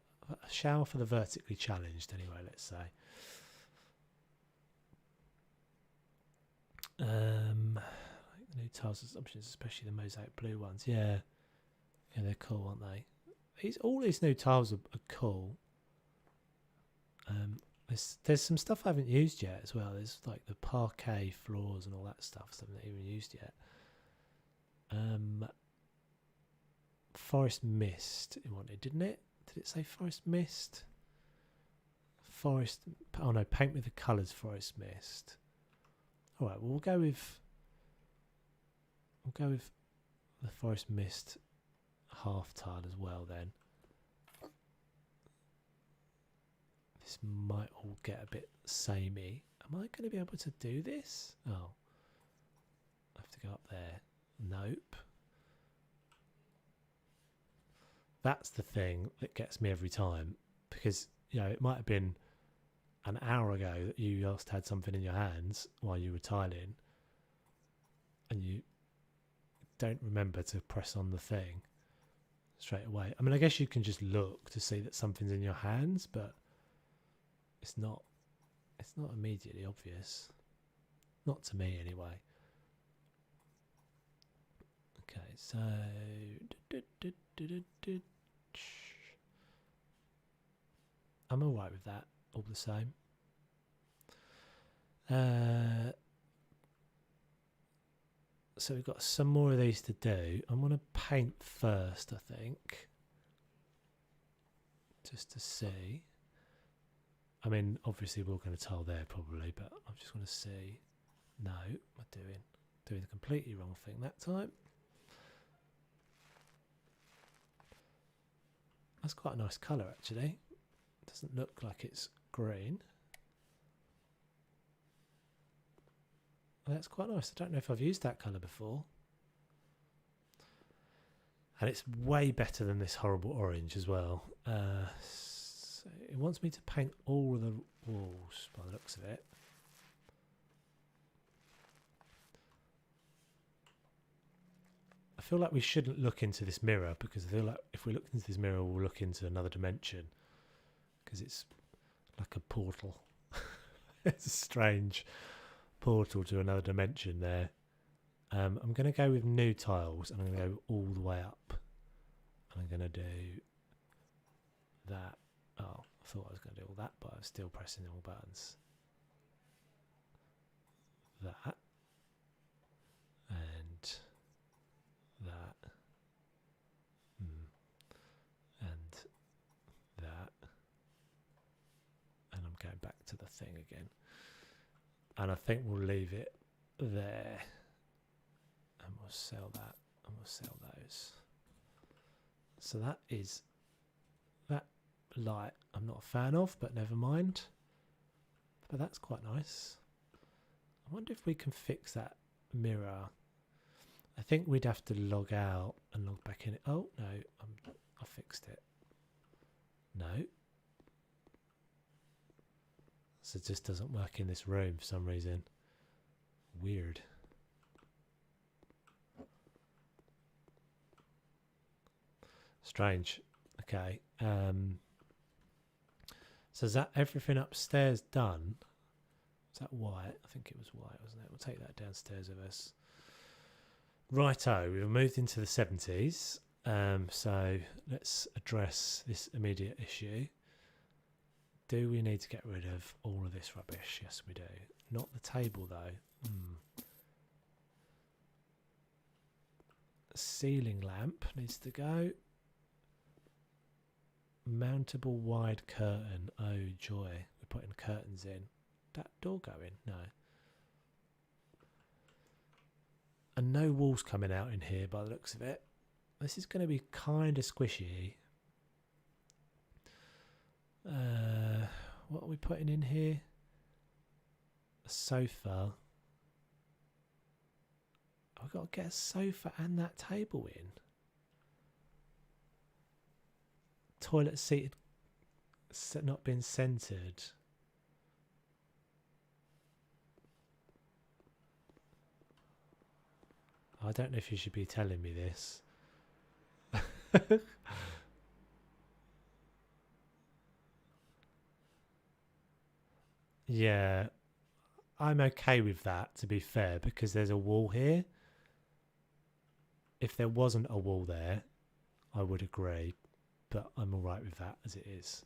shower for the vertically challenged, anyway, let's say. Like the new tiles assumptions, especially the mosaic blue ones. Yeah, they're cool, aren't they? All these new tiles are cool. There's some stuff I haven't used yet as well. There's like the parquet floors and all that stuff. Something I haven't even used yet. Forest mist. It wanted, didn't it? Did it say forest mist? Forest. Oh no, paint with the colours. Forest mist. All right. Well, we'll go with the forest mist half tile as well then. This might all get a bit samey. Am I going to be able to do this? Oh. I have to go up there. Nope. That's the thing that gets me every time. Because, you know, it might have been an hour ago that you just had something in your hands while you were tiling. And you don't remember to press on the thing straight away. I mean, I guess you can just look to see that something's in your hands, but it's not immediately obvious. Not to me anyway. Okay, so I'm alright with that all the same. So we've got some more of these to do. I'm going to paint first, I think, just to see. I mean, obviously we're going to tile there probably, but I'm just going to see. No, I'm doing the completely wrong thing that time. That's quite a nice colour actually. Doesn't look like it's green. That's quite nice. I don't know if I've used that colour before. And it's way better than this horrible orange as well. So it wants me to paint all of the walls by the looks of it. I feel like we shouldn't look into this mirror because I feel like if we look into this mirror we'll look into another dimension because it's like a portal. It's a strange portal to another dimension there. I'm going to go with new tiles and I'm going to go all the way up. And I'm going to do that. Oh, I thought I was going to do all that, but I was still pressing all buttons. That. And that. And that. And I'm going back to the thing again. And I think we'll leave it there. And we'll sell that. And we'll sell those. So that is that light I'm not a fan of, but never mind. But that's quite nice. I wonder if we can fix that mirror. I think we'd have to log out and log back in. Oh, no. I fixed it. No. So it just doesn't work in this room for some reason. Weird. Strange. Okay. So is that everything upstairs done? Is that white? I think it was white, wasn't it? We'll take that downstairs with us. Righto, we've moved into the 70s. So let's address this immediate issue. Do we need to get rid of all of this rubbish? Yes, we do. Not the table, though. Ceiling lamp needs to go. Mountable wide curtain. Oh, joy. We're putting curtains in. That door going? No. And no walls coming out in here by the looks of it. This is going to be kind of squishy. What are we putting in here? A sofa. I've got to get a sofa and that table in. Toilet seated, not been centered. I don't know if you should be telling me this. Yeah, I'm okay with that, to be fair, because there's a wall here. If there wasn't a wall there, I would agree, but I'm alright with that as it is.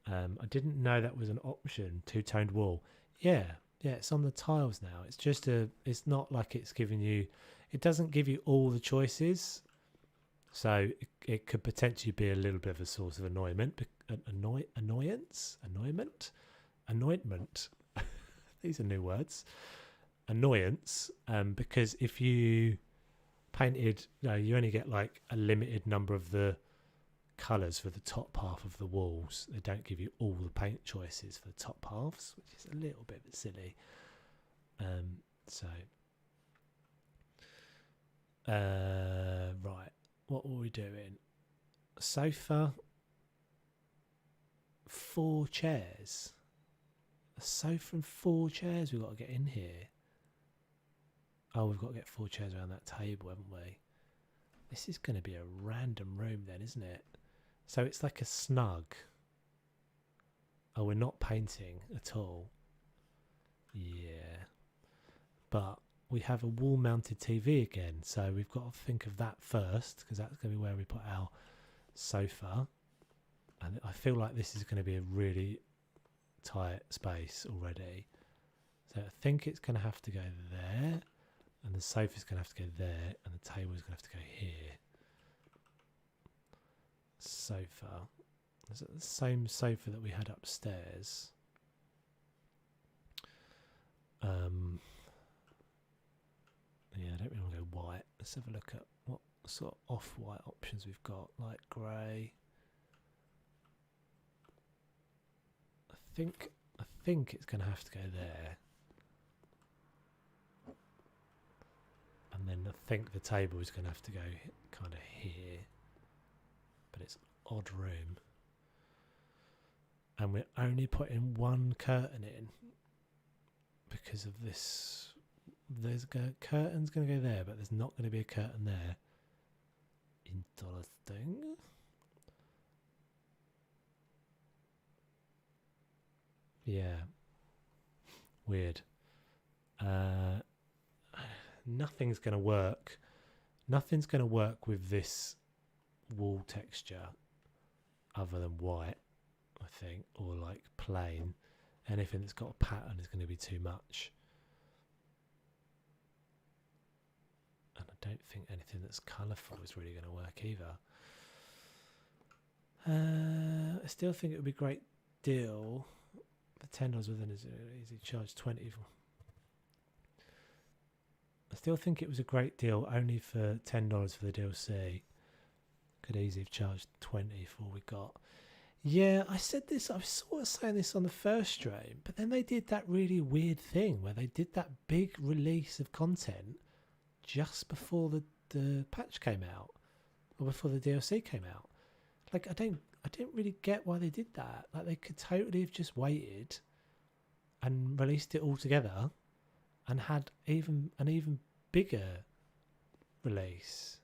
I didn't know that was an option, two-toned wall. Yeah, it's on the tiles now. It's just it's not like it's giving you, it doesn't give you all the choices. So it could potentially be a little bit of a source of annoyment, annoyment. These are new words. Annoyance, because if you painted, you only get like a limited number of the colours for the top half of the walls. They don't give you all the paint choices for the top halves, which is a little bit silly. Right, what were we doing? Sofa, 4 chairs. A sofa and 4 chairs we've got to get in here. Oh, we've got to get 4 chairs around that table, haven't we? This is going to be a random room then, isn't it? So it's like a snug. Oh, we're not painting at all. Yeah. But we have a wall-mounted TV again, so we've got to think of that first, because that's going to be where we put our sofa. And I feel like this is going to be a really tight space already. So I think it's going to have to go there, and the sofa's going to have to go there, and the table is going to have to go here. Sofa. Is it the same sofa that we had upstairs? Yeah, I don't really want to go white. Let's have a look at what sort of off-white options we've got, like grey. I think it's going to have to go there. And then I think the table is going to have to go kind of here. But it's an odd room. And we're only putting one curtain in because of this. There's a curtain's going to go there, but there's not going to be a curtain there. Interesting. Yeah. Weird. Nothing's going to work. Nothing's going to work with this wall texture other than white, I think, or like plain. Anything that's got a pattern is going to be too much. And I don't think anything that's colourful is really going to work either. I still think it would be a great deal for $10 within his easy charge 20 for. I still think it was a great deal only for $10 for the DLC. Could easily have charged 20 for all we got. Yeah, I said this, I was sort of saying this on the first stream, but then they did that really weird thing where they did that big release of content just before the patch came out, or before the DLC came out. Like, I didn't really get why they did that. Like, they could totally have just waited and released it all together and had an even bigger release.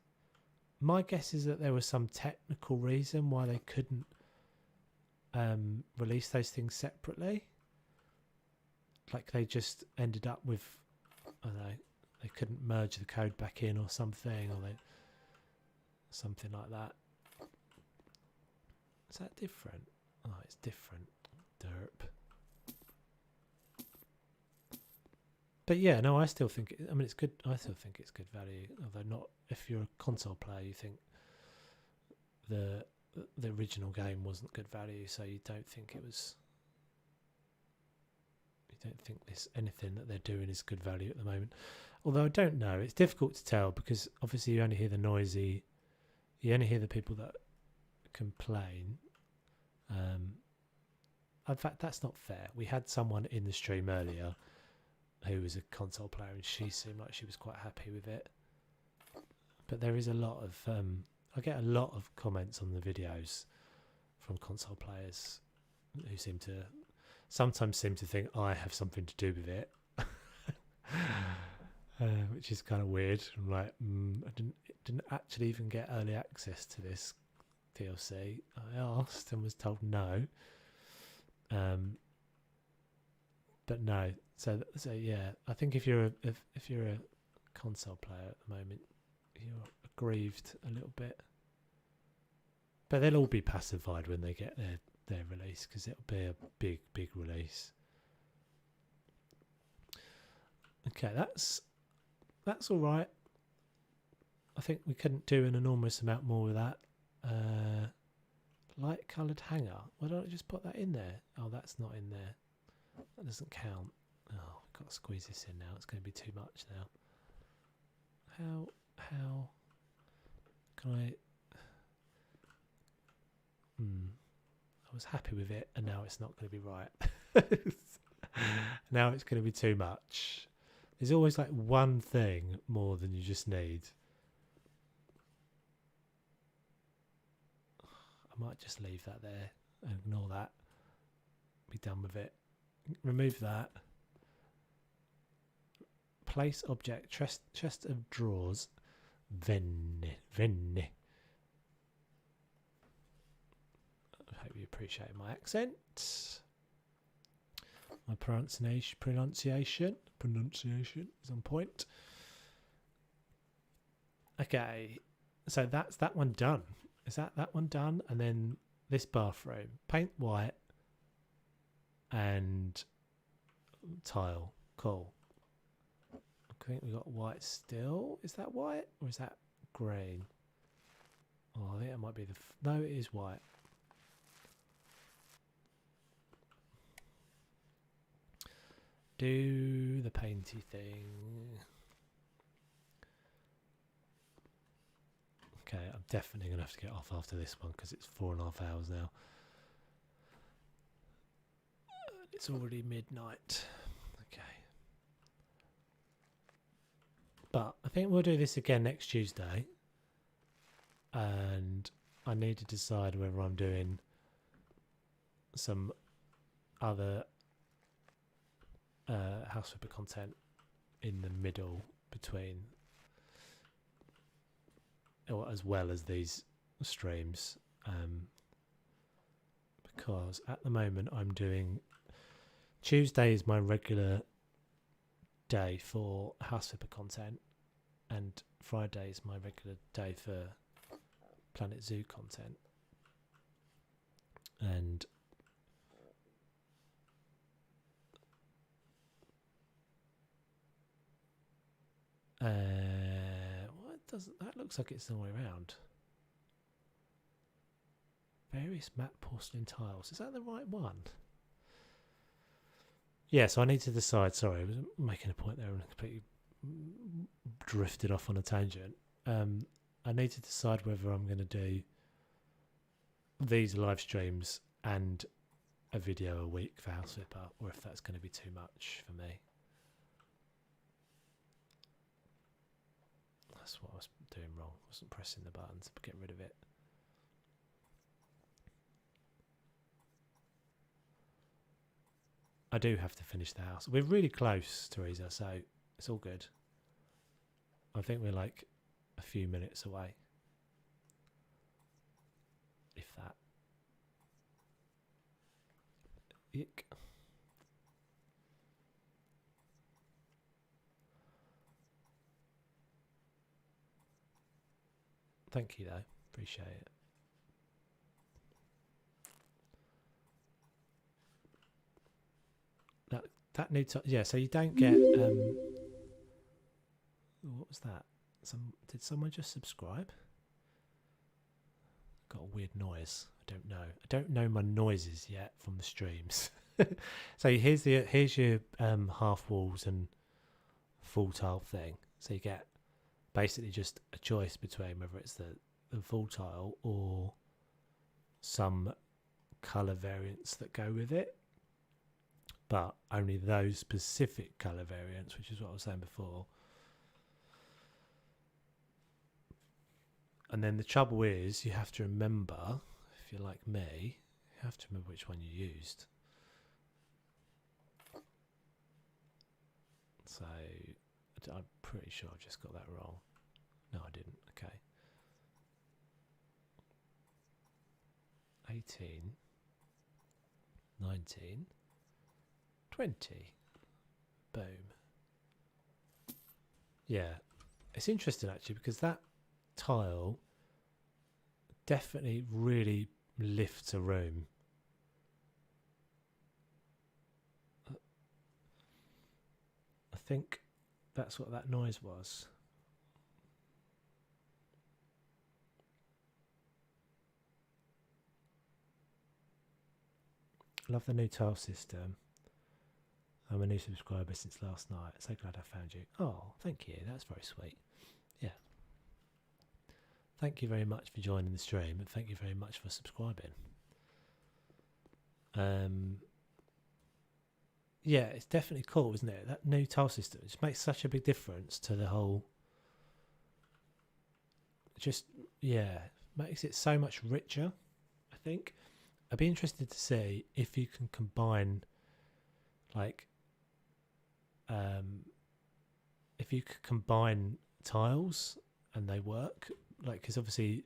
My guess is that there was some technical reason why they couldn't release those things separately. Like, they just ended up with, I don't know, they couldn't merge the code back in or something, or something like that. Is that different? Oh, it's different. Derp. But yeah, no, I still think. I mean, it's good. I still think it's good value. Although not if you're a console player, you think the original game wasn't good value, so you don't think it was. You don't think anything that they're doing is good value at the moment. Although I don't know, it's difficult to tell because obviously you only hear the noisy. You only hear the people that complain. In fact, that's not fair. We had someone in the stream earlier who was a console player, and she seemed like she was quite happy with it. But there is a lot of I get a lot of comments on the videos from console players who sometimes seem to think I have something to do with it. which is kind of weird. I'm like, I didn't actually even get early access to this DLC. I asked and was told no. But no. So yeah, I think if you're a console player at the moment, you're aggrieved a little bit. But they'll all be pacified when they get their release, because it'll be a big release. Okay, that's all right. I think we couldn't do an enormous amount more with that. Light coloured hanger. Why don't I just put that in there? Oh, that's not in there. That doesn't count. Oh, we've got to squeeze this in now. It's going to be too much now. How can I... I was happy with it, and now it's not going to be right. Now it's going to be too much. There's always like one thing more than you just need. I might just leave that there and ignore that. Be done with it. Remove that. Place object, chest of drawers. Venne. I hope you appreciate my accent. My pronunciation is on point. Okay, so that's that one done. Is that one done? And then this bathroom, paint white and tile. Cool. I think we got white still. Is that white or is that green? Oh, I think it might be no, it is white. Do the painty thing. Okay, I'm definitely going to have to get off after this one because it's 4.5 hours now. It's already midnight. Okay. But I think we'll do this again next Tuesday. And I need to decide whether I'm doing some other House Flipper content in the middle between, or as well as these streams, because at the moment I'm doing Tuesday is my regular day for House Flipper content, and Friday is my regular day for Planet Zoo content. And what does that looks like it's the other way around. Various matte porcelain tiles. Is that the right one? Yeah, so I need to decide. Sorry, I was making a point there and completely drifted off on a tangent. I need to decide whether I'm going to do these live streams and a video a week for House Flipper, or if that's going to be too much for me. That's what I was doing wrong. I wasn't pressing the buttons to get rid of it. I do have to finish the house. We're really close, Teresa, so it's all good. I think we're like a few minutes away. If that. Ick. Thank you, though. Appreciate it. That needs to, yeah. So you don't get. What was that? Did someone just subscribe? Got a weird noise. I don't know. I don't know my noises yet from the streams. So here's your half walls and full tile thing. So you get basically just a choice between whether it's the full tile or some colour variants that go with it, but only those specific colour variants, which is what I was saying before. And then the trouble is, you have to remember, if you're like me, you have to remember which one you used. So I I'm pretty sure I just got that wrong. No, I didn't. Okay. 18, 19, 20. Boom. Yeah. It's interesting actually because that tile definitely really lifts a room. I think that's what that noise was. Love the new tile system. I'm a new subscriber since last night. So glad I found you. Oh, thank you. That's very sweet. Yeah. Thank you very much for joining the stream, and thank you very much for subscribing. Yeah, it's definitely cool, isn't it? That new tile system just makes such a big difference to the whole. Just, yeah, makes it so much richer, I think. I'd be interested to see if you can combine, like, if you could combine tiles and they work, like, because obviously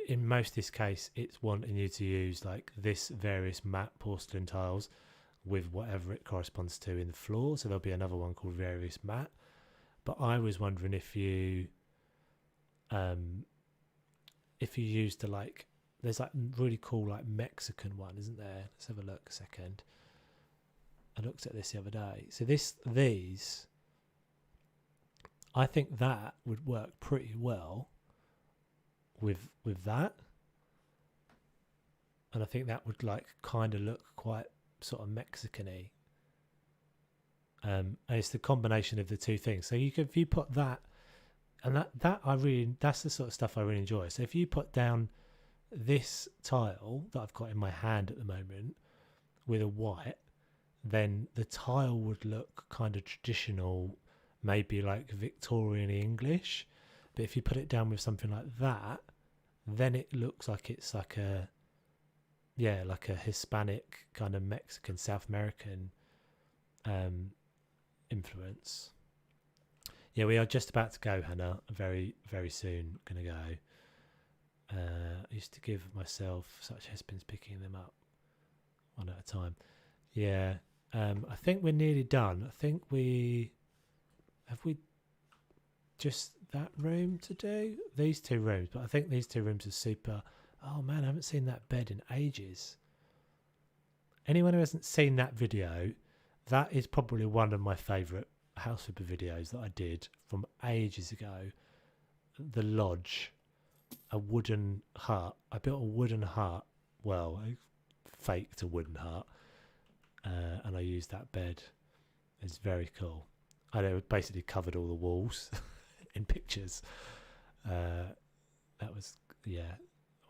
in most of this case it's wanting you to use like this various matte porcelain tiles with whatever it corresponds to in the floor, so there'll be another one called various matte. But I was wondering if you used the, like, there's like really cool like Mexican one, isn't there? Let's have a look a second. I looked at this the other day. So these, I think that would work pretty well with that, and I think that would like kind of look quite sort of Mexican-y. And it's the combination of the two things. So if you put that, and that's the sort of stuff I really enjoy. So if you put down this tile that I've got in my hand at the moment with a white, then the tile would look kind of traditional, maybe like Victorian English. But if you put it down with something like that, then it looks like it's like a, yeah, like a Hispanic kind of Mexican, South American influence. Yeah, we are just about to go, Hannah. Very, very soon going to go. I used to give myself such headspins picking them up one at a time. Yeah, I think we're nearly done. I think we just that room to do, these two rooms, but I think these two rooms are super. Oh man, I haven't seen that bed in ages. Anyone who hasn't seen that video, that is probably one of my favourite house flipper videos that I did from ages ago. The lodge, a wooden hut. I built a wooden hut. Well, I faked a wooden hut, and I used that bed. It's very cool. I know it basically covered all the walls in pictures. That was, yeah,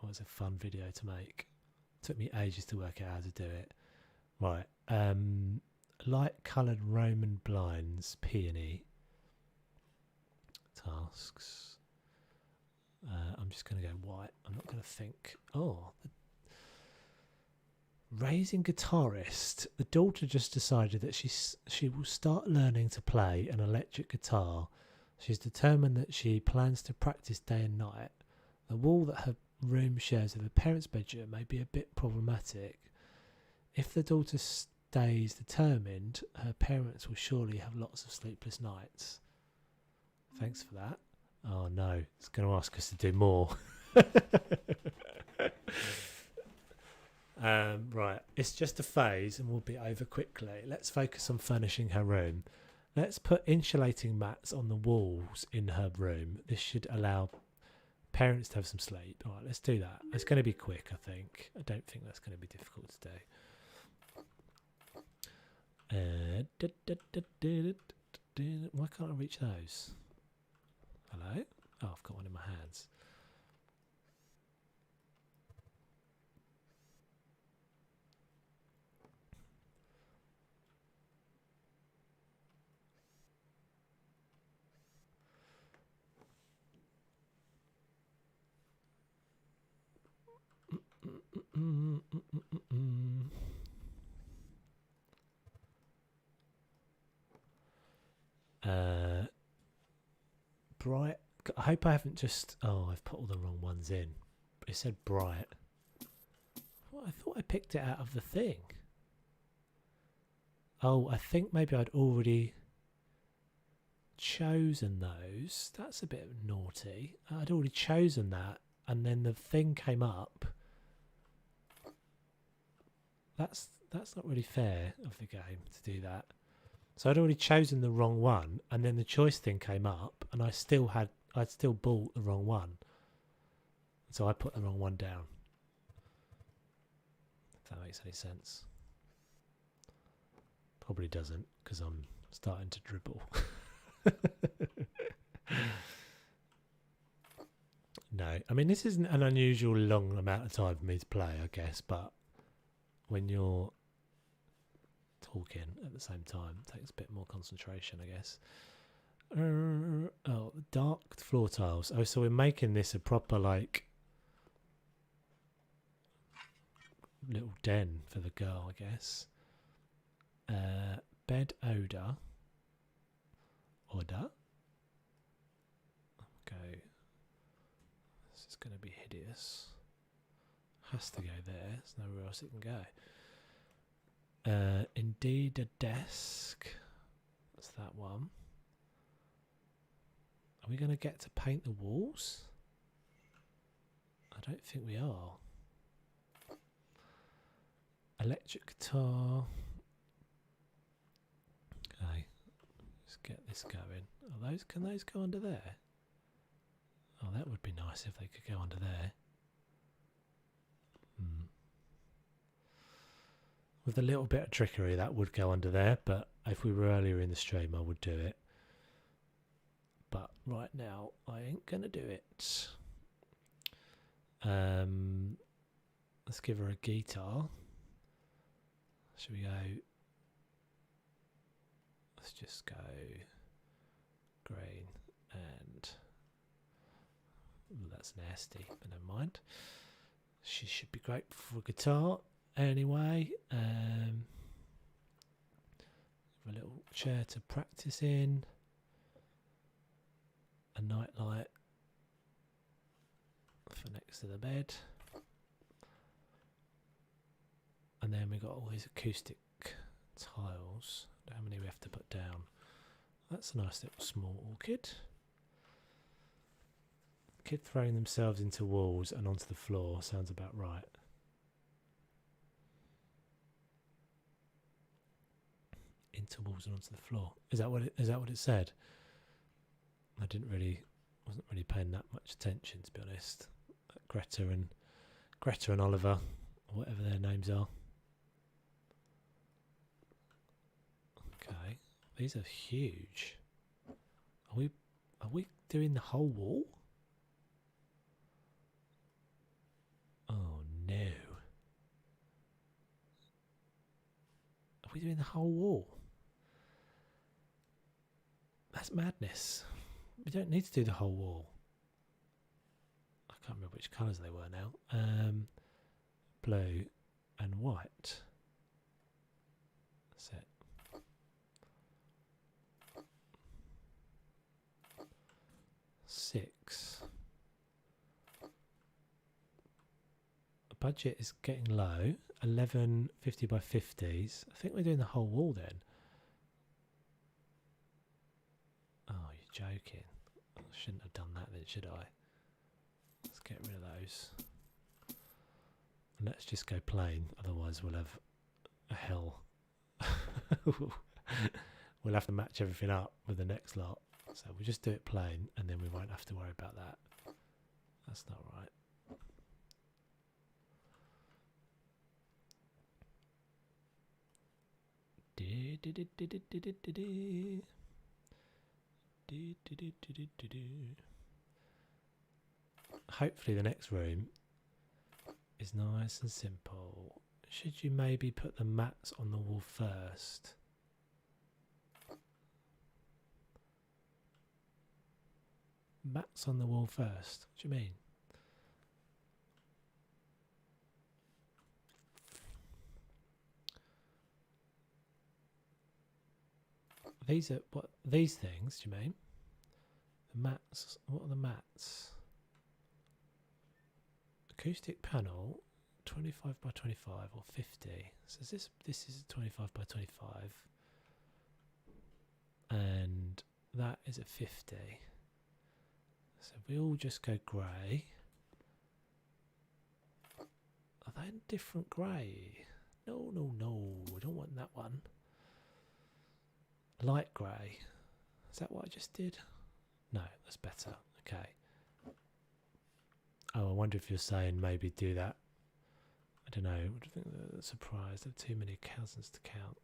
it was a fun video to make. Took me ages to work out how to do it. Right, light coloured Roman blinds, peony tasks. I'm just going to go white. I'm not going to think. Oh, raising guitarist. The daughter just decided that she will start learning to play an electric guitar. She's determined that she plans to practice day and night. The wall that her room shares with her parents' bedroom may be a bit problematic. If the daughter stays determined, her parents will surely have lots of sleepless nights. Thanks for that. Oh no, it's going to ask us to do more. Right, it's just a phase and we'll be over quickly. Let's focus on furnishing her room. Let's put insulating mats on the walls in her room. This should allow parents to have some sleep. All right, let's do that. It's going to be quick, I think. I don't think that's going to be difficult to do. Why can't I reach those? Hello? Oh, I've got one in my hands. bright. I hope I haven't just... Oh, I've put all the wrong ones in. It said bright. Well, I thought I picked it out of the thing. Oh, I think maybe I'd already chosen those. That's a bit naughty. I'd already chosen that, and then the thing came up. That's not really fair of the game to do that. So I'd already chosen the wrong one, and then the choice thing came up, and I'd still bought the wrong one. So I put the wrong one down. If that makes any sense. Probably doesn't, because I'm starting to dribble. No, I mean, this isn't an unusual long amount of time for me to play, I guess, but when you're talking at the same time, it takes a bit more concentration, I guess. Oh, dark floor tiles. Oh, so we're making this a proper, like, little den for the girl, I guess. Bed odor. Okay. This is going to be hideous. Has to go there. There's nowhere else it can go. Indeed a desk. That's that one. Are we going to get to paint the walls? I don't think we are. Electric guitar. Okay. Let's get this going. Can those go under there? Oh, that would be nice if they could go under there. With a little bit of trickery, that would go under there, but if we were earlier in the stream, I would do it. But right now, I ain't going to do it. Let's give her a guitar. Should we go... Let's just go green and... Ooh, that's nasty, but never mind. She should be great for a guitar. Anyway, a little chair to practice in, a night light for next to the bed, and then we got all these acoustic tiles. How many we have to put down? That's a nice little small orchid. Kid throwing themselves into walls and onto the floor sounds about right. Into walls and onto the floor. Is that what it said? I wasn't really paying that much attention, to be honest. Greta and Oliver, or whatever their names are. Okay, these are huge. Are we doing the whole wall? Oh no. Are we doing the whole wall? That's madness. We don't need to do the whole wall. I can't remember which colours they were now. Blue and white. That's it. Six. The budget is getting low. 11 50 by 50s. I think we're doing the whole wall then. Oh, you're joking. I shouldn't have done that then, should I? Let's get rid of those. And let's just go plain, otherwise we'll have a hell. We'll have to match everything up with the next lot. So we'll just do it plain and then we won't have to worry about that. That's not right. Hopefully the next room is nice and simple. Should you maybe put the mats on the wall first? Mats on the wall first? What do you mean? These are what? These things, do you mean? Mats. What are the mats? Acoustic panel, 25 by 25 or 50. So this is 25 by 25, and that is a 50. So we all just go grey. Are they in different grey? No, no, no. I don't want that one. Light grey. Is that what I just did? No, that's better. Okay. Oh, I wonder if you're saying maybe do that. I don't know. I think they're surprised. There are too many cousins to count.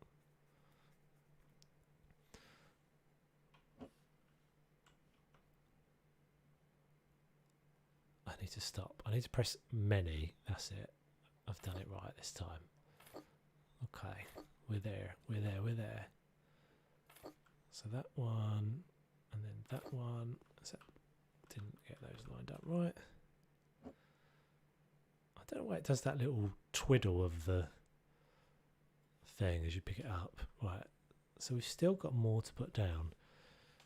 I need to stop. I need to press many. That's it. I've done it right this time. Okay. We're there. We're there. We're there. So that one, and then that one. So didn't get those lined up right. I don't know why it does that little twiddle of the thing as you pick it up. Right. So we've still got more to put down.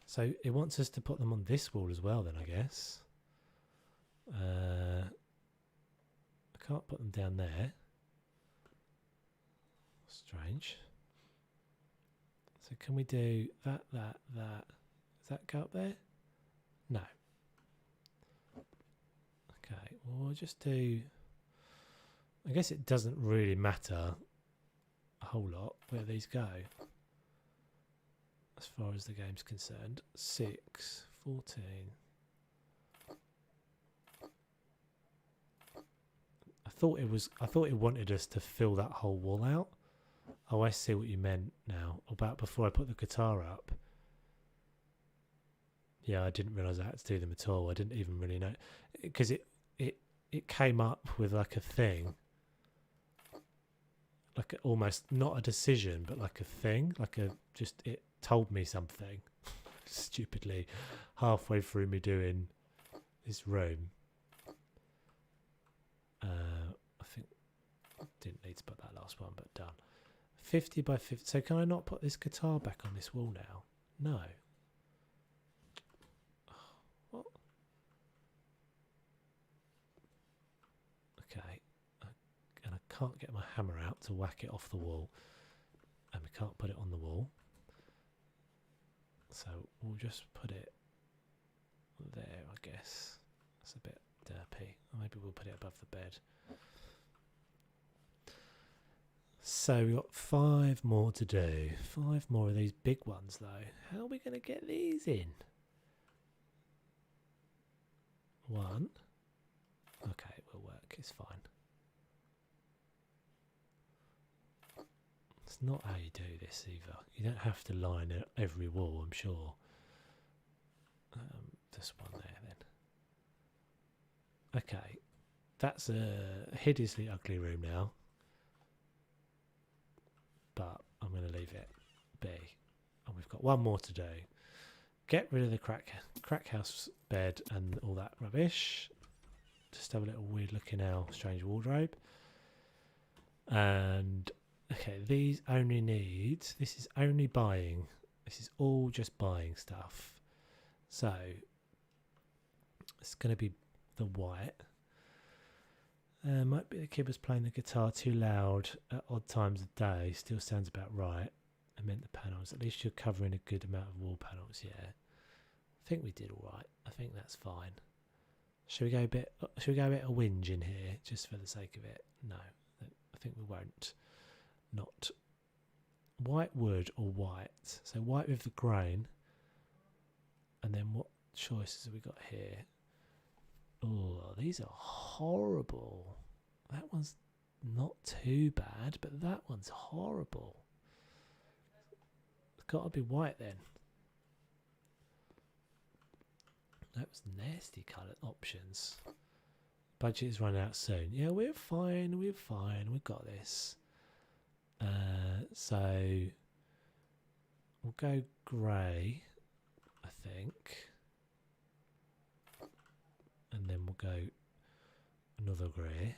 So it wants us to put them on this wall as well then, I guess. I can't put them down there. Strange. So can we do that? Does that go up there? No. Okay, well we'll just do... I guess it doesn't really matter a whole lot where these go. As far as the game's concerned. 6, 14... I thought it wanted us to fill that whole wall out. Oh, I see what you meant now. About before I put the guitar up. Yeah, I didn't realise I had to do them at all. I didn't even really know, because it came up with like a thing, like almost not a decision, but like a thing, like a just it told me something stupidly halfway through me doing this room. I think didn't need to put that last one, but done. 50 by 50. So can I not put this guitar back on this wall now? No. What? Okay. And I can't get my hammer out to whack it off the wall. And we can't put it on the wall. So we'll just put it there, I guess. That's a bit derpy. Or maybe we'll put it above the bed. So we've got 5 more to do. 5 more of these big ones though. How are we going to get these in? 1. Okay, it will work. It's fine. It's not how you do this either. You don't have to line every wall, I'm sure. This one there then. Okay. That's a hideously ugly room now. But I'm going to leave it be. And we've got 1 more to do. Get rid of the crack house bed and all that rubbish. Just have a little weird looking now strange wardrobe. And okay, these only need, this is only buying. This is all just buying stuff. So it's going to be the white. Might be the kid was playing the guitar too loud at odd times of day. Still sounds about right. I meant the panels. At least you're covering a good amount of wall panels. Yeah, I think we did all right. I think that's fine. Should we go a bit? Should we go a bit of whinge in here just for the sake of it? No, I think we won't. Not white wood or white. So white with the grain. And then what choices have we got here? Oh, these are horrible. That one's not too bad, but that one's horrible. It's got to be white then. That was nasty colour options. Budget is running out soon. Yeah, we're fine. We're fine. We've got this. So we'll go grey, I think. And then we'll go another grey.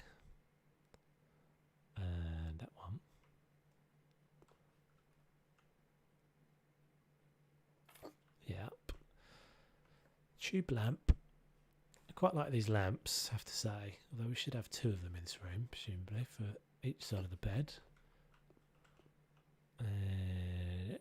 And that one. Yep. tube lamp. I quite like these lamps, I have to say. Although we should have 2 of them in this room, presumably, for each side of the bed. And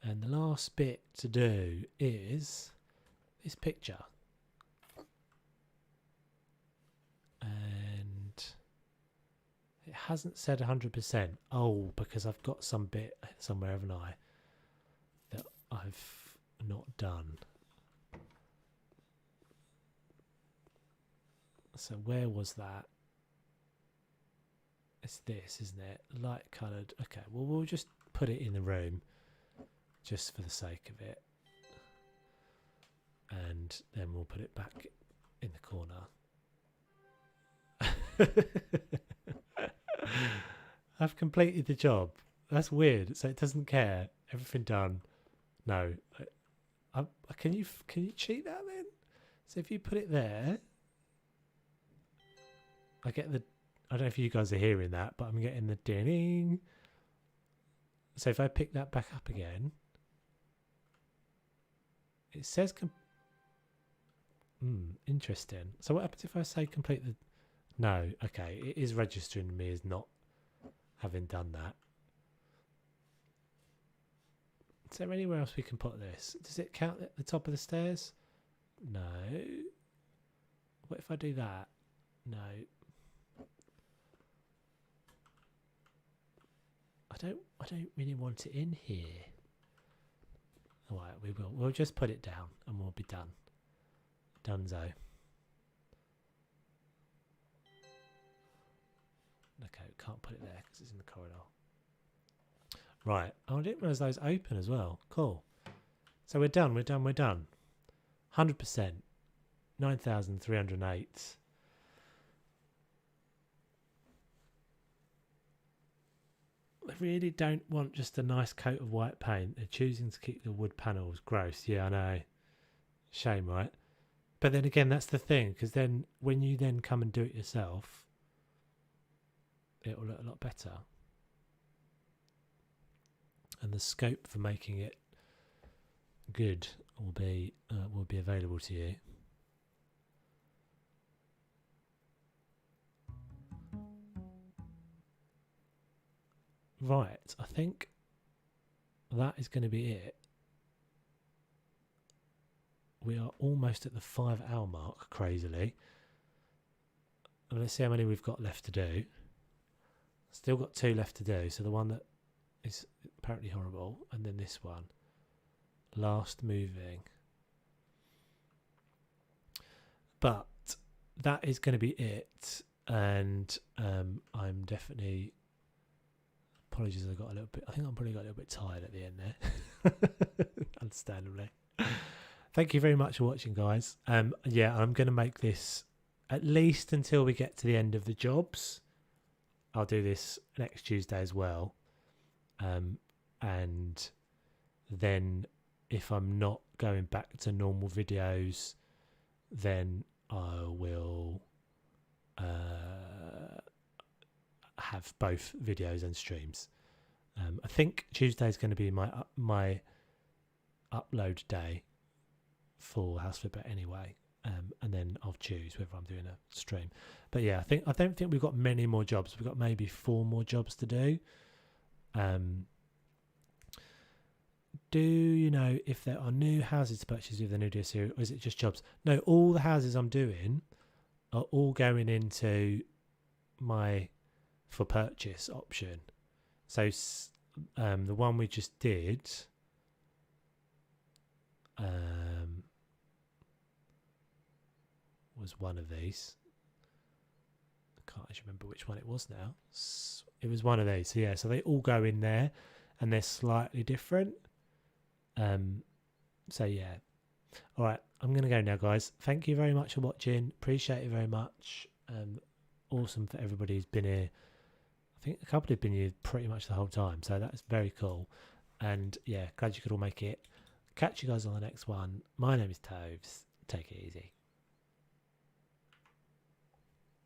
and the last bit to do is this picture. And it hasn't said 100%. Oh, because I've got some bit somewhere, haven't I, that I've not done. So where was that? It's this, isn't it? Light coloured. Okay, well, we'll just put it in the room just for the sake of it. And then we'll put it back in the corner. I've completed the job. That's weird. So it doesn't care. Everything done. No. Can you cheat that then? So if you put it there, I get the. I don't know if you guys are hearing that, but I'm getting the ding. So if I pick that back up again, it says. Interesting. So what happens if I say complete the? No. Okay, it is registering me as not having done that. Is there anywhere else we can put this? Does it count at the top of the stairs? No. What if I do that? No. I don't really want it in here. Alright, we will. We'll just put it down and we'll be done. Dunzo. Okay, we can't put it there because it's in the corridor. Right. Oh, I didn't realise those open as well. Cool. So we're done. 100%. 9,308. I really don't want just a nice coat of white paint. They're choosing to keep the wood panels. Gross. Yeah, I know. Shame, right? But then again, that's the thing, because then when you then come and do it yourself, it will look a lot better. And the scope for making it good will be available to you. Right, I think that is going to be it. We are almost at the 5-hour mark, crazily. And let's see how many we've got left to do. Still got 2 left to do. So the one that is apparently horrible, and then this one. Last moving. But that is going to be it. And I'm definitely... Apologies, I think I probably got a little bit tired at the end there. Understandably. Thank you very much for watching, guys. Yeah, I'm going to make this at least until we get to the end of the jobs. I'll do this next Tuesday as well. And then if I'm not going back to normal videos, then I will have both videos and streams. I think Tuesday is going to be my upload day for House Flipper anyway, and then I'll choose whether I'm doing a stream. But yeah, I don't think we've got many more jobs. We've got maybe 4 more jobs to do. Do you know if there are new houses to purchase with the new DLC, or is it just jobs? No, all the houses I'm doing are all going into my for purchase option. So the one we just did was one of these. I can't actually remember which one it was now. It was one of these. So yeah, so they all go in there and they're slightly different. So yeah. All right, I'm going to go now, guys. Thank you very much for watching. Appreciate it very much. Awesome for everybody who's been here. I think a couple have been here pretty much the whole time, so that's very cool. And yeah, glad you could all make it. Catch you guys on the next one. My name is Toves. Take it easy.